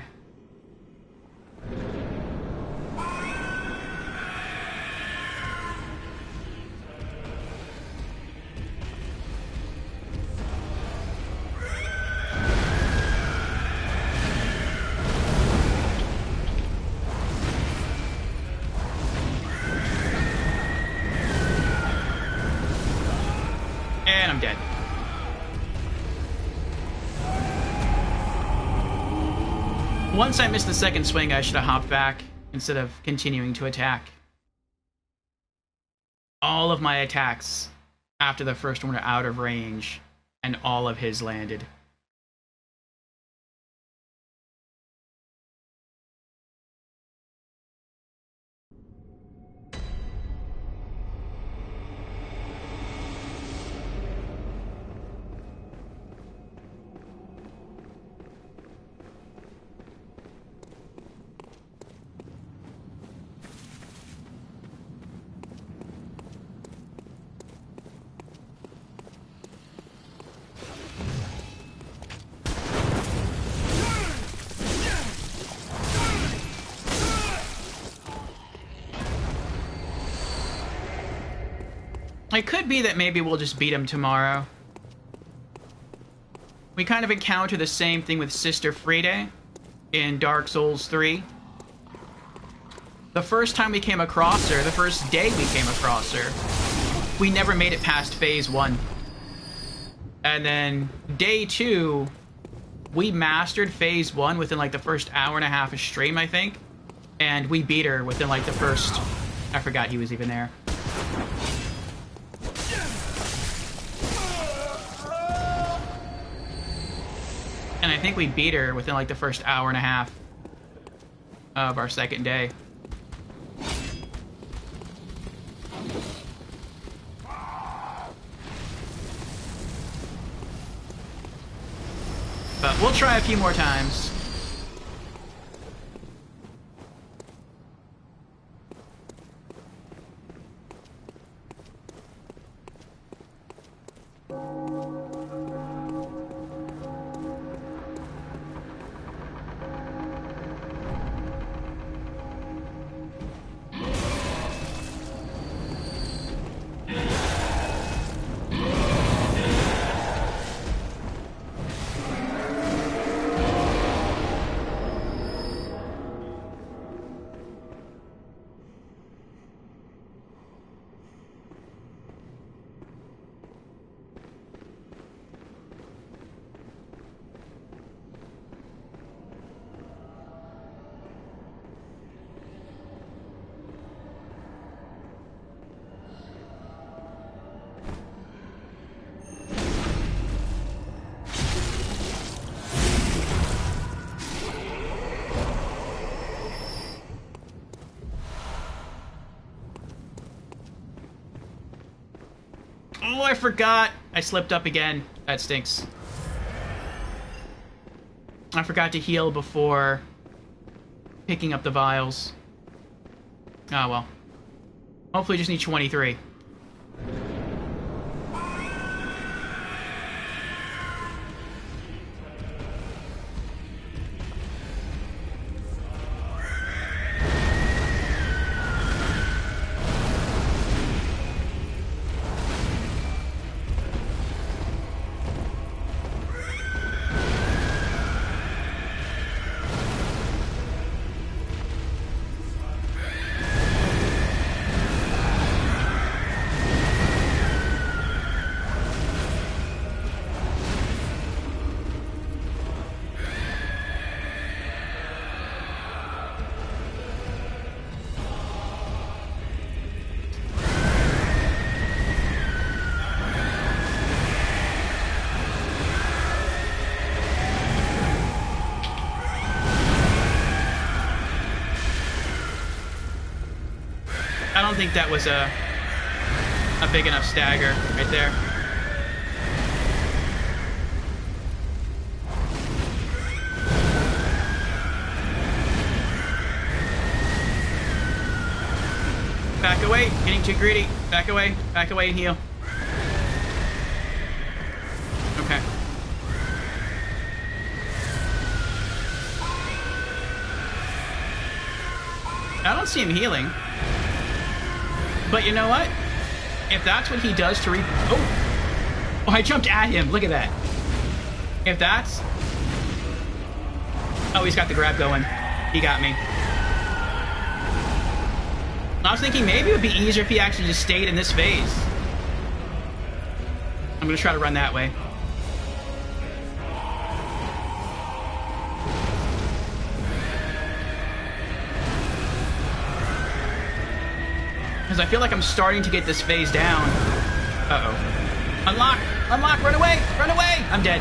And I'm dead. Once I missed the second swing, I should have hopped back instead of continuing to attack. All of my attacks after the first one were out of range, and all of his landed. It could be that maybe we'll just beat him tomorrow. We kind of encounter the same thing with Sister Friede in Dark Souls 3. The first time we came across her, the first day we came across her, we never made it past phase 1. And then day 2, we mastered phase 1 within like the first hour and a half of stream, I think. And we beat her within like the first... I forgot he was even there. And I think we beat her within like the first hour and a half of our second day. But we'll try a few more times. Oh, I forgot. I slipped up again. That stinks. I forgot to heal before picking up the vials. Oh, well. Hopefully just need 23. I don't think that was a big enough stagger right there. Back away, getting too greedy. Back away and heal. Okay. I don't see him healing. But you know what? If that's what he does to Oh, I jumped at him. Look at that. If that's... Oh, he's got the grab going. He got me. I was thinking maybe it would be easier if he actually just stayed in this phase. I'm going to try to run that way. Because I feel like I'm starting to get this phase down. Uh-oh. Unlock! Unlock! Run away! Run away! I'm dead.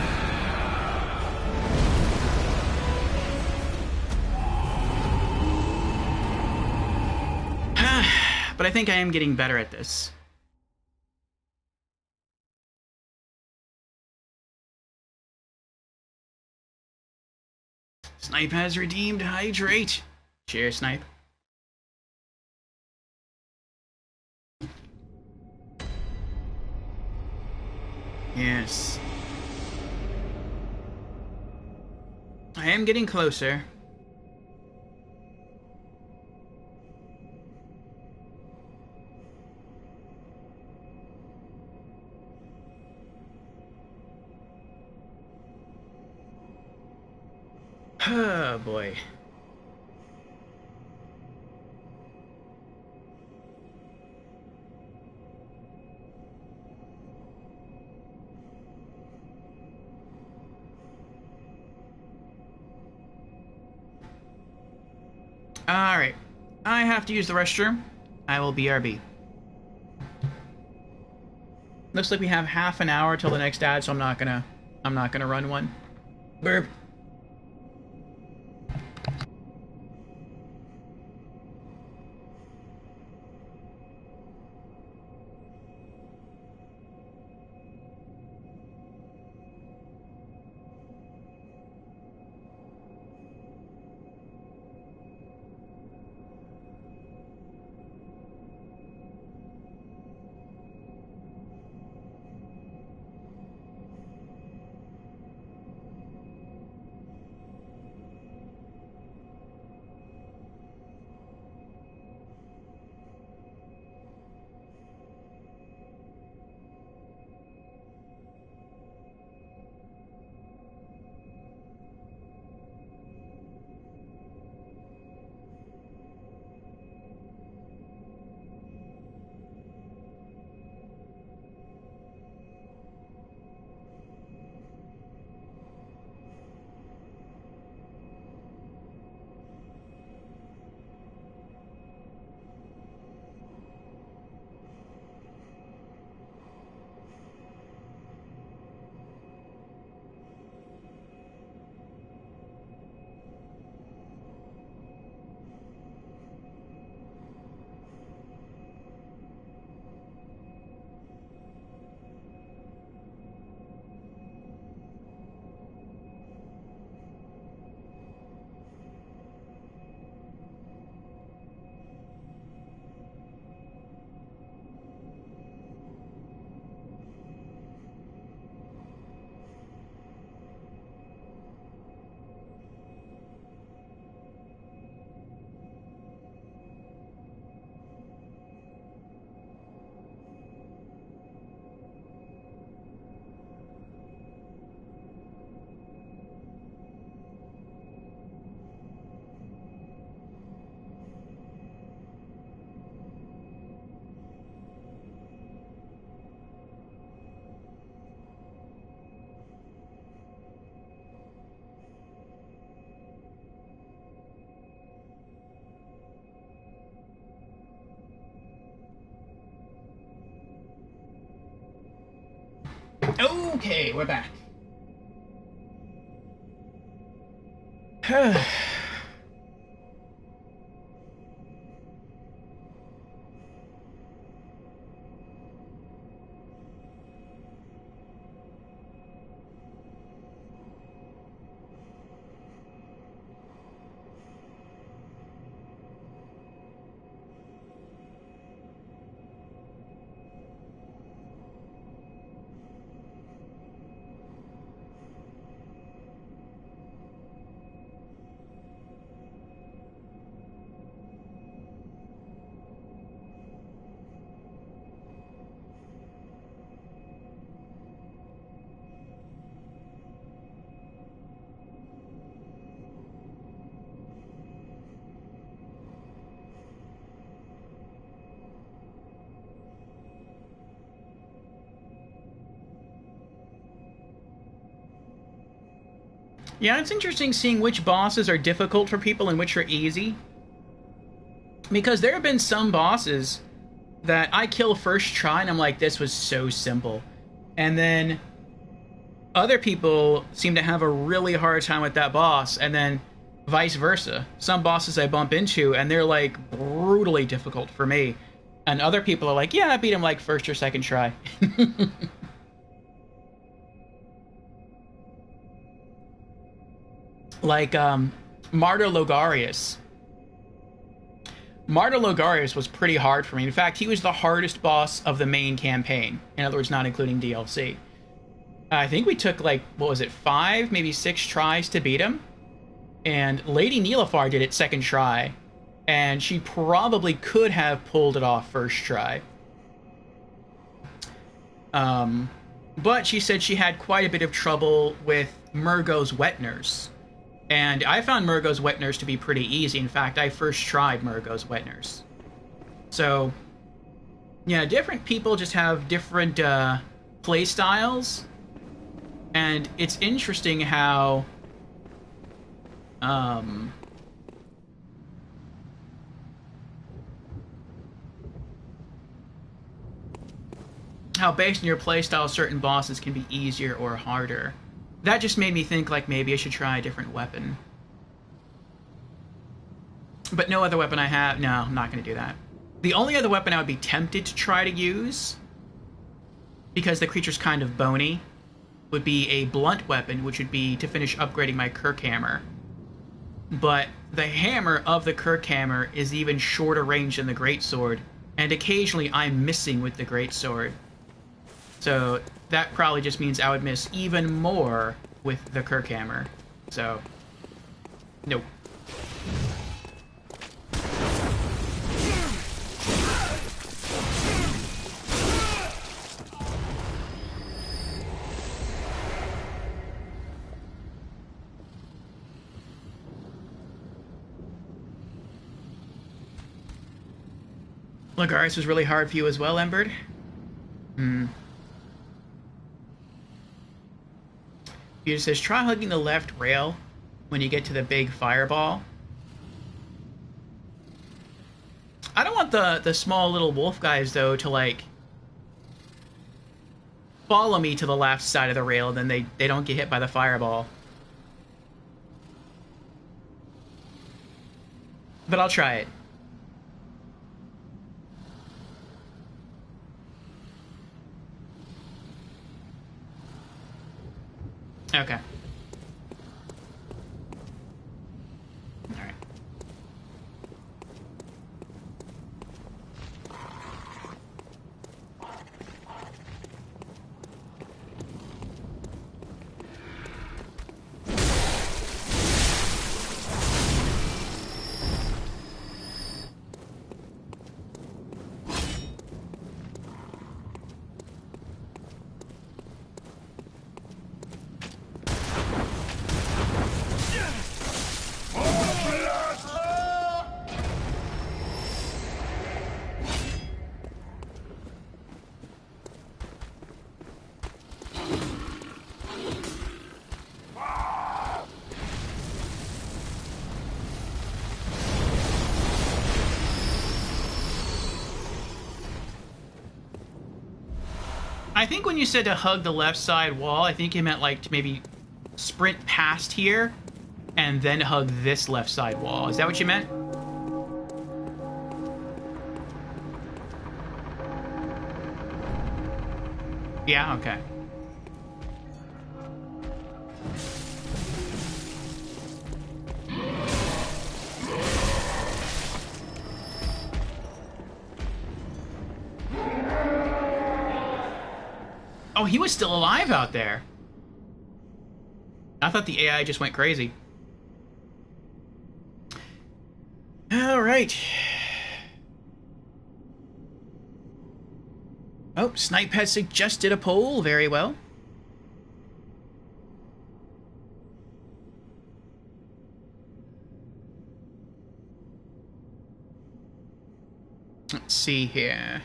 But I think I am getting better at this. Snipe has redeemed Hydrate. Cheers, Snipe. Yes. I am getting closer. Oh boy. Alright. I have to use the restroom. I will BRB. Looks like we have half an hour till the next ad, so I'm not gonna run one. Burp. Okay, we're back. Yeah, it's interesting seeing which bosses are difficult for people and which are easy. Because there have been some bosses that I kill first try and I'm like, this was so simple. And then other people seem to have a really hard time with that boss, and then vice versa. Some bosses I bump into and they're like brutally difficult for me. And other people are like, yeah, I beat him like first or second try. Like, Martyr Logarius. Martyr Logarius was pretty hard for me. In fact, he was the hardest boss of the main campaign. In other words, not including DLC. I think we took, like, what was it, 5, maybe 6 tries to beat him? And Lady Nilafar did it second try. And she probably could have pulled it off first try. But she said she had quite a bit of trouble with Murgo's Wet Nurse. And I found Murgo's Wet Nurse to be pretty easy. In fact, I first tried Murgo's Wet Nurse. So, yeah, different people just have different play styles. And it's interesting how based on your playstyle, certain bosses can be easier or harder. that just made me think, like, maybe I should try a different weapon. But no other weapon I have... No, I'm not going to do that. The only other weapon I would be tempted to try to use, because the creature's kind of bony, would be a blunt weapon, which would be to finish upgrading my Kirkhammer. But the hammer of the Kirkhammer is even shorter range than the Greatsword, and occasionally I'm missing with the Greatsword. So that probably just means I would miss even more with the Kirkhammer. So, nope. Lagaris was really hard for you as well, Embered? Peter says, try hugging the left rail when you get to the big fireball. I don't want the small little wolf guys, though, to, like, follow me to the left side of the rail, and then they don't get hit by the fireball. But I'll try it. Okay. Alright. I think when you said to hug the left side wall, I think you meant, like, to maybe sprint past here and then hug this left side wall. Is that what you meant? Yeah, okay. Oh, he was still alive out there. I thought the AI just went crazy. All right. Oh, Snipe has suggested a poll. Very well. Let's see here.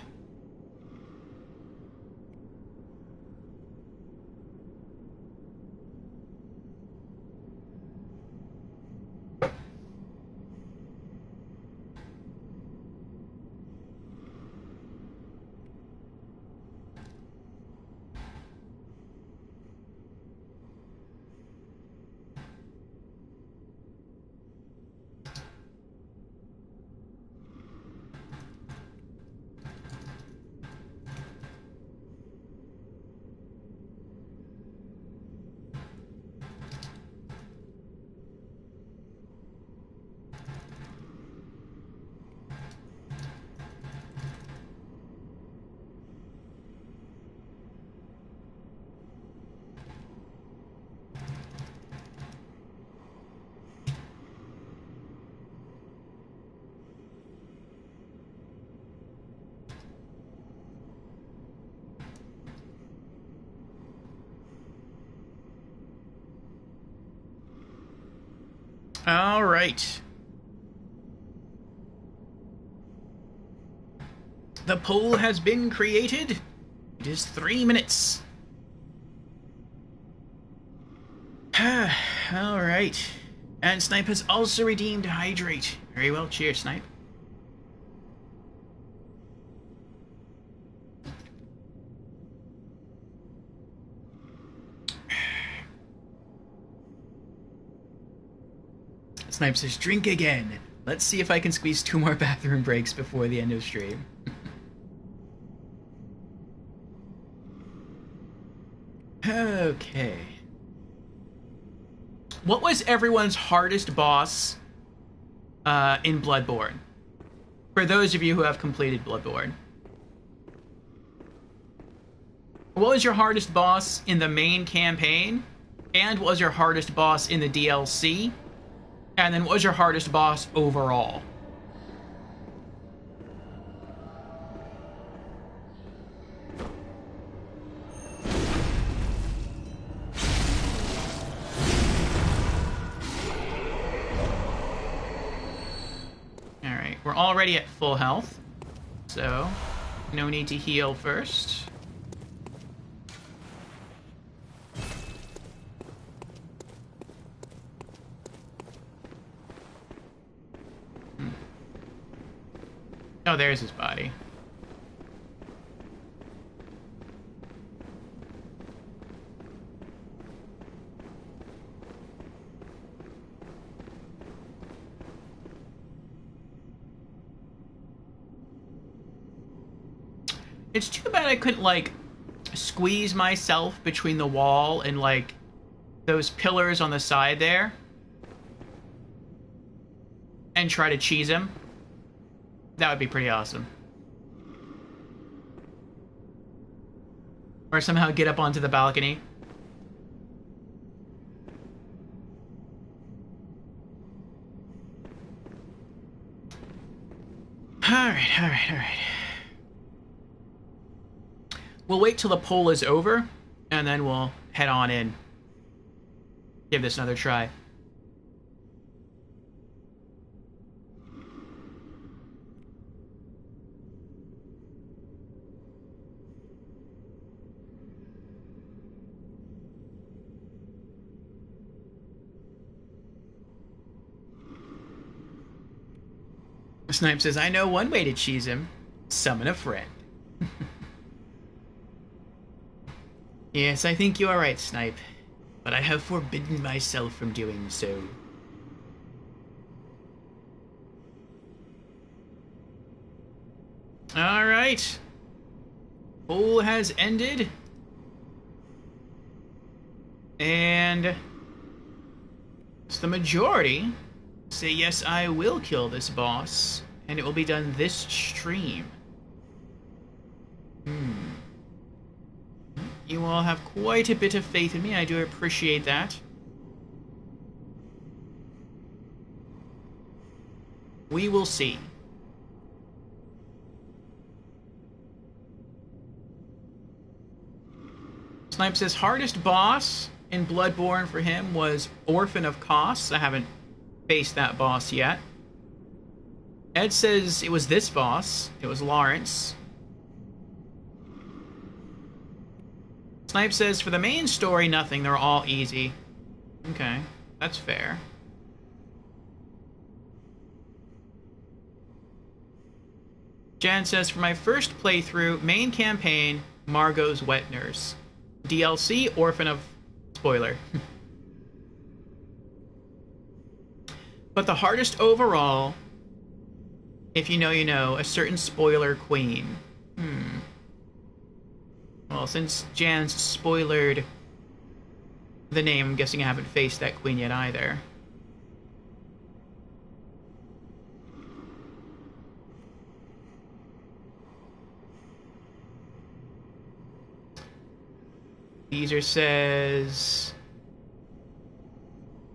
All right. The poll has been created. It is 3 minutes. All right. And Snipe has also redeemed Hydrate. Very well. Cheers, Snipe. Snipe says, drink again. Let's see if I can squeeze 2 more bathroom breaks before the end of stream. Okay. What was everyone's hardest boss in Bloodborne? For those of you who have completed Bloodborne. What was your hardest boss in the main campaign? And what was your hardest boss in the DLC? And then what was your hardest boss overall? Alright, we're already at full health. So, no need to heal first. Oh, there's his body. It's too bad I couldn't, like, squeeze myself between the wall and, like, those pillars on the side there. And try to cheese him. That would be pretty awesome. Or somehow get up onto the balcony. Alright. We'll wait till the poll is over, and then we'll head on in. Give this another try. Snipe says, I know one way to cheese him. Summon a friend. Yes, I think you are right, Snipe. But I have forbidden myself from doing so. Alright. Poll has ended. And it's the majority say, yes, I will kill this boss, and it will be done this stream. You all have quite a bit of faith in me. I do appreciate that. We will see. Snipe says, hardest boss in Bloodborne for him was Orphan of Kos. I haven't faced that boss yet. Ed says it was this boss. It was Lawrence. Snipe says, for the main story, nothing. They're all easy. Okay, that's fair. Jan says, for my first playthrough, main campaign, Margot's Wet Nurse. DLC, Orphan of... Spoiler. But the hardest overall, if you know, you know, a certain spoiler queen. Well, since Jan's spoilered the name, I'm guessing I haven't faced that queen yet either. Beezer says...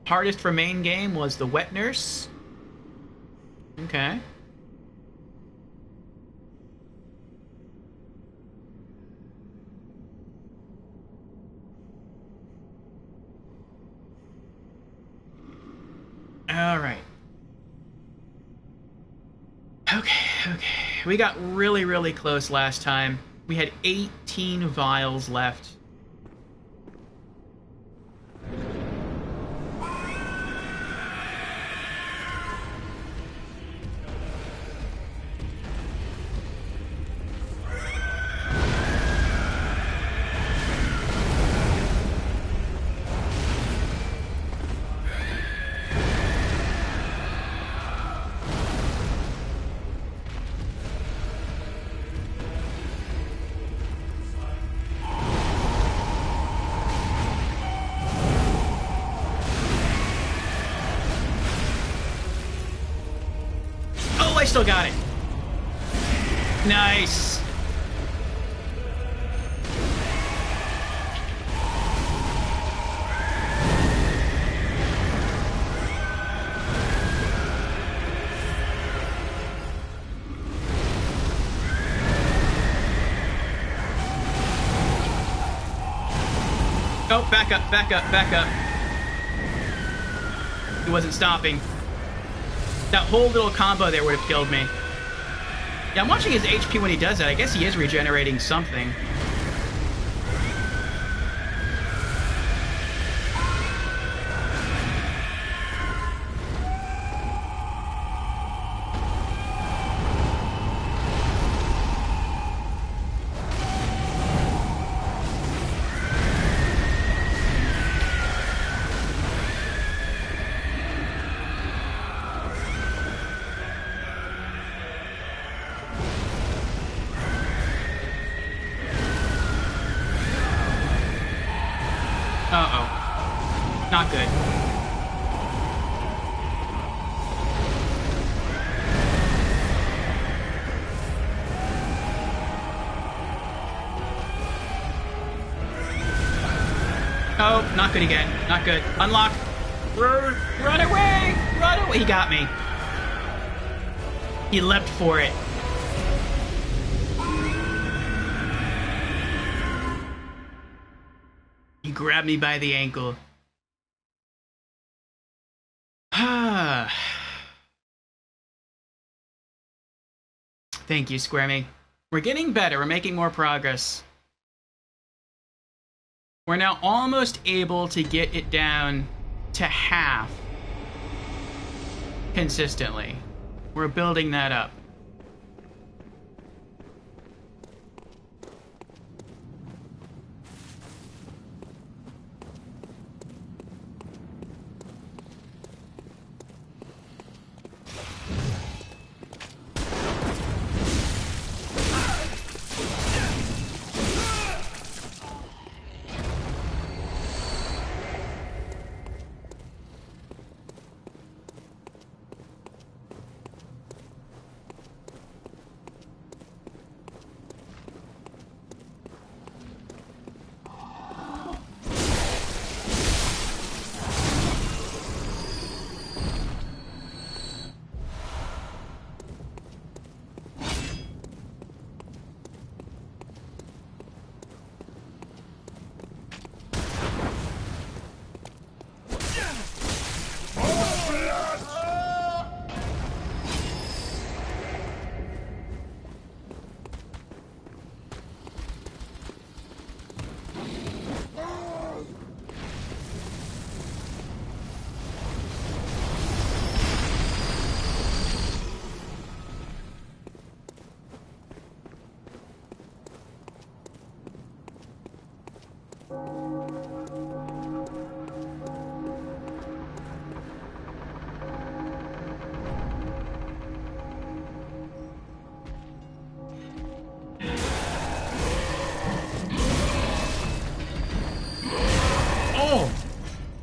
hardest for main game was the Wet Nurse. Okay. Alright. Okay. We got really, really close last time. We had 18 vials left. still got it. Nice. Oh, back up, back up, back up. He wasn't stopping. That whole little combo there would have killed me. Yeah, I'm watching his HP when he does that. I guess he is regenerating something. Uh-oh. Not good. Oh, not good again. Not good. Unlock. Run away! Run away! He got me. He leapt for it. He grabbed me by the ankle. Thank you, Squirmy. We're getting better. We're making more progress. We're now almost able to get it down to half consistently. We're building that up.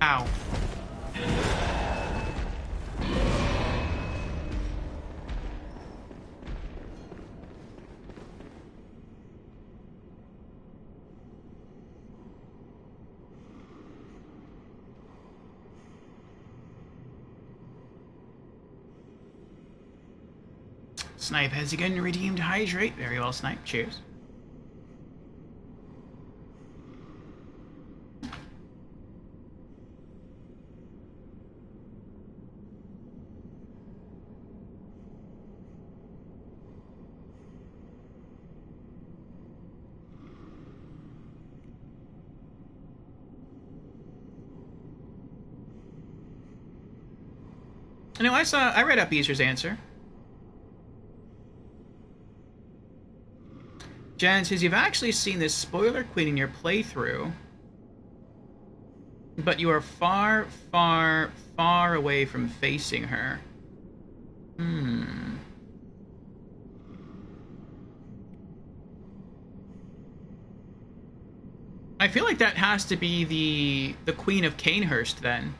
Ow. Snipe has again redeemed Hydrate. Very well, Snipe. Cheers. No, I read up Easter's answer. Jan says, you've actually seen this spoiler queen in your playthrough, but you are far, far, far away from facing her. I feel like that has to be the Queen of Cainhurst, then.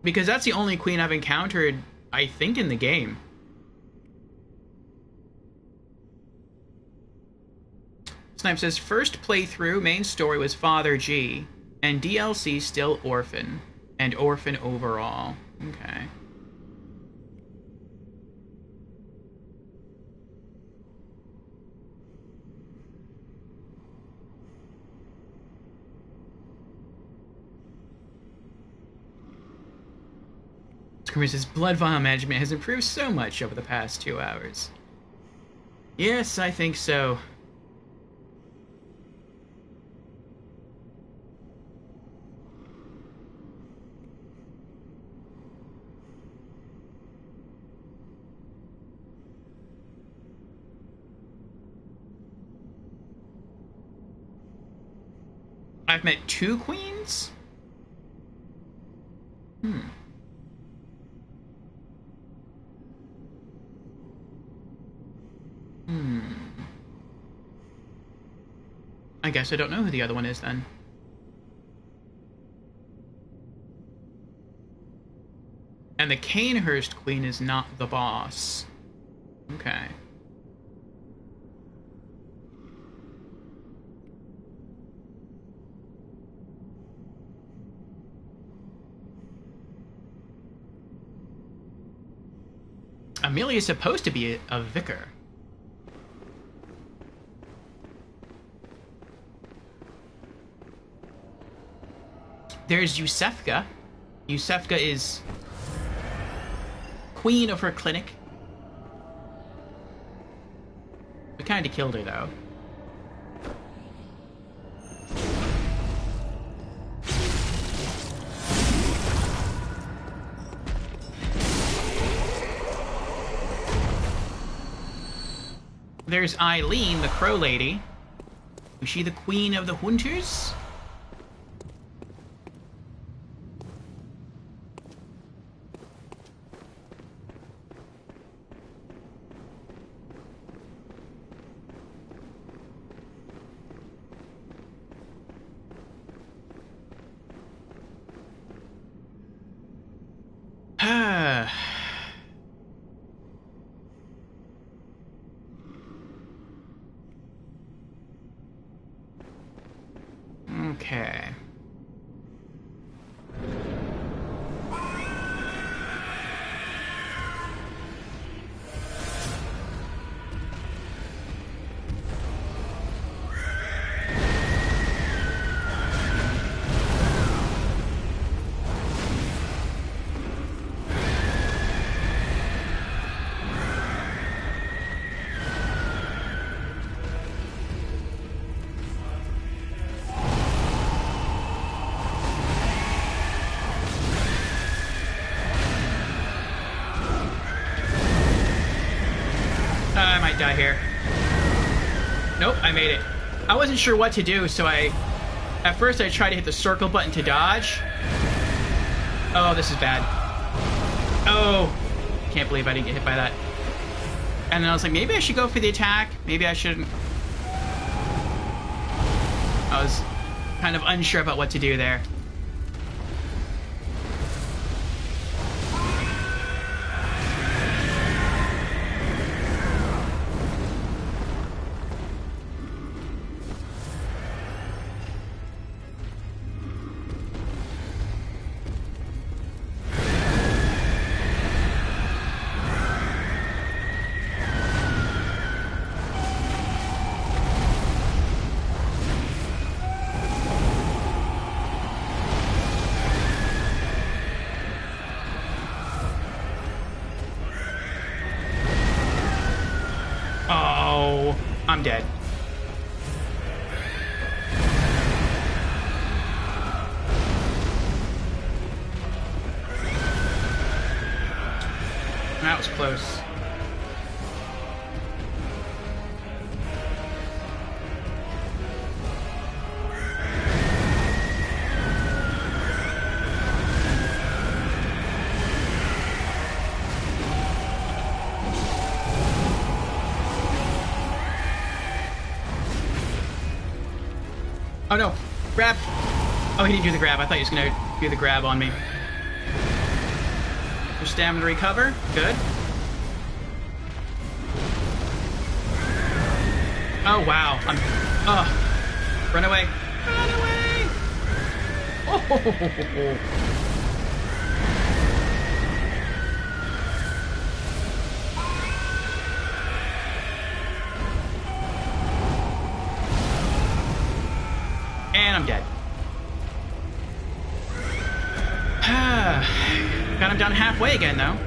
Because that's the only queen I've encountered I think in the game. Snipe says, first playthrough, main story was Father G, and DLC still Orphan, and Orphan overall. Okay. Says, blood vial management has improved so much over the past 2 hours. Yes, I think so. I've met 2 queens? I guess I don't know who the other one is then. And the Canehurst Queen is not the boss. Okay. Amelia's supposed to be a vicar. There's Yusefka. Yusefka is queen of her clinic. We kind of killed her, though. There's Eileen, the crow lady. Is she the queen of the hunters? Okay. I might die here. Nope, I made it. I wasn't sure what to do, so at first I tried to hit the circle button to dodge. Oh, this is bad. Oh, can't believe I didn't get hit by that. And then I was like, maybe I should go for the attack. Maybe I shouldn't. I was kind of unsure about what to do there. I'm dead. That was close. Oh no, grab. Oh, he didn't do the grab. I thought he was gonna do the grab on me. There's stamina to recover. Good. Oh, wow. Run away. Run away! Oh! And I'm dead. Got him down halfway again, though.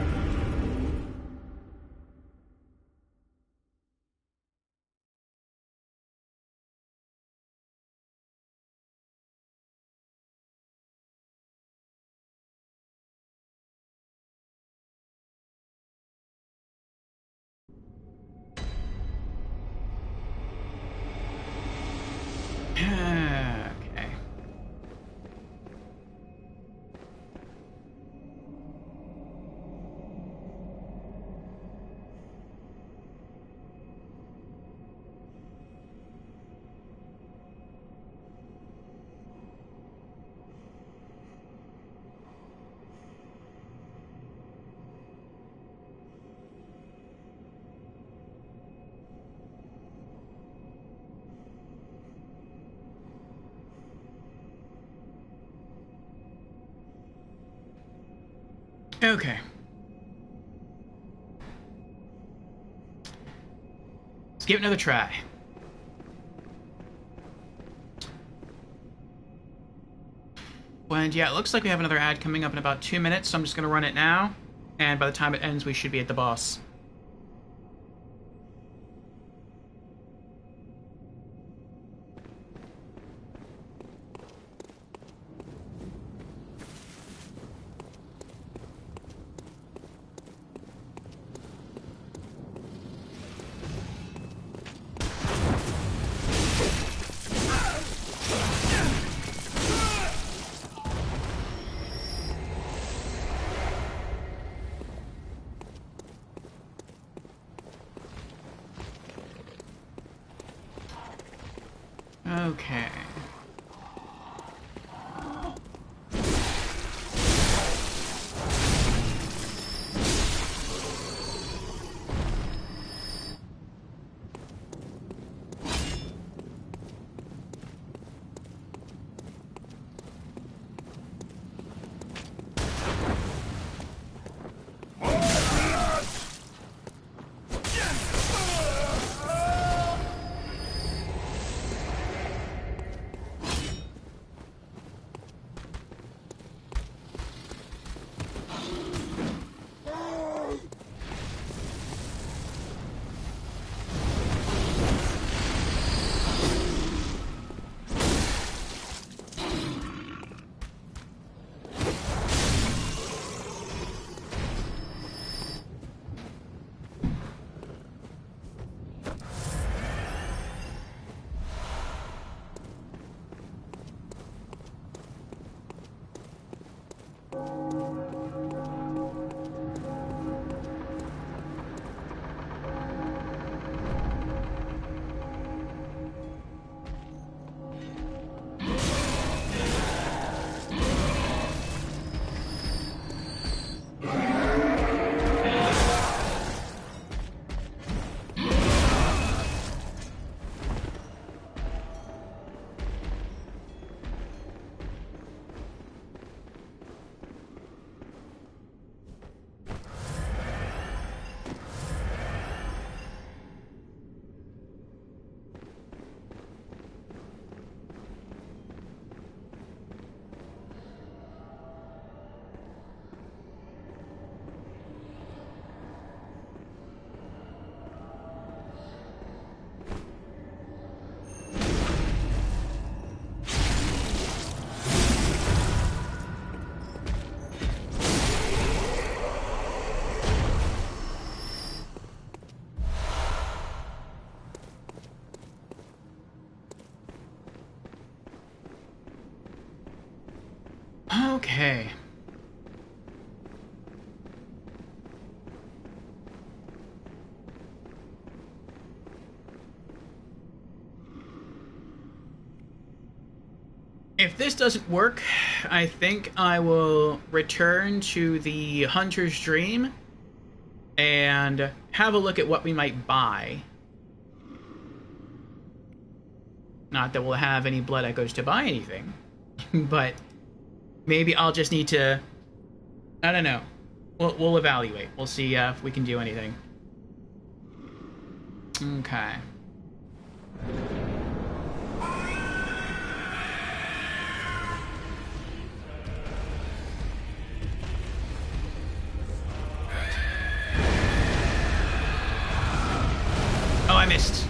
Okay. Okay. Let's give it another try. And yeah, it looks like we have another ad coming up in about 2 minutes, so I'm just going to run it now. And by the time it ends, we should be at the boss. Okay. Okay. if this doesn't work, I think I will return to the Hunter's Dream and have a look at what we might buy. Not that we'll have any blood echoes to buy anything, but maybe I'll just need to... I don't know. We'll evaluate. We'll see if we can do anything. Okay. Oh, I missed.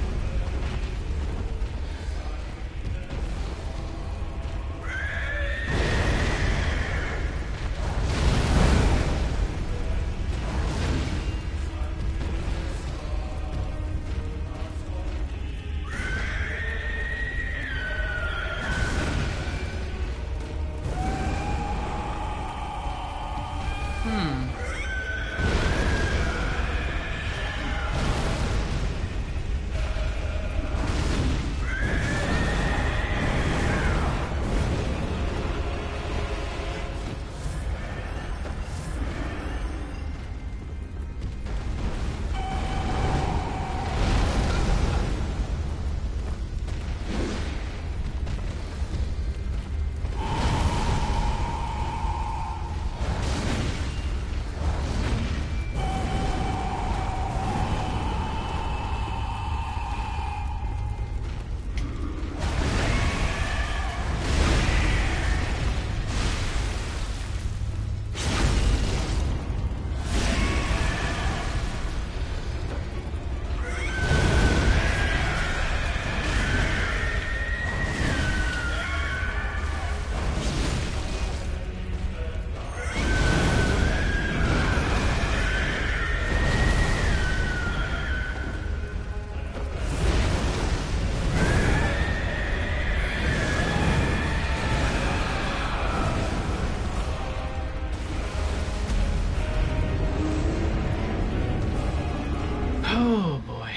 Oh, boy.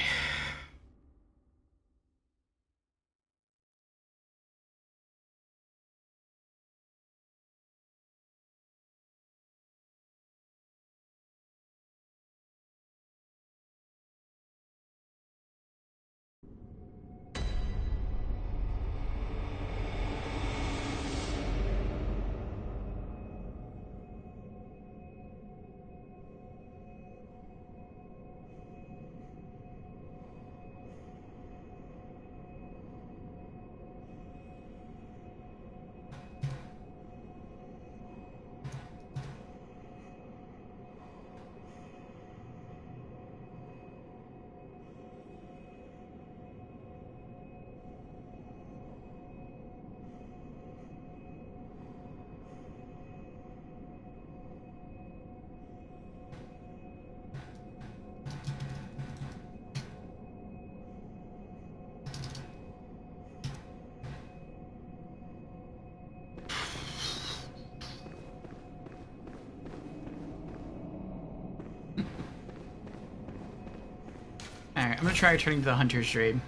Alright, I'm gonna try returning to the Hunter's Dream.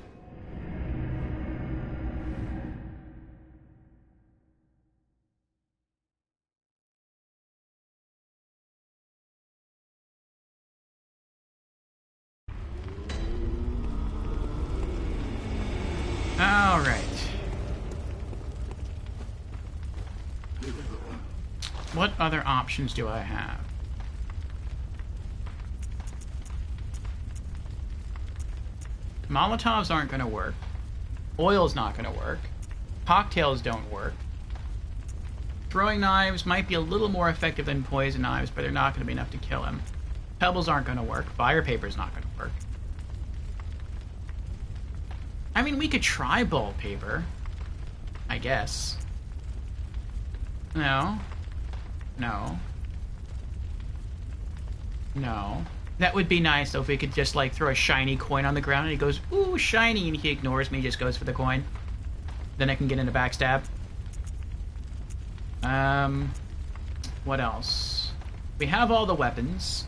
Alright. What other options do I have? Molotovs aren't going to work. Oil's not going to work. Cocktails don't work. Throwing knives might be a little more effective than poison knives, but they're not going to be enough to kill him. Pebbles aren't going to work. Fire paper's not going to work. I mean, we could try ball paper. I guess. No. No. No. That would be nice, though, if we could just, like, throw a shiny coin on the ground and he goes, ooh, shiny, and he ignores me, just goes for the coin. Then I can get into backstab. What else? We have all the weapons.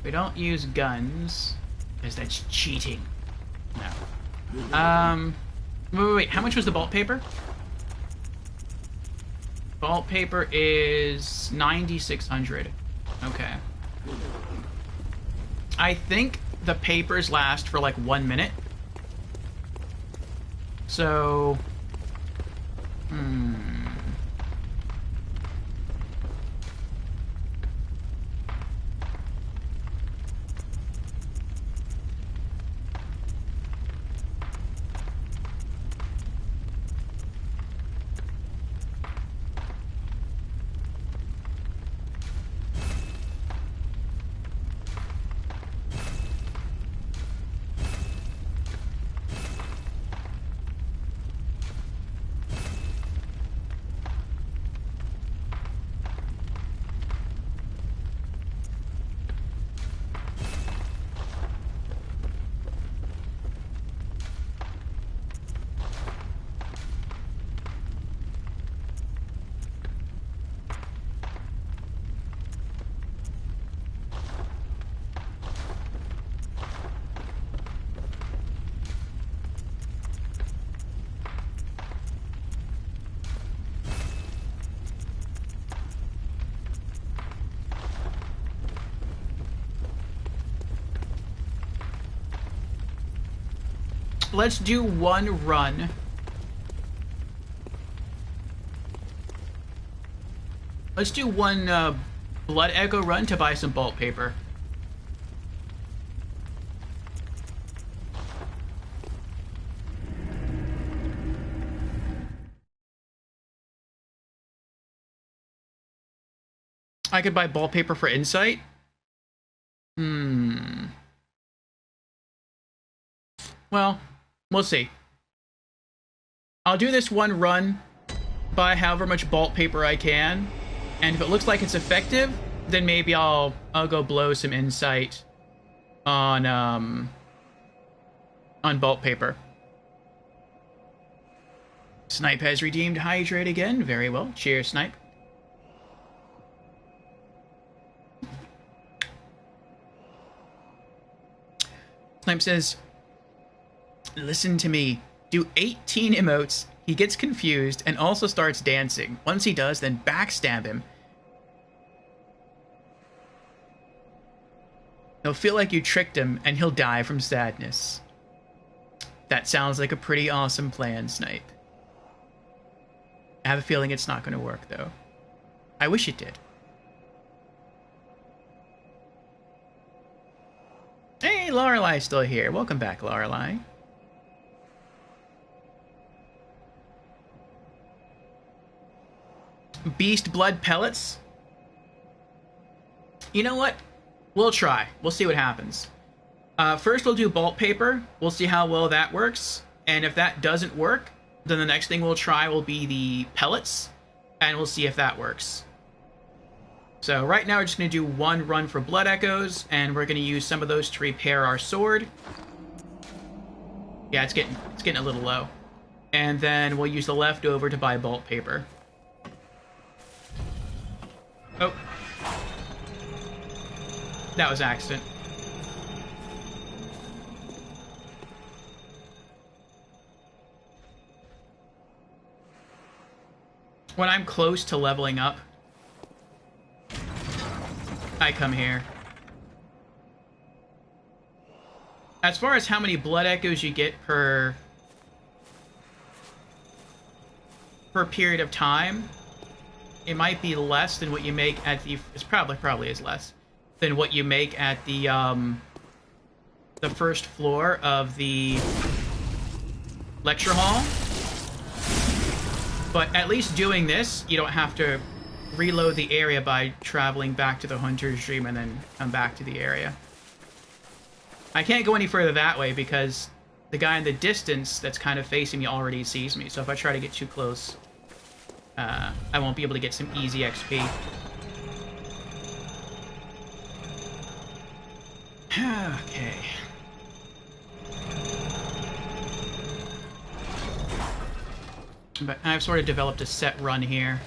We don't use guns, because that's cheating. No. Wait. How much was the Bolt paper? Bolt paper is 9,600. Okay. I think the papers last for like 1 minute. So... let's do one run. Let's do one Blood Echo run to buy some Bolt paper. I could buy Bolt paper for Insight. Well, we'll see. I'll do this one run, buy however much Bolt paper I can, and if it looks like it's effective, then maybe I'll go blow some Insight on Bolt paper. Snipe has redeemed Hydrate again. Very well. Cheers, Snipe. Snipe says, listen to me. Do 18 emotes. He gets confused and also starts dancing. Once he does, then backstab him. He'll feel like you tricked him and he'll die from sadness. That sounds like a pretty awesome plan, Snipe. I have a feeling it's not going to work, though. I wish it did. Hey, Lorelai's still here. Welcome back, Lorelai. Beast blood pellets? You know what? We'll try. We'll see what happens. First, we'll do Bolt paper. We'll see how well that works. And if that doesn't work, then the next thing we'll try will be the pellets. And we'll see if that works. So right now we're just going to do one run for Blood Echoes, and we're going to use some of those to repair our sword. Yeah, it's getting a little low. And then we'll use the leftover to buy Bolt paper. Oh. That was accident. When I'm close to leveling up, I come here. As far as how many Blood Echoes you get per period of time, it might be less than what you make at the... It's probably is less than what you make at the first floor of the lecture hall. But at least doing this, you don't have to reload the area by traveling back to the Hunter's Dream and then come back to the area. I can't go any further that way because the guy in the distance that's kind of facing me already sees me. So if I try to get too close, I won't be able to get some easy XP. Okay. But I've sort of developed a set run here.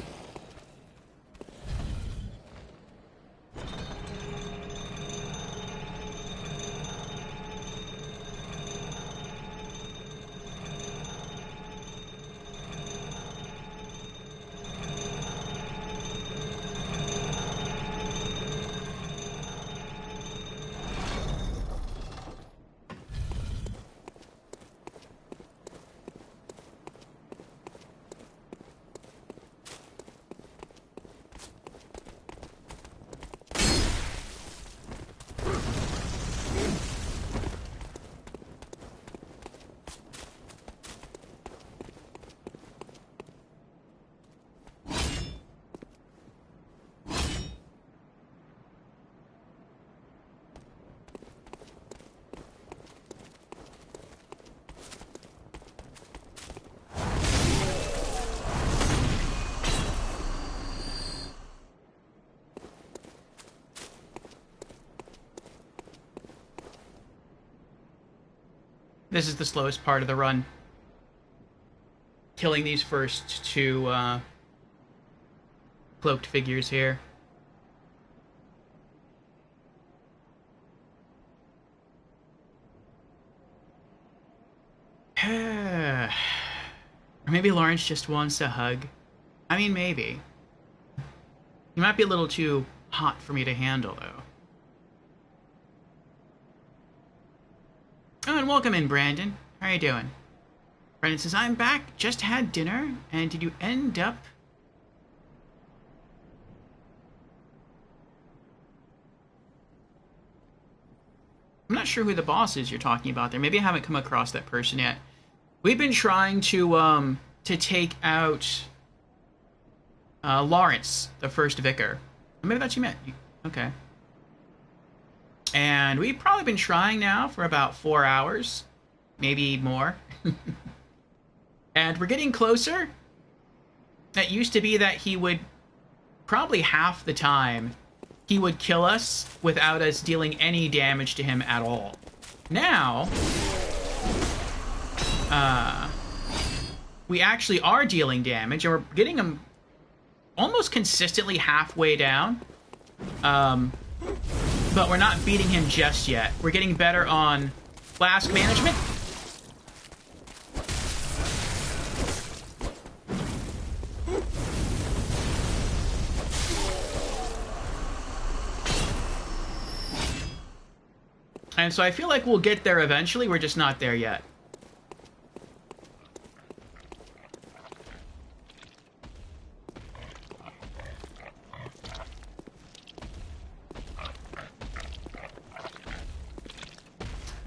This is the slowest part of the run. Killing these first two cloaked figures here. Or maybe Lawrence just wants a hug. I mean, maybe. He might be a little too hot for me to handle, though. Oh, and welcome in, Brandon. How are you doing? Brandon says, I'm back, just had dinner, and did you end up... I'm not sure who the boss is you're talking about there. Maybe I haven't come across that person yet. We've been trying to take out Lawrence, the first vicar. Maybe that's you meant. Okay. And we've probably been trying now for about 4 hours. Maybe more. And we're getting closer. That used to be that he would, probably half the time, he would kill us without us dealing any damage to him at all. Now, we actually are dealing damage, and we're getting him almost consistently halfway down. But we're not beating him just yet. We're getting better on flask management. And so I feel like we'll get there eventually, we're just not there yet.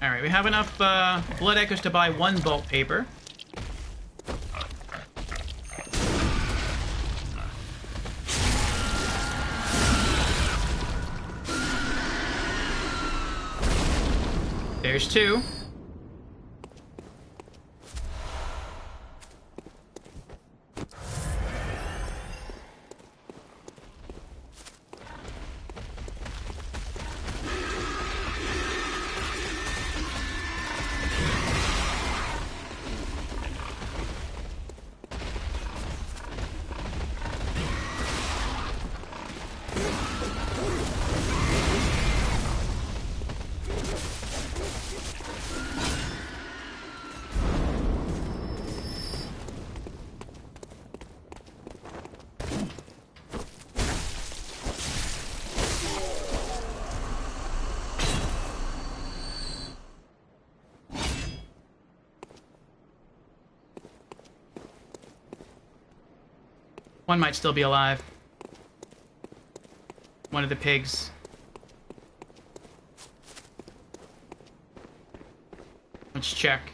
Alright, we have enough blood echoes to buy 1 bolt paper. There's 2. One might still be alive. One of the pigs. Let's check.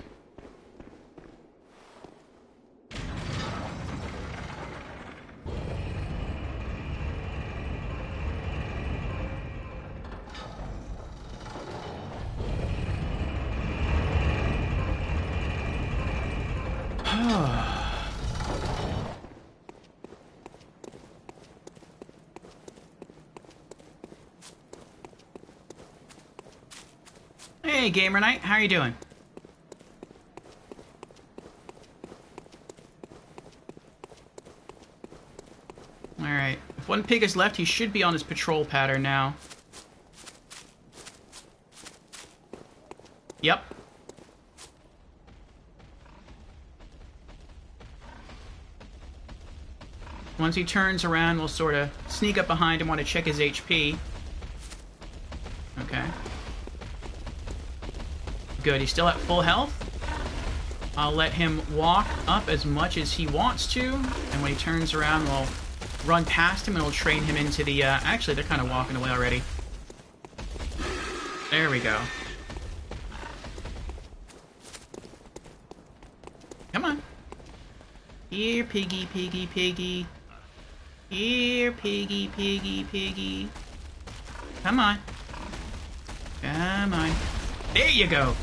Hey, Gamer Knight, how are you doing? Alright, if one pig is left, he should be on his patrol pattern now. Yep. Once he turns around, we'll sort of sneak up behind him, want to check his HP. Okay. Good, he's still at full health. I'll let him walk up as much as he wants to, and when he turns around, we'll run past him and we'll train him into the, actually, they're kind of walking away already. There we go. Come on. Here, piggy, piggy, piggy. Here, piggy, piggy, piggy. Come on. Come on. There you go.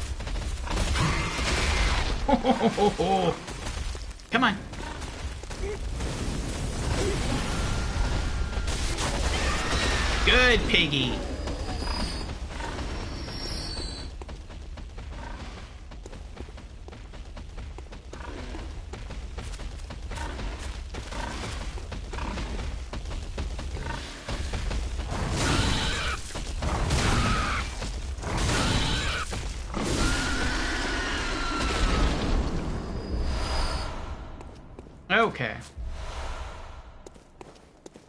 Come on. Good, piggy. Okay.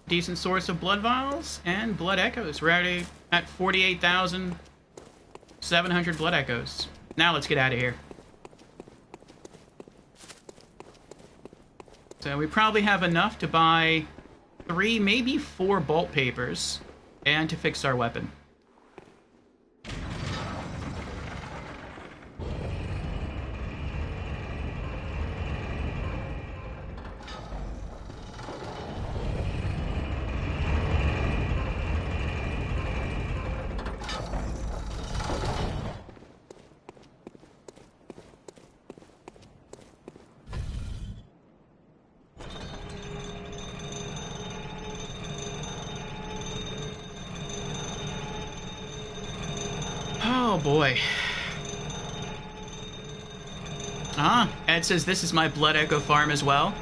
Decent source of blood vials and blood echoes. We're already at 48,700 blood echoes. Now let's get out of here. So we probably have enough to buy 3, maybe 4 bolt papers and to fix our weapon. Oh boy. Ah, Ed says this is my blood echo farm as well.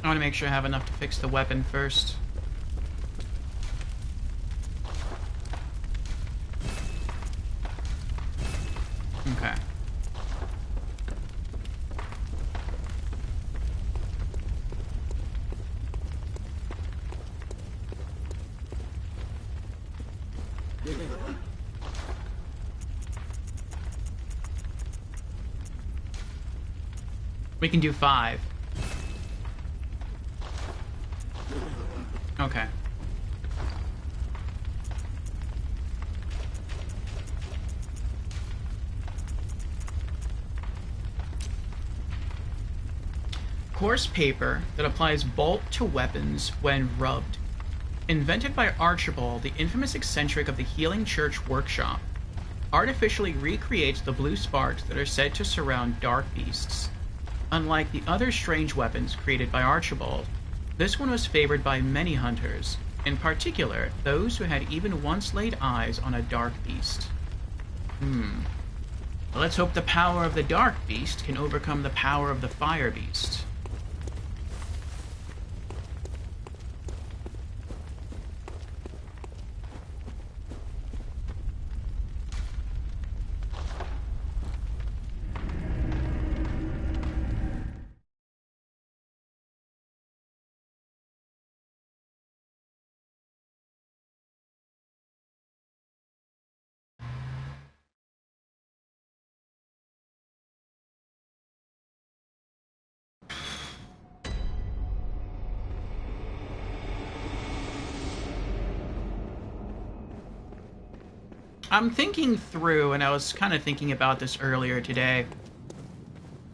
I want to make sure I have enough to fix the weapon first. Okay. We can do 5. Okay. Coarse paper that applies bolt to weapons when rubbed. Invented by Archibald, the infamous eccentric of the Healing Church workshop, artificially recreates the blue sparks that are said to surround dark beasts. Unlike the other strange weapons created by Archibald, this one was favored by many hunters, in particular those who had even once laid eyes on a dark beast. Let's hope the power of the dark beast can overcome the power of the fire beast. I'm thinking through, and I was kind of thinking about this earlier today,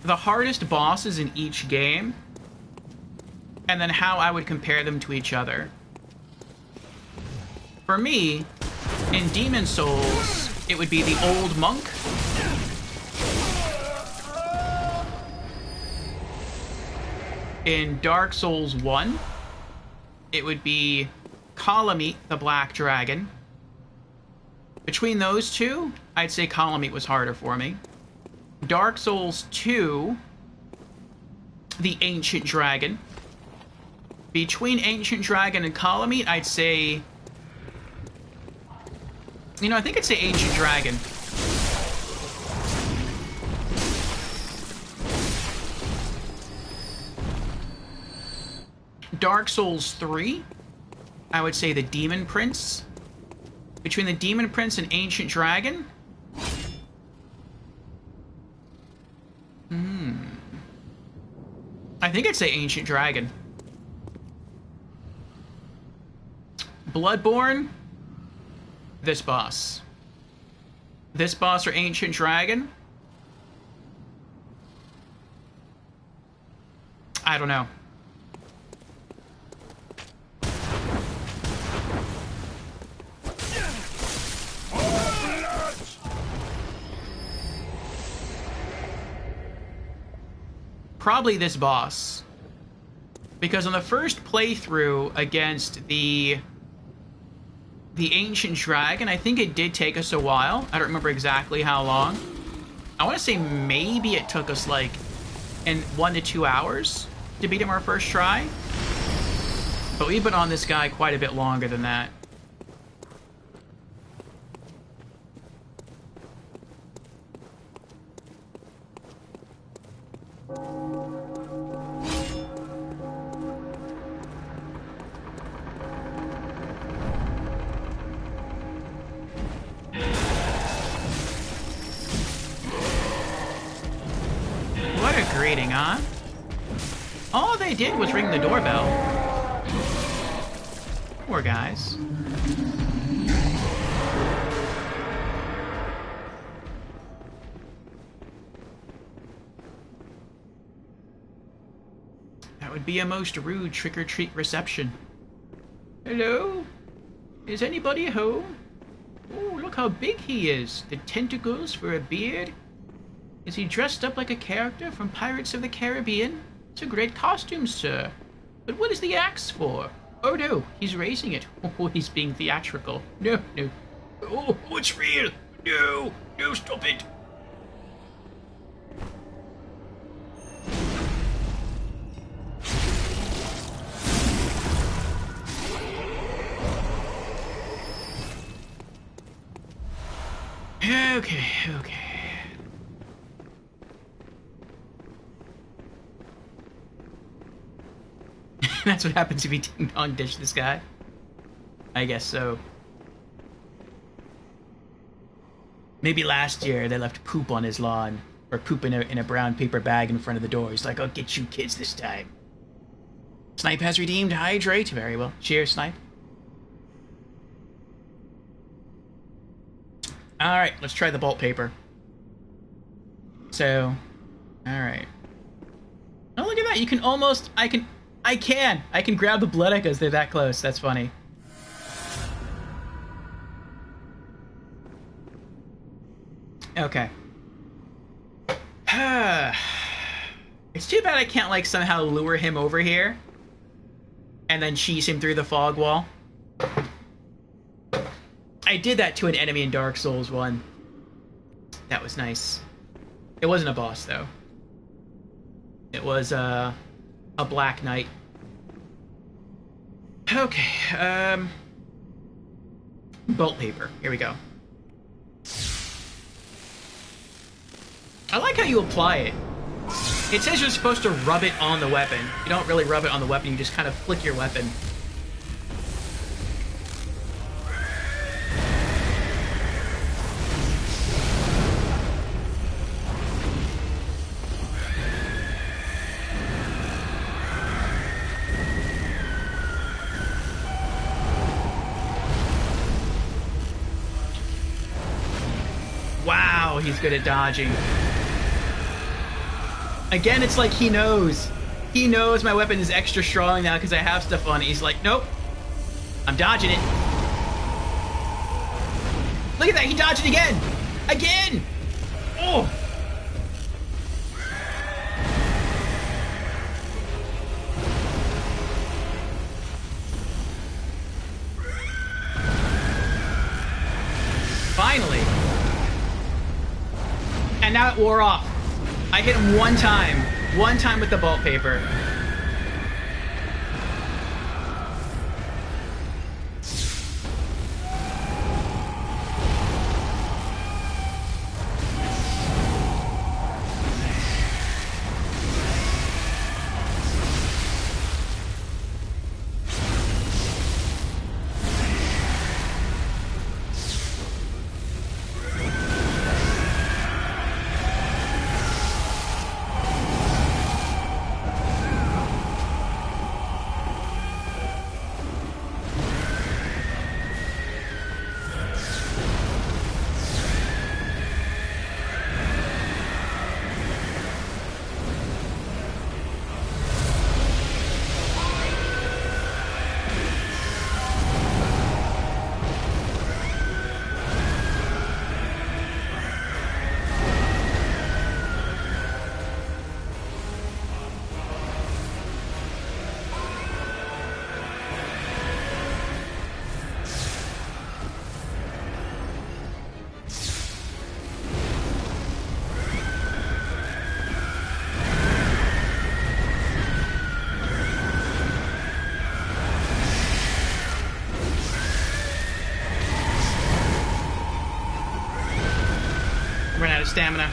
the hardest bosses in each game, and then how I would compare them to each other. For me, in Demon Souls, it would be the Old Monk. In Dark Souls 1, it would be Kalameet, the Black Dragon. Between those two, I'd say Kalameet was harder for me. Dark Souls 2, the Ancient Dragon. Between Ancient Dragon and Kalameet, I'd say... You know, I think I'd say Ancient Dragon. Dark Souls 3, I would say the Demon Prince. Between the Demon Prince and Ancient Dragon? I think I'd say Ancient Dragon. Bloodborne? This boss. This boss or Ancient Dragon? I don't know. Probably this boss. Because on the first playthrough against the Ancient Dragon, I think it did take us a while. I don't remember exactly how long. I want to say maybe it took us like in 1 to 2 hours to beat him our first try. But we've been on this guy quite a bit longer than that. What a greeting, huh? All they did was ring the doorbell. Poor guys. That would be a most rude trick-or-treat reception. Hello? Is anybody home? Oh, look how big he is. The tentacles for a beard. Is he dressed up like a character from Pirates of the Caribbean? It's a great costume, sir. But what is the axe for? Oh no, he's raising it. Oh, he's being theatrical. No, no. Oh, it's real. No, no, stop it. Okay, okay. That's what happens if you ding dong dish this guy. I guess so. Maybe last year they left poop on his lawn. Or poop in a brown paper bag in front of the door. He's like, I'll get you kids this time. Snipe has redeemed Hydrate. Very well. Cheers, Snipe. Alright, let's try the bolt paper. So, alright. Oh, look at that. You can almost... I can grab the blood echoes. They're that close. That's funny. Okay. It's too bad I can't, like, somehow lure him over here. And then cheese him through the fog wall. I did that to an enemy in Dark Souls 1. That was nice. It wasn't a boss, though. It was, a Black Knight. Okay, bolt paper. Here we go. I like how you apply it. It says you're supposed to rub it on the weapon. You don't really rub it on the weapon, you just kind of flick your weapon. Wow, he's good at dodging. Again, it's like he knows. He knows my weapon is extra strong now because I have stuff on it. He's like, nope. I'm dodging it. Look at that, he dodged it again! Again! Oh! Finally. And now it wore off. I hit him one time with the bolt paper. stamina.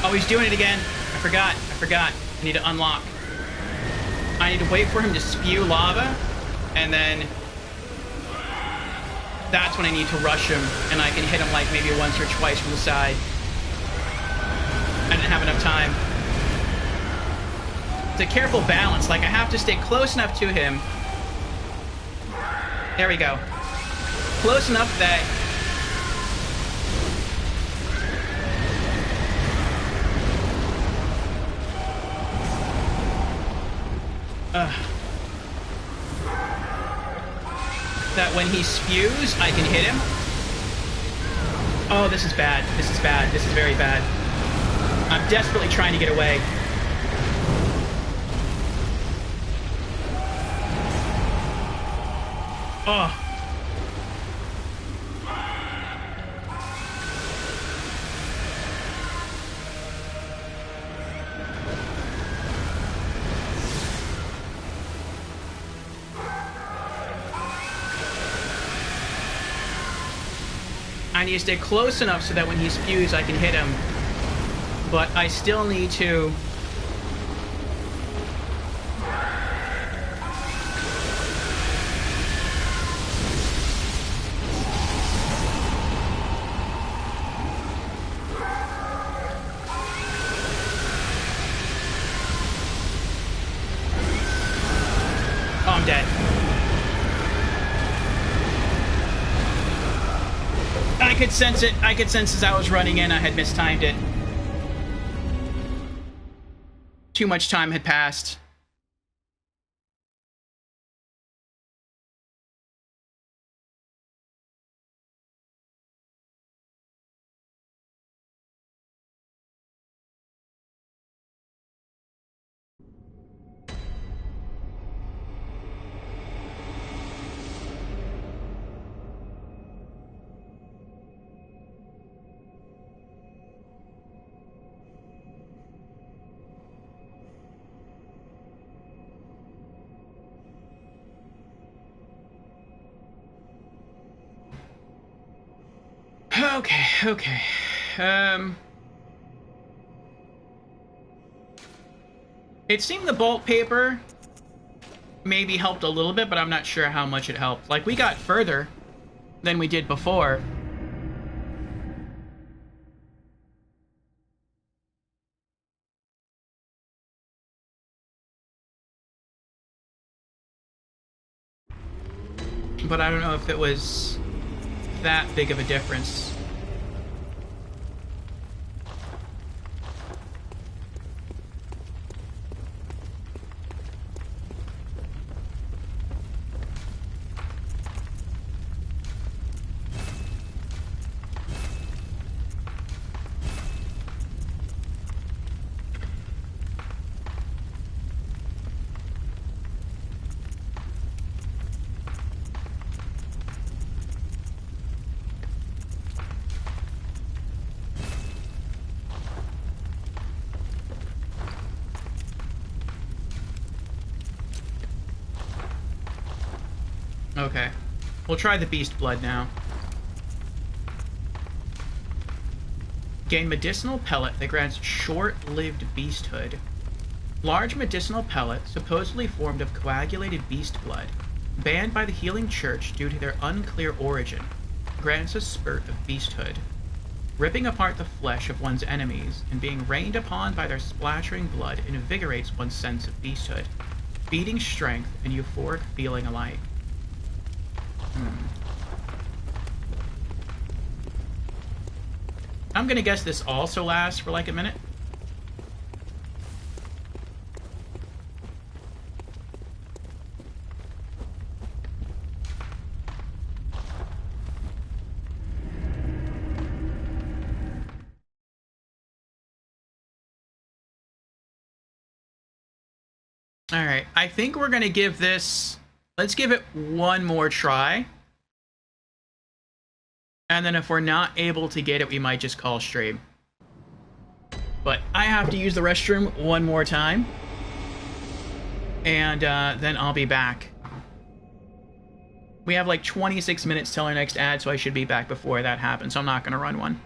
Oh, he's doing it again. I forgot. I need to unlock. I need to wait for him to spew lava, and then that's when I need to rush him, and I can hit him like maybe once or twice from the side. I didn't have enough time. It's a careful balance. Like, I have to stay close enough to him. There we go. Close enough that... that when he spews, I can hit him. Oh, this is bad. This is bad. This is very bad. I'm desperately trying to get away. Oh. I need to stay close enough so that when he spews, I can hit him. But I still need to... Oh, I'm dead. I could sense it. I could sense as I was running in, I had mistimed it. Too much time had passed. Okay. It seemed the bolt paper maybe helped a little bit, but I'm not sure how much it helped. Like, we got further than we did before. But I don't know if it was that big of a difference. Okay. We'll try the beast blood now. Gain medicinal pellet that grants short-lived beasthood. Large medicinal pellet, supposedly formed of coagulated beast blood, banned by the Healing Church due to their unclear origin, grants a spurt of beasthood. Ripping apart the flesh of one's enemies and being rained upon by their splattering blood invigorates one's sense of beasthood, feeding strength and euphoric feeling alike. I'm gonna guess this also lasts for like a minute. Alright, I think we're gonna give this... Let's give it one more try. And then if we're not able to get it, we might just call stream. But I have to use the restroom one more time. And then I'll be back. We have like 26 minutes till our next ad, so I should be back before that happens. So I'm not going to run one.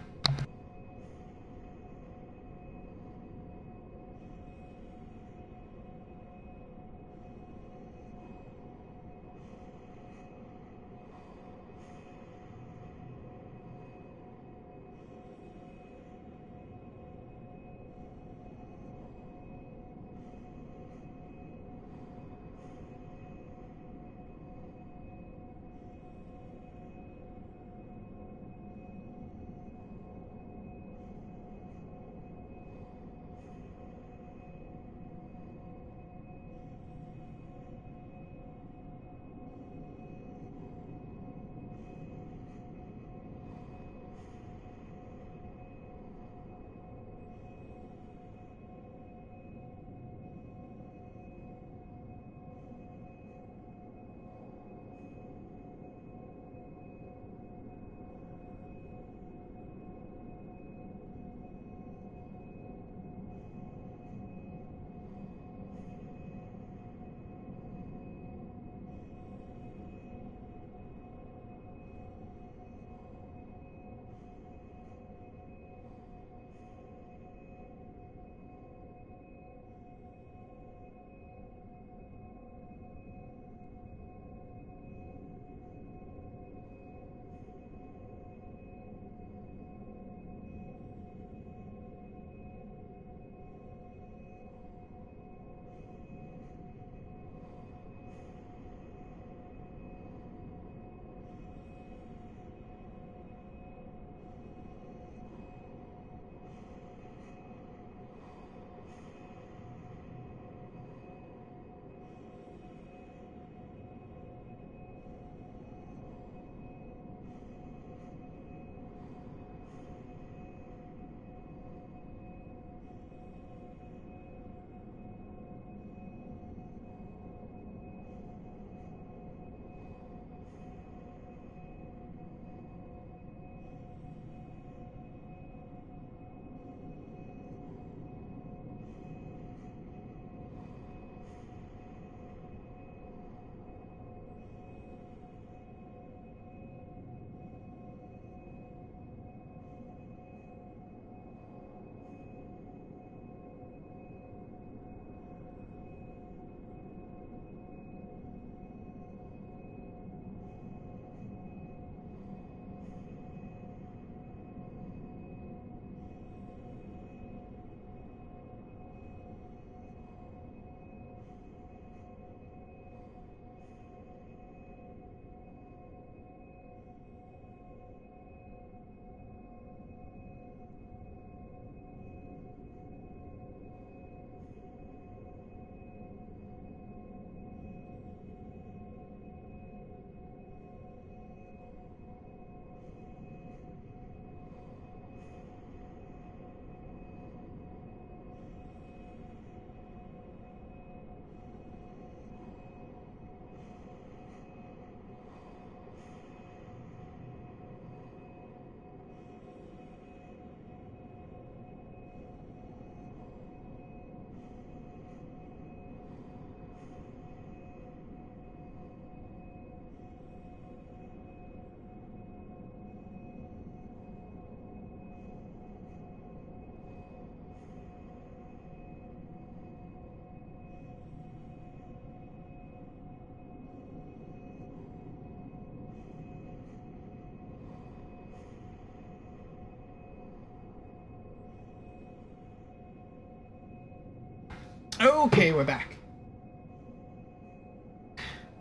Okay, we're back.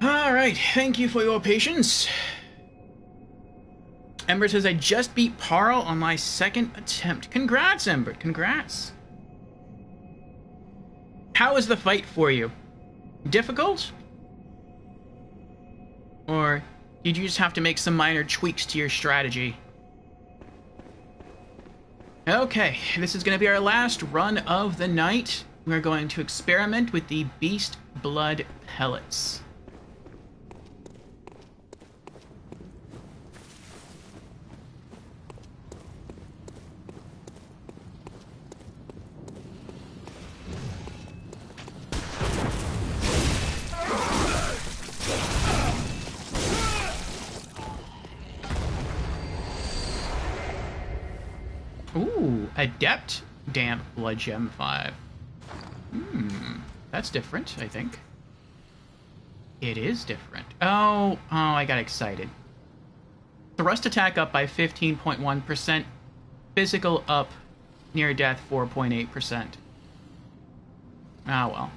Alright, thank you for your patience. Ember says, I just beat Parl on my second attempt. Congrats, Ember, congrats. How was the fight for you? Difficult? Or did you just have to make some minor tweaks to your strategy? Okay, this is going to be our last run of the night. we're going to experiment with the Beast Blood pellets. Ooh, Adept Damp Blood Gem 5. That's different, I think. It is different. Oh, I got excited. Thrust attack up by 15.1%. Physical up near death 4.8%. Ah, well.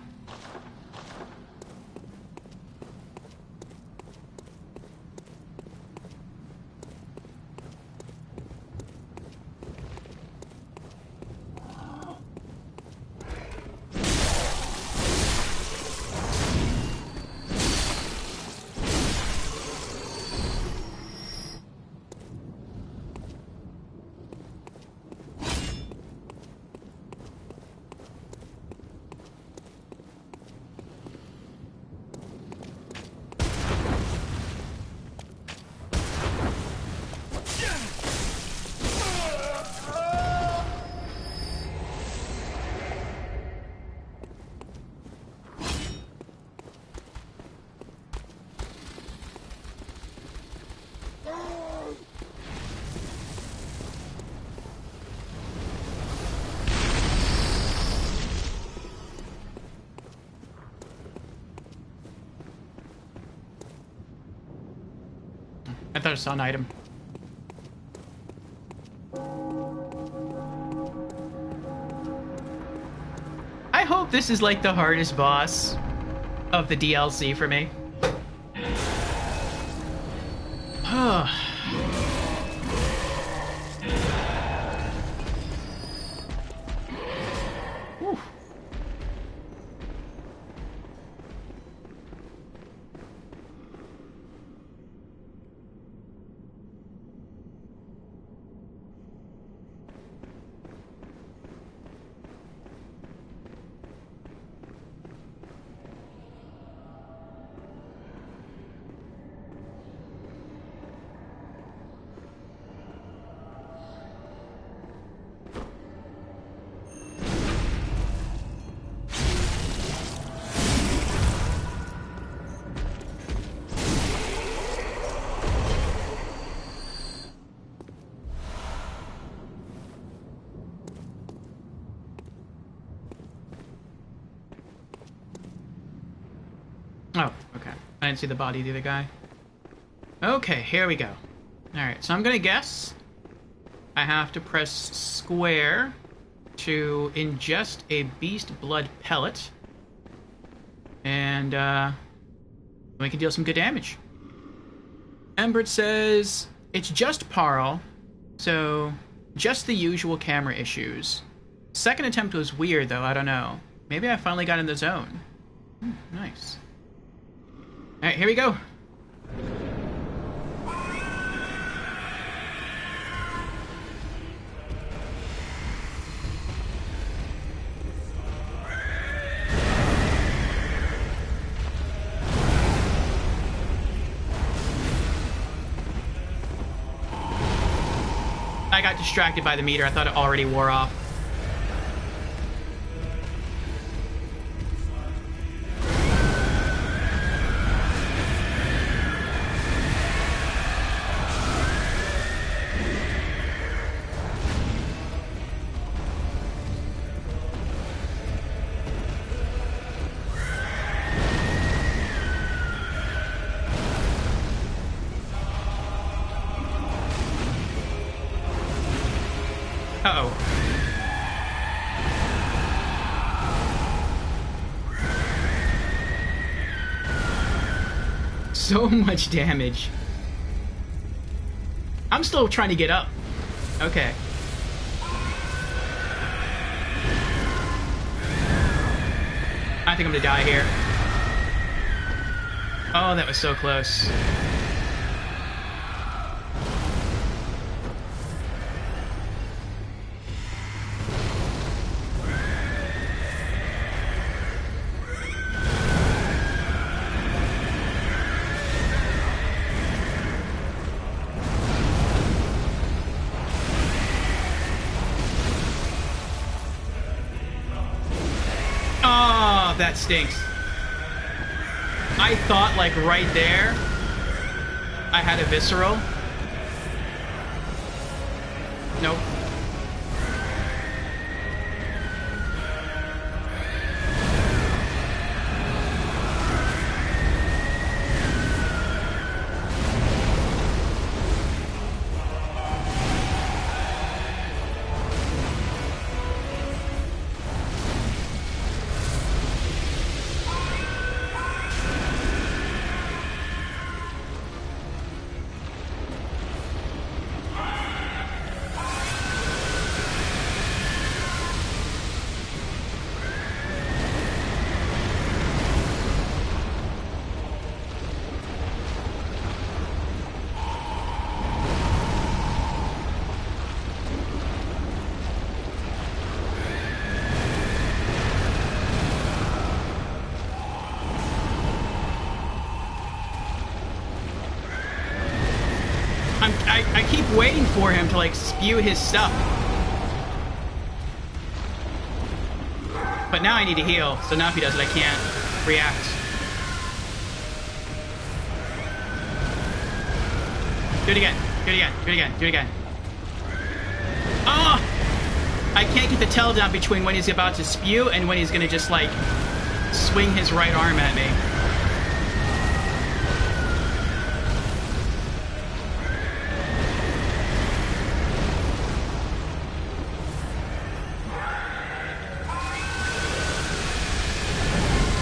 I thought I saw an item. I hope this is like the hardest boss of the DLC for me. Whew. Oh, okay. I didn't see the body of the other guy. Okay, here we go. Alright, so I'm gonna guess I have to press square to ingest a beast blood pellet. And, we can deal some good damage. Embert says, it's just Parl, so just the usual camera issues. Second attempt was weird, though, I don't know. Maybe I finally got in the zone. Nice. Alright, here we go. I got distracted by the meter. I thought it already wore off. Uh-oh. So much damage. I'm still trying to get up. Okay. I think I'm gonna die here. Oh, that was so close. that stinks. I thought, like, right there, I had a visceral. Nope. I keep waiting for him to, like, spew his stuff. But now I need to heal, so now if he does it, I can't react. Do it again. Do it again. Do it again. Do it again. Oh! I can't get the tell down between when he's about to spew and when he's gonna just, like, swing his right arm at me.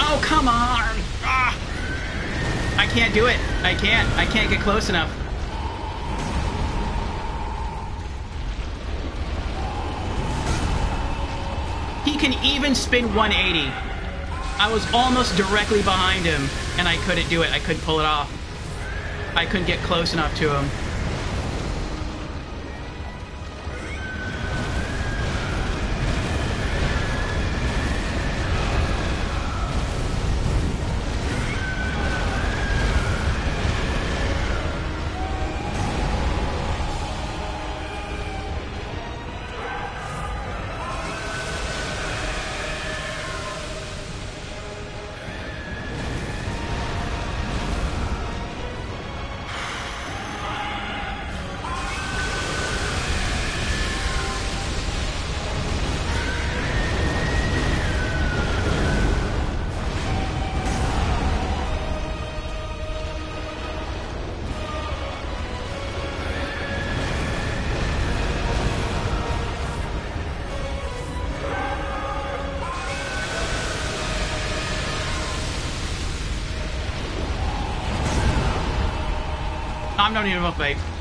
Oh, come on! Ah! I can't do it. I can't get close enough. He can even spin 180. I was almost directly behind him, and I couldn't do it. I couldn't pull it off. I couldn't get close enough to him.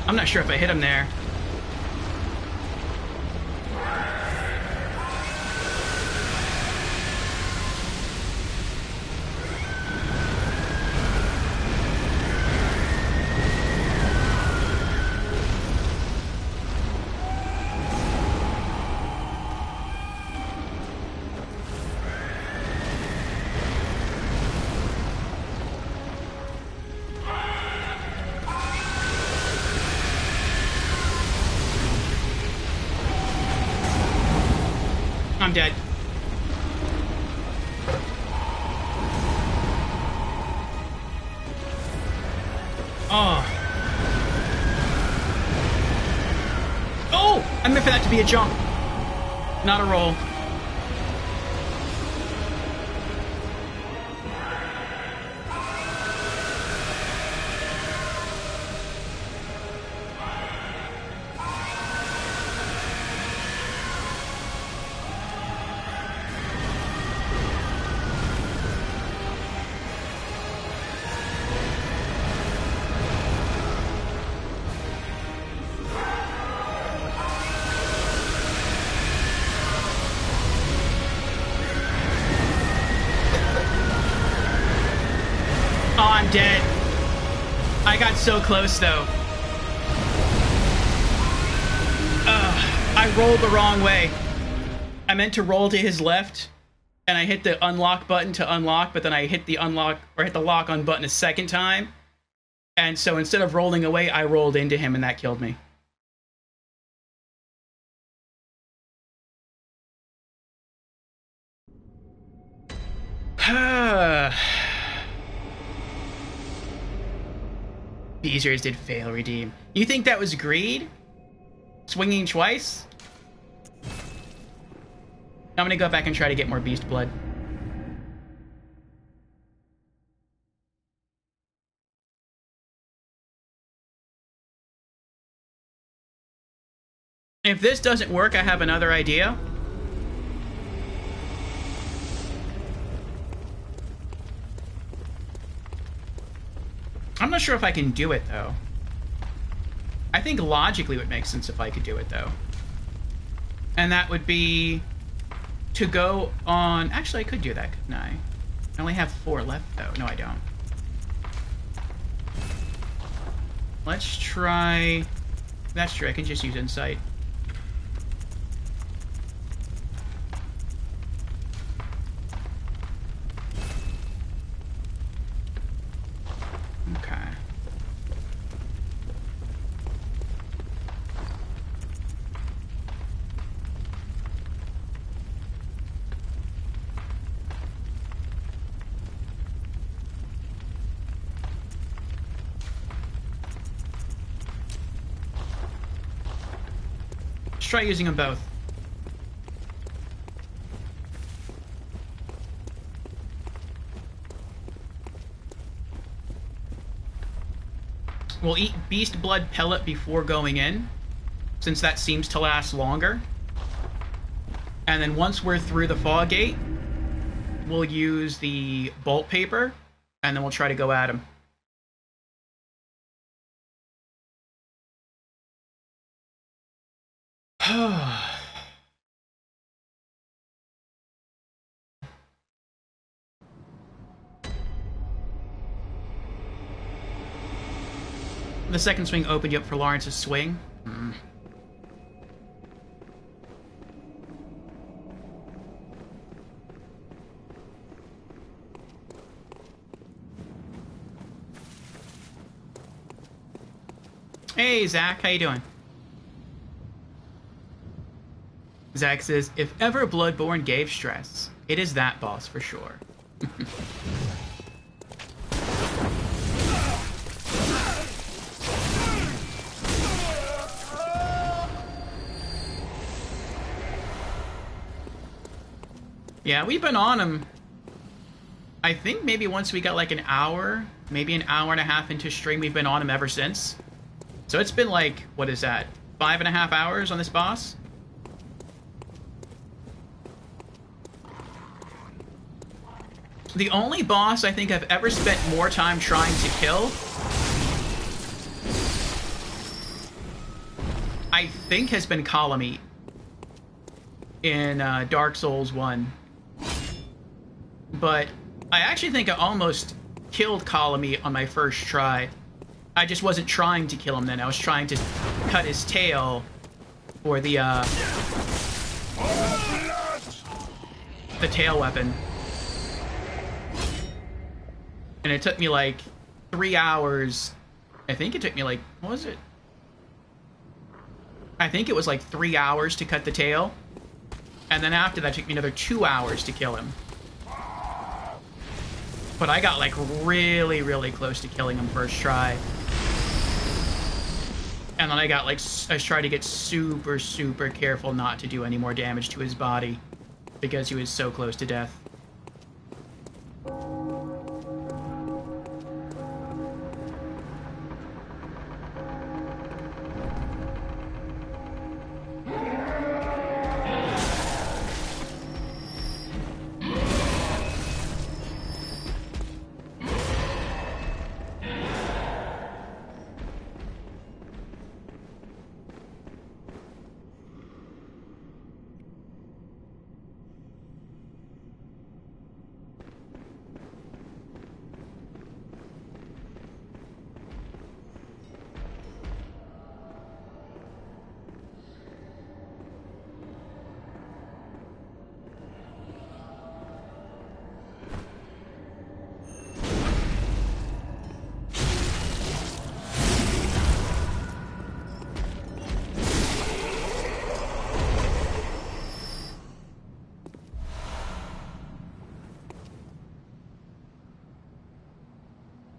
I'm not sure if I hit him there. I'm dead. Oh. Oh! I meant for that to be a jump, not a roll. I'm dead. I got so close, though. I rolled the wrong way. I meant to roll to his left, and I hit the unlock button to unlock, but then I hit the unlock, or hit the lock on button a second time. And so instead of rolling away, I rolled into him, and that killed me. Beezers did fail redeem. You think that was greed? Swinging twice? I'm gonna go back and try to get more beast blood. If this doesn't work, I have another idea. I'm not sure if I can do it, though. I think logically it would make sense if I could do it, though. And that would be to go on... Actually, I could do that, couldn't I? I only have 4 left, though. No, I don't. Let's try... That's true, I can just use Insight. Okay. Let's try using them both. We'll eat Beast Blood Pellet before going in, since that seems to last longer. And then once we're through the Fog Gate, we'll use the Bolt Paper, and then we'll try to go at him. The second swing opened you up for Lawrence's swing. Hey, Zach, how you doing? Zach says, if ever Bloodborne gave stress, it is that boss for sure. Yeah, we've been on him. I think maybe once we got like an hour, maybe an hour and a half into stream, we've been on him ever since. So it's been like, what is that? 5.5 hours on this boss? The only boss I think I've ever spent more time trying to kill, I think, has been Kalameet in Dark Souls 1. But I actually think I almost killed Kalameet on my first try. I just wasn't trying to kill him then. I was trying to cut his tail for the tail weapon. And it took me like 3 hours. I think it took me like, what was it? I think it was like 3 hours to cut the tail. And then after that, it took me another 2 hours to kill him. But I got like really, really close to killing him first try. And then I got like, I was trying to get super, super careful not to do any more damage to his body. Because he was so close to death.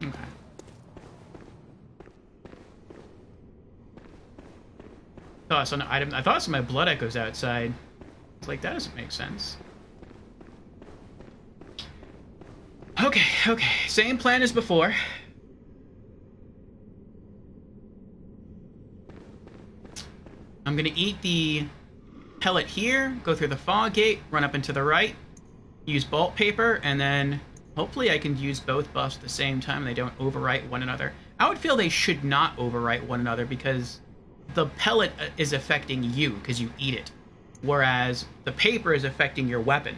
Okay. Oh, so I thought some of my blood echoes outside. It's like, that doesn't make sense. Okay, okay. Same plan as before. I'm gonna eat the pellet here, go through the fog gate, run up and to the right, use bolt paper, and then hopefully I can use both buffs at the same time and they don't overwrite one another. I would feel they should not overwrite one another because the pellet is affecting you because you eat it, whereas the paper is affecting your weapon.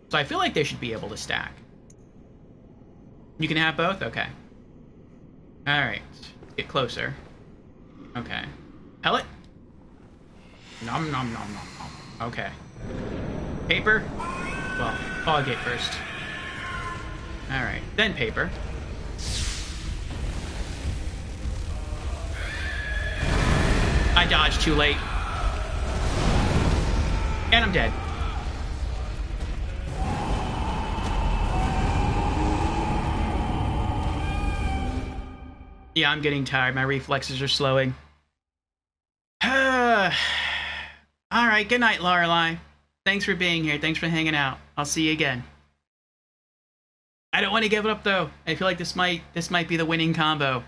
So I feel like they should be able to stack. You can have both? Okay. Alright. Get closer. Okay. Pellet? Nom nom nom nom nom. Okay. Paper? Well, fog gate first. Alright. Then paper. I dodged too late. And I'm dead. Yeah, I'm getting tired. My reflexes are slowing. Alright, good night, Lorelei. Thanks for being here. Thanks for hanging out. I'll see you again. I don't want to give it up, though. I feel like this might be the winning combo.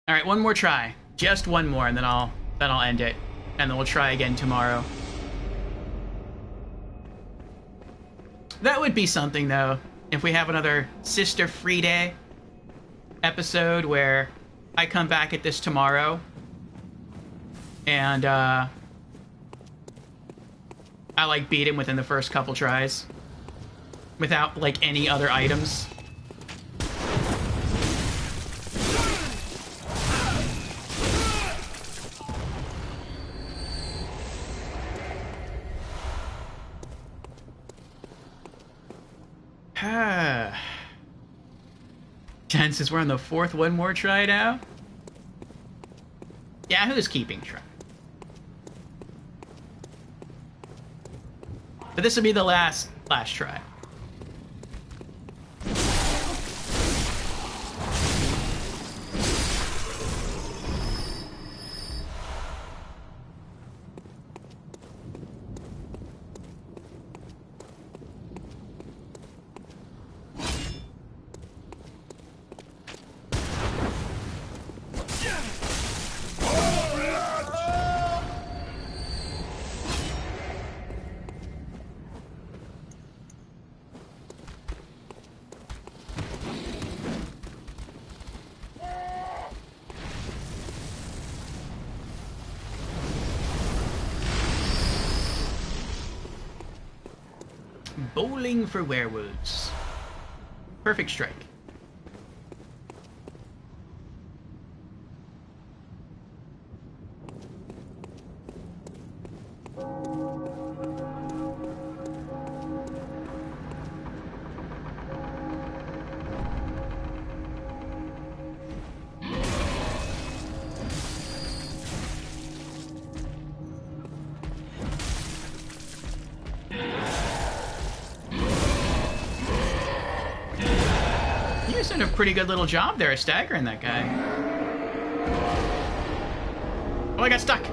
Alright, one more try. Just one more, and then I'll end it. And then we'll try again tomorrow. That would be something, though, if we have another Sister Friede episode where I come back at this tomorrow and I like beat him within the first couple tries without like any other items. Jen says we're on the fourth one more try now. Yeah, who's keeping track? But this will be the last try. Bowling for werewolves. Perfect strike. A pretty good little job there, staggering that guy. Oh, I got stuck.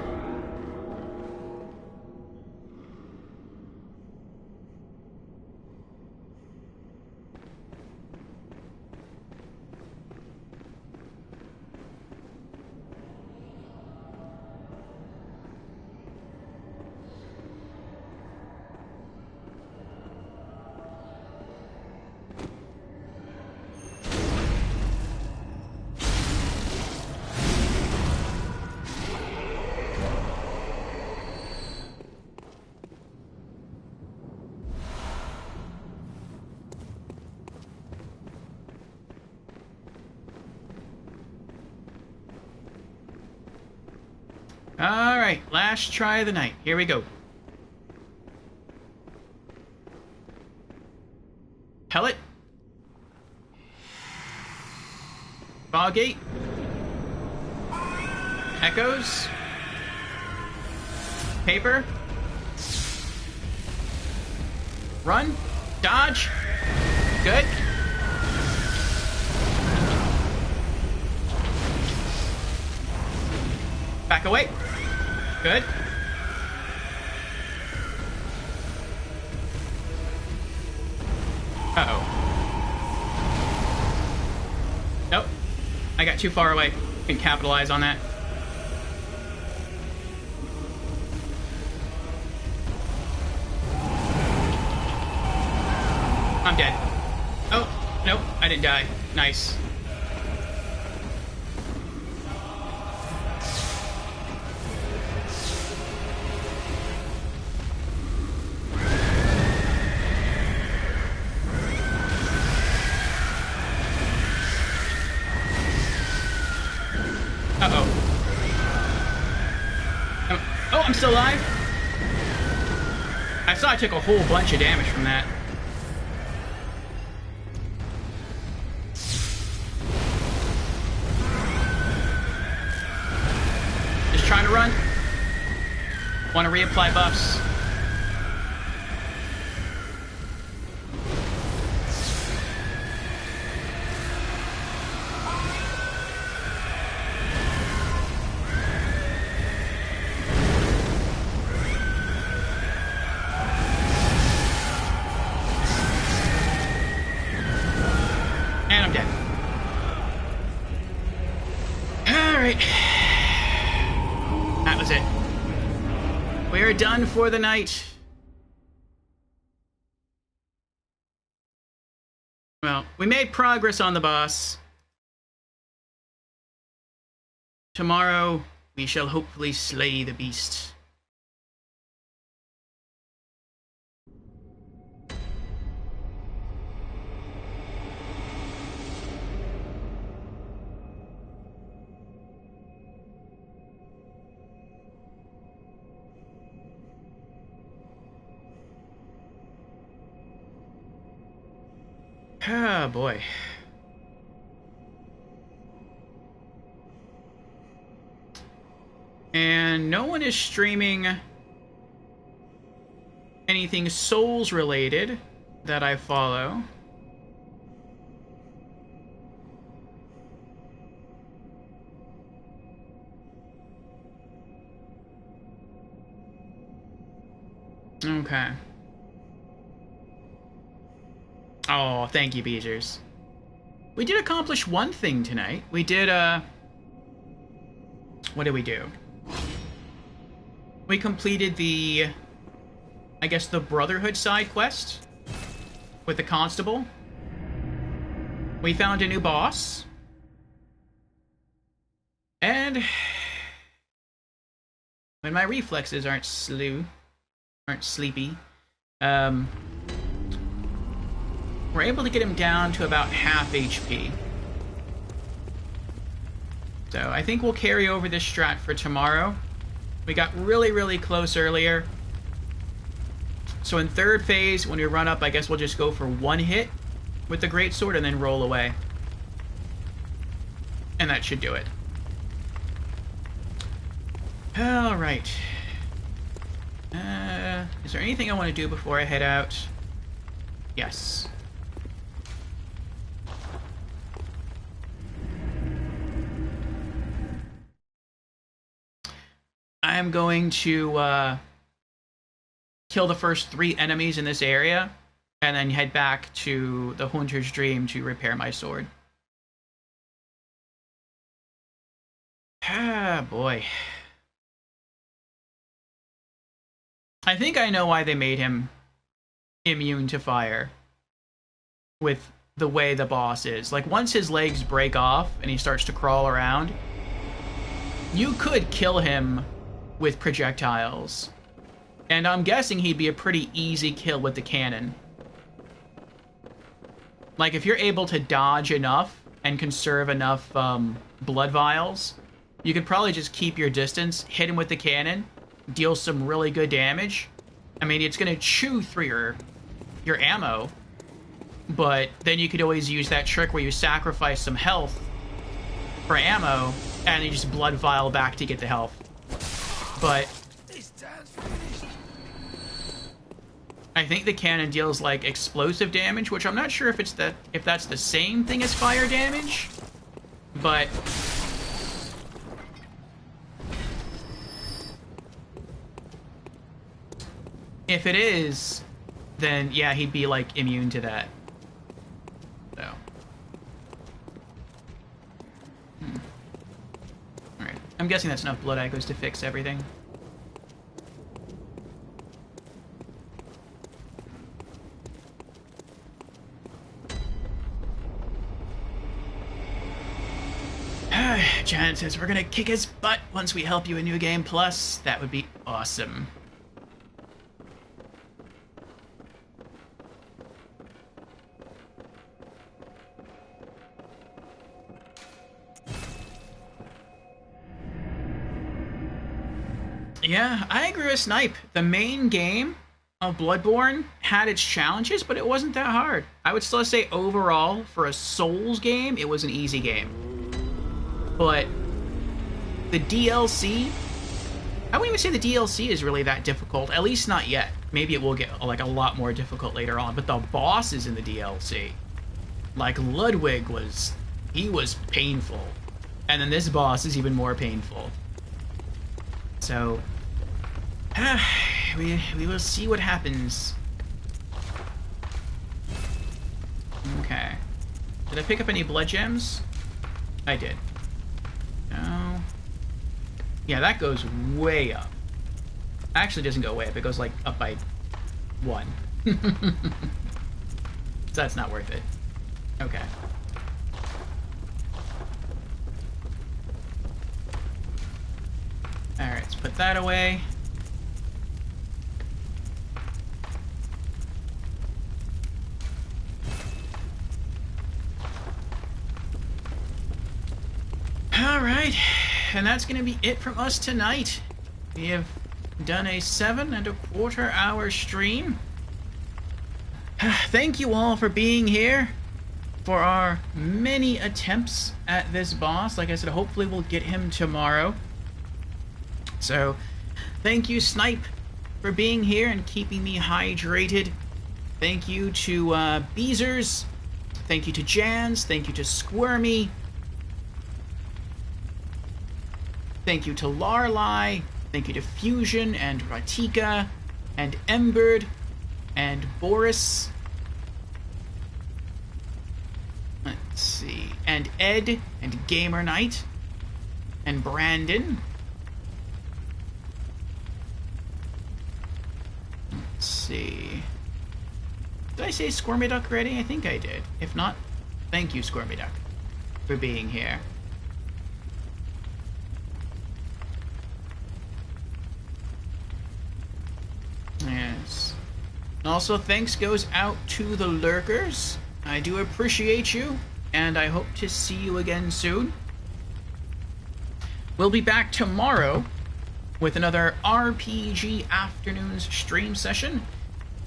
Alright, last try of the night. Here we go. Pellet. Fog gate. Echoes. Paper. Run. Dodge. Good. Back away. Good. Uh-oh. Nope. I got too far away. Can capitalize on that. I'm dead. Oh, nope. I didn't die. Nice. I'm still alive. I saw I took a whole bunch of damage from that. Just trying to run. Want to reapply buffs. Done for the night. Well, we made progress on the boss. Tomorrow, we shall hopefully slay the beast. Ah, boy. And no one is streaming anything Souls related that I follow. Okay. Oh, thank you, Beezers. We did accomplish one thing tonight. We did, what did we do? We completed the, I guess, the Brotherhood side quest with the Constable. We found a new boss. And when my reflexes aren't sleepy, we're able to get him down to about half HP. So I think we'll carry over this strat for tomorrow. We got really, really close earlier. So in third phase, when we run up, I guess we'll just go for one hit with the greatsword and then roll away. And that should do it. Alright. Is there anything I want to do before I head out? Yes. I'm going to kill the first 3 enemies in this area and then head back to the Hunter's Dream to repair my sword. Ah, boy. I think I know why they made him immune to fire with the way the boss is. Like, once his legs break off and he starts to crawl around, you could kill him with projectiles. And I'm guessing he'd be a pretty easy kill with the cannon. Like, if you're able to dodge enough and conserve enough blood vials, you could probably just keep your distance, hit him with the cannon, deal some really good damage. I mean, it's going to chew through your ammo, but then you could always use that trick where you sacrifice some health for ammo, and you just blood vial back to get the health. But I think the cannon deals like explosive damage, which I'm not sure if that's the same thing as fire damage, but If it is, then yeah, he'd be like immune to that. So. Alright. I'm guessing that's enough blood echoes to fix everything. Janet says we're gonna kick his butt once we help you in New Game Plus. That would be awesome. Yeah, I agree with Snipe. The main game of Bloodborne had its challenges, but it wasn't that hard. I would still say overall, for a Souls game, it was an easy game. But the DLC, I wouldn't even say the DLC is really that difficult, at least not yet. Maybe it will get like a lot more difficult later on, but the bosses in the DLC, like Ludwig he was painful. And then this boss is even more painful. So, we will see what happens. Okay. Did I pick up any blood gems? I did. No. Yeah, that goes way up. Actually, it doesn't go way up. It goes, like, up by 1. So that's not worth it. Okay. Alright, let's put that away. Alright, and that's going to be it from us tonight. We have done a 7¼ hour stream. Thank you all for being here for our many attempts at this boss. Like I said, hopefully we'll get him tomorrow. So, thank you, Snipe, for being here and keeping me hydrated. Thank you to Beezers. Thank you to Jans. Thank you to Squirmy. Thank you to Larlai. Thank you to Fusion and Ratika and Emberd and Boris. Let's see. And Ed and Gamer Knight and Brandon. Let's see. Did I say Squirmy Duck already? I think I did. If not, thank you, Squirmy Duck, for being here. Yes. Also, thanks goes out to the lurkers. I do appreciate you, and I hope to see you again soon. We'll be back tomorrow with another RPG Afternoons stream session.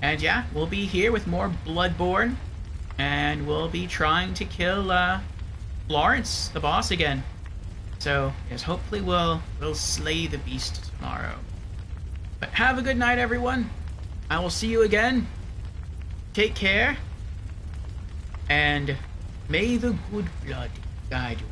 And yeah, we'll be here with more Bloodborne, and we'll be trying to kill Lawrence, the boss, again. So, yes, hopefully we'll slay the beast tomorrow. But have a good night, everyone. I will see you again. Take care. And may the good blood guide you.